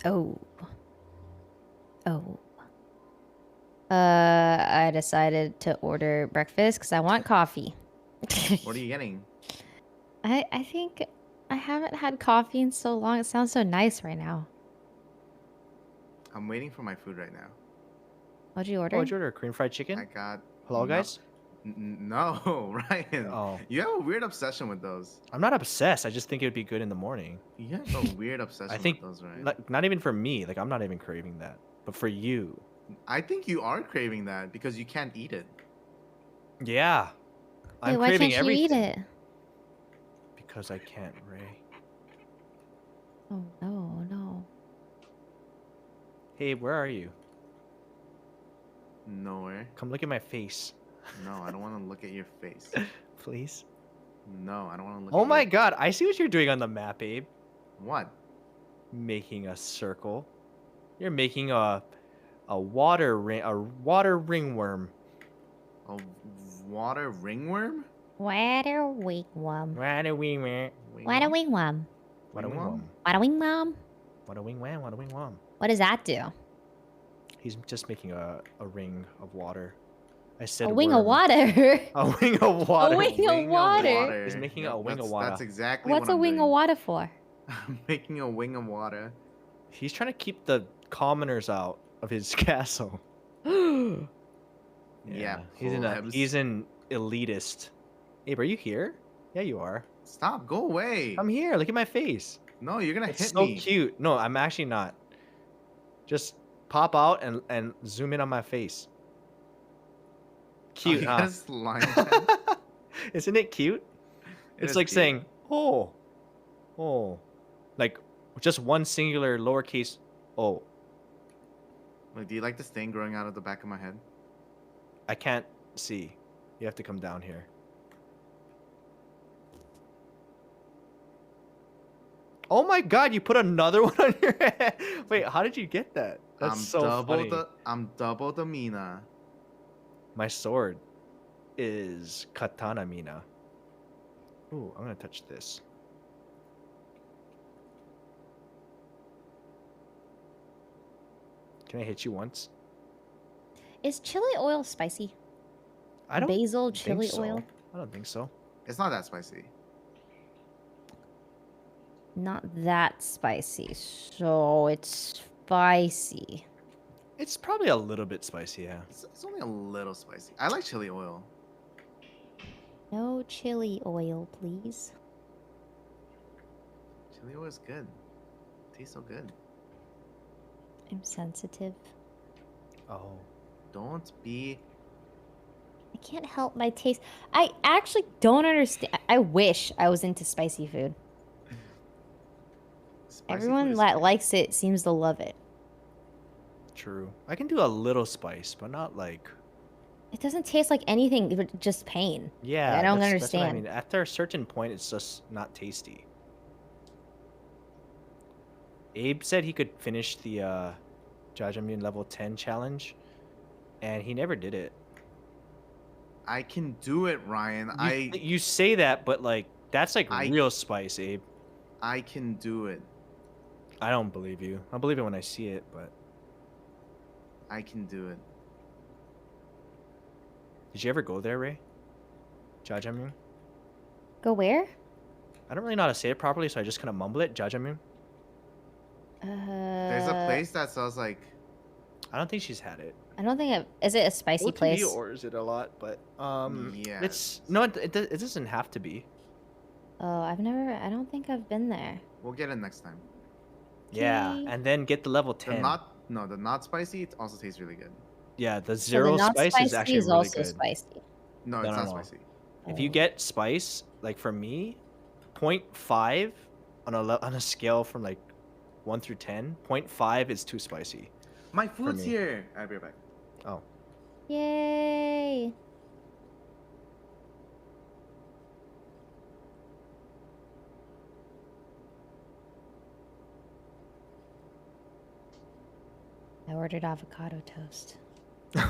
Oh. Oh. I decided to order breakfast because I want coffee. What are you getting? I think I haven't had coffee in so long. It sounds so nice right now. I'm waiting for my food right now. What'd you order? Oh, did you order cream fried chicken? I got. Hello, no- guys? No, Ryan. Oh. You have a weird obsession with those. I'm not obsessed. I just think it would be good in the morning. You have a weird obsession think with those, right? Not even for me. Like, I'm not even craving that. But for you. I think you are craving that because you can't eat it. Yeah. I'm Wait, why craving can't you eat everything. it? Because I can't, Ray. Oh no, no. Hey, where are you? Nowhere. Come look at my face. No, I don't want to look at your face. Please. No, I don't want to look Oh at my your... god, I see what you're doing on the map, Abe. What? Making a circle. You're making a water ringworm. A water ringworm? Water wigwam. Water wingworm. Water wigwam. Water Wingworm? wingworm. Water wigwam. Water wingworm. Water wingworm. What does that do? He's just making a ring of water. I said A wing of worm. water. A wing of water. A wing of water. He's making a wing of that's, water. That's exactly What's what a I'm wing doing. of water for? I'm making a wing of water. He's trying to keep the commoners out of his castle. Yeah, He's an elitist. Abe, are you here? Yeah, you are. Stop, go away. I'm here. Look at my face. No, you're gonna It's hit so me. cute. No, I'm actually not. Just pop out and zoom in on my face. Cute, you huh? guys line that? Isn't it cute? It It's is like cute. saying, oh, like just one singular lowercase oh. Like, do you like this thing growing out of the back of my head? I can't see. You have to come down here. Oh my god, you put another one on your head. Wait, how did you get that? That's I'm so double funny. I'm double the Mina. My sword is katana mina. Ooh, I'm gonna touch this. Can I hit you once? Is chili oil spicy? I don't Basil think chili so. oil? I don't think so. It's not that spicy. Not that spicy. So it's spicy. It's probably a little bit spicy, yeah. It's only a little spicy. I like chili oil. No chili oil, please. Chili oil is good. Tastes so good. I'm sensitive. Oh. Don't be. I can't help my taste. I actually don't understand. I wish I was into spicy food. Spicy food Everyone is that spicy. likes it seems to love it. True. I can do a little spice, but not like. It doesn't taste like anything, but just pain. Yeah, I don't that's what I understand. mean. After a certain point, it's just not tasty. Abe said he could finish the Jajangmyeon level 10 challenge, and he never did it. I can do it, Ryan. You say that, but like that's like I- real spice, Abe. I can do it. I don't believe you. I'll believe it when I see it, but I can do it. did you ever go there, Ray? Jajangmyeon? Go where? I don't really know how to say it properly, so I just kind of mumble it. Jajangmyeon. There's a place that sells like. I don't think she's had it. I don't think is it a spicy OTV place? orders it a lot, but Yeah. it's no, it doesn't have to be. Oh, I don't think I've been there. We'll get it next time. Yeah, Okay. and then get the level The 10. the not spicy. It also tastes really good. Yeah, the So zero the not spice spicy is actually really also good. spicy. No, No, it's no, not no. spicy. If you Oh. get spice, like for me, 0.5 on a scale from like 1 through 10, 0.5 is too spicy. My food's me. here. I'll be right back. Oh. Yay! I ordered avocado toast.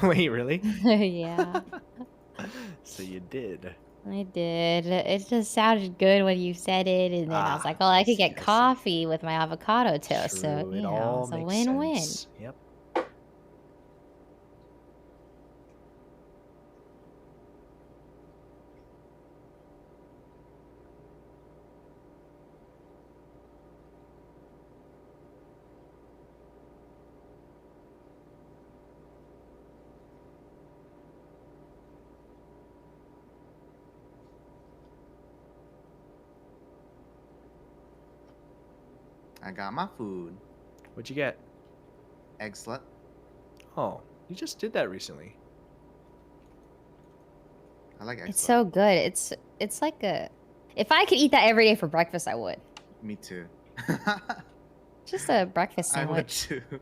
Wait, really? Yeah, So you did. I did. It just sounded good when you said it, and then I was Ah, like, "Oh, I could see, get I see. coffee with my avocado toast." So True, you it know, all it's a makes win-win. sense. Yep. I got my food. What'd you get? Egg slut. Oh, you just did that recently. I like egg It's slut. so good. It's like a. If I could eat that every day for breakfast, I would. Me too. Just a breakfast I would sandwich. too.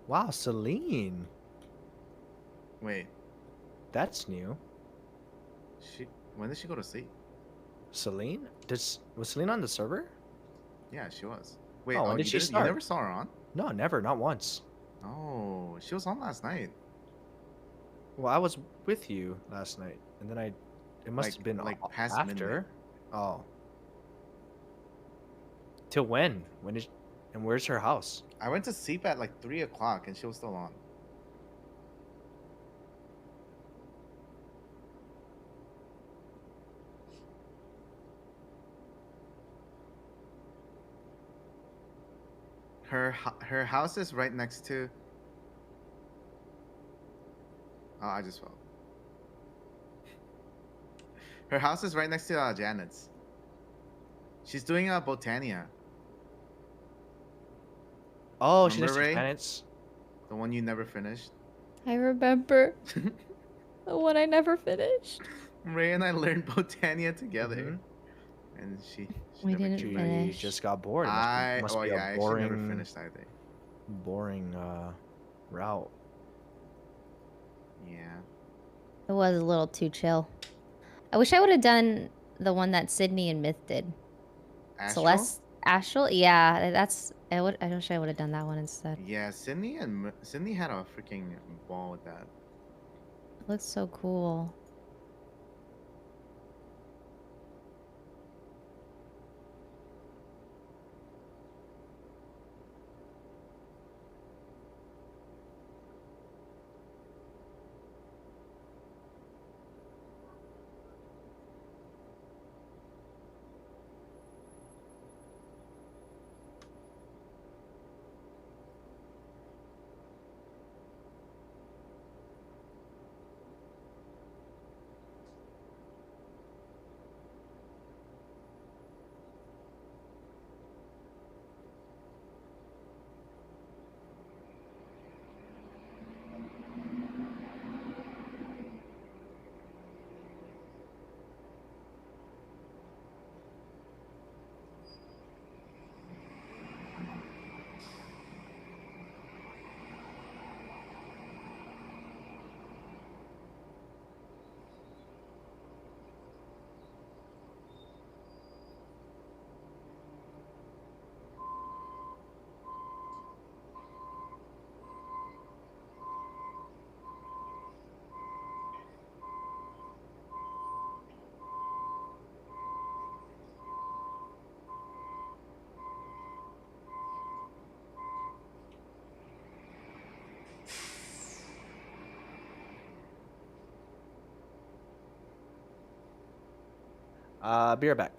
Wow, Celine. Wait, That's new. when did she go to sleep? Celine? Was Celine on the server? Yeah, she was. Wait, Oh, when did she You start? never saw her on? No, never, not once. Oh, she was on last night. Well, I was with you last night, and then it must have been like a- past after. midnight. Oh. Till when? And where's her house? I went to sleep at like 3 o'clock and she was still on. Her house is right next to. Oh, I just fell. Her house is right next to Janet's. She's doing a Botania, Oh, she Remember, needs to Ray? planets. the one you never finished. I remember the one I never finished. Ray and I learned Botania together, Mhm. and she We never didn't came She back. finish. just got bored. It must be I a actually never boring, finished either. boring route. Yeah. It was a little too chill. I wish I would have done the one that Sydney and Myth did. Astral? Celeste, Astral. Yeah, that's. I wish I would have done that one instead. Yeah, Sydney had a freaking ball with that. It looks so cool. Be right back.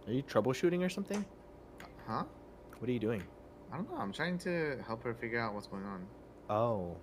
Are you troubleshooting or something? Huh? What are you doing? I don't know. I'm trying to help her figure out what's going on. Oh.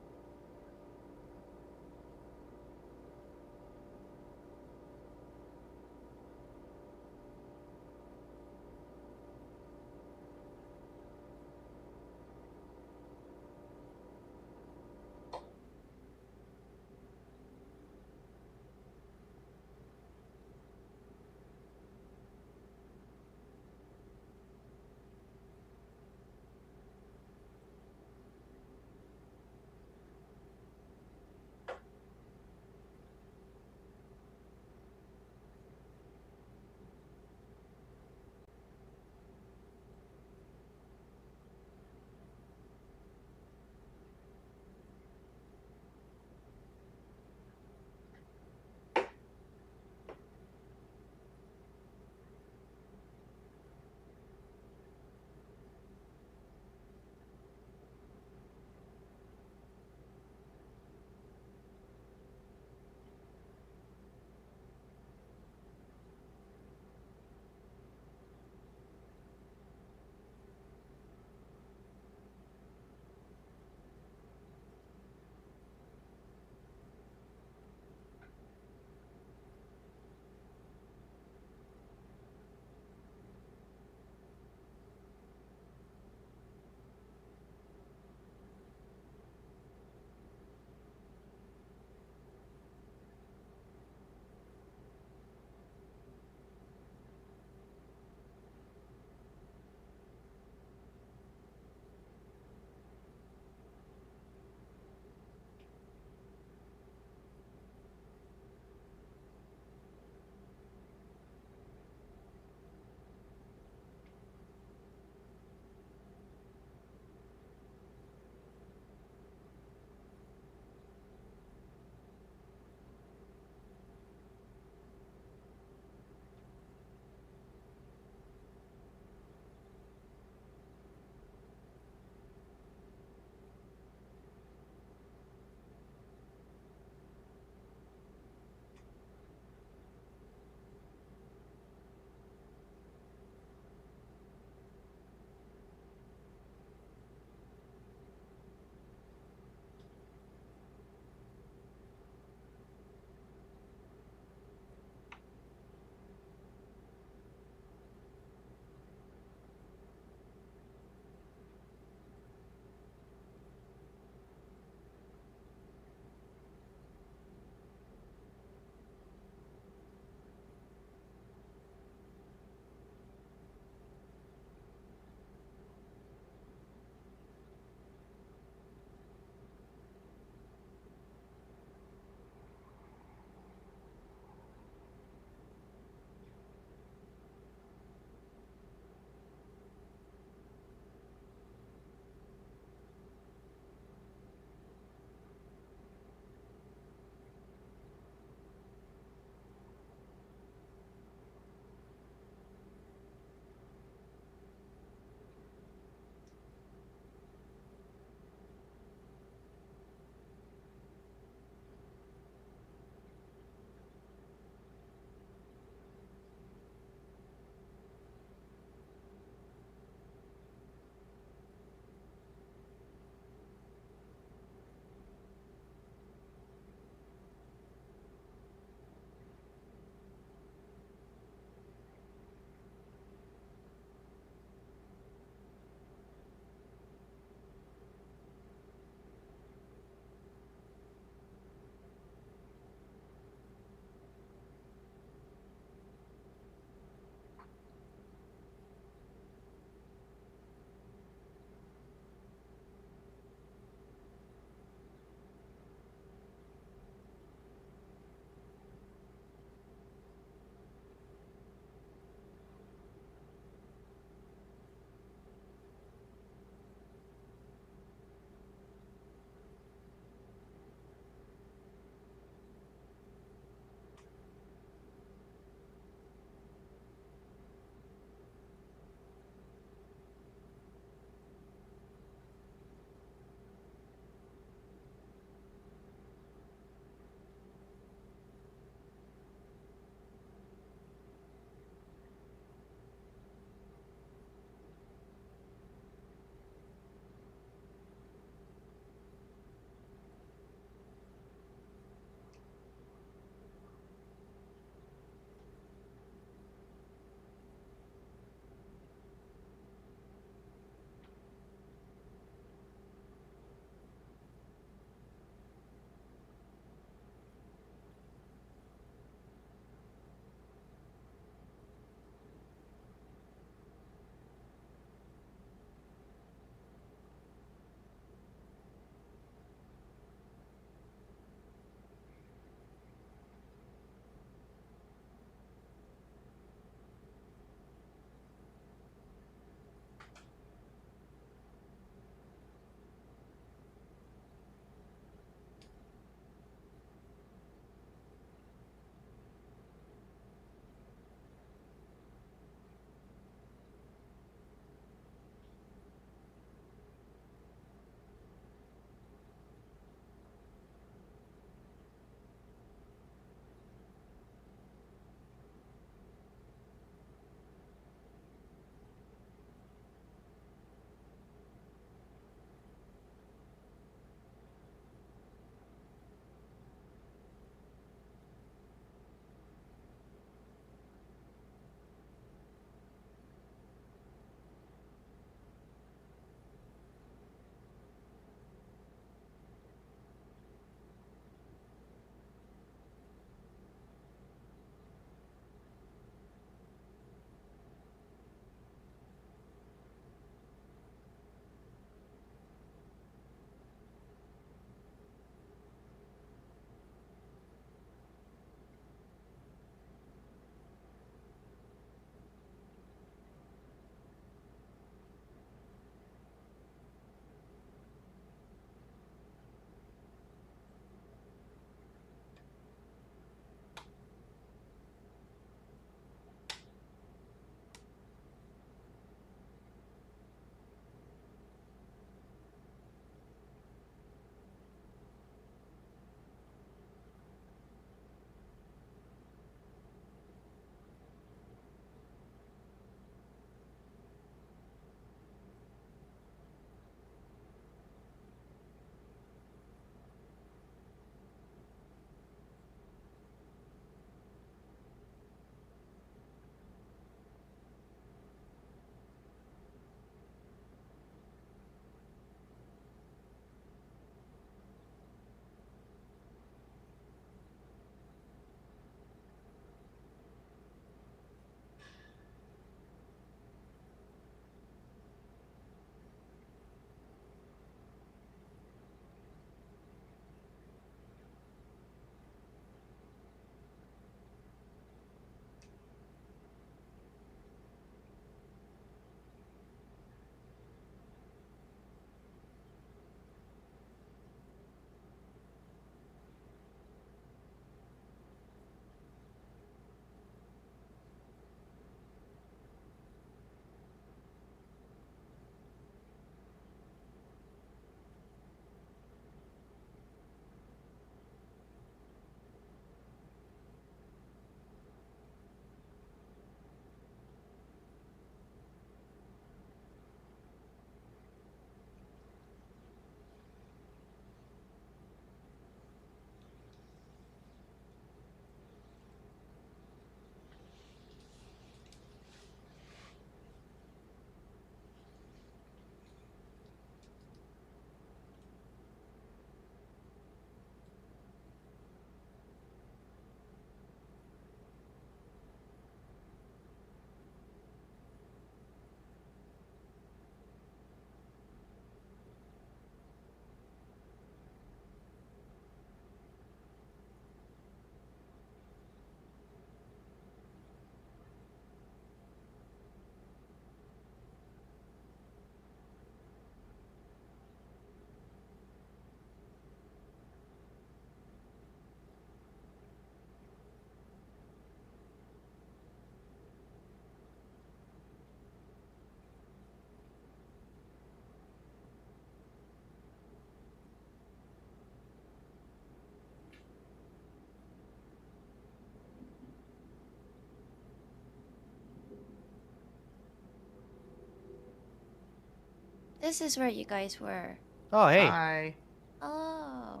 This is where you guys were. Oh, hey. Hi. Oh.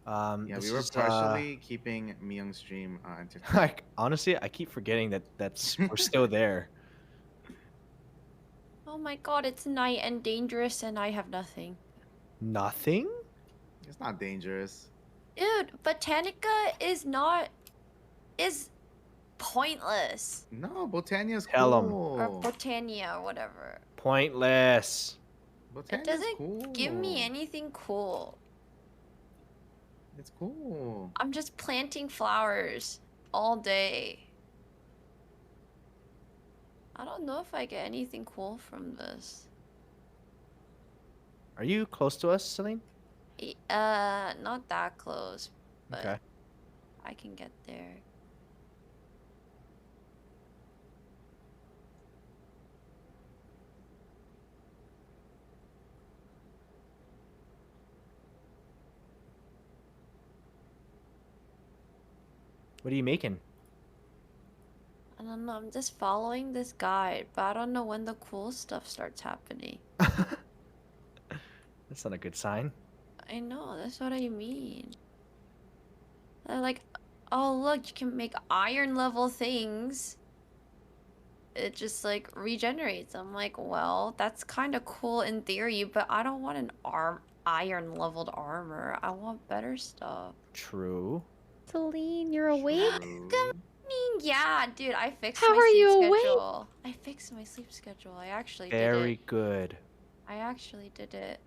Yeah, This we were is partially keeping Myung's stream entertained. like honestly, I keep forgetting that's we're still there. Oh my god, it's night and dangerous and I have nothing. Nothing? It's not dangerous. Dude, Botanica is pointless. No, Botania's Tell 'em. Or cool. Botania or whatever. Pointless. It Botania's doesn't cool. give me anything cool. It's cool. I'm just planting flowers all day. I don't know if I get anything cool from this. Are you close to us, Celine? Not that close, but Okay. I can get there. What are you making? I don't know, I'm just following this guide, but I don't know when the cool stuff starts happening. That's not a good sign. I know, that's what I mean. They're like, oh look, you can make iron level things. It just like regenerates. I'm like, well, that's kind of cool in theory, but I don't want an iron leveled armor. I want better stuff. True. Celine, you're awake? True. Yeah, dude, I fixed How my are sleep you awake? schedule. I fixed my sleep schedule. I actually did Very it. good. I actually did it.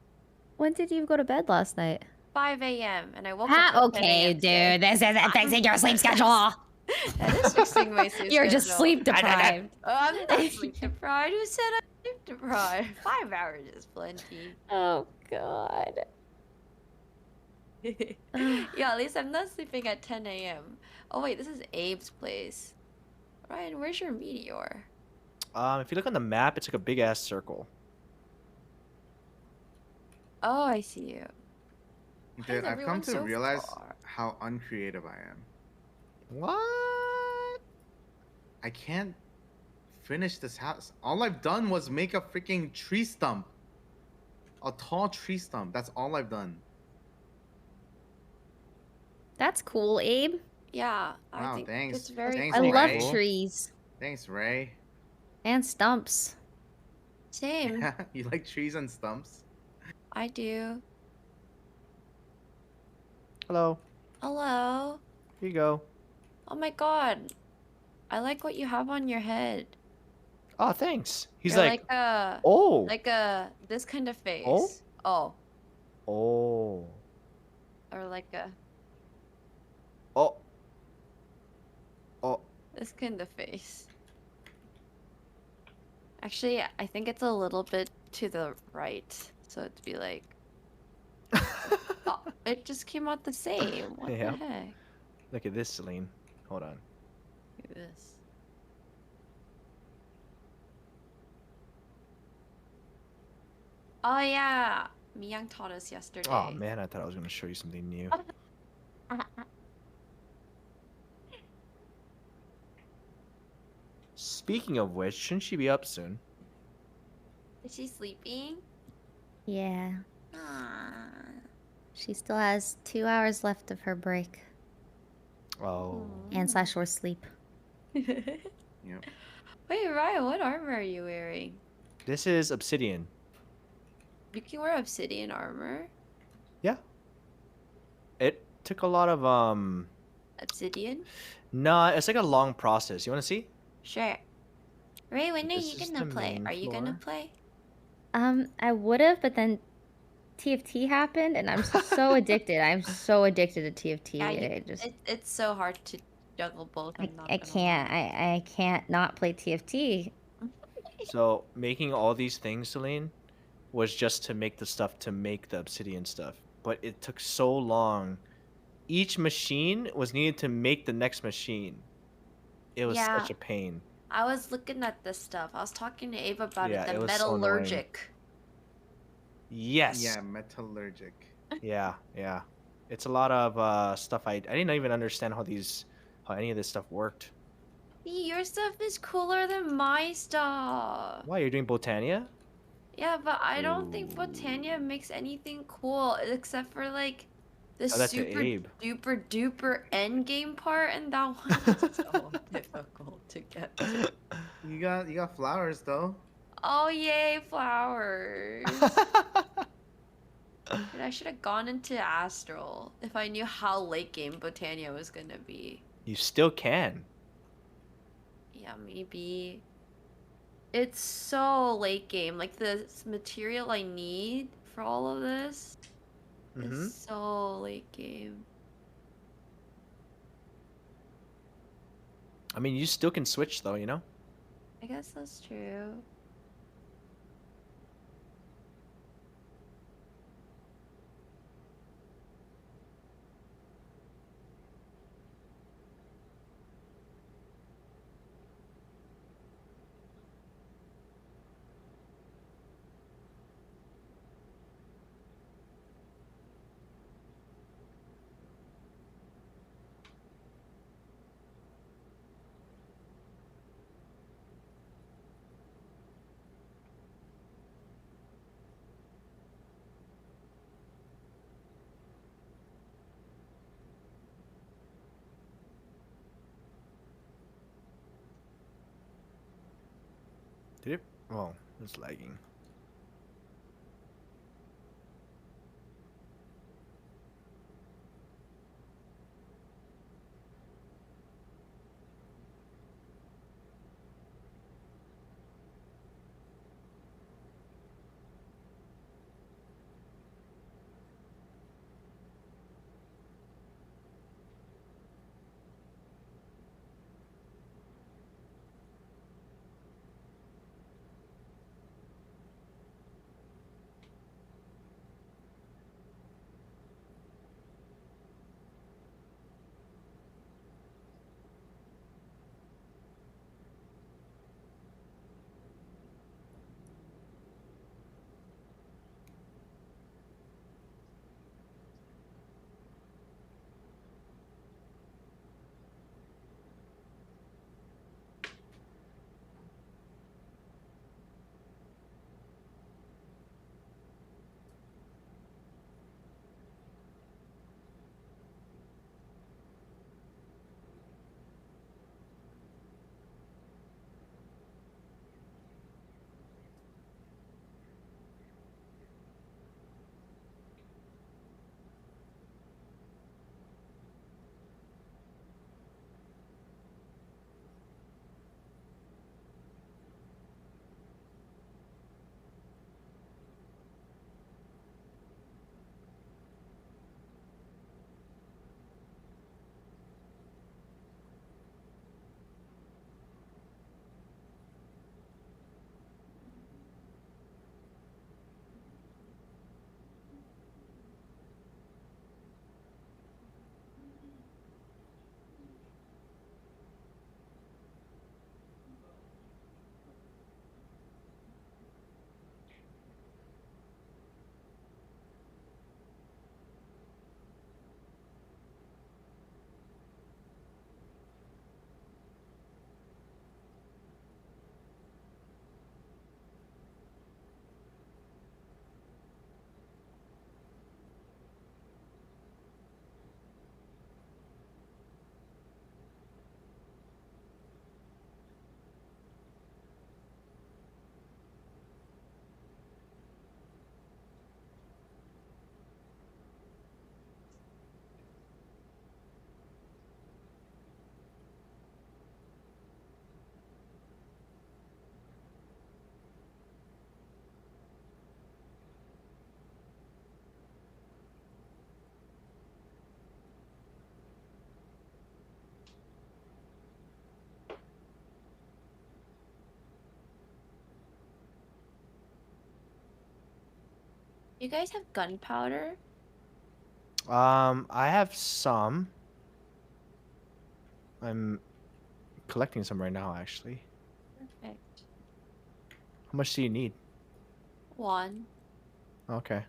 When did you go to bed last night? 5 a.m. and I woke up at 10 Okay, a.m. today. dude. This isn't fixing your sleep schedule. That is fixing my sleep You're just schedule. sleep deprived. Oh, I'm not sleep deprived. Who said I'm sleep deprived? 5 hours is plenty. Oh, God. Yeah, at least I'm not sleeping at 10 a.m. Oh wait, this is Abe's place. Ryan, where's your meteor? If you look on the map, it's like a big ass circle. Oh, I see you. Why Dude, is I've everyone come to so realize far? how uncreative I am. What? I can't finish this house. All I've done was make a freaking tree stump. A tall tree stump. That's all I've done. That's cool, Abe. Yeah, I Wow, think thanks. it's very Thanks, I cool. love Ray. trees Thanks, Ray. and stumps. Same. You like trees and stumps? I do. Hello. Hello. Here you go. Oh my god. I like what you have on your head. Oh, thanks. He's You're like, a oh. this kind of face. Oh. Oh. Or like a Oh. Oh. this kind of face. Actually, I think it's a little bit to the right. So it'd be like oh, it just came out the same. What Yeah. the heck? Look at this, Celine. Hold on. Look at this. Oh yeah. Miyang taught us yesterday. Oh man, I thought I was gonna show you something new. Speaking of which, shouldn't she be up soon? Is she sleeping? Yeah. Ah. She still has 2 hours left of her break Oh. and / short sleep. Yep. Wait, Ryan, what armor are you wearing? This is obsidian. You can wear obsidian armor. Yeah. It took a lot of Obsidian? No, it's like a long process. You wanna see? Sure. Ray, when are This you is gonna the play? main Are you gonna floor. play? I would have, but then TFT happened, and I'm so addicted. I'm so addicted to TFT. Yeah, I just it's so hard to juggle both. I'm not I gonna can't. lie. I can't not play TFT. So making all these things, Celine, was just to make the stuff to make the obsidian stuff. But it took so long. Each machine was needed to make the next machine. It was Yeah. such a pain. I was looking at this stuff. I was talking to Ava about Yeah, it. The it was so annoying. metallurgic. Yes. Yeah, metallurgic. Yeah. It's a lot of stuff I didn't even understand how any of this stuff worked. Your stuff is cooler than my stuff. Why, you're doing Botania? Yeah, but I don't think Botania makes anything cool except for like the Tell that to super Abe. duper duper end game part, and that one is so difficult to get to. You got flowers though. Oh yay, flowers! Dude, I should have gone into Astral if I knew how late game Botania was gonna be. You still can. Yeah, maybe. It's so late game. Like the material I need for all of this is Mm-hmm. so late game. I mean, you still can switch though, you know? I guess that's true. Did it? Oh, it's lagging. You guys have gunpowder? I have some. I'm collecting some right now, actually. Perfect. How much do you need? One. Okay.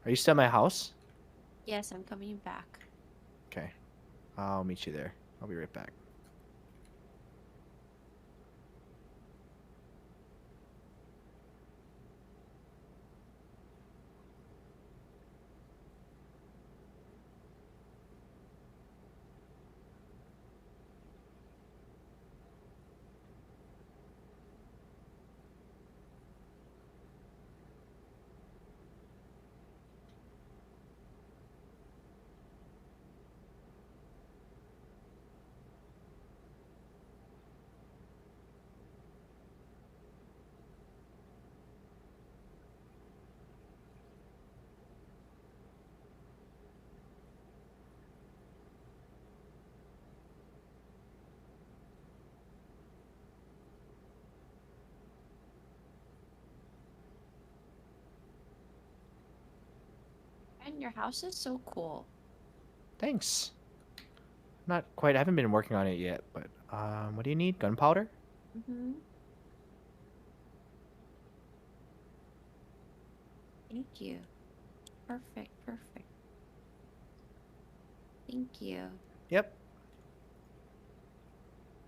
Are you still at my house? Yes, I'm coming back. Okay. I'll meet you there. I'll be right back. man, your house is so cool. Thanks. Not quite. I haven't been working on it yet, but what do you need? Gunpowder? Mm-hmm. Thank you. Perfect, perfect. Thank you. Yep.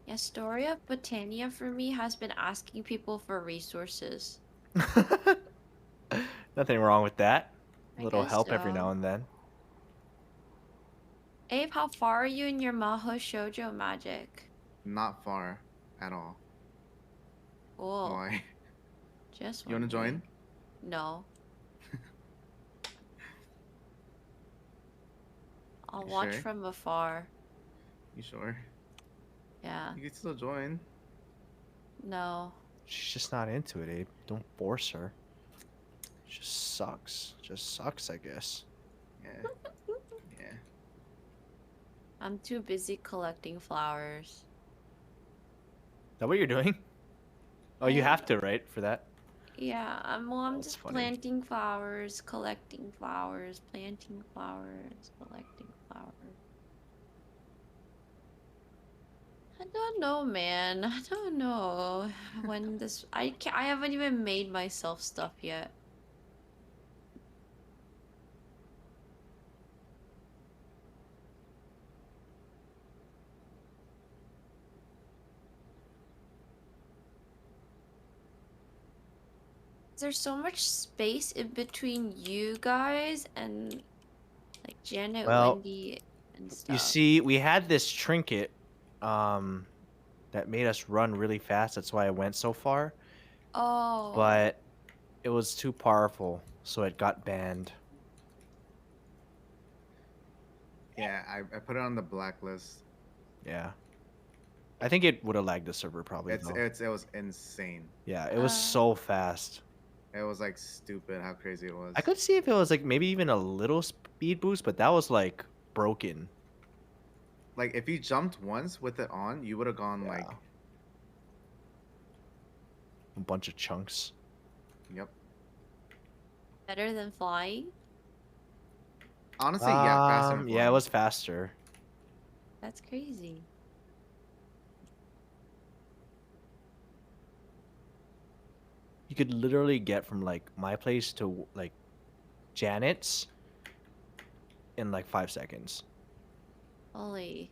Yeah, Story of Botania for me has been asking people for resources. Nothing wrong with that. A I little guess help every so. now and then. Abe, how far are you in your Maho Shoujo magic? Not far at all. Cool. Why? Just You want to join? wondering. No. I'll You watch sure? from afar. You sure? Yeah. You can still join. No. She's just not into it, Abe. Don't force her. Just sucks. Just sucks, I guess. Yeah. Yeah. I'm too busy collecting flowers. Is that what you're doing? Oh, you have to, right, for that? Yeah, I'm That's just funny. planting flowers, collecting flowers, planting flowers, collecting flowers. I don't know, man. I don't know when this. I haven't even made myself stuff yet. There's so much space in between you guys and like Janet, Well, Wendy, and you stuff. see, we had this trinket that made us run really fast. That's why I went so far. Oh. But it was too powerful, so it got banned. Yeah, I put it on the blacklist. Yeah. I think it would have lagged the server probably, It was insane. Yeah, it was so fast. It was like stupid how crazy it was. I could see if it was like maybe even a little speed boost, but that was like broken. Like if you jumped once with it on, you would have gone like a bunch of chunks. Yep. Better than flying? Honestly, yeah, faster than flying. Yeah, it was faster. That's crazy. You could literally get from like my place to like Janet's in like 5 seconds. Holy.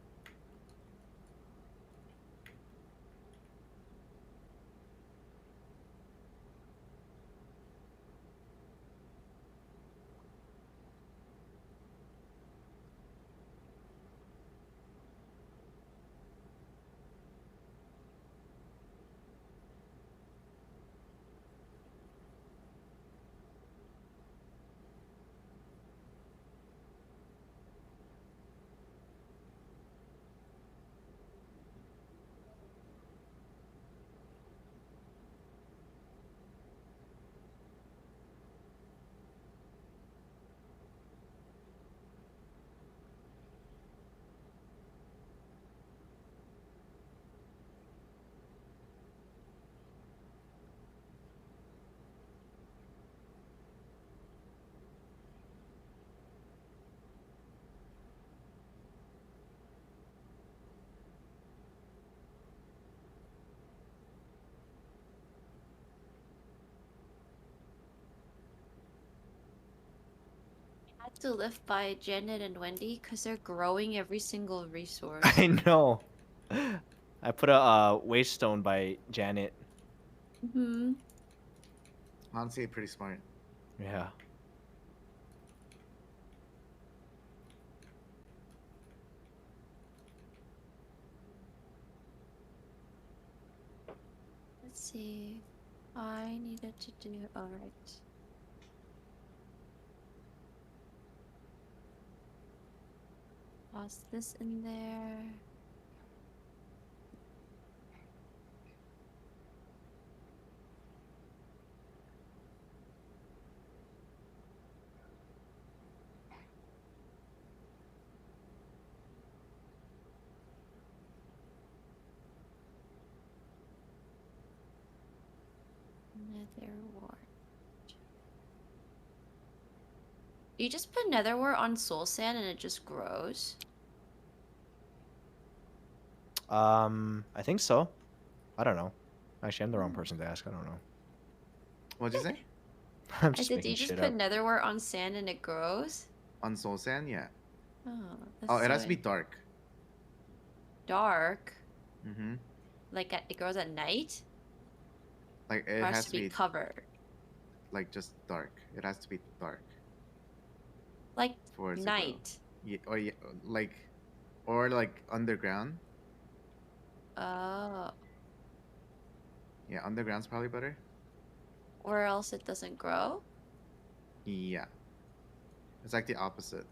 I had to live by Janet and Wendy because they're growing every single resource. I know. I put a waste stone by Janet. Mm-hmm. Honestly, pretty smart. Yeah. Let's see. I needed to do alright. Toss this in there. Nether wart. You just put netherware on soul sand and it just grows? I think so. I don't know. Actually, I'm the wrong person to ask. I don't know. What'd you say? I'm I just said, do making you just shit put up. netherware on sand and it grows? On soul sand, yeah. Oh, Oh, that's it so has to be dark. dark. Mm-hmm. Like it grows at night? Like Or it has has to be covered? like just dark. It has to be dark Like for it to grow. night. Yeah, or like underground. Oh. Yeah, underground's probably better. Or else it doesn't grow? Yeah, it's like the opposite.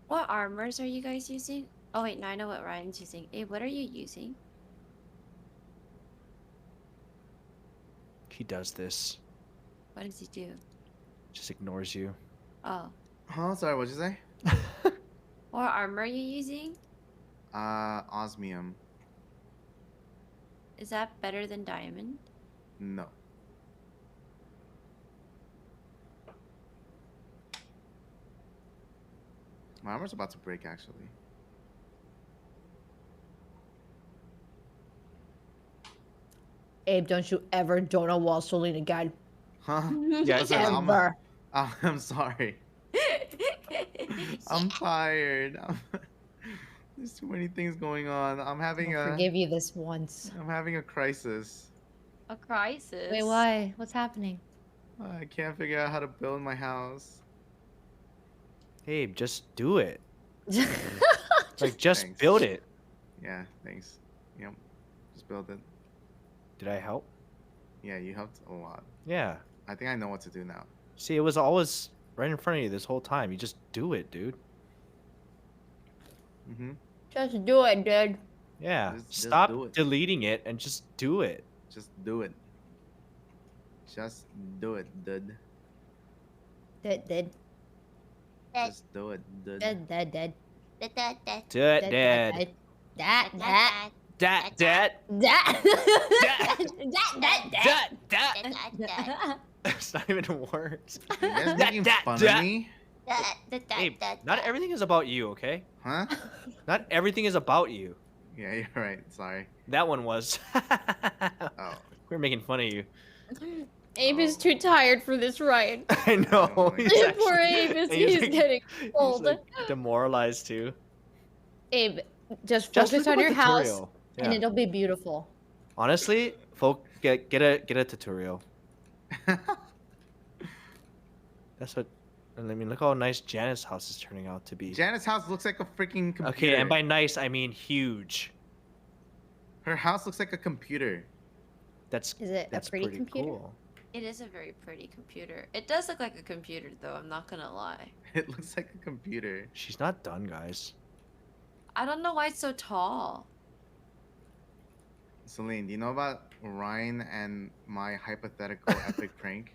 What armors are you guys using? Oh wait, no, I know what Ryan's using. Hey, what are you using? He does this. What does he do? Just ignores you. Oh. Huh? Sorry, what'd you say? What armor are you using? Osmium. Is that better than diamond? No. My armor's about to break, actually. Abe, don't you ever donut a wall Solene again. Huh? Yeah, Listen, yeah. Ever. I'm sorry. I'm tired. There's too many things going on. I'll forgive you this once. I'm having a crisis. A crisis? Wait, why? What's happening? I can't figure out how to build my house. Hey, just do it. Like, just Thanks. build it. Yeah, thanks. Yep. Just build it. Did I help? Yeah, you helped a lot. Yeah. I think I know what to do now. See, it was always right in front of you this whole time. You just do it, dude. Mm-hmm. Just do it, dude. Yeah. Just Stop do it. deleting it and just do it. Just do it. Just do it, dude. Dead. Just do it, dude. Dead. Do it, Dad. That. Dad. It's not even words. You guys making fun of me? Hey, not everything is about you, okay? Huh? Not everything is about you. Yeah, you're right. Sorry. That one was. Oh. We're making fun of you. Abe is too tired for this ride. I know. Oh my He's God. Poor actually- Abe is and he's he's like- getting he's, cold. like, demoralized too. Abe, just Just focus look on up a your house tutorial. and Yeah. it'll be beautiful. Honestly, get a tutorial. That's what. And I mean, look how nice Janet's house is turning out to be. Janet's house looks like a freaking computer. Okay, and by nice I mean huge. Her house looks like a computer. That's Is it a that's pretty pretty computer? cool. It is a very pretty computer. It does look like a computer, though. I'm not gonna lie. It looks like a computer. She's not done, guys. I don't know why it's so tall. Celine, do you know about Ryan and my hypothetical epic prank?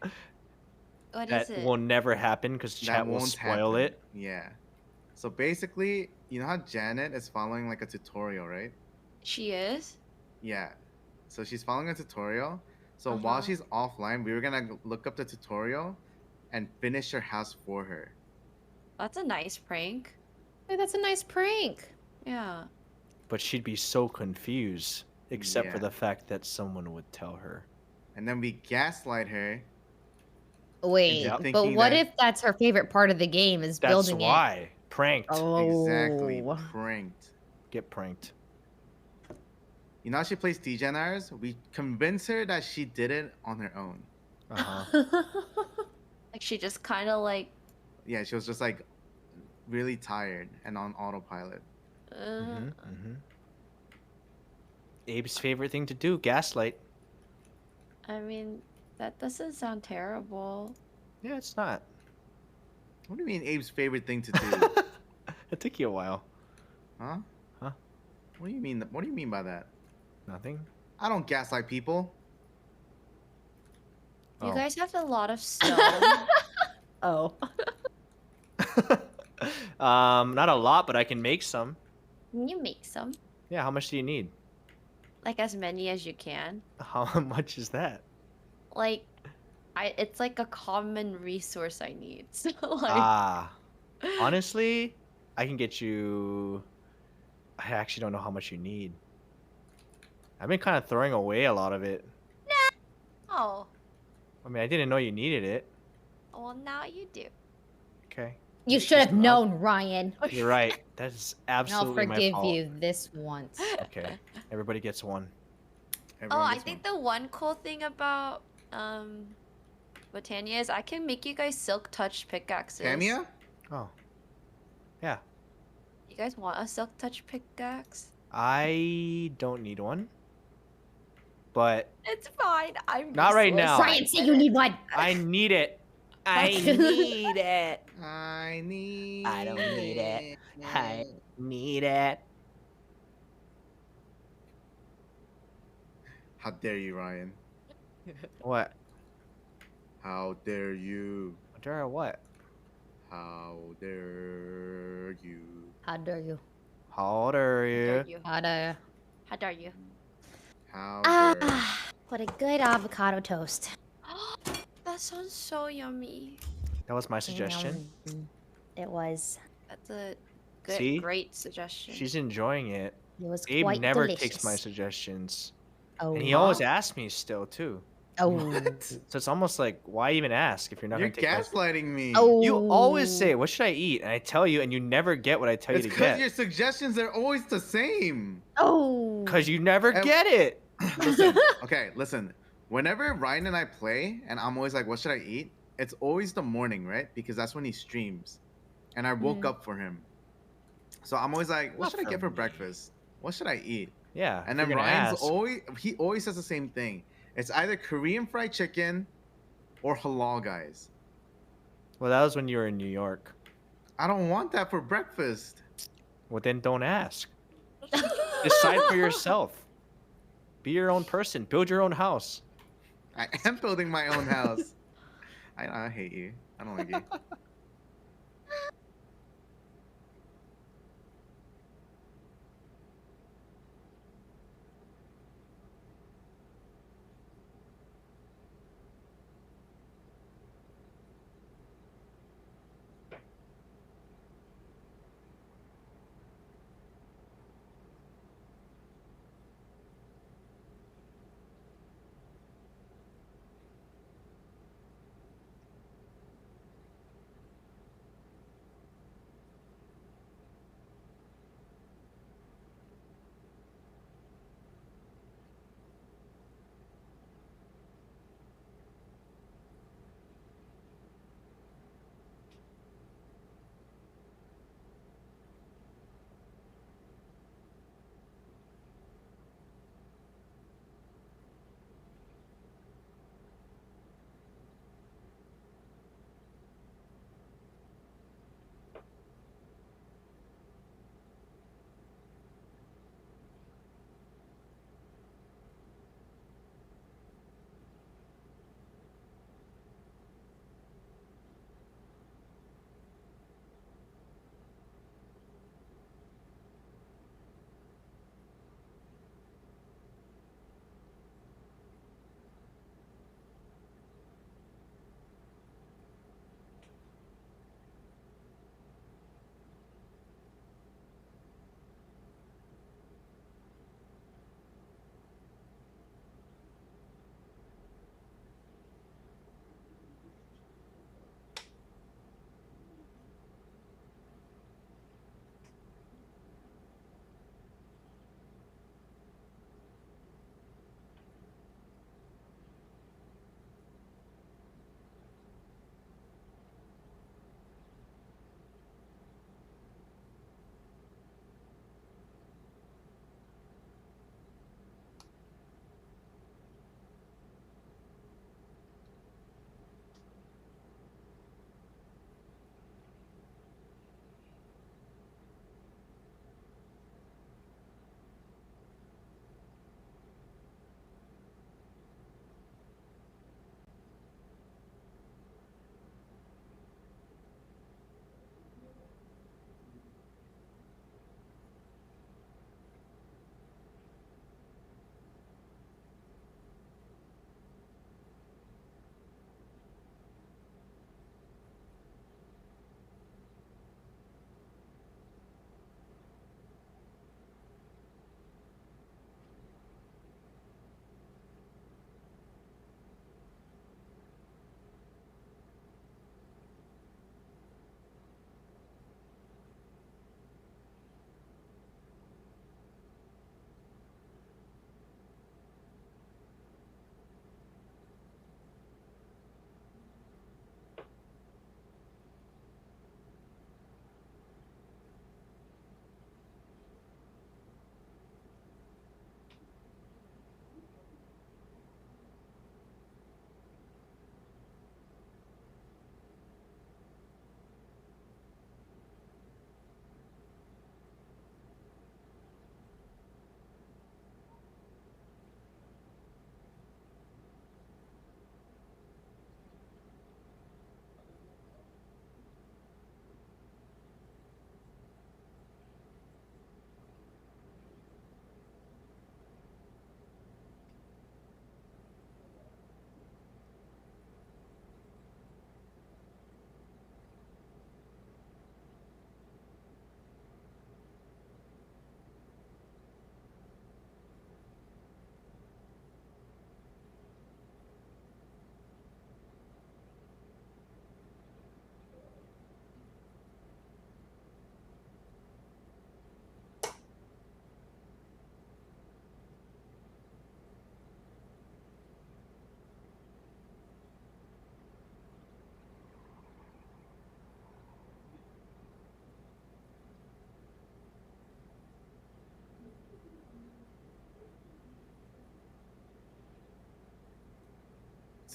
What That is it? will never happen because That chat will won't spoil happen. it. Yeah. So basically, you know how Janet is following like a tutorial, right? She is? Yeah. So she's following a tutorial. So while Uh-huh. she's offline, we were gonna look up the tutorial and finish her house for her. That's a nice prank. Hey, that's a nice prank. Yeah. But she'd be so confused, except for Yeah. the fact that someone would tell her. And then we gaslight her. Wait, Into Yep. but thinking what that if that's her favorite part of the game is That's building it? why. Pranked. exactly Oh. pranked. Get pranked. You know how she plays DGNRs? We convince her that she did it on her own. Uh-huh. Like, she just kind of like... Yeah, she was just like really tired and on autopilot. Mm-hmm, mm-hmm. Abe's favorite thing to do, gaslight. I mean, that doesn't sound terrible. Yeah, it's not. What do you mean Abe's favorite thing to do? It took you a while. Huh? Huh? What do you mean? What do you mean by that? Nothing? I don't gaslight people. You Oh. guys have a lot of stone. Oh. Not a lot, but I can make some. You make some. Yeah, how much do you need? Like, as many as you can. How much is that? Like, it's like a common resource I need. So, like... Ah. Honestly, I can get you... I actually don't know how much you need. I've been kind of throwing away a lot of it. Oh. I mean, I didn't know you needed it. Well, now you do. Okay. You should have known, Ryan. You're right. That is And I'll absolutely my forgive fault. you this once. Okay. Everybody gets one. Everyone I gets think one. the one cool thing about Botania is I can make you guys silk touch pickaxes. Tamia? Oh. Yeah. You guys want a silk touch pickaxe? I don't need one. But It's fine. I'm Not right useless. now. Ryan, say you need one. I need it. I need it. I need. I don't need it. I need it. How dare you, Ryan? What? How dare you? Dare what? How dare you? How dare you? How dare How dare you? you? How dare How dare you? How dare Ah, what a good avocado toast. That sounds so yummy. That was my suggestion. It was. That's a good, See? great suggestion. She's enjoying it. It was Abe quite never delicious. takes my suggestions. Oh. And he always asks me still, too. Oh. What? So it's almost like, why even ask if you're not You're going to take my... gaslighting me. Oh. You always say, what should I eat? And I tell you, and you never get what I tell It's you to because get. your suggestions are always the same. Oh. Because you never And- get it. Listen, okay, listen. Whenever Ryan and I play, and I'm always like, what should I eat? It's always the morning, right? Because that's when he streams. And I woke up for him. So I'm always like, what Not should I for get for me. breakfast? What should I eat? Yeah. And if then you're gonna Ryan's ask. always says the same thing. It's either Korean fried chicken or halal guys. Well, that was when you were in New York. I don't want that for breakfast. Well, then don't ask. Decide for yourself. Be your own person. Build your own house. I am building my own house. I hate you. I don't like you.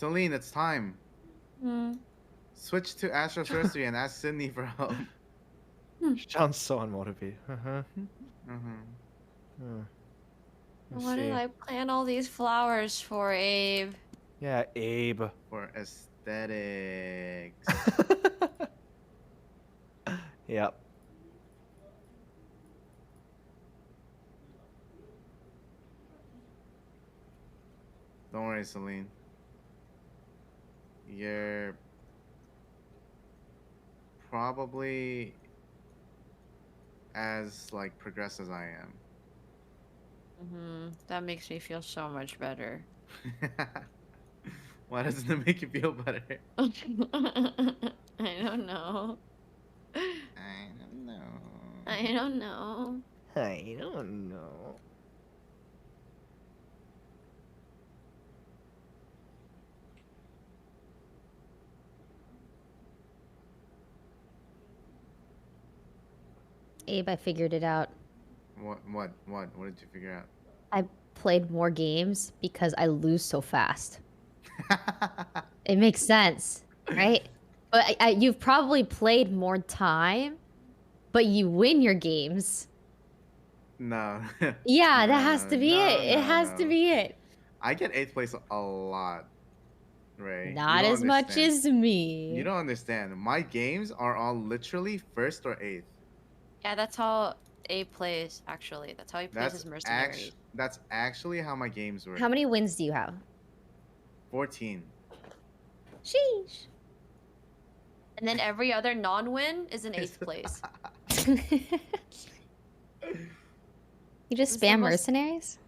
Celine, it's time. Hmm. Switch to Astro Sorcery and ask Sydney for help. Sounds so unmotivated. Uh-huh. Mm-hmm. Let's What did see. I plant all these flowers for, Abe? Yeah, Abe. For aesthetics. Yep. Don't worry, Celine. You're probably as like progressed as I am. That makes me feel so much better. Why doesn't it make you feel better? I don't know. I don't know. I don't know. I don't know. Abe, I figured it out. What did you figure out? I played more games because I lose so fast. It makes sense, right? But you've probably played more time, but you win your games. No. Yeah, that No, has to be no, it. It no, has to no. be it. I get 8th place a lot, Ray. You Not don't as much understand. as me. You don't understand. My games are all literally 1st or 8th. Yeah, that's how Abe plays, actually. That's how he plays his mercenary. That's actually how my games work. How many wins do you have? 14. Sheesh. And then every other non-win is in 8th place. You just It's the spam most- mercenaries?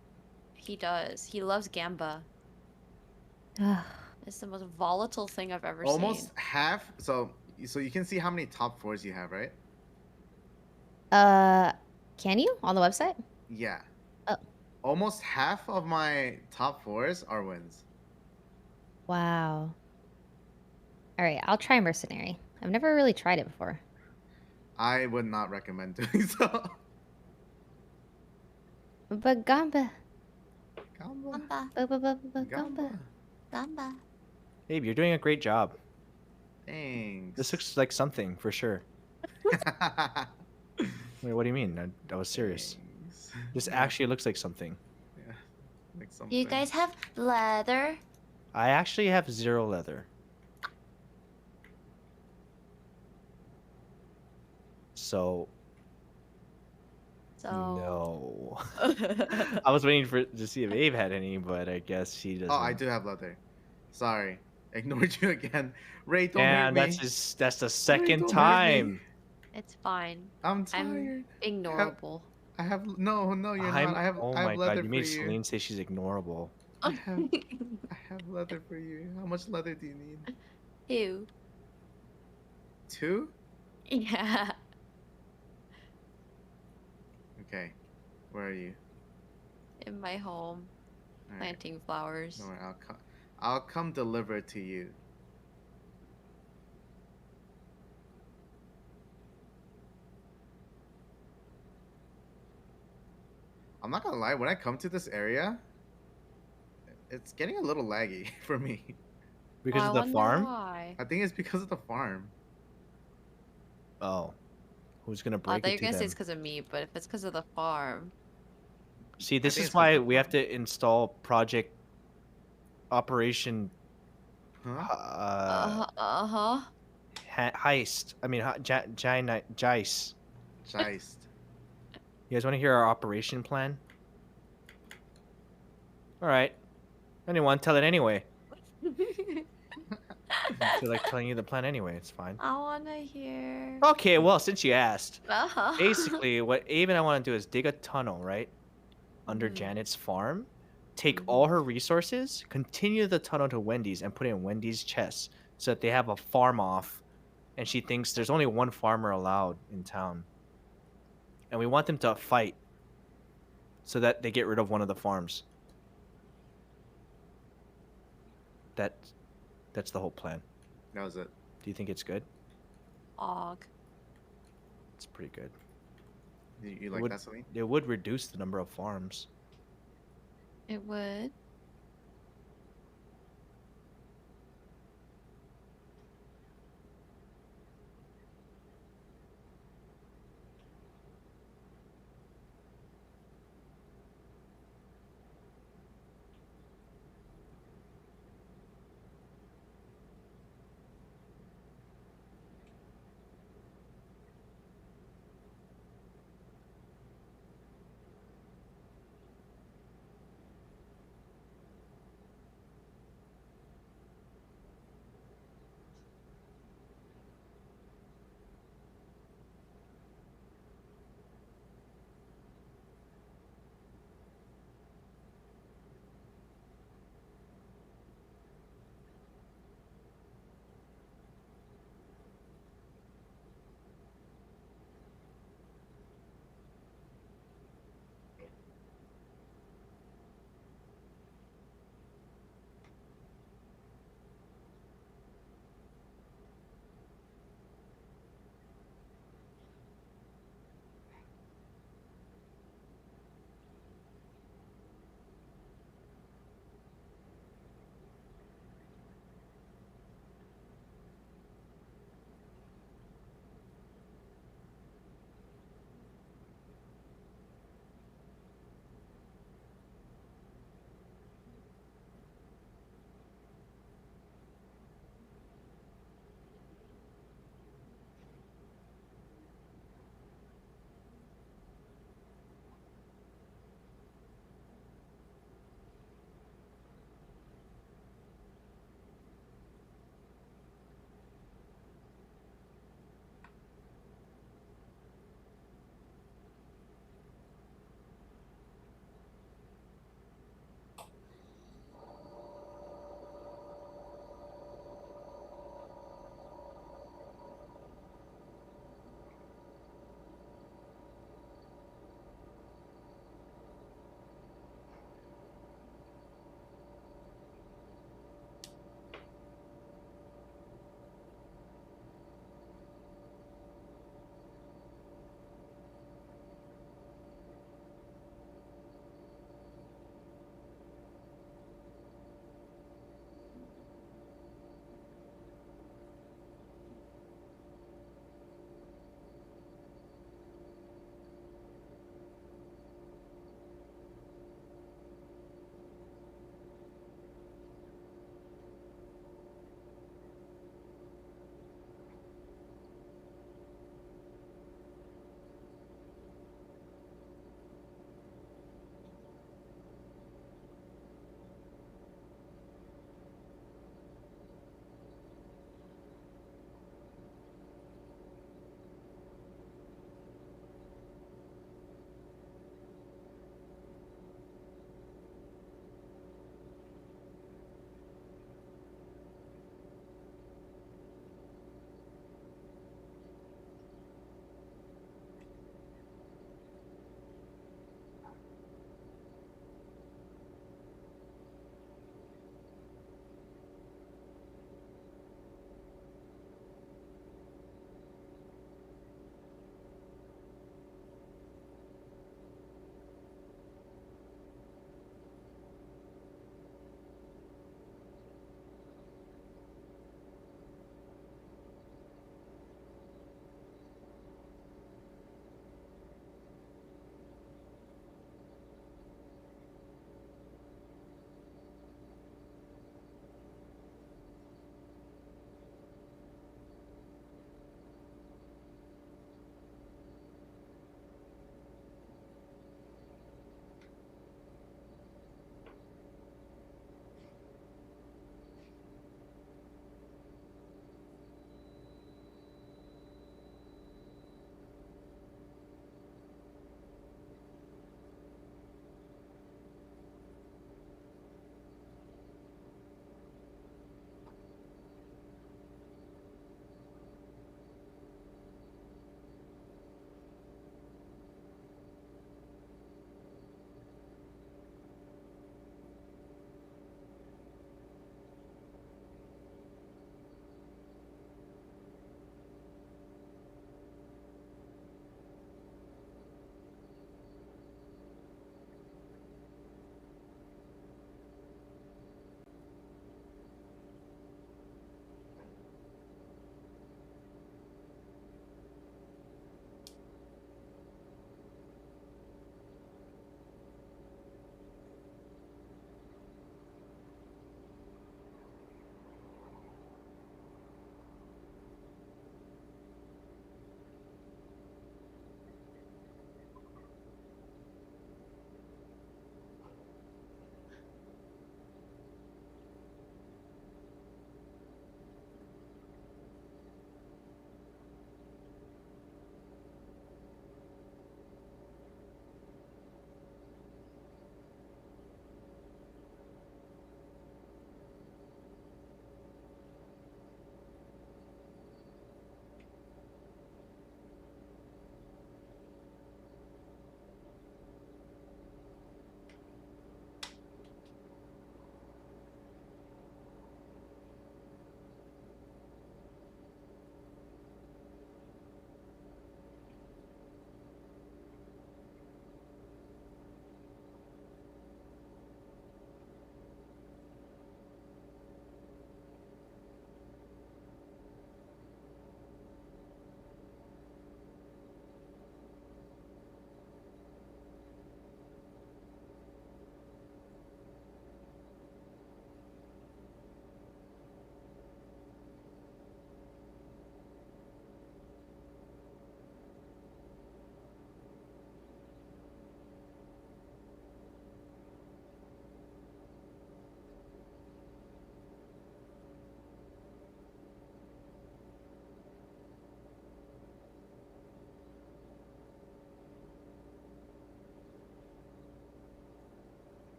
He does. He loves Gamba. It's the most volatile thing I've ever Almost seen. half. So you can see how many top 4s you have, right? Can you on the website? Yeah. Oh. Almost half of my top 4s are wins. Wow. All right, I'll try mercenary. I've never really tried it before. I would not recommend doing so. But Gamba. Gamba. Gamba. Gamba. Gamba. Abe, you're doing a great job. Thanks. This looks like something for sure. Wait, what do you mean? I was serious. Thanks. This actually looks like something. Yeah, like something. Do you guys have leather? I actually have 0 leather. So So no. I was waiting to see if Abe had any, but I guess he doesn't. Oh, I do have leather. Sorry, ignored you again. Ray, don't hurt And me. that's the second don't hurt me. time. it's fine. I'm tired. Ignorable. I have no, you're not. Oh I have my leather god, you for made you. Celine say she's ignorable. I have leather for you. How much leather do you need? 2. 2? Yeah. Okay. Where are you? In my home, All right. planting flowers. Don't worry, I'll come deliver it to you. I'm not gonna lie, when I come to this area, it's getting a little laggy for me. Because I of the wonder farm? Why? I think it's because of the farm. Oh. Who's gonna I break thought you it were to gonna say them? it's because of me, but if it's because of the farm, See, this think is it's 'cause why of the we have farm. to install Project Operation Huh? Heist. I mean, Jice. Geist. You guys want to hear our operation plan? All right. Anyone, tell it anyway. I feel like telling you the plan anyway. It's fine. I wanna hear. Okay, well, since you asked, Uh-huh. basically, what Abe and I want to do is dig a tunnel, right? Under Mhm. Janet's farm, take Mhm. all her resources, continue the tunnel to Wendy's, and put it in Wendy's chest so that they have a farm off. And she thinks there's only one farmer allowed in town. And we want them to fight so that they get rid of one of the farms. That's the whole plan. That was it. Do you think it's good? Og. It's pretty good. You like that, Celine? It would reduce the number of farms. It would.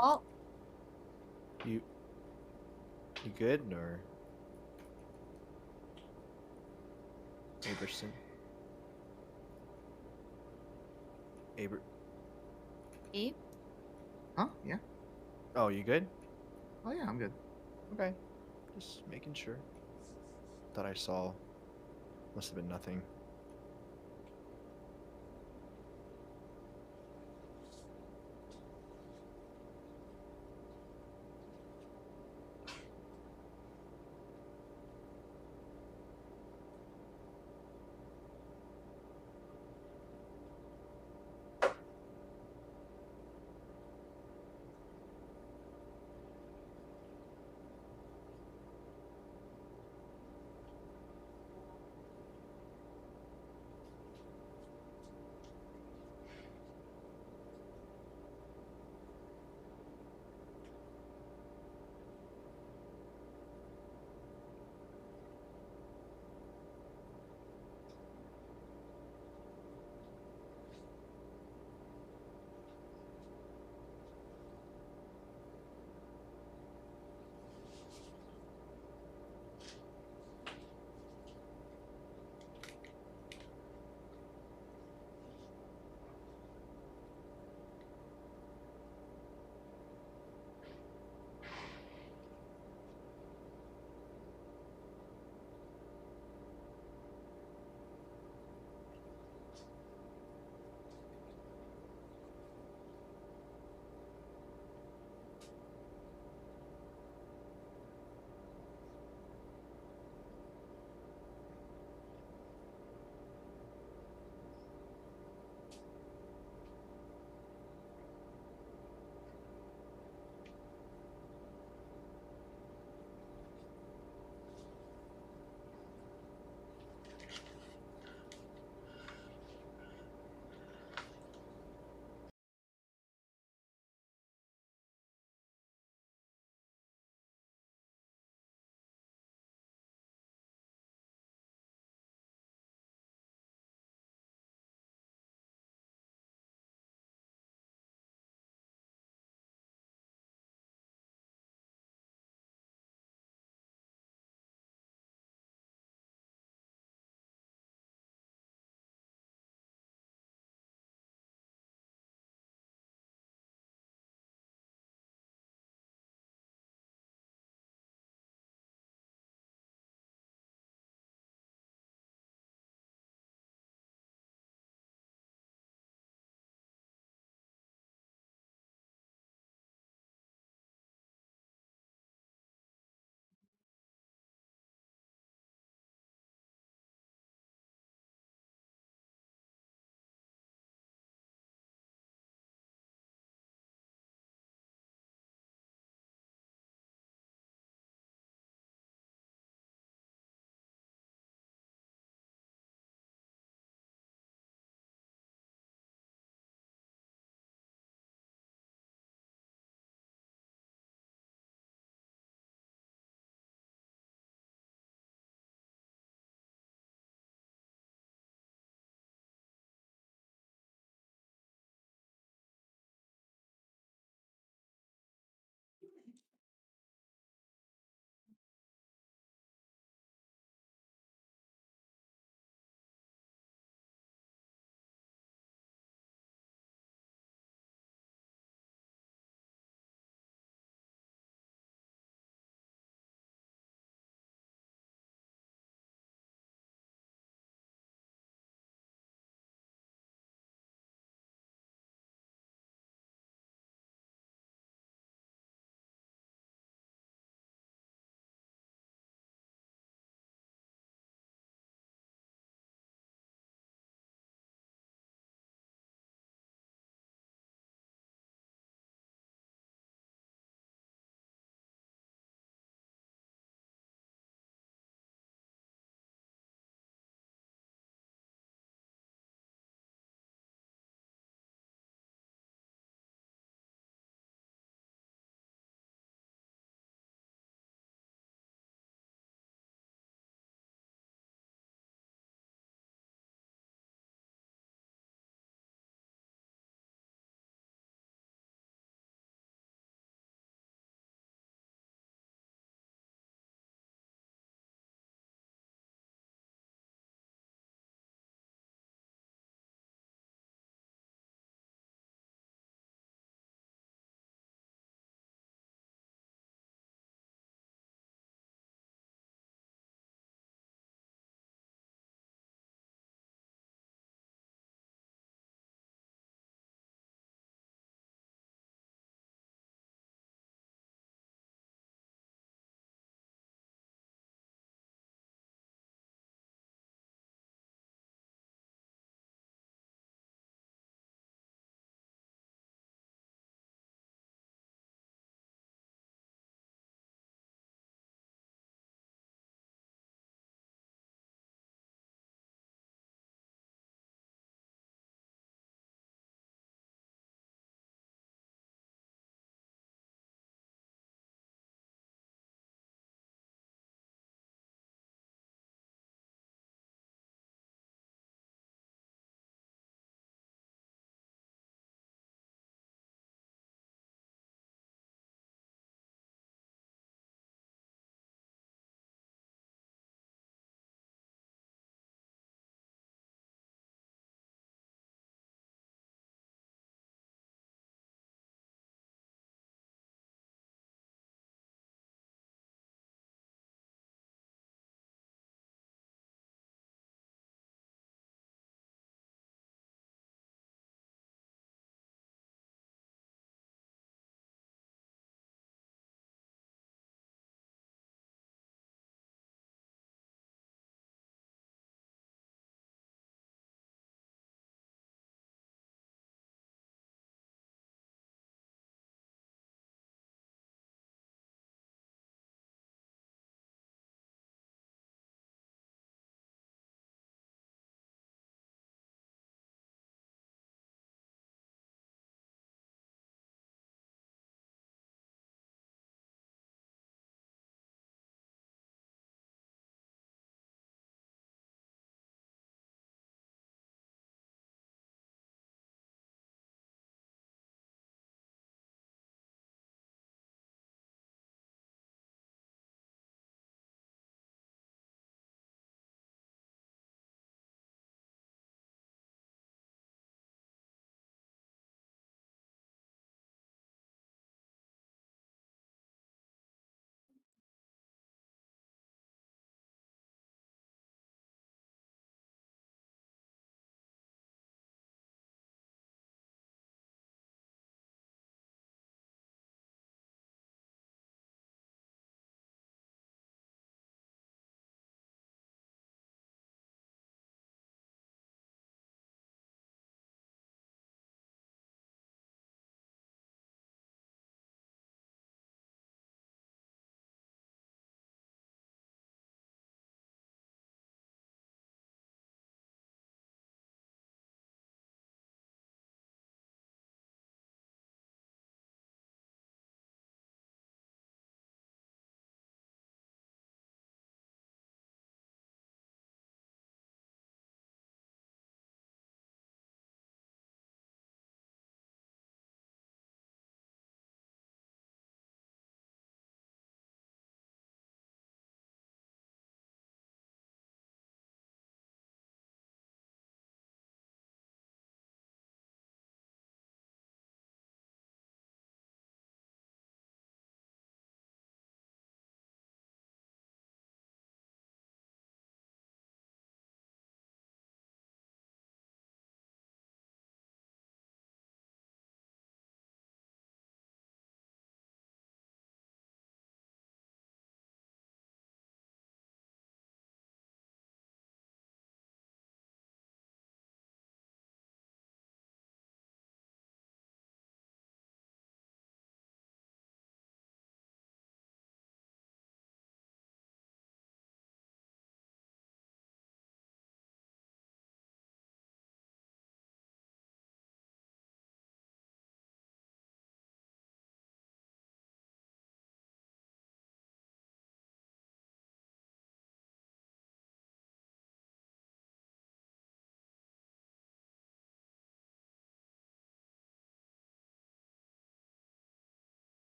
Oh, You good or Aberson? Eve? Huh? Yeah. Oh, you good? Oh yeah, I'm good. Okay. Just making sure. Thought I saw. Must have been nothing.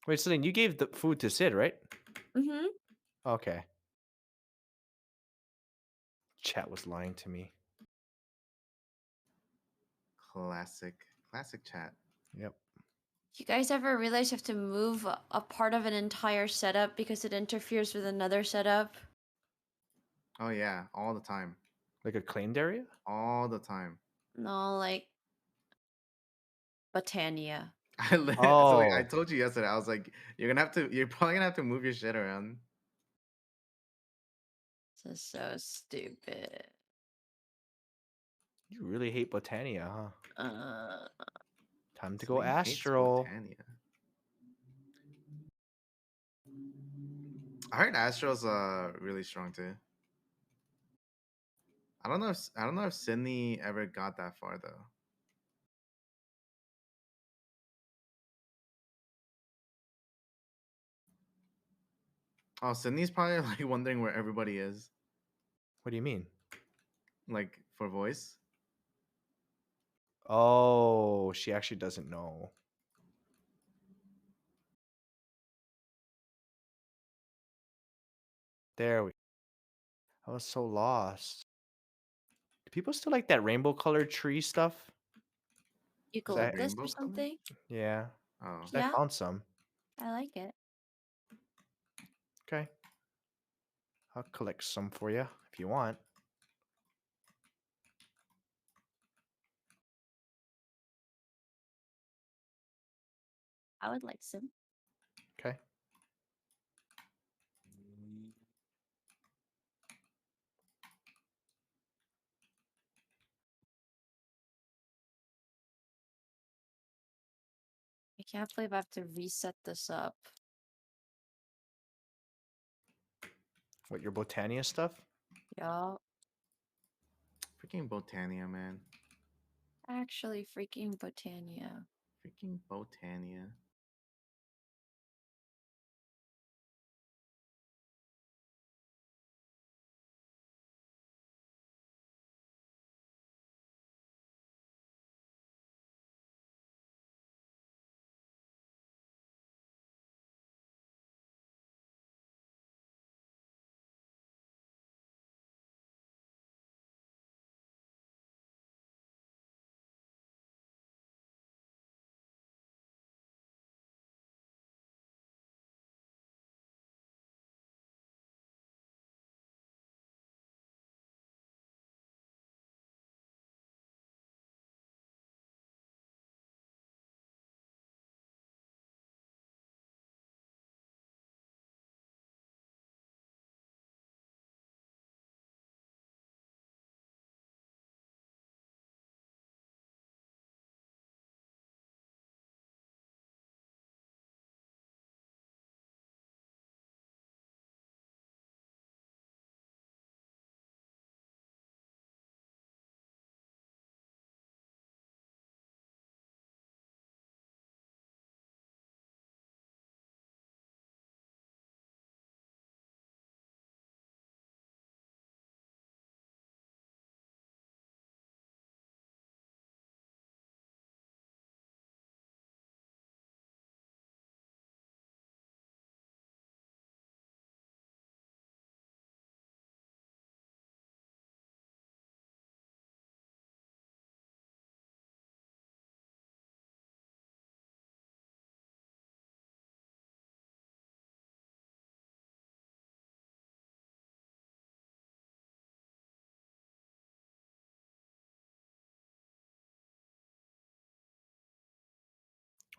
Wait, so then you gave the food to Sid, right? Mm-hmm. Okay. Chat was lying to me. Classic chat. Yep. You guys ever realize you have to move a part of an entire setup because it interferes with another setup? Oh yeah, all the time. Like a claimed area? All the time. No, like Botania. So I Oh. told you yesterday. I was like, you're probably gonna have to move your shit around. This is so stupid. You really hate Botania, huh? Time to go Celine hates Astral. Botania. I heard Astral's really strong too. I don't know if Sydney ever got that far though. Oh, Sydney's probably like wondering where everybody is, What do you mean? like for voice. Oh, she actually doesn't know. There we I was so lost. Do people still like that rainbow colored tree stuff? I Eucalyptus Rainbow or color? something? Yeah. Oh, 'Cause I Yeah, found some. I like it. Okay. I'll collect some for you if you want. I would like some. Okay. I can't believe I have to reset this up. What, your Botania stuff? Yeah, freaking Botania, man. actually freaking Botania. Freaking Botania.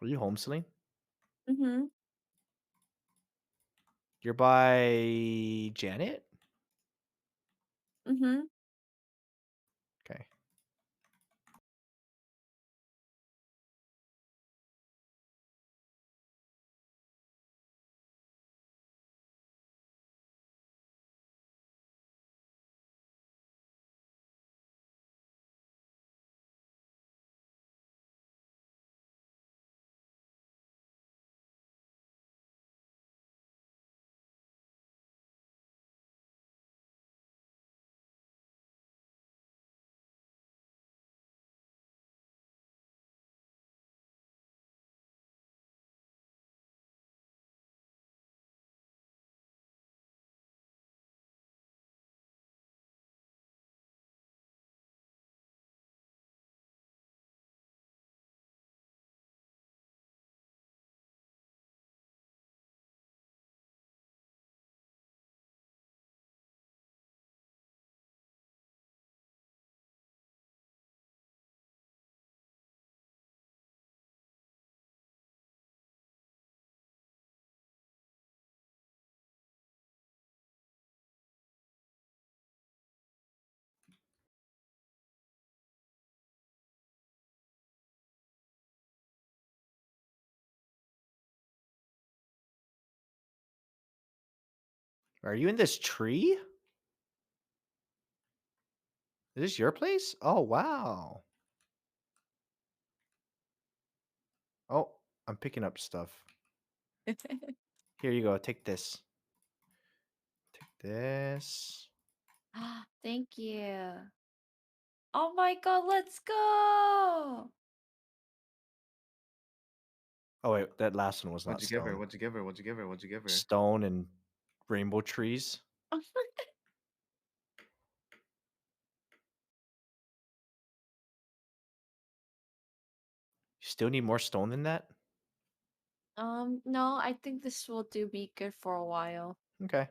Are you home, Celine? Mm-hmm. You're by Janet? Mm-hmm. Okay. Are you in this tree? Is this your place? Oh, wow. Oh, I'm picking up stuff. Here you go. Take this. Take this. Thank you. Oh my god, let's go! Oh, wait. That last one was not What'd you give her? stone. What'd you give her? What'd you give her? What'd you give her? Stone and rainbow trees. You still need more stone than that? No, I think this will do be good for a while. Okay.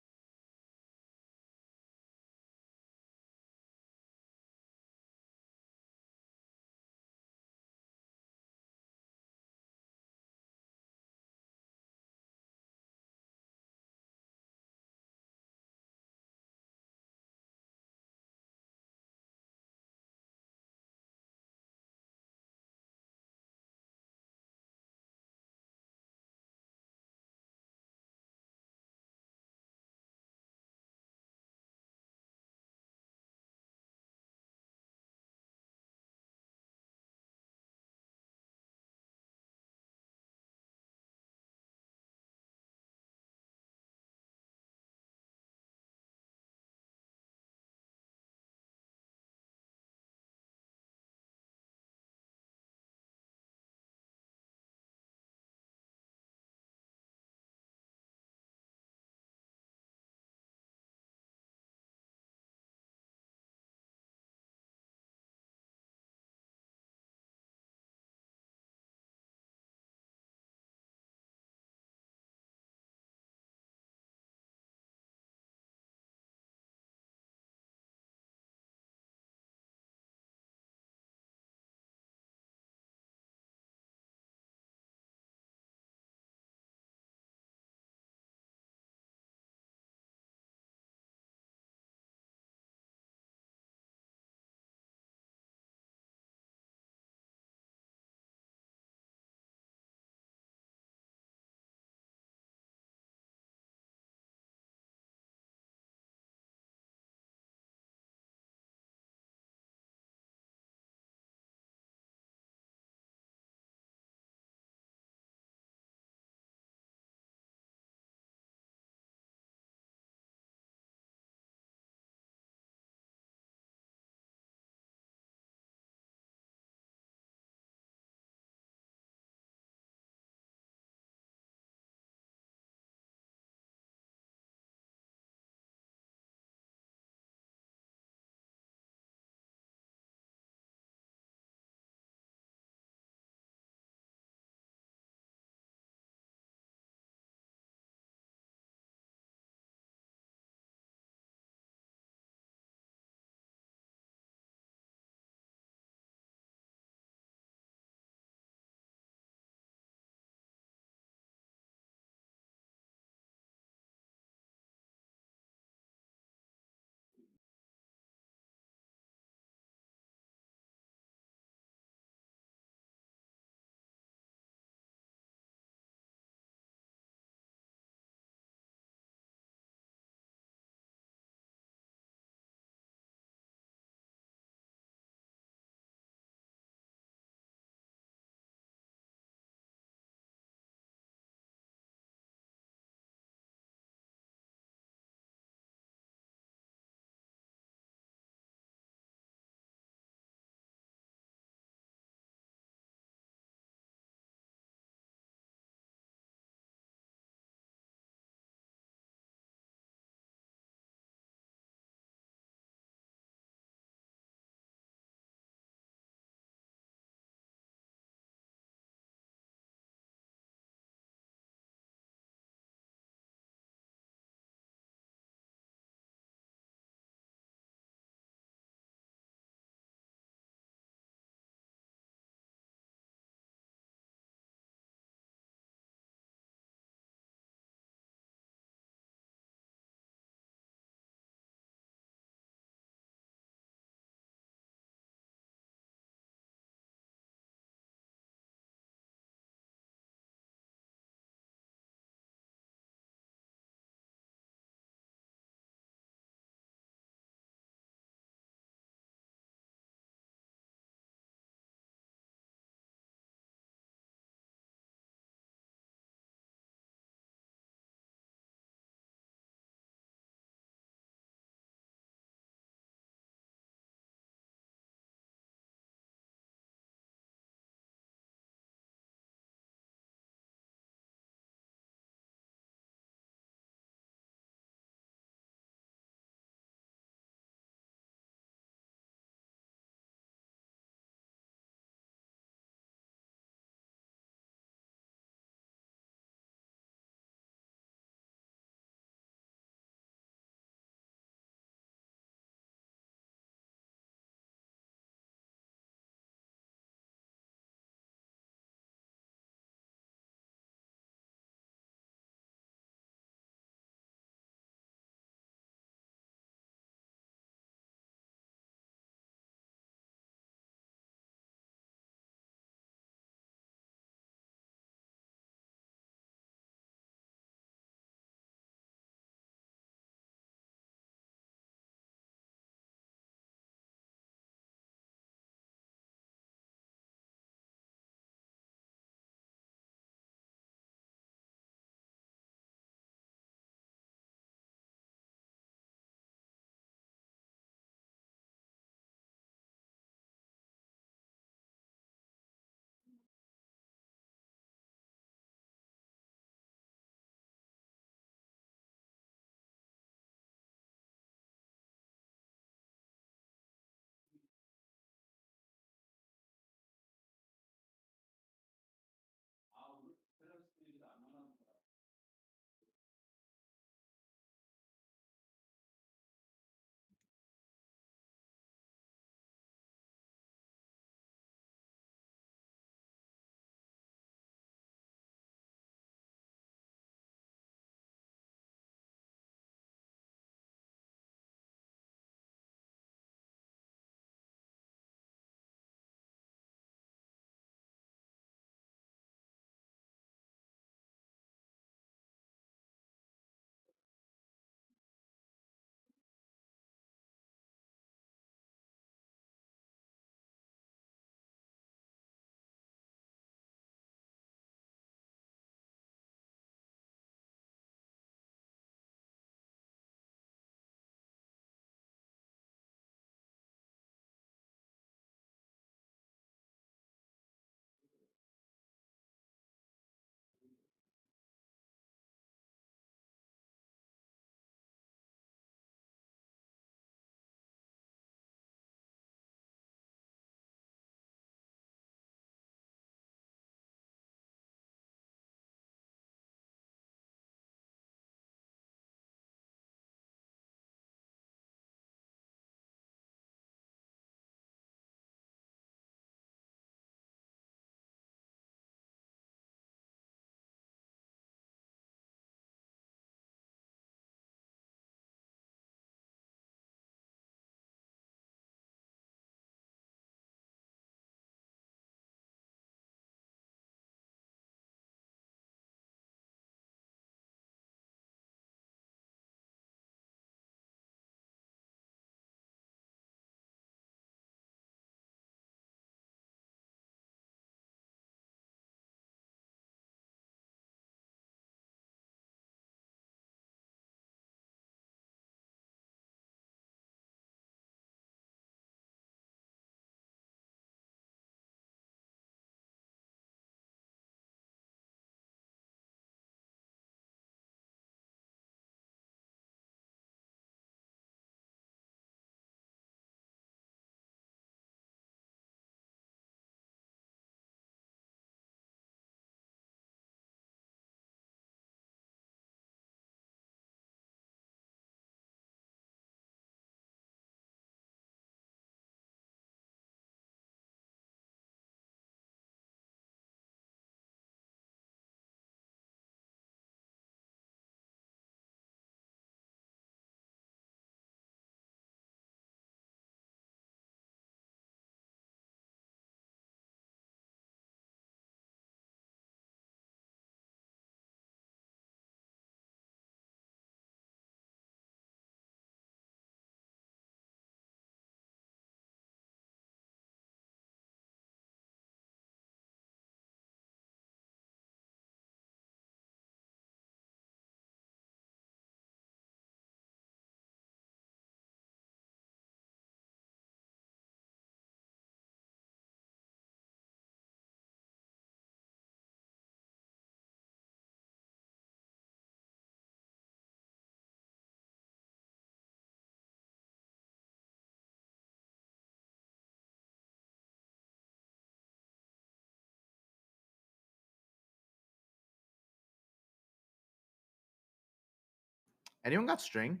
Anyone got string?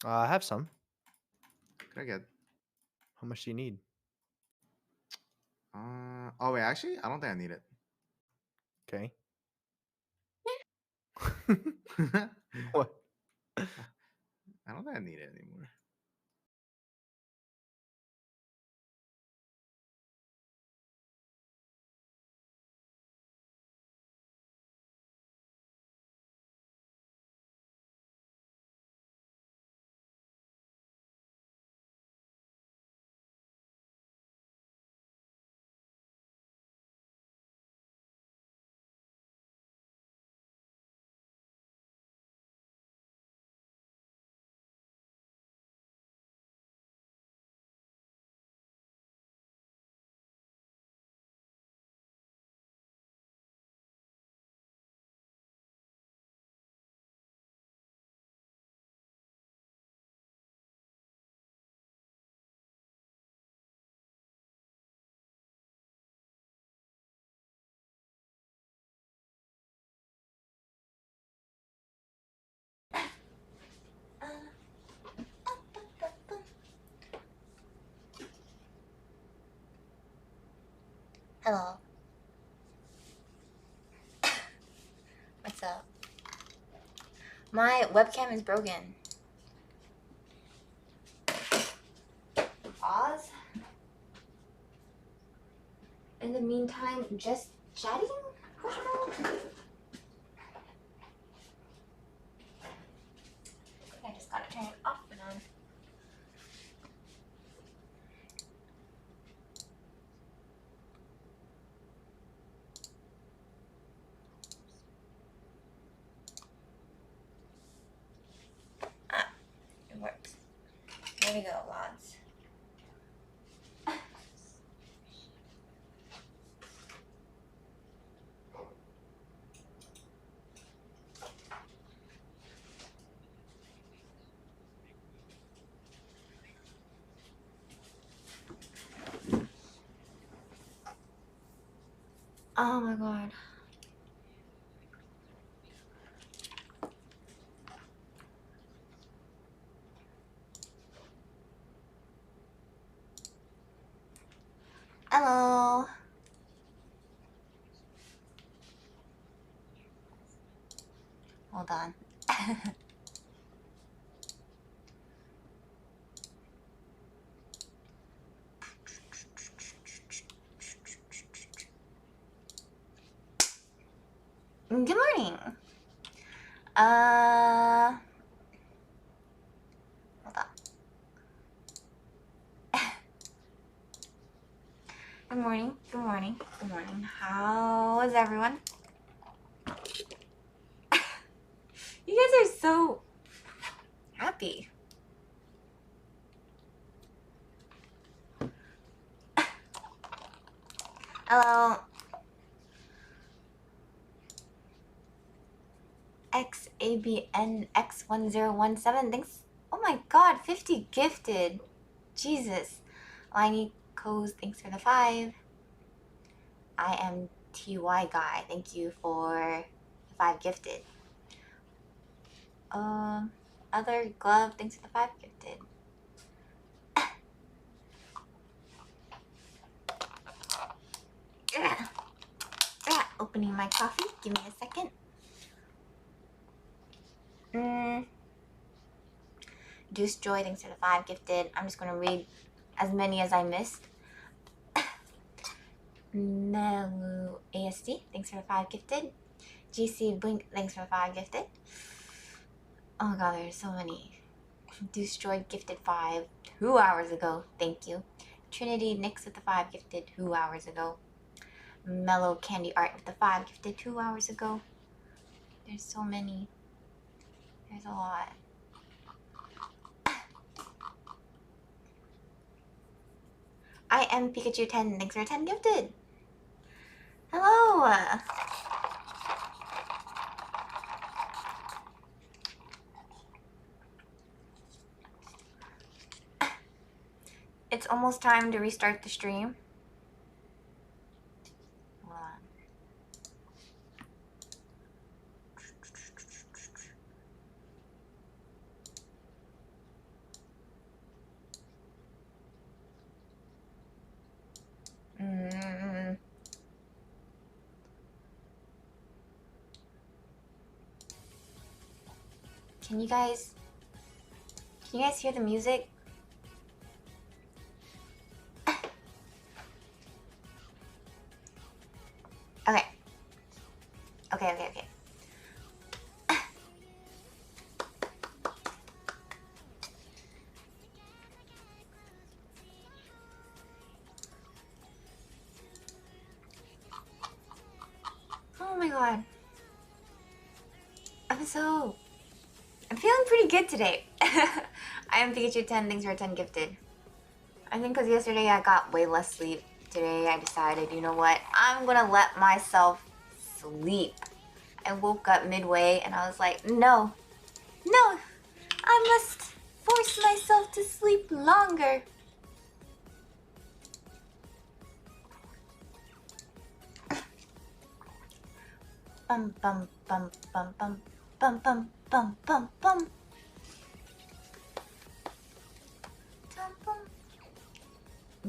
I have some. Could I get? How much do you need? Oh wait, actually, I don't think I need it. Okay. I What? don't think I need it anymore. Hello. What's up? My webcam is broken. Pause. In the meantime, just chatting? I just gotta turn it off and on. Ah, it works. There we go, lads. Oh my god. Hello. Hold on. Good morning. Hold on. Good morning. Good morning. Good morning. How is everyone? You guys are so happy. Hello. XABNX1017. Thanks. Oh my god, 50 gifted. Jesus. Liney Coes, thanks for the 5. I am TY Guy. Thank you for the 5 gifted. Other Glove, thanks for the 5 gifted. Opening my coffee. Give me a second. Deuce Joy, thanks for the 5 gifted. I'm just going to read as many as I missed. Melu ASD, thanks for the 5 gifted. GC Blink, thanks for the 5 gifted. Oh my god, there's so many. Deuce Joy gifted 5 2 hours ago. Thank you. Trinity Nix with the 5 gifted 2 hours ago. Mellow Candy Art with the 5 gifted 2 hours ago. There's so many. There's a lot. I am Pikachu 10. Thanks for 10 gifted. Hello. It's almost time to restart the stream. Hold on. Can you guys hear the music? Okay. Okay. Oh my god. I'm feeling pretty good today. I am Pikachu 10, thanks for 10 gifted. I think because yesterday I got way less sleep. Today I decided, you know what? I'm gonna let myself sleep. I woke up midway and I was like, no, I must force myself to sleep longer. Bum bum bum bum bum bum bum bum bum bum.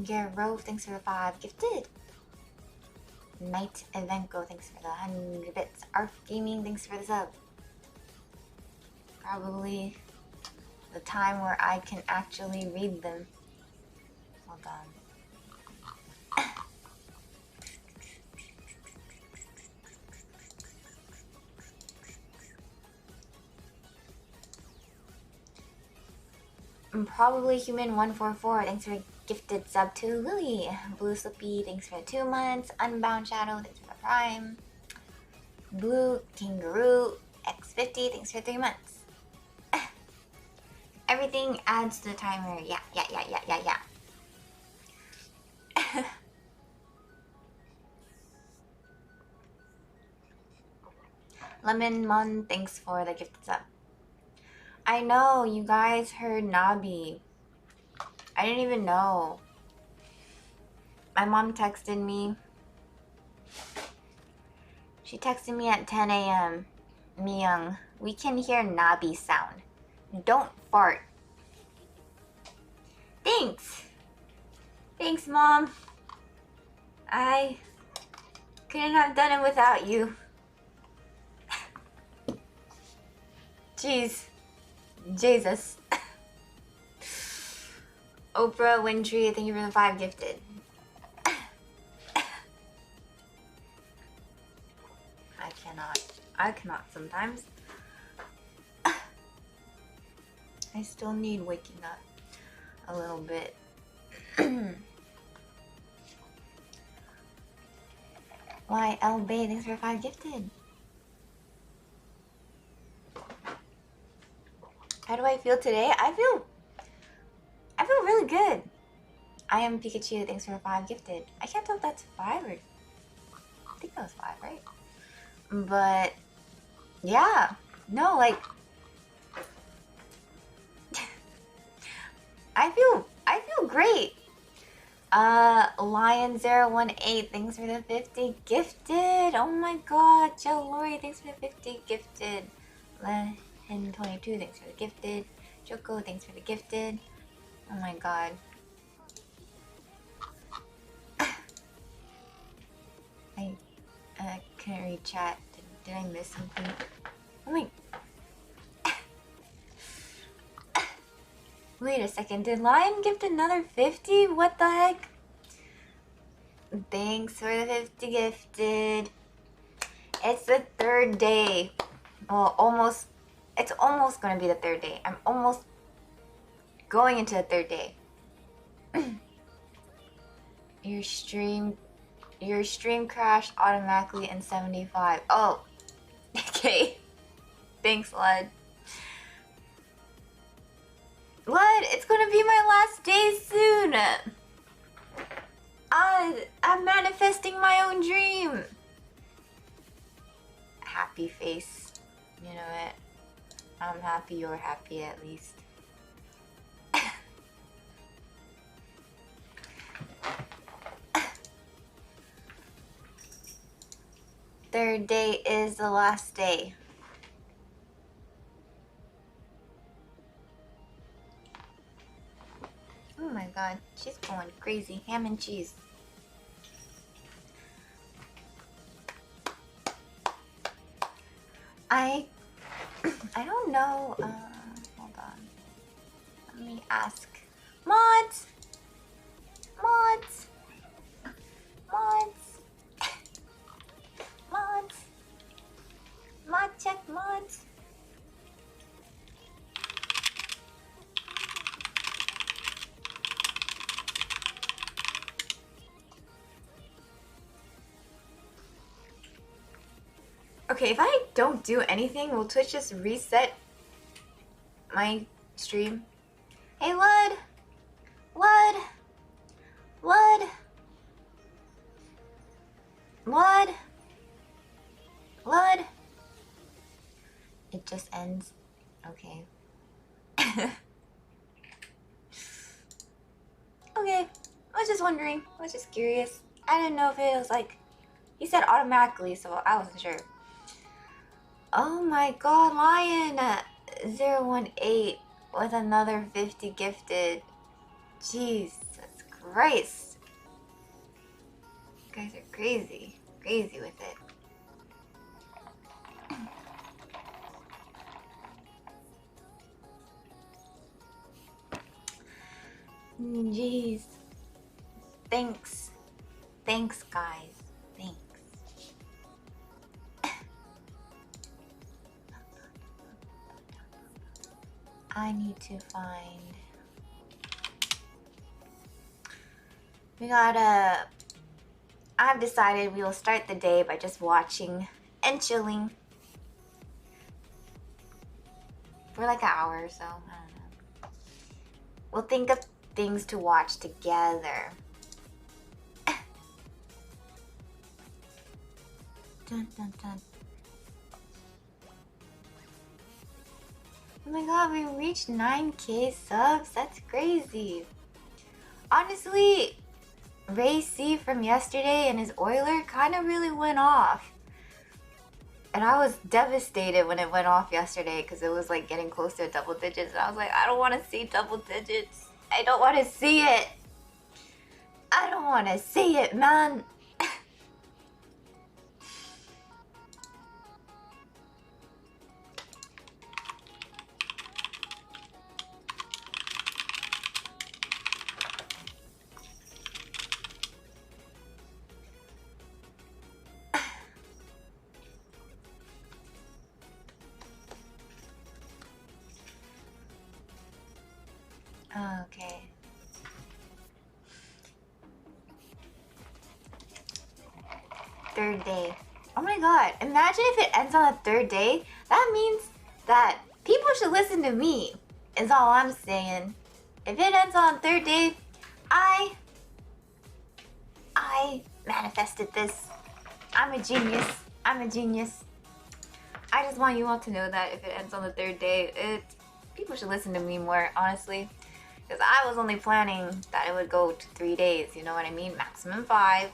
Garo, thanks for the 5 gifted. Night Evenko, thanks for the 100 bits. Arf Gaming, thanks for the sub. Probably the time where I can actually read them. Hold on. Probably Human 144, thanks for gifted sub to Lily. Blue Slippy, thanks for the 2 months. Unbound Shadow, thanks for the Prime. Blue Kangaroo X50, thanks for 3 months. Everything adds to the timer. Yeah. Lemon Mon, thanks for the gifted sub. I know, you guys heard Nabi. I didn't even know. My mom texted me. She texted me at 10 a.m. Myung, we can hear Nabi sound. Don't fart. Thanks, Mom. I couldn't have done it without you. Jeez. Jesus. Oprah Winfrey, thank you for the 5 gifted. I cannot sometimes. I still need waking up a little bit. Why, L Bay, thanks for 5 gifted. How do I feel today? I feel really good. I am Pikachu, thanks for 5 gifted. I can't tell if that's 5 or... I think that was 5, right? But... yeah. No, like... I feel great. Lion018, thanks for the 50 gifted. Oh my god. Joe Lori, thanks for the 50 gifted. Hen22, thanks for the gifted. Joko, thanks for the gifted. Oh my god. I couldn't read chat. Did I miss something? Oh my... Wait a second, did Lion gift another 50? What the heck? Thanks for the 50 gifted. It's the 3rd day. Well, almost. It's almost gonna be the 3rd day. I'm almost going into the 3rd day. Your stream crashed automatically in 75. Oh, okay. Thanks, lad. What? It's gonna be my last day soon. I'm manifesting my own dream. Happy face. You know it. I'm happy you're happy at least. Third day is the last day. Oh my god, she's going crazy. Ham and cheese. I don't know. Hold on. Let me ask. Mods! Mods! Mods! Mods! Mod check mods! Okay, if I don't do anything, will Twitch just reset my stream? Hey, Lud! Lud! Lud! Lud! Lud! It just ends. Okay. Okay. I was just wondering. I was just curious. I didn't know if it was like... He said automatically, so I wasn't sure. Oh my god, Lion! 018 with another 50 gifted. Jesus Christ. You guys are crazy. Crazy with it. Jeez. Thanks. Thanks, guys. Thanks. I need to find... We gotta... I've decided we will start the day by just watching and chilling. For like an hour or so. I don't know. We'll think of things to watch together. Dun, dun, dun. Oh my god, we reached 9k subs? That's crazy. Honestly, Ray C from yesterday and his Oiler kind of really went off. And I was devastated when it went off yesterday because it was like getting close to double digits. And I was like, I don't want to see double digits. I don't want to see it. I don't want to see it, man. Okay. Third day. Oh my god, imagine if it ends on the third day. That means that people should listen to me, is all I'm saying. If it ends on the third day, I manifested this. I'm a genius. I'm a genius. I just want you all to know that if it ends on the third day, people should listen to me more, honestly. Because I was only planning that it would go to 3 days, you know what I mean? Maximum 5.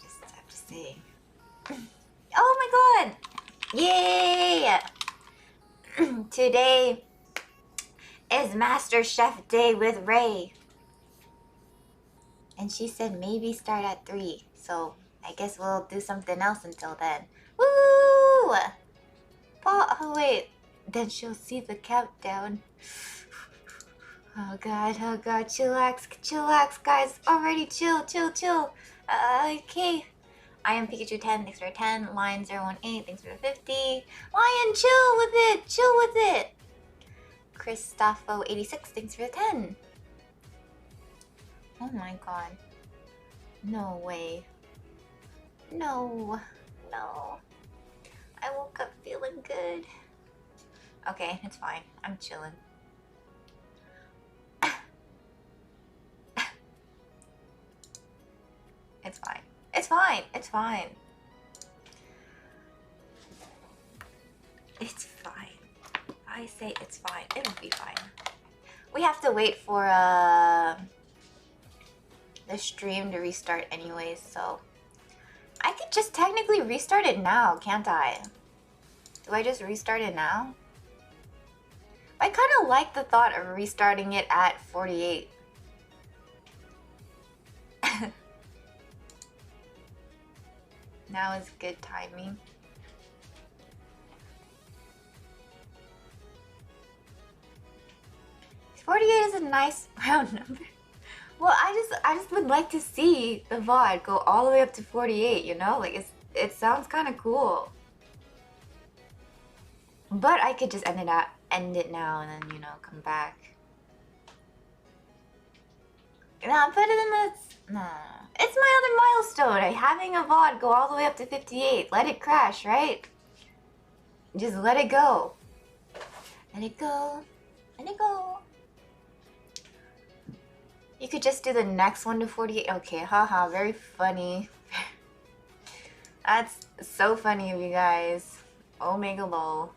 Just have to say. Oh my god! Yay! Today is Master Chef Day with Ray. And she said maybe start at 3. So I guess we'll do something else until then. Woo! Oh wait. Then she'll see the countdown. Oh god, chillax, chillax, guys. Already chill. Okay. I am Pikachu 10, thanks for 10. Lion 018, thanks for the 50. Lion, chill with it. Christopho 86, thanks for the 10. Oh my god. No way. No. I woke up feeling good. Okay, it's fine. I'm chilling. It's fine. It's fine. It's fine. It's fine. I say it's fine. It'll be fine. We have to wait for the stream to restart anyways, so I could just technically restart it now, can't I? Do I just restart it now? I kind of like the thought of restarting it at 48. Now is good timing. 48 is a nice round number. Well, I just would like to see the VOD go all the way up to 48, you know? Like it sounds kind of cool. But I could just end it now and then, you know, come back. Nah, put it in the... Nah. It's my other milestone. Having a VOD go all the way up to 58. Let it crash, right? Just let it go. Let it go. Let it go. You could just do the next one to 48. Okay, haha, very funny. That's so funny of you guys. Omega lol.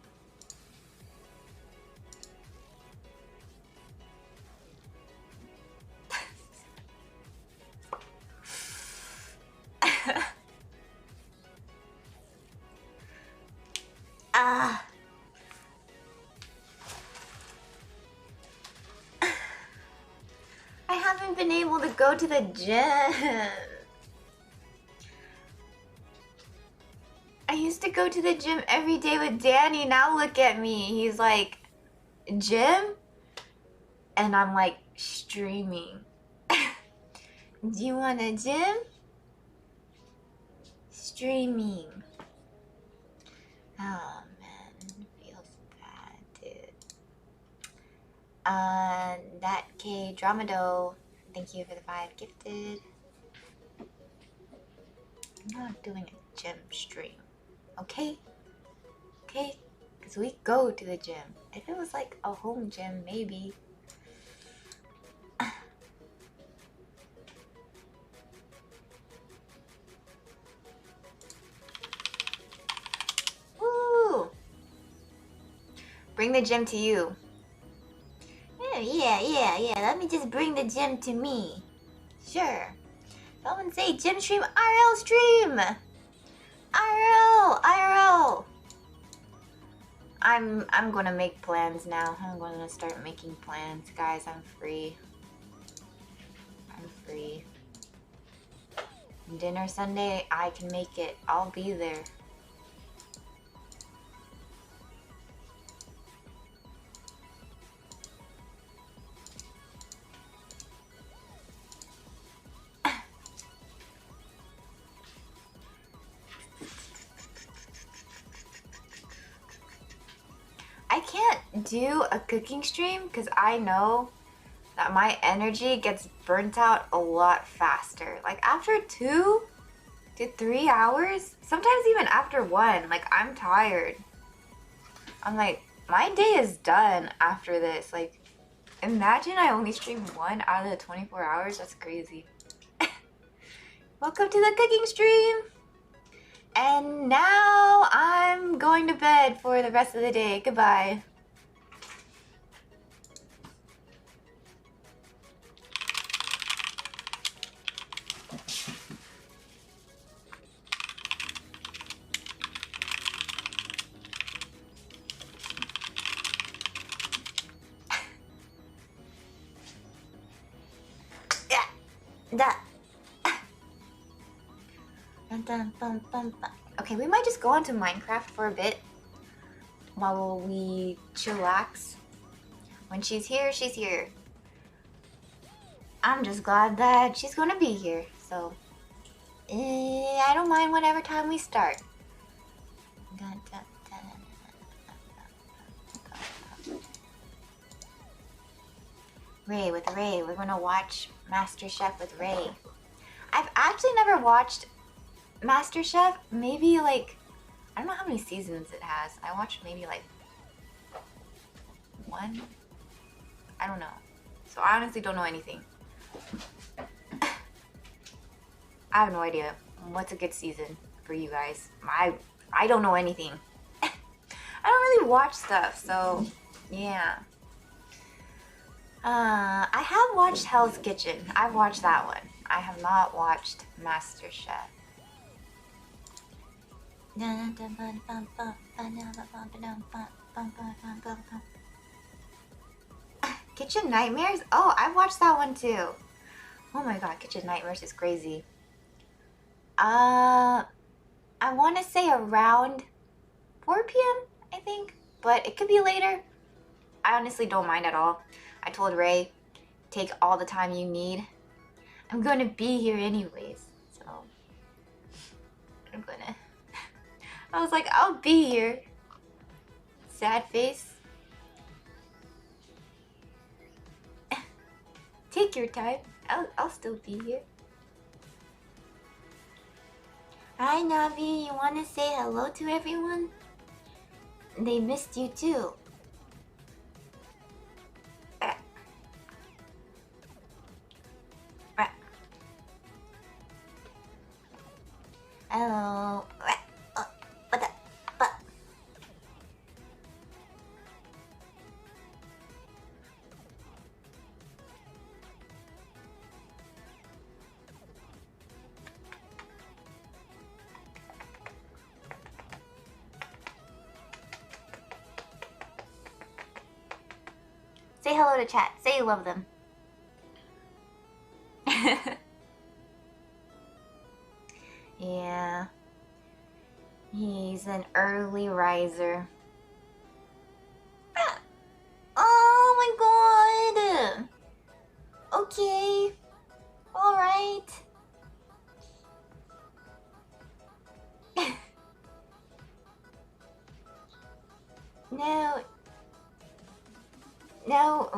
Ah. I haven't been able to go to the gym. I used to go to the gym every day with Danny. Now look at me. He's like, gym? And I'm like, streaming. Do you want a gym? Streaming. Oh man, feels bad, dude. That K Dramado, thank you for the 5 gifted. I'm not doing a gym stream, okay? Okay? Because we go to the gym. If it was like a home gym, maybe. Woo! Bring the gym to you. Oh, yeah. Let me just bring the gym to me. Sure. Someone say gym stream, RL stream! IRL! I'm gonna make plans now. I'm gonna start making plans. Guys, I'm free. I'm free. Dinner Sunday, I can make it. I'll be there. I can't do a cooking stream because I know that my energy gets burnt out a lot faster. Like after 2 to 3 hours, sometimes even after 1, like I'm tired. I'm like, my day is done after this. Like, imagine I only stream 1 out of the 24 hours. That's crazy. Welcome to the cooking stream. And now I'm going to bed for the rest of the day. Goodbye. Yeah. That. Okay, we might just go on to Minecraft for a bit while we chillax. When she's here, she's here. I'm just glad that she's gonna be here, so I don't mind whatever time we start. Ray with Ray, we're gonna watch MasterChef with Ray. I've actually never watched MasterChef. Maybe like, I don't know how many seasons it has. I watched maybe like 1. I don't know. So I honestly don't know anything. I have no idea what's a good season for you guys. I don't know anything. I don't really watch stuff, so yeah. I have watched Hell's Kitchen. I've watched that one. I have not watched MasterChef. Kitchen Nightmares? Oh, I watched that one too. Oh my god, Kitchen Nightmares is crazy. I want to say around 4 p.m. I think, but it could be later. I honestly don't mind at all. I told Ray, take all the time you need. I'm gonna be here anyways, so I'm gonna. I was like, I'll be here. Sad face. Take your time. I'll still be here. Hi, Navi. You wanna say hello to everyone? They missed you too. Hello. What the? But. Say hello to chat. Say you love them. Yeah. He's an early riser. Oh my god! Okay. Alright. No. Now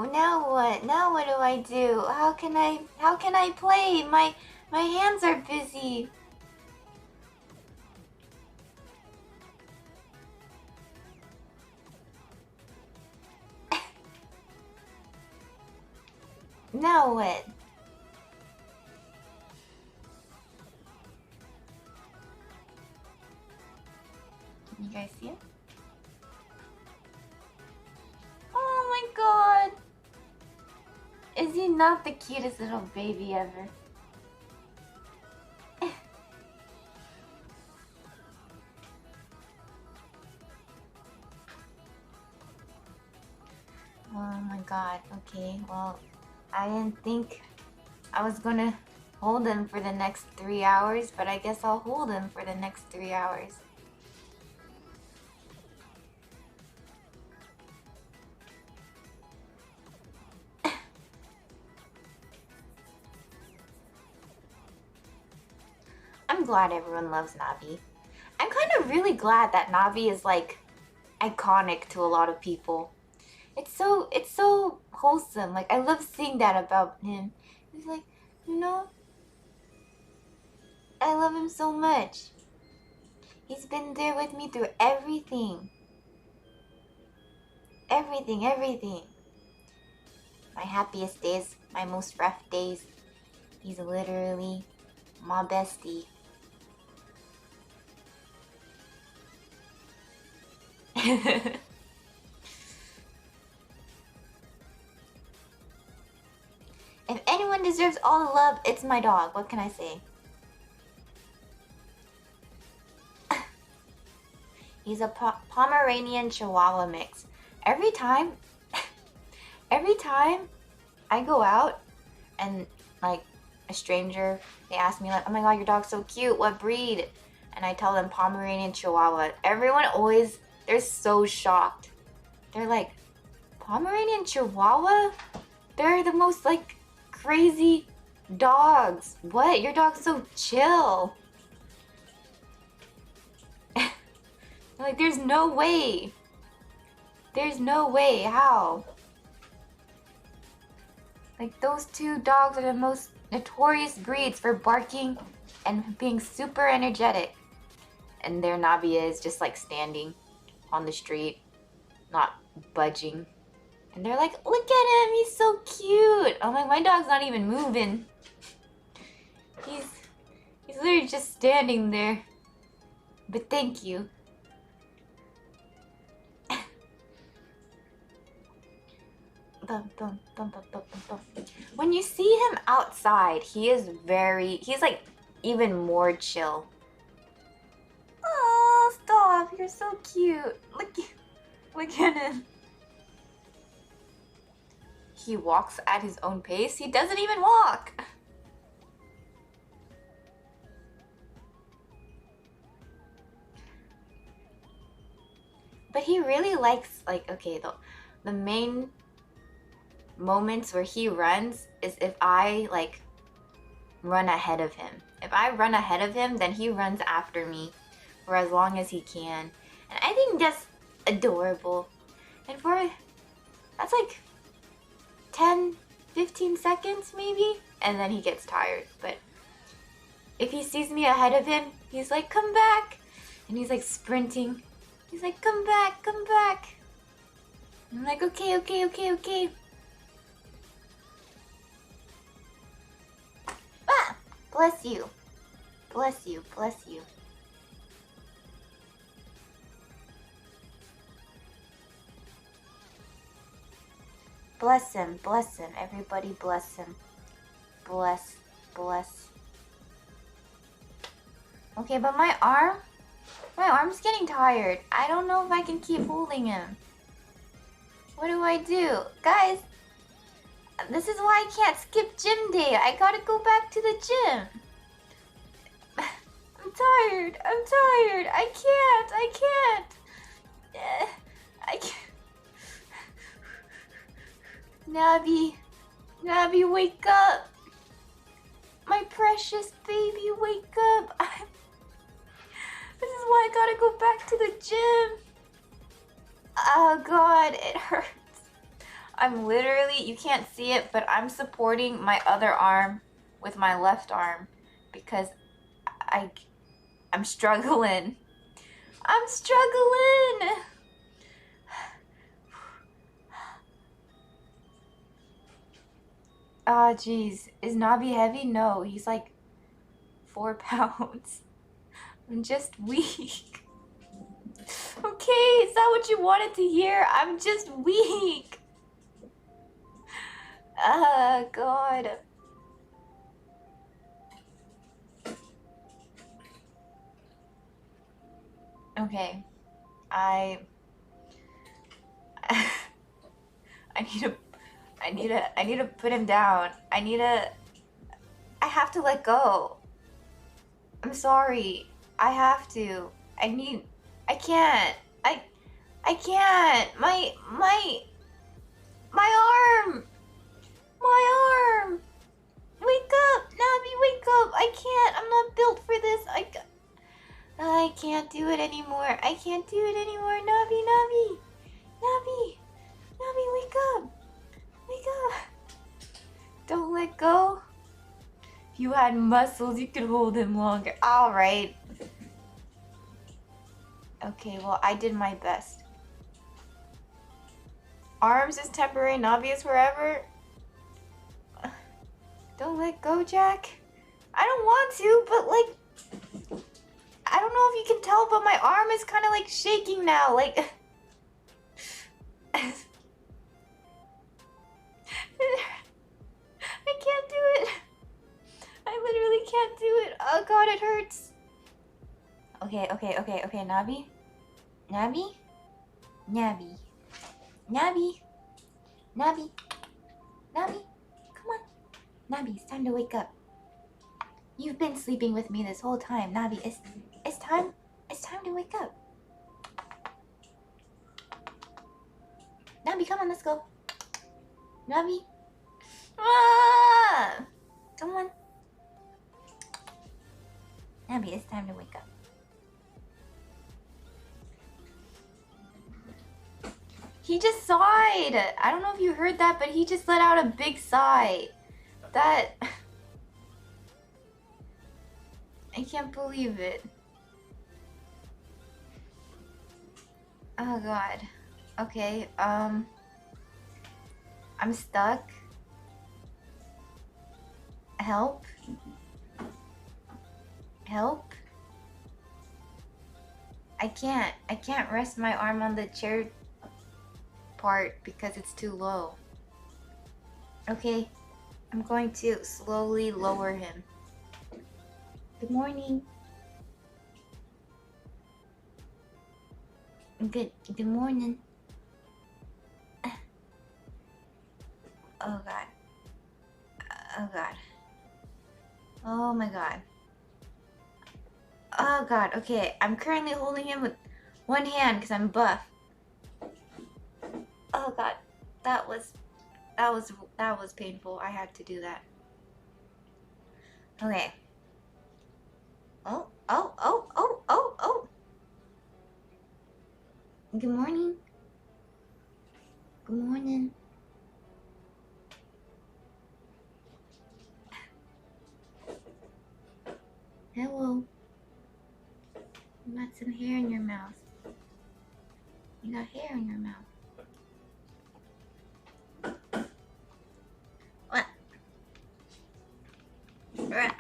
what? Now what do I do? How can I play? My hands are busy. Now what? Can you guys see it? Oh my god! Is he not the cutest little baby ever? Oh my god, okay, well, I didn't think I was gonna hold him for the next 3 hours, but I guess I'll hold him for the next 3 hours. I'm glad everyone loves Navi. I'm kind of really glad that Navi is like iconic to a lot of people. It's so wholesome. Like, I love seeing that about him. He's like, you know, I love him so much. He's been there with me through everything. Everything. My happiest days, my most rough days. He's literally my bestie. If anyone deserves all the love, it's my dog. What can I say? He's a Pomeranian Chihuahua mix. Every time I go out and like a stranger, they ask me like, "Oh my god, your dog's so cute. What breed?" And I tell them Pomeranian Chihuahua. Everyone always, they're so shocked. They're like, Pomeranian Chihuahua? They're the most like crazy dogs. What? Your dog's so chill. Like, there's no way. There's no way. How? Like, those two dogs are the most notorious breeds for barking and being super energetic. And their Nabia is just like standing on the street, not budging. And they're like, look at him, he's so cute. I'm like, my dog's not even moving. He's literally just standing there. But thank you. When you see him outside, he's like even more chill. Oh, stop, you're so cute. Look at him. He walks at his own pace. He doesn't even walk. But he really likes, like, okay, the main moments where he runs is if I like run ahead of him. If I run ahead of him, then he runs after me for as long as he can. And I think that's adorable. And that's like 10, 15 seconds maybe, and then he gets tired. But if he sees me ahead of him, he's like, come back. And he's like sprinting. He's like, come back, come back. And I'm like, okay, okay, okay, okay. Ah! Bless you. Bless you, bless you. Bless him, everybody bless him. Bless, bless. Okay, but my arm's getting tired. I don't know if I can keep holding him. What do I do? Guys, this is why I can't skip gym day. I gotta go back to the gym. I'm tired, I can't. I can't. Nabi, wake up! My precious baby, wake up! This is why I gotta go back to the gym. Oh God, it hurts. I'm literally, you can't see it, but I'm supporting my other arm with my left arm because I'm struggling. I'm struggling! Ah, jeez. Is Nabi heavy? No, he's like 4 pounds. I'm just weak. Okay, is that what you wanted to hear? I'm just weak. God. Okay. I need to put him down. I have to let go. I'm sorry. I have to. I can't. I can't. My arm. My arm. Wake up, Nabi, wake up. I can't. I'm not built for this. I can't do it anymore. I can't do it anymore. Nabi. Nabi, wake up. Wake up. Don't let go. If you had muscles, you could hold him longer. All right. Okay, well, I did my best. Arms is temporary, Nabi is forever. Don't let go, Jack. I don't want to, but like, I don't know if you can tell, but my arm is kind of like shaking now. Like, I can't do it. I literally can't do it. Oh God, it hurts. Okay, Nabi. Come on. Nabi, it's time to wake up. You've been sleeping with me this whole time. Nabi, it's time to wake up. Nabi, come on, let's go. Nabi. Ah! Come on. Nabi, it's time to wake up. He just sighed. I don't know if you heard that, but he just let out a big sigh. That... I can't believe it. Oh God. Okay, I'm stuck. Help. Help. I can't rest my arm on the chair part because it's too low. Okay, I'm going to slowly lower him. Good morning. Good morning. Oh God. Oh God. Oh my God. Oh God. Okay, I'm currently holding him with one hand because I'm buff. Oh God. That was That was painful. I had to do that. Okay. Oh. Good morning. Good morning. Hello. You got some hair in your mouth. You got hair in your mouth. What?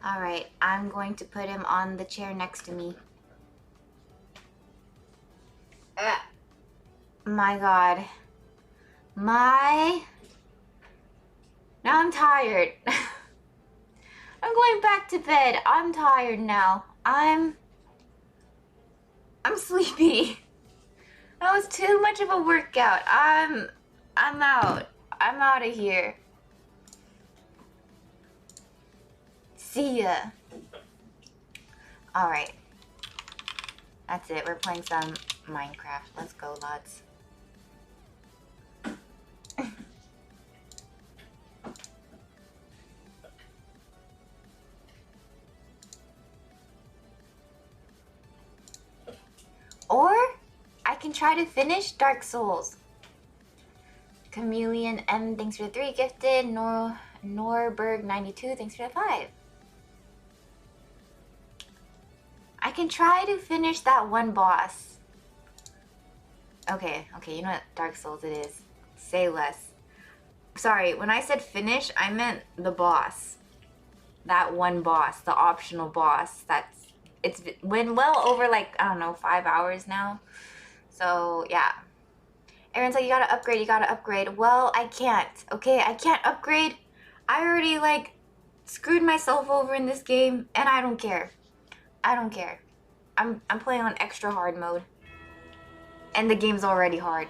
Alright, I'm going to put him on the chair next to me. My god. Now I'm tired. I'm going back to bed. I'm tired now. I'm sleepy. That was too much of a workout. I'm out. I'm out of here. See ya. Alright. That's it. We're playing some Minecraft. Let's go, lads. Or I can try to finish Dark Souls. Chameleon M, thanks for the 3 gifted. Norberg92, thanks for the 5. I can try to finish that one boss. Okay, you know what Dark Souls it is. Say less. Sorry, when I said finish, I meant the boss. That one boss, the optional boss. It's been well over like, I don't know, 5 hours now. So, yeah. Aaron's like, you gotta upgrade. Well, I can't, okay? I can't upgrade. I already, like, screwed myself over in this game, and I don't care. I'm playing on extra hard mode. And the game's already hard.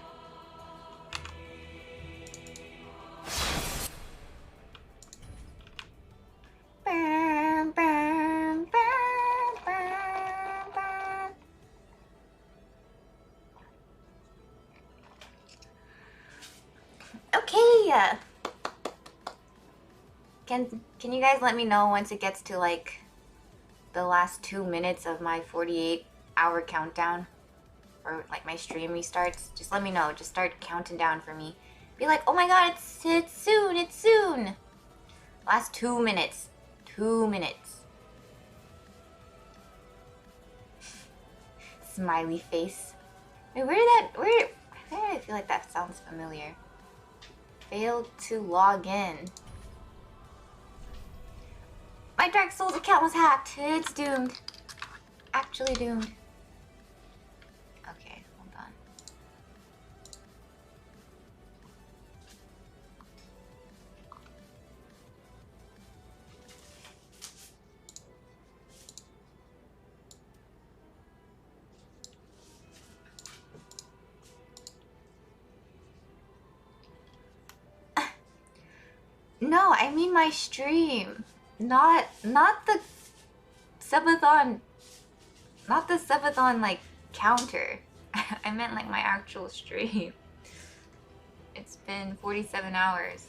Okay. Can you guys let me know once it gets to like the last 2 minutes of my 48-hour countdown, or like my stream restarts? Just let me know. Just start counting down for me. Be like, oh my god, it's soon. Last 2 minutes. 2 minutes. Smiley face. Wait, where did I feel like that sounds familiar. Failed to log in. My Dark Souls account was hacked. It's doomed. Actually doomed. Okay, hold on. No, I mean my stream. Not the subathon. Not the subathon like counter. I meant like my actual stream. It's been 47 hours.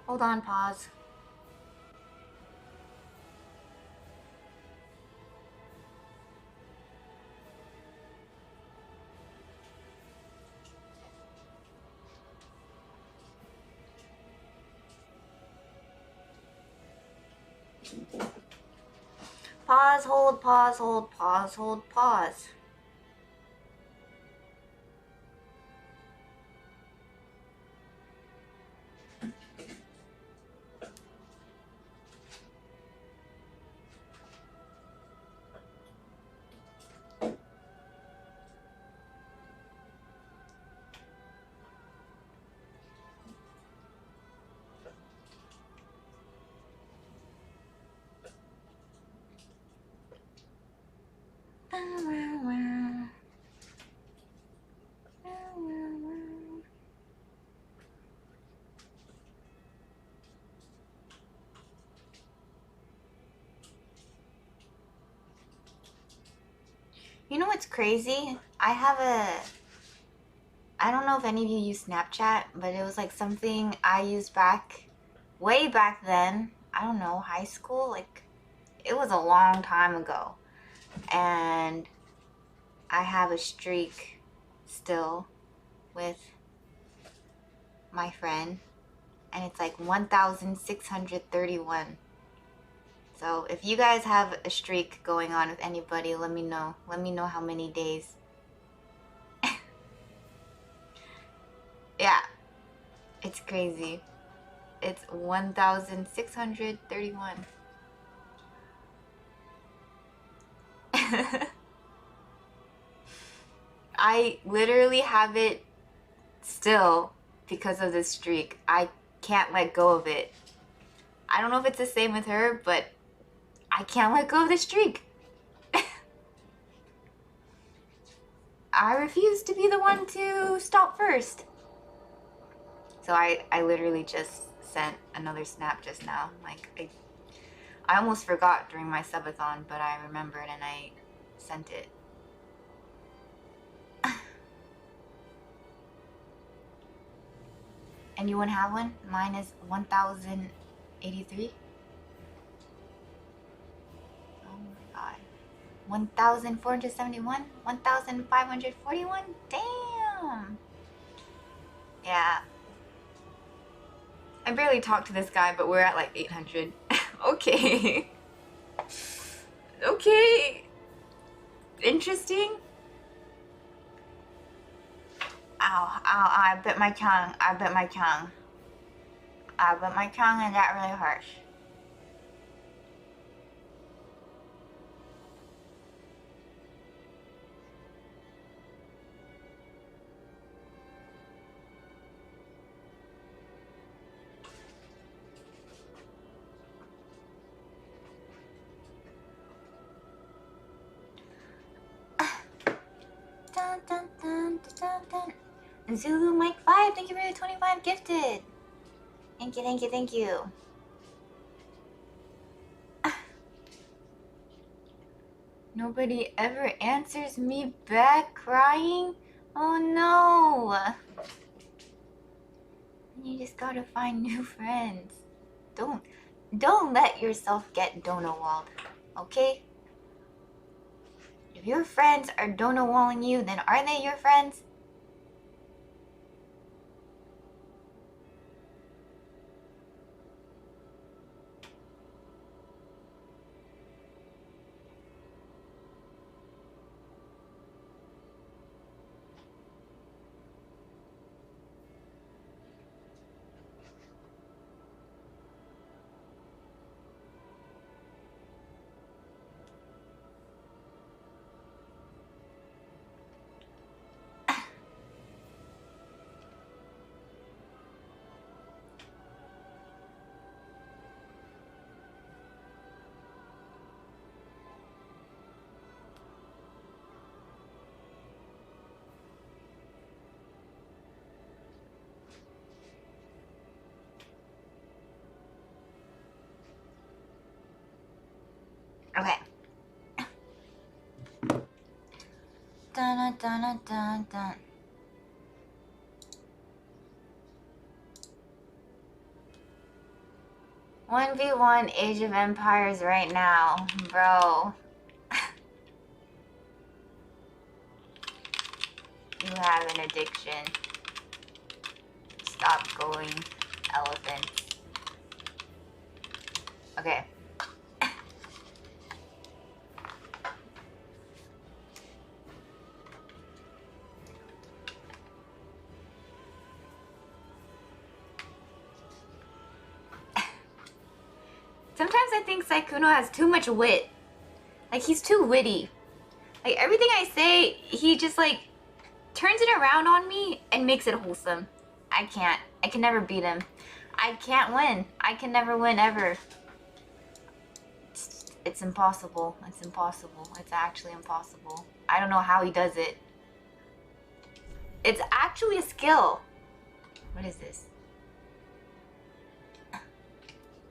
Hold on, pause. Pause, hold, pause, hold, pause, hold, pause. You know what's crazy? I don't know if any of you use Snapchat, but it was like something I used way back then. I don't know, high school? Like, it was a long time ago. And I have a streak still with my friend. And it's like 1,631. So if you guys have a streak going on with anybody, let me know. Let me know how many days. Yeah, it's crazy. It's 1,631. I literally have it still because of this streak. I can't let go of it. I don't know if it's the same with her, but I can't let go of the streak. I refuse to be the one to stop first. So I literally just sent another snap just now. Like, I almost forgot during my subathon, but I remembered and I sent it. Anyone have one? Mine is 1,083. Oh my god. 1,471? 1,541? Damn! Yeah. I barely talked to this guy, but we're at like 800. Okay. Okay. Interesting. Ow, ow, I bit my tongue. I bit my tongue and that really hurts. Dun, dun, dun, dun, dun. Zulu Mike 5, thank you for the 25 gifted. Thank you, thank you, thank you. Nobody ever answers me back crying? Oh no! You just gotta find new friends. Don't let yourself get donawalled, okay? If your friends are donawalling you, then are they your friends? Okay. Dun, dun, dun, dun, dun. One v one Age of Empires right now, bro. You have an addiction. Stop going, elephants. Okay. Sometimes I think Saikuno has too much wit. Like, he's too witty. Like, everything I say, he just, like, turns it around on me and makes it wholesome. I can't. I can never beat him. I can't win. I can never win, ever. It's impossible. It's impossible. It's actually impossible. I don't know how he does it. It's actually a skill. What is this?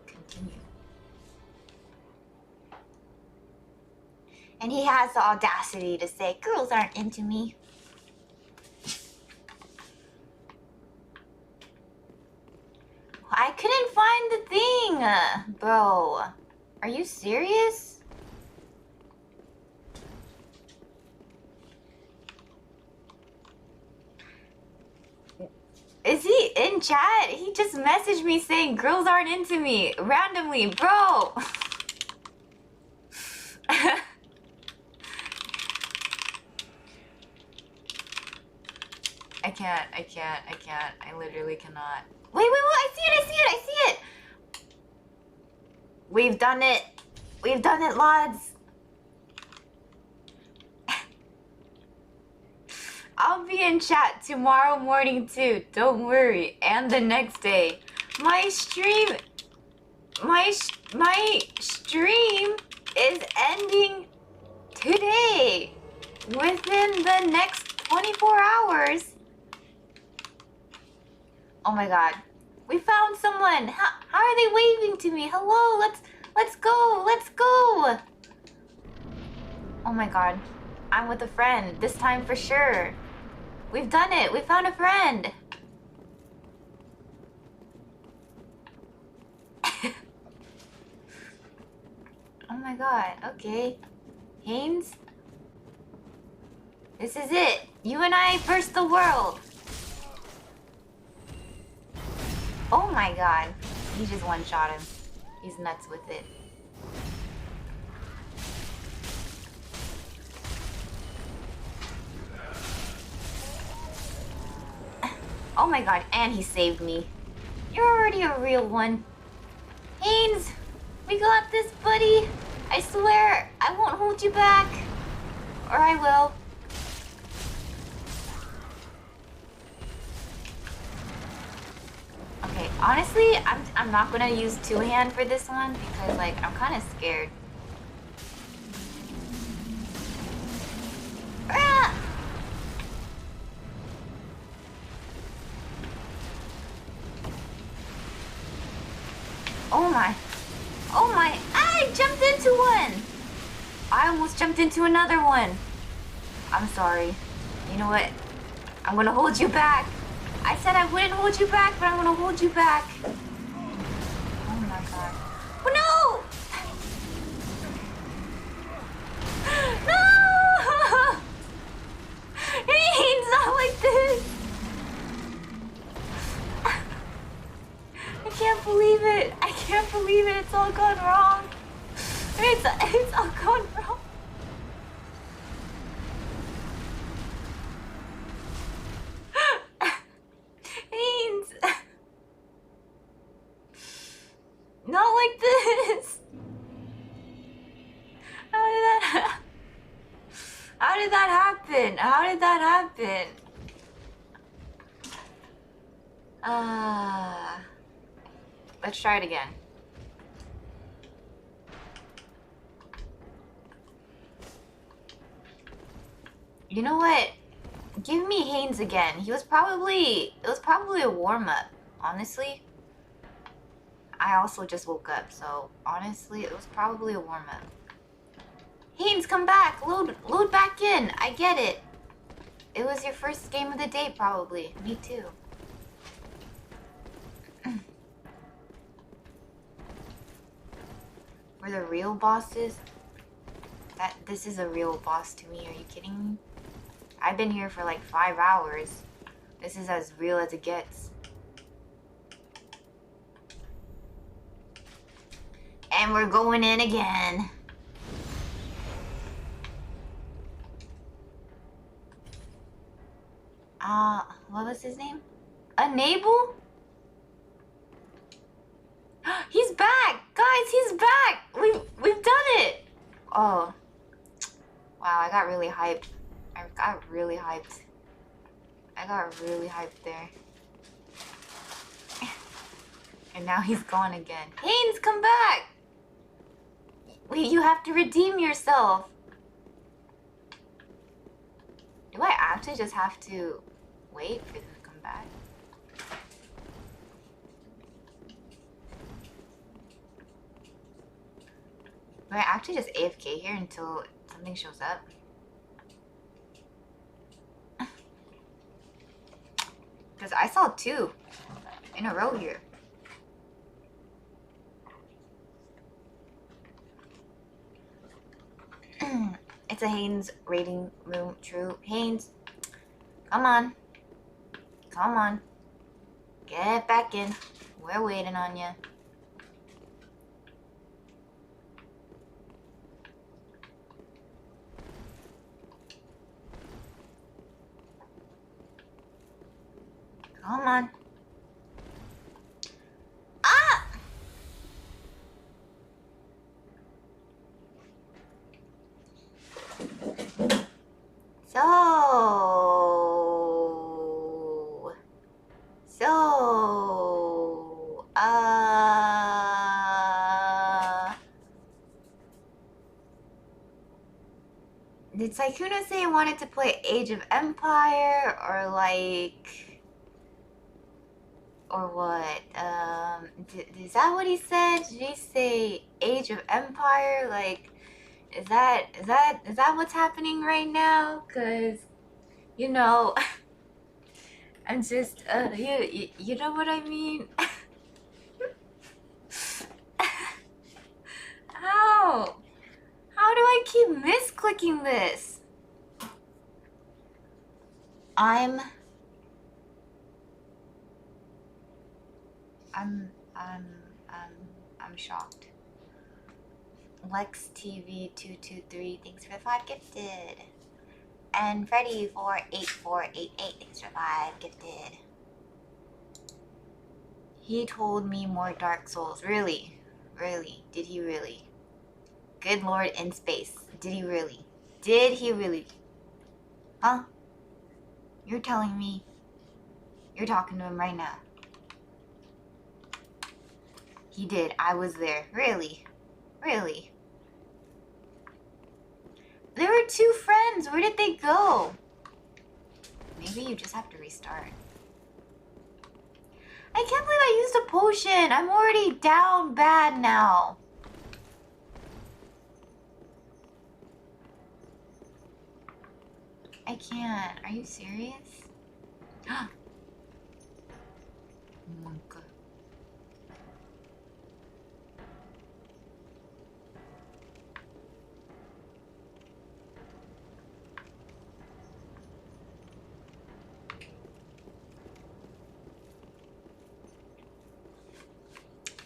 Continue. And he has the audacity to say, girls aren't into me. I couldn't find the thing! Bro, are you serious? Is he in chat? He just messaged me saying girls aren't into me randomly, bro. I can't. I literally cannot. Wait, I see it. We've done it, lads. I'll be in chat tomorrow morning too, don't worry, and the next day. My stream is ending today, within the next 24 hours. Oh my god. We found someone. How are they waving to me? Hello, let's go. Oh my god. I'm with a friend, this time for sure. We've done it. We found a friend. Oh my god. Okay. Haynes? This is it. You and I versus the world. Oh my god. He just one-shot him. He's nuts with it. Oh my god, and he saved me. You're already a real one. Haynes, we got this, buddy. I swear, I won't hold you back. Or I will. Okay, honestly, I'm not gonna use two-hand for this one because, like, I'm kind of scared. Ah! Oh my. Oh my. I jumped into one. I almost jumped into another one. I'm sorry. You know what? I'm gonna hold you back. I said I wouldn't hold you back, but I'm gonna hold you back. Oh my god. Oh no! No! Haynes, not like this. I can't believe it. I can't believe it. It's all gone wrong. It's all gone wrong. Haynes. Not like this. How did that happen? How did that happen? Let's try it again. You know what? Give me Haynes again. It was probably a warm-up, honestly. I also just woke up, so honestly, it was probably a warm-up. Haynes, come back! Load back in! I get it. It was your first game of the day, probably. Me too. We're the real bosses? This is a real boss to me, are you kidding me? I've been here for like 5 hours. This is as real as it gets. And we're going in again. What was his name? Enable? He's back! Guys, he's back! We've done it! Oh. Wow, I got really hyped. I got really hyped there. And now he's gone again. Haynes, come back! Wait, you have to redeem yourself. Do I actually just have to wait for them to come back? Do I actually just AFK here until something shows up. Because I saw 2 in a row here. It's a Haynes rating room. True. Haynes, come on. Come on. Get back in. We're waiting on you. Come on. Ah! Did Saikuna say he wanted to play Age of Empire or like, or what? Is that what he said? Did he say Age of Empire? Like, is that what's happening right now? Cause, you know, I'm just you know what I mean? How? How do I keep misclicking this? I'm shocked. Lex TV 223, thanks for the 5 gifted. And Freddy 48488, thanks for 5 gifted. He told me more Dark Souls. Really? Really? Did he really? Good Lord in space. Did he really? Did he really? Huh? You're telling me you're talking to him right now. He did. I was there. Really? Really? There were 2 friends. Where did they go? Maybe you just have to restart. I can't believe I used a potion. I'm already down bad now. I can't. Are you serious?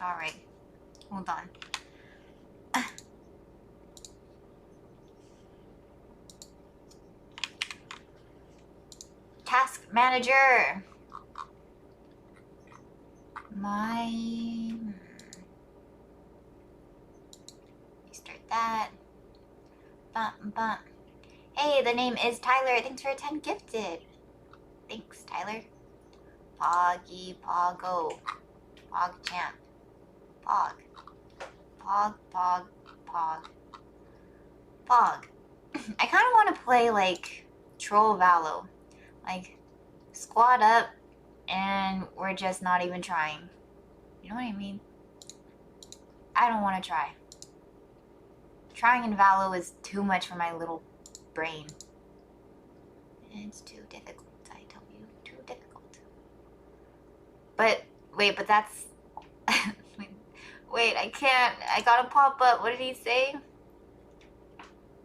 Alright. Hold on. Task manager. Restart that. Bump. Hey, the name is Tyler. Thanks for 10 gifted. Thanks, Tyler. Poggy Poggo. Pog champ. Pog. Pog. I kind of want to play like Troll Valo. Like, squad up and we're just not even trying. You know what I mean? I don't want to try. Trying in Valo is too much for my little brain. It's too difficult, I tell you. Too difficult. But, wait, but that's... Wait, I can't. I gotta pop up. What did he say?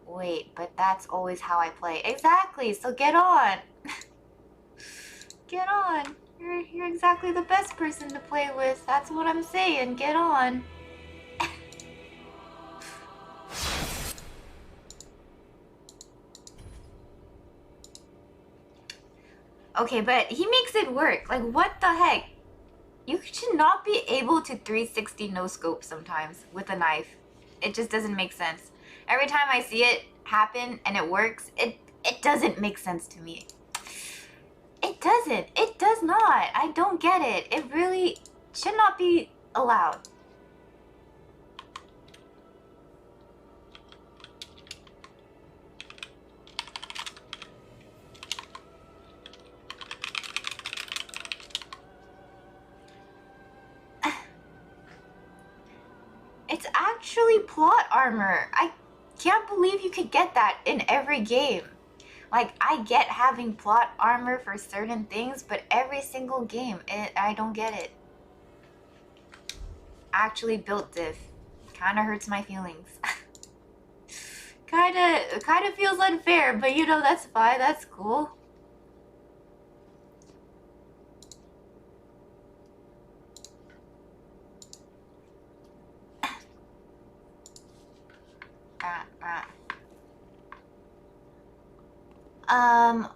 Wait, but that's always how I play. Exactly, so get on. Get on. You're exactly the best person to play with. That's what I'm saying. Get on. Okay, but he makes it work. Like, what the heck? You should not be able to 360 no scope sometimes with a knife. It just doesn't make sense. Every time I see it happen and it works, it doesn't make sense to me. It doesn't. It does not. I don't get it. It really should not be allowed. It's actually plot armor. I can't believe you could get that in every game. Like, I get having plot armor for certain things, but every single game, I don't get it. Actually built diff. Kinda hurts my feelings. kinda feels unfair, but you know, that's fine, that's cool.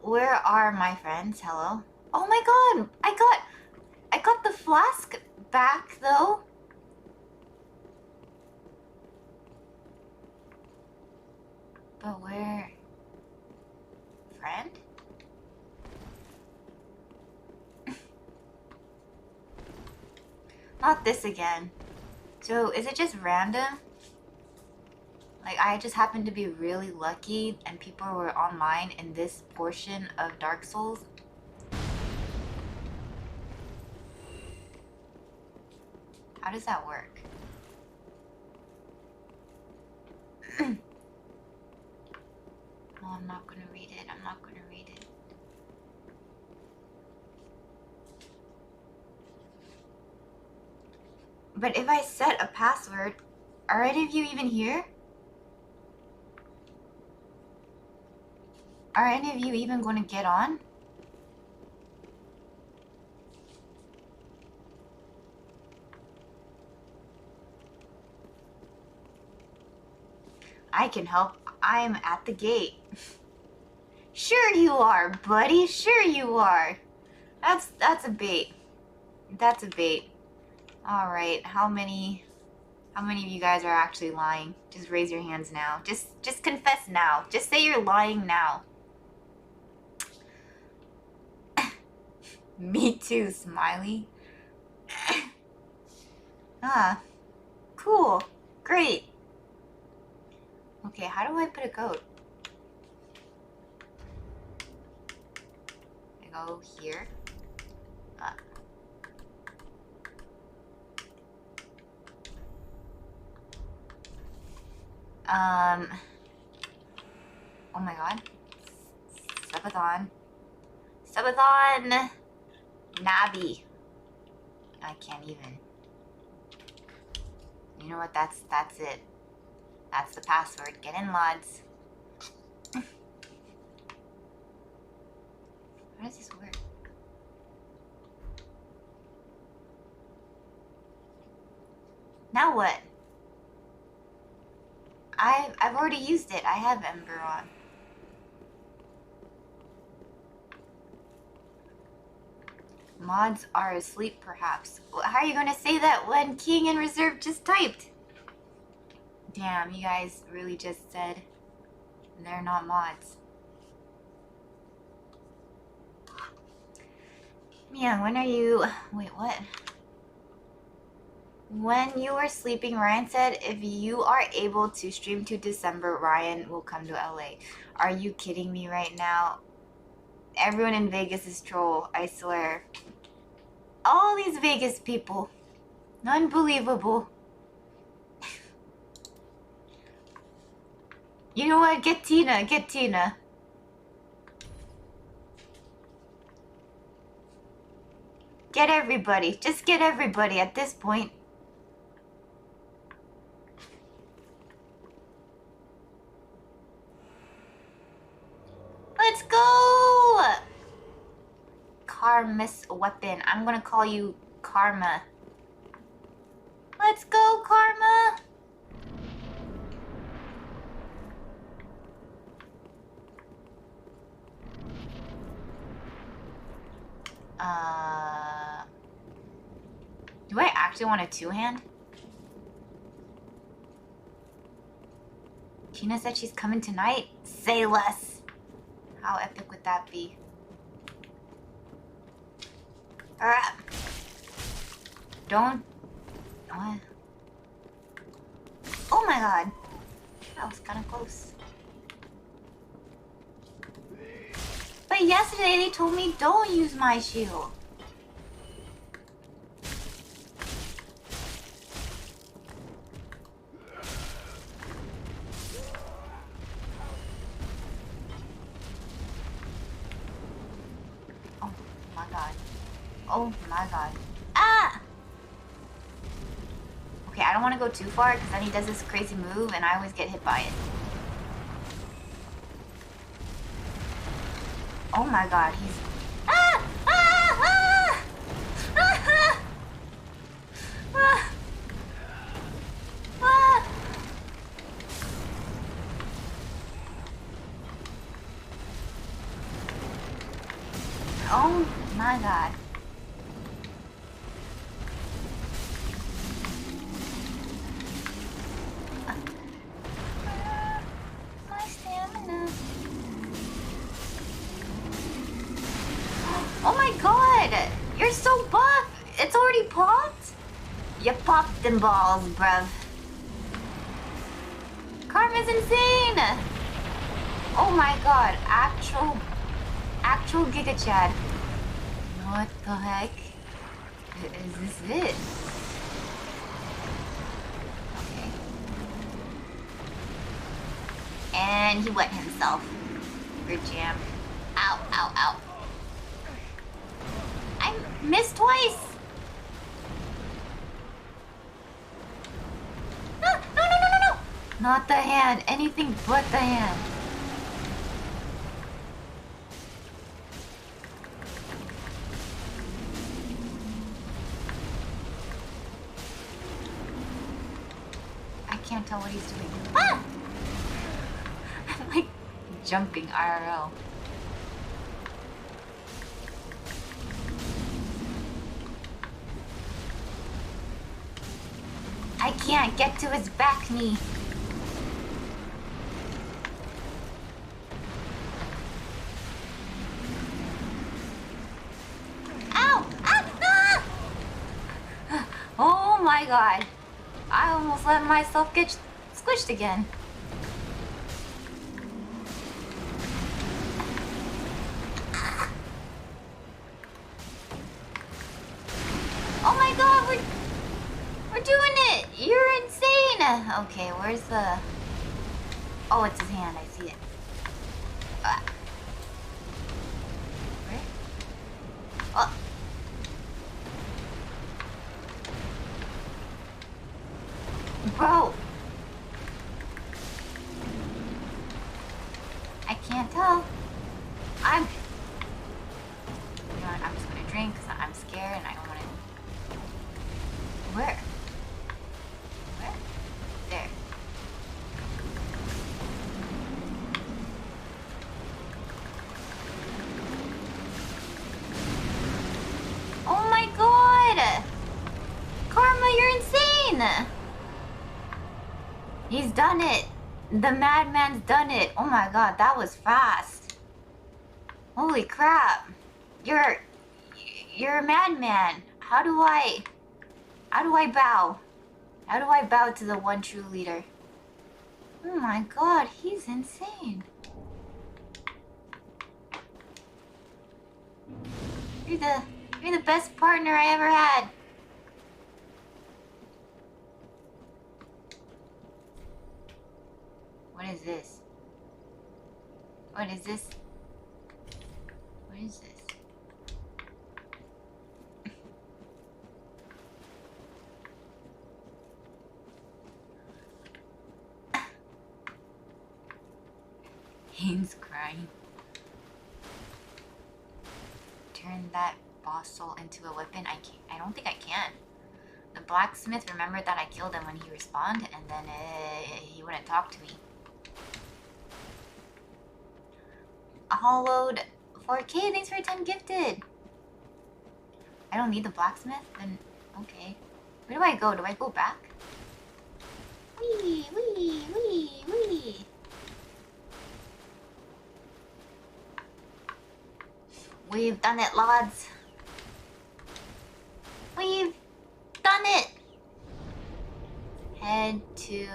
Where are my friends? Hello? Oh my god! I got the flask back though. But where? Friend? Not this again. So is it just random? Like, I just happened to be really lucky and people were online in this portion of Dark Souls. How does that work? Oh, I'm not gonna read it. I'm not gonna read it. But if I set a password, are any of you even here? Are any of you even going to get on? I can help. I'm at the gate. Sure you are, buddy. Sure you are. That's a bait. That's a bait. All right. How many of you guys are actually lying? Just raise your hands now. Just confess now. Just say you're lying now. Me too, Smiley. Ah, cool. Great. Okay, how do I put a code? I go here. Oh my god. Subathon. Subathon! Navi. I can't even. You know what? That's it. That's the password. Get in, lads. How does this work? Now what? I've already used it. I have Ember on. Mods are asleep, perhaps. How are you gonna say that when King in Reserve just typed? Damn, you guys really just said they're not mods. Yeah, when are you... Wait, what? When you were sleeping, Ryan said if you are able to stream to December, Ryan will come to LA. Are you kidding me right now? Everyone in Vegas is troll, I swear. All these Vegas people. Unbelievable. You know what? Get Tina. Get Tina. Get everybody. Just get everybody at this point. Let's go! Karma's weapon. I'm gonna call you Karma. Let's go, Karma! Do I actually want a two-hand? Tina said she's coming tonight. Say less. How epic would that be? Don't... What? Oh my god. That was kind of close. But yesterday they told me don't use my shield. Oh my god. Ah! Okay, I don't want to go too far because then he does this crazy move and I always get hit by it. Oh my god, he's... Ah! Ah! Ah! Ah! Ah! Ah! Oh my god. My stamina. Oh my god! You're so buff! It's already popped? You popped them balls, bruv. Karma's insane! Oh my god, actual Giga Chad. What the heck? Is this it? Okay. And he wet himself. Good jam. Ow, ow, ow. I missed twice! No, no, no, no, no, no! Not the hand. Anything but the hand. I can't tell what he's doing. Ah! I'm like jumping IRL. I can't get to his back knee. Ow! Ah! Ah! Oh my god. I almost let myself get squished again. Oh my god, we're doing it! You're insane! Okay, where's the... Oh, it's his hand, I see it. Where? Oh. Bro! I can't tell. You know what, I'm just gonna drink because I'm scared and I don't want to... Where? Where? There. Oh my god! Karma, you're insane! He's done it! The madman's done it! Oh my god, that was fast! Holy crap! You're a madman! How do I bow? How do I bow to the one true leader? Oh my god, he's insane! You're the best partner I ever had! What is this? What is this? What is this? Haynes crying. Turn that boss soul into a weapon? I don't think I can. The blacksmith remembered that I killed him when he respawned, and then he wouldn't talk to me. Hollowed 4K, thanks for 10 gifted. I don't need the blacksmith? Then, okay. Where do I go? Do I go back? Wee, wee, wee, wee. We've done it, lads. We've done it. Head to...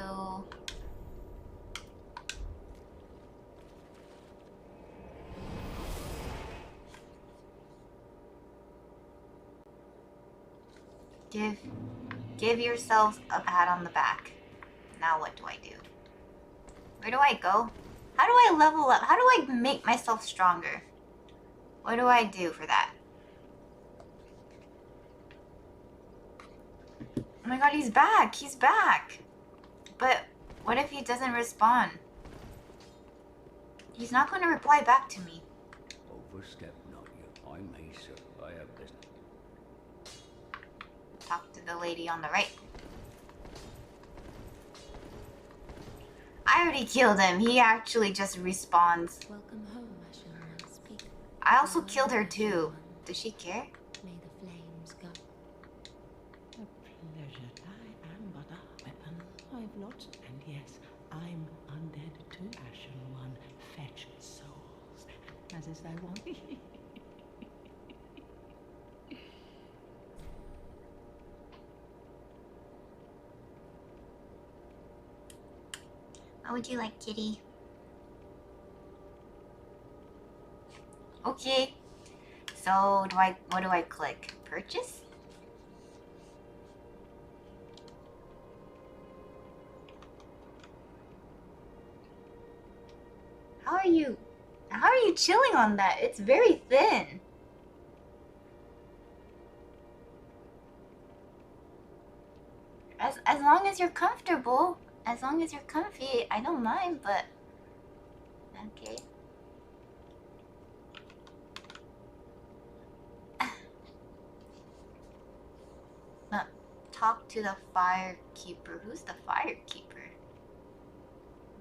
Give yourselves a pat on the back. Now what do I do? Where do I go? How do I level up? How do I make myself stronger? What do I do for that? Oh my god, he's back! He's back! But what if he doesn't respond? He's not going to reply back to me. Overstep not you. I may, sir. I have business. Talk to the lady on the right. I already killed him. He actually just respawns. Welcome home, Ashen One. Speak. I also killed her too. Does she care? May the flames go. A pleasure. I am but a weapon. I've lots, and yes, I'm undead too. Ashen One, fetch souls, as is thy wont. How would you like, kitty? Okay. So what do I click? Purchase? How are you chilling on that? It's very thin. As long as you're comfortable, as long as you're comfy, I don't mind, but okay. Talk to the firekeeper. Who's the firekeeper?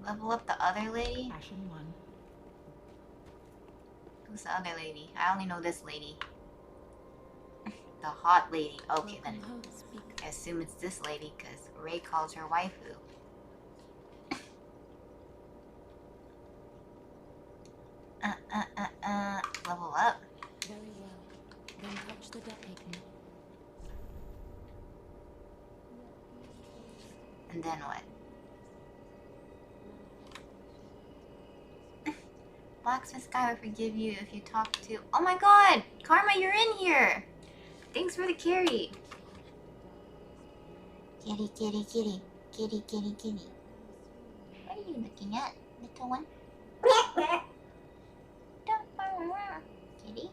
Level up the other lady? Ashen One. Who's the other lady? I only know this lady. The hot lady. Okay then. Welcome home. Speak. I assume it's this lady because Ray calls her waifu. Level up. Very well. Then touch the taken. And then what? Blacksmith Guy will forgive you if you talk to... Oh my god! Karma, you're in here! Thanks for the carry. Kitty, kitty, kitty. Kitty, kitty, kitty. What are you looking at, little one? Kitty?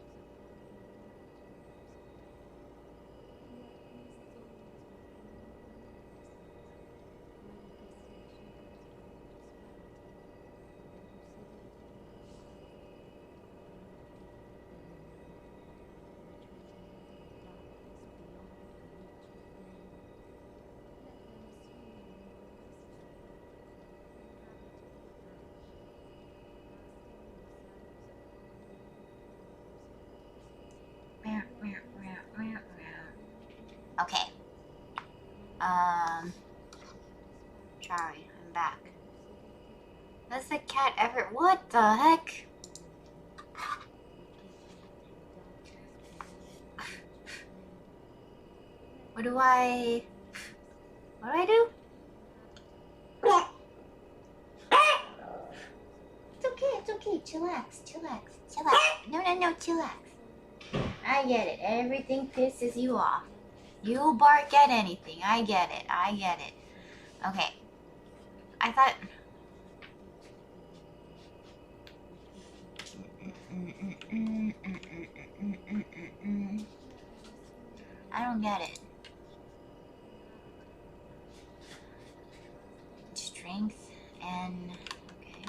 Okay. Sorry, I'm back. Does the cat ever... What the heck? What do I do? It's okay, chillax. No, chillax. I get it, everything pisses you off. You bark at anything, I get it. Okay. I thought... I don't get it. Strength and... Okay.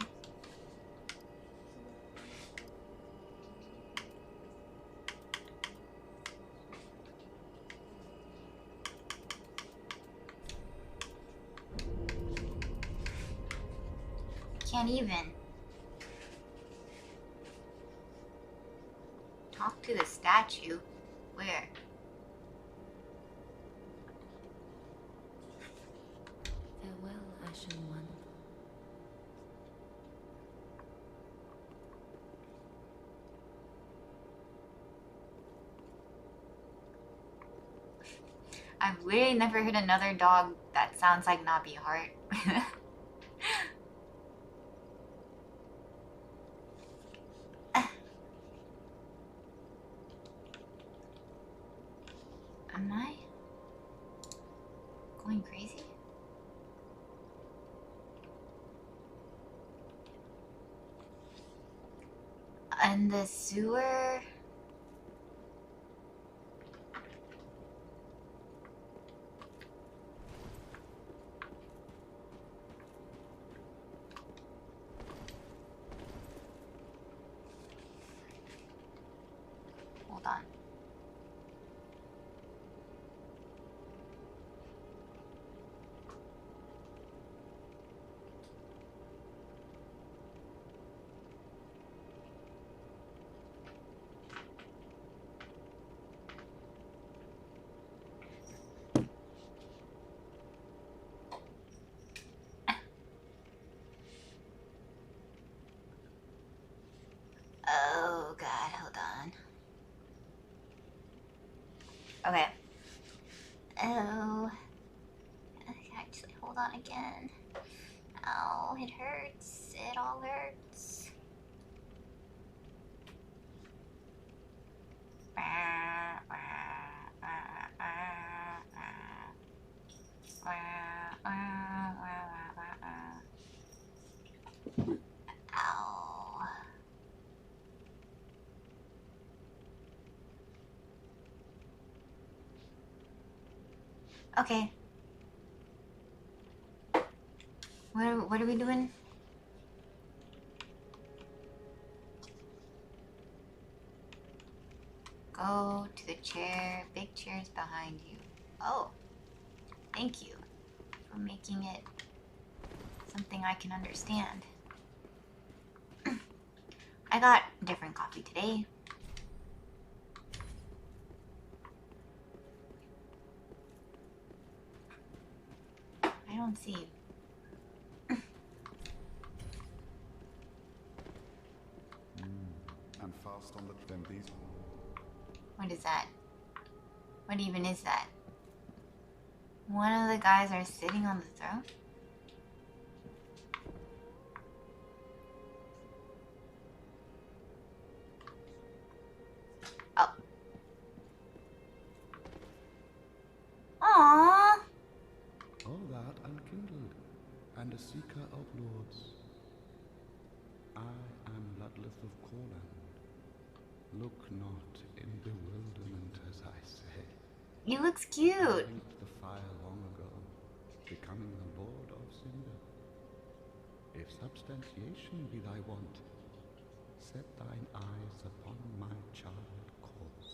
Can't even. Talk to the statue. Where? Farewell, Ashen One. I've really never heard another dog that sounds like Nabi Heart. Am I going crazy? And the sewer... Okay. Oh. Actually, hold on again. Oh, it hurts. It all hurts. Ow. Okay. What are we doing? Go to the chair. Big chair's behind you. Oh, thank you for making it something I can understand. I got different coffee today. I don't see. And fast on the tempies. What is that? What even is that? One of the guys are sitting on the throne? Oh. Aww. All that unkindled, and a seeker of lords. I am Ludleth of Corland. Look not in bewilderment as I say. He looks cute. I linked the fire long ago, becoming the Lord of Cinder. If substantiation be thy want, set thine eyes upon my child cause.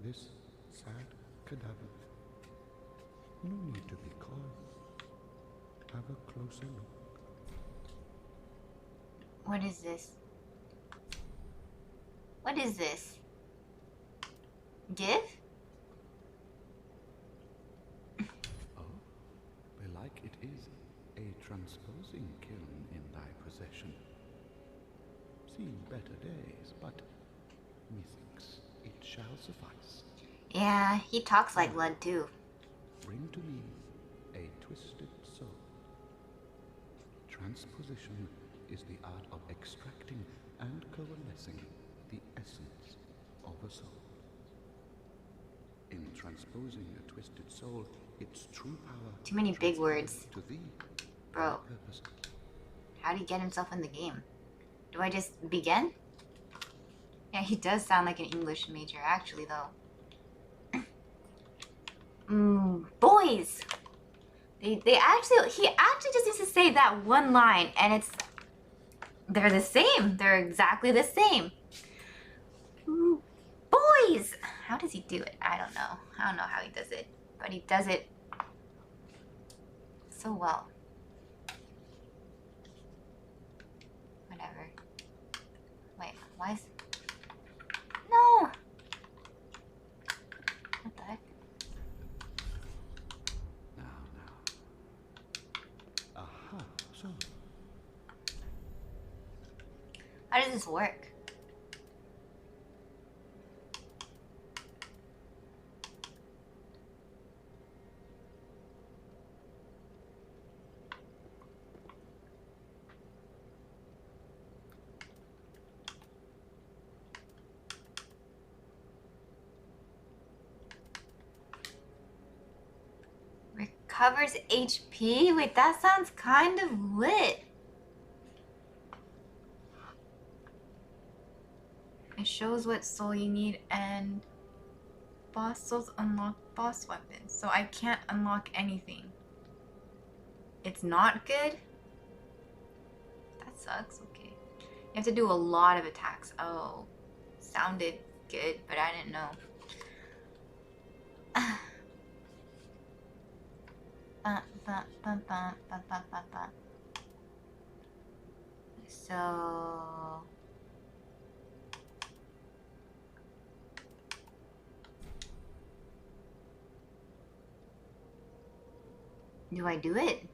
This sad cadaver, no need to be coy. Have a closer look. What is this? What is this? Give? Oh, belike it is a transposing kiln in thy possession. Seen better days, but methinks it shall suffice. Yeah, he talks like Lud too. Bring to me a twisted soul. Transposition is the art of extracting and coalescing the essence of a soul. In transposing a twisted soul, its true power. Too many big words. To thee, bro. How did he get himself in the game? Do I just begin? Yeah, he does sound like an English major, actually, though. Boys! He actually just needs to say that one line, and they're the same. They're exactly the same. Boys! How does he do it? I don't know. I don't know how he does it, but he does it so well. Whatever. Wait, why is... No! What the heck? Now. Aha, so. How does this work? Recovers HP? Wait, that sounds kind of lit. It shows what soul you need, and boss souls unlock boss weapons. So I can't unlock anything. It's not good? That sucks, okay. You have to do a lot of attacks. Oh, sounded good, but I didn't know. So... do I do it?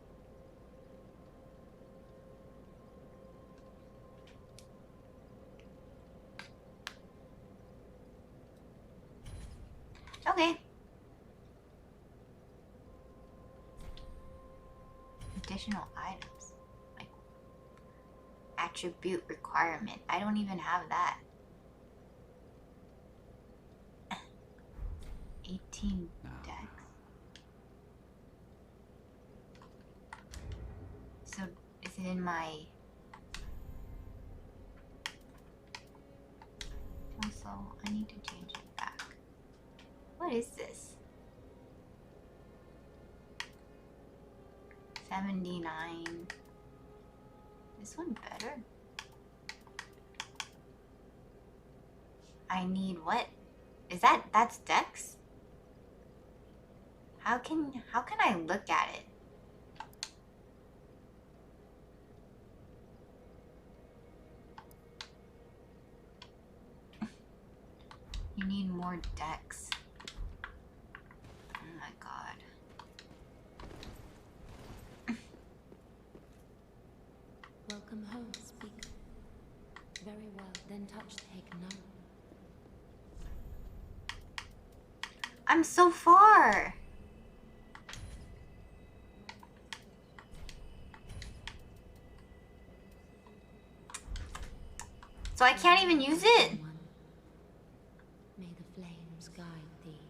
Okay. Additional items. Like attribute requirement. I don't even have that. 18 decks. So is it in my... Also, I need to change it back. What is this? 79. This one better? I need what? Is that's Dex? How can I look at it? You need more Dex. Oh my god. Welcome home, speak. Very well, then touch take no. I'm so far. So I can't even use it. May the flames guide thee.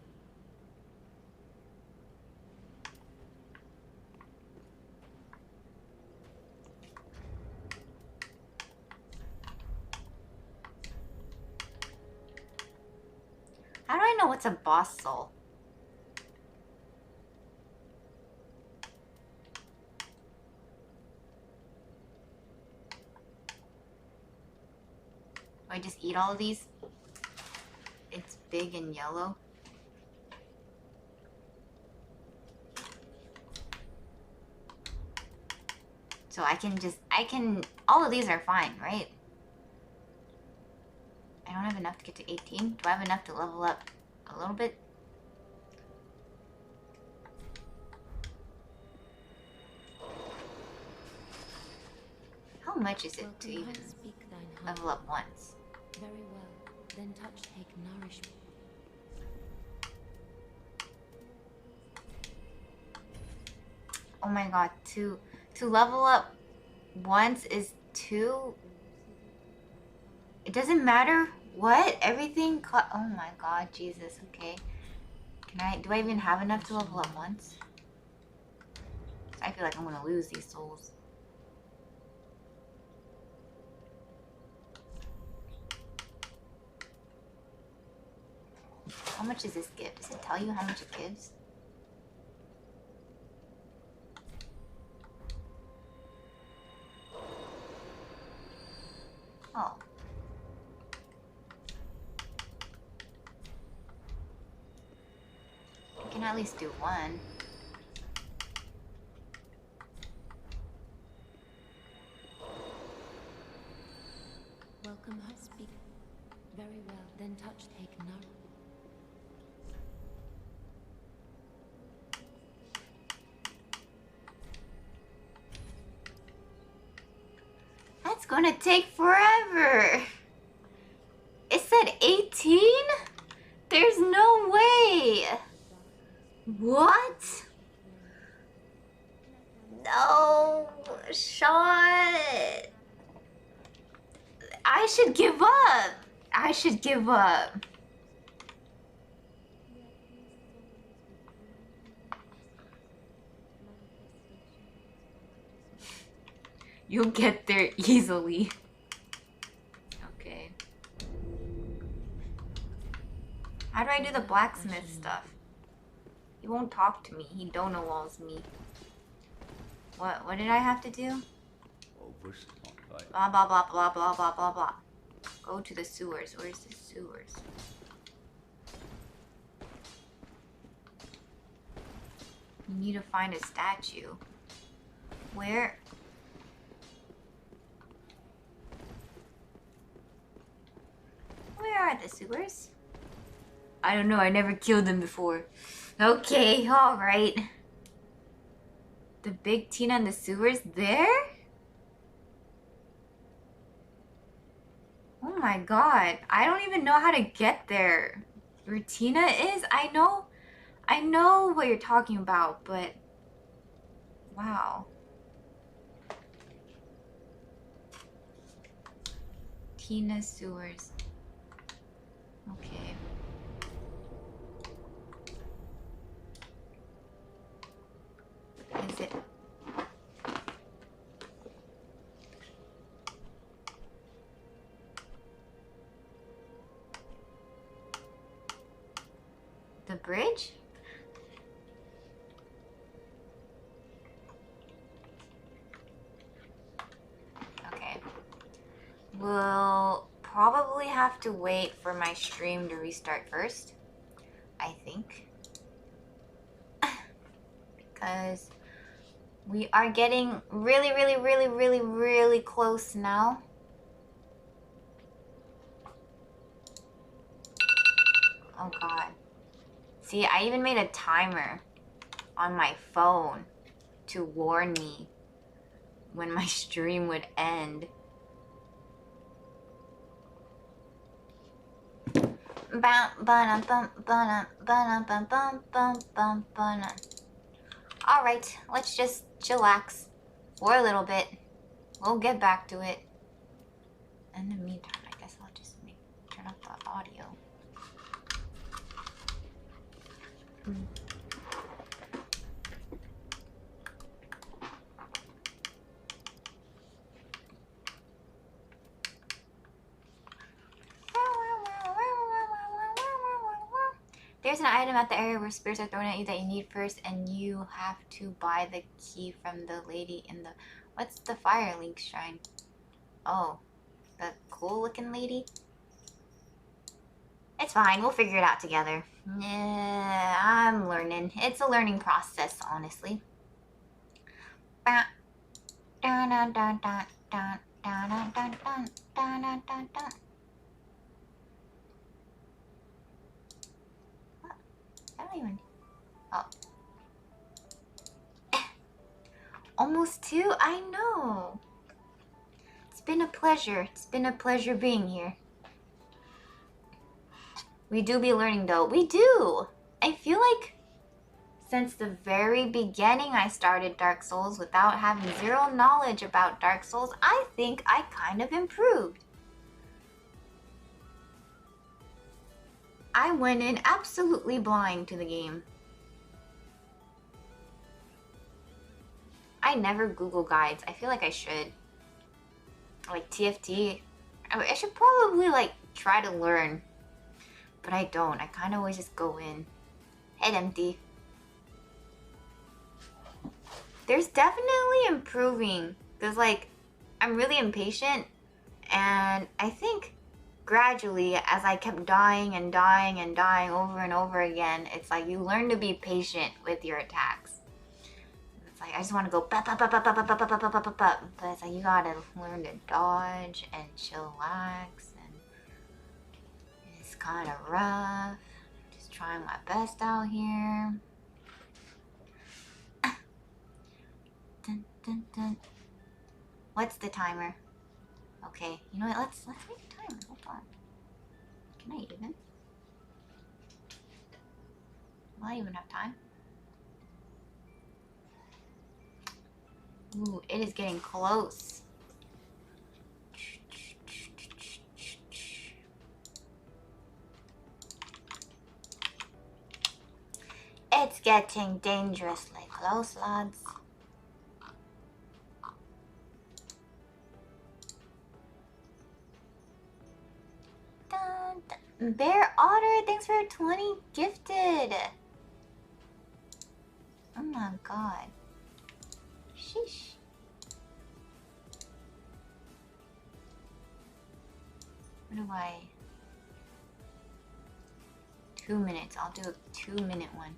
How do I know what's a boss soul? Do I just eat all of these? It's big and yellow. So I can, all of these are fine, right? I don't have enough to get to 18. Do I have enough to level up a little bit? How much is it to even level up once? Very well, then touch take nourishment. Oh my god, to level up once is 2. It doesn't matter what? Everything oh my god, Jesus, okay. Do I even have enough to level up once? I feel like I'm gonna lose these souls. How much does this give? Does it tell you how much it gives? Oh. I can at least do one. Welcome home, speak. Very well, then touch take nourishment. That's gonna take forever. It said 18? There's no way. What? No, Sean. I should give up. I should give up. You'll get there easily. Okay. How do I do the blacksmith stuff? He won't talk to me. He don't know walls me. What did I have to do? Blah blah blah blah blah blah blah blah. Go to the sewers. Where's the sewers? You need to find a statue. Where? Where are the sewers? I don't know. I never killed them before. Okay, alright. The big Tina in the sewers there? Oh my god. I don't even know how to get there. Rutina is? I know what you're talking about, but wow. Tina Sewers. Okay. Is it? The bridge? Okay. We'll probably have to wait for my stream to restart first, I think. Because we are getting really close now. Oh god. See, I even made a timer on my phone to warn me when my stream would end. Alright, let's just chillax for a little bit. We'll get back to it. In the meantime, I guess I'll just turn off the audio. There's an item at the area where spirits are thrown at you that you need first, and you have to buy the key from the lady in the... What's the Fire Link Shrine? Oh, the cool looking lady? It's fine, we'll figure it out together. Yeah, I'm learning. It's a learning process, honestly. I don't even... Oh. Almost 2? I know. It's been a pleasure. It's been a pleasure being here. We do be learning though. We do! I feel like since the very beginning I started Dark Souls without having zero knowledge about Dark Souls, I think I kind of improved. I went in absolutely blind to the game. I never Google guides. I feel like I should. Like TFT. I should probably like try to learn. But I don't. I kind of always just go in. Head empty. There's definitely improving. Because like, I'm really impatient. And I think gradually, as I kept dying and dying and dying over and over again, it's like you learn to be patient with your attacks. It's like I just want to go but it's like you gotta learn to dodge and chillax, and it's kind of rough. Just trying my best out here. Dun, dun, dun. What's the timer? Okay, you know what? Let's make a timer. Hold on. Can I even? Will I even have time? Ooh, it is getting close. It's getting dangerously close, lads. Dun, dun. Bear Otter, thanks for 20 gifted. Oh my god. Sheesh. What do I... 2 minutes. I'll do a 2-minute one.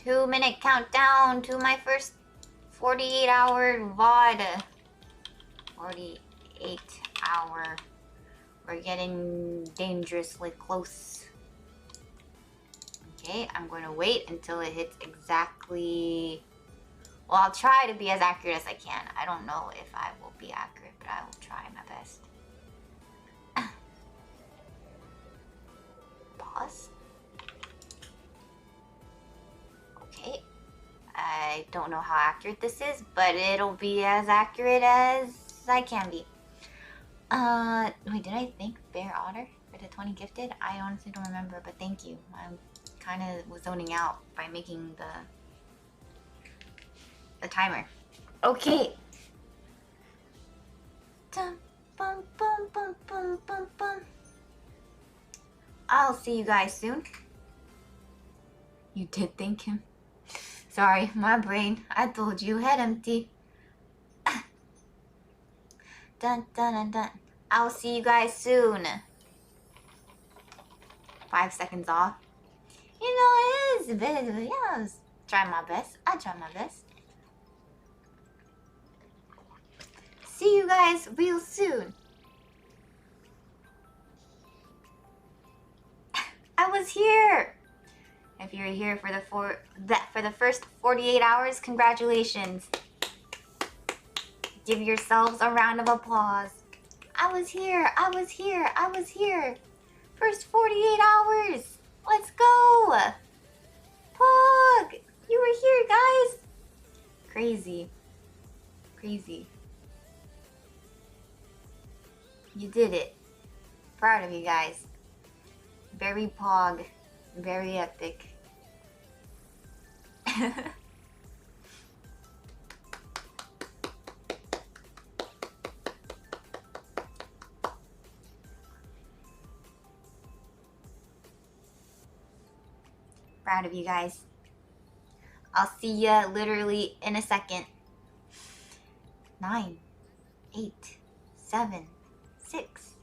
2-minute countdown to my first 48-hour VOD. 48-hour. We're getting dangerously close. Okay, I'm going to wait until it hits exactly... Well, I'll try to be as accurate as I can. I don't know if I will be accurate, but I will try my best. I don't know how accurate this is, but it'll be as accurate as I can be. Wait, did I thank Bear Otter for the 20 gifted? I honestly don't remember, but thank you. I kind of was zoning out by making the timer. Okay. Dum, bum, bum, bum, bum, bum, bum. I'll see you guys soon. You did thank him? Sorry, my brain. I told you, head empty. Dun, dun, dun, dun. I'll see you guys soon. 5 seconds off. You know, it is a bit, yeah, I was trying my best. I try my best. See you guys real soon. I was here. If you're here for the first 48 hours, congratulations. Give yourselves a round of applause. I was here. I was here. I was here. First 48 hours. Let's go. Pog, you were here, guys. Crazy. Crazy. You did it. Proud of you guys. Very Pog. Very epic. Proud of you guys. I'll see ya literally in a second. 9, 8, 7, 6,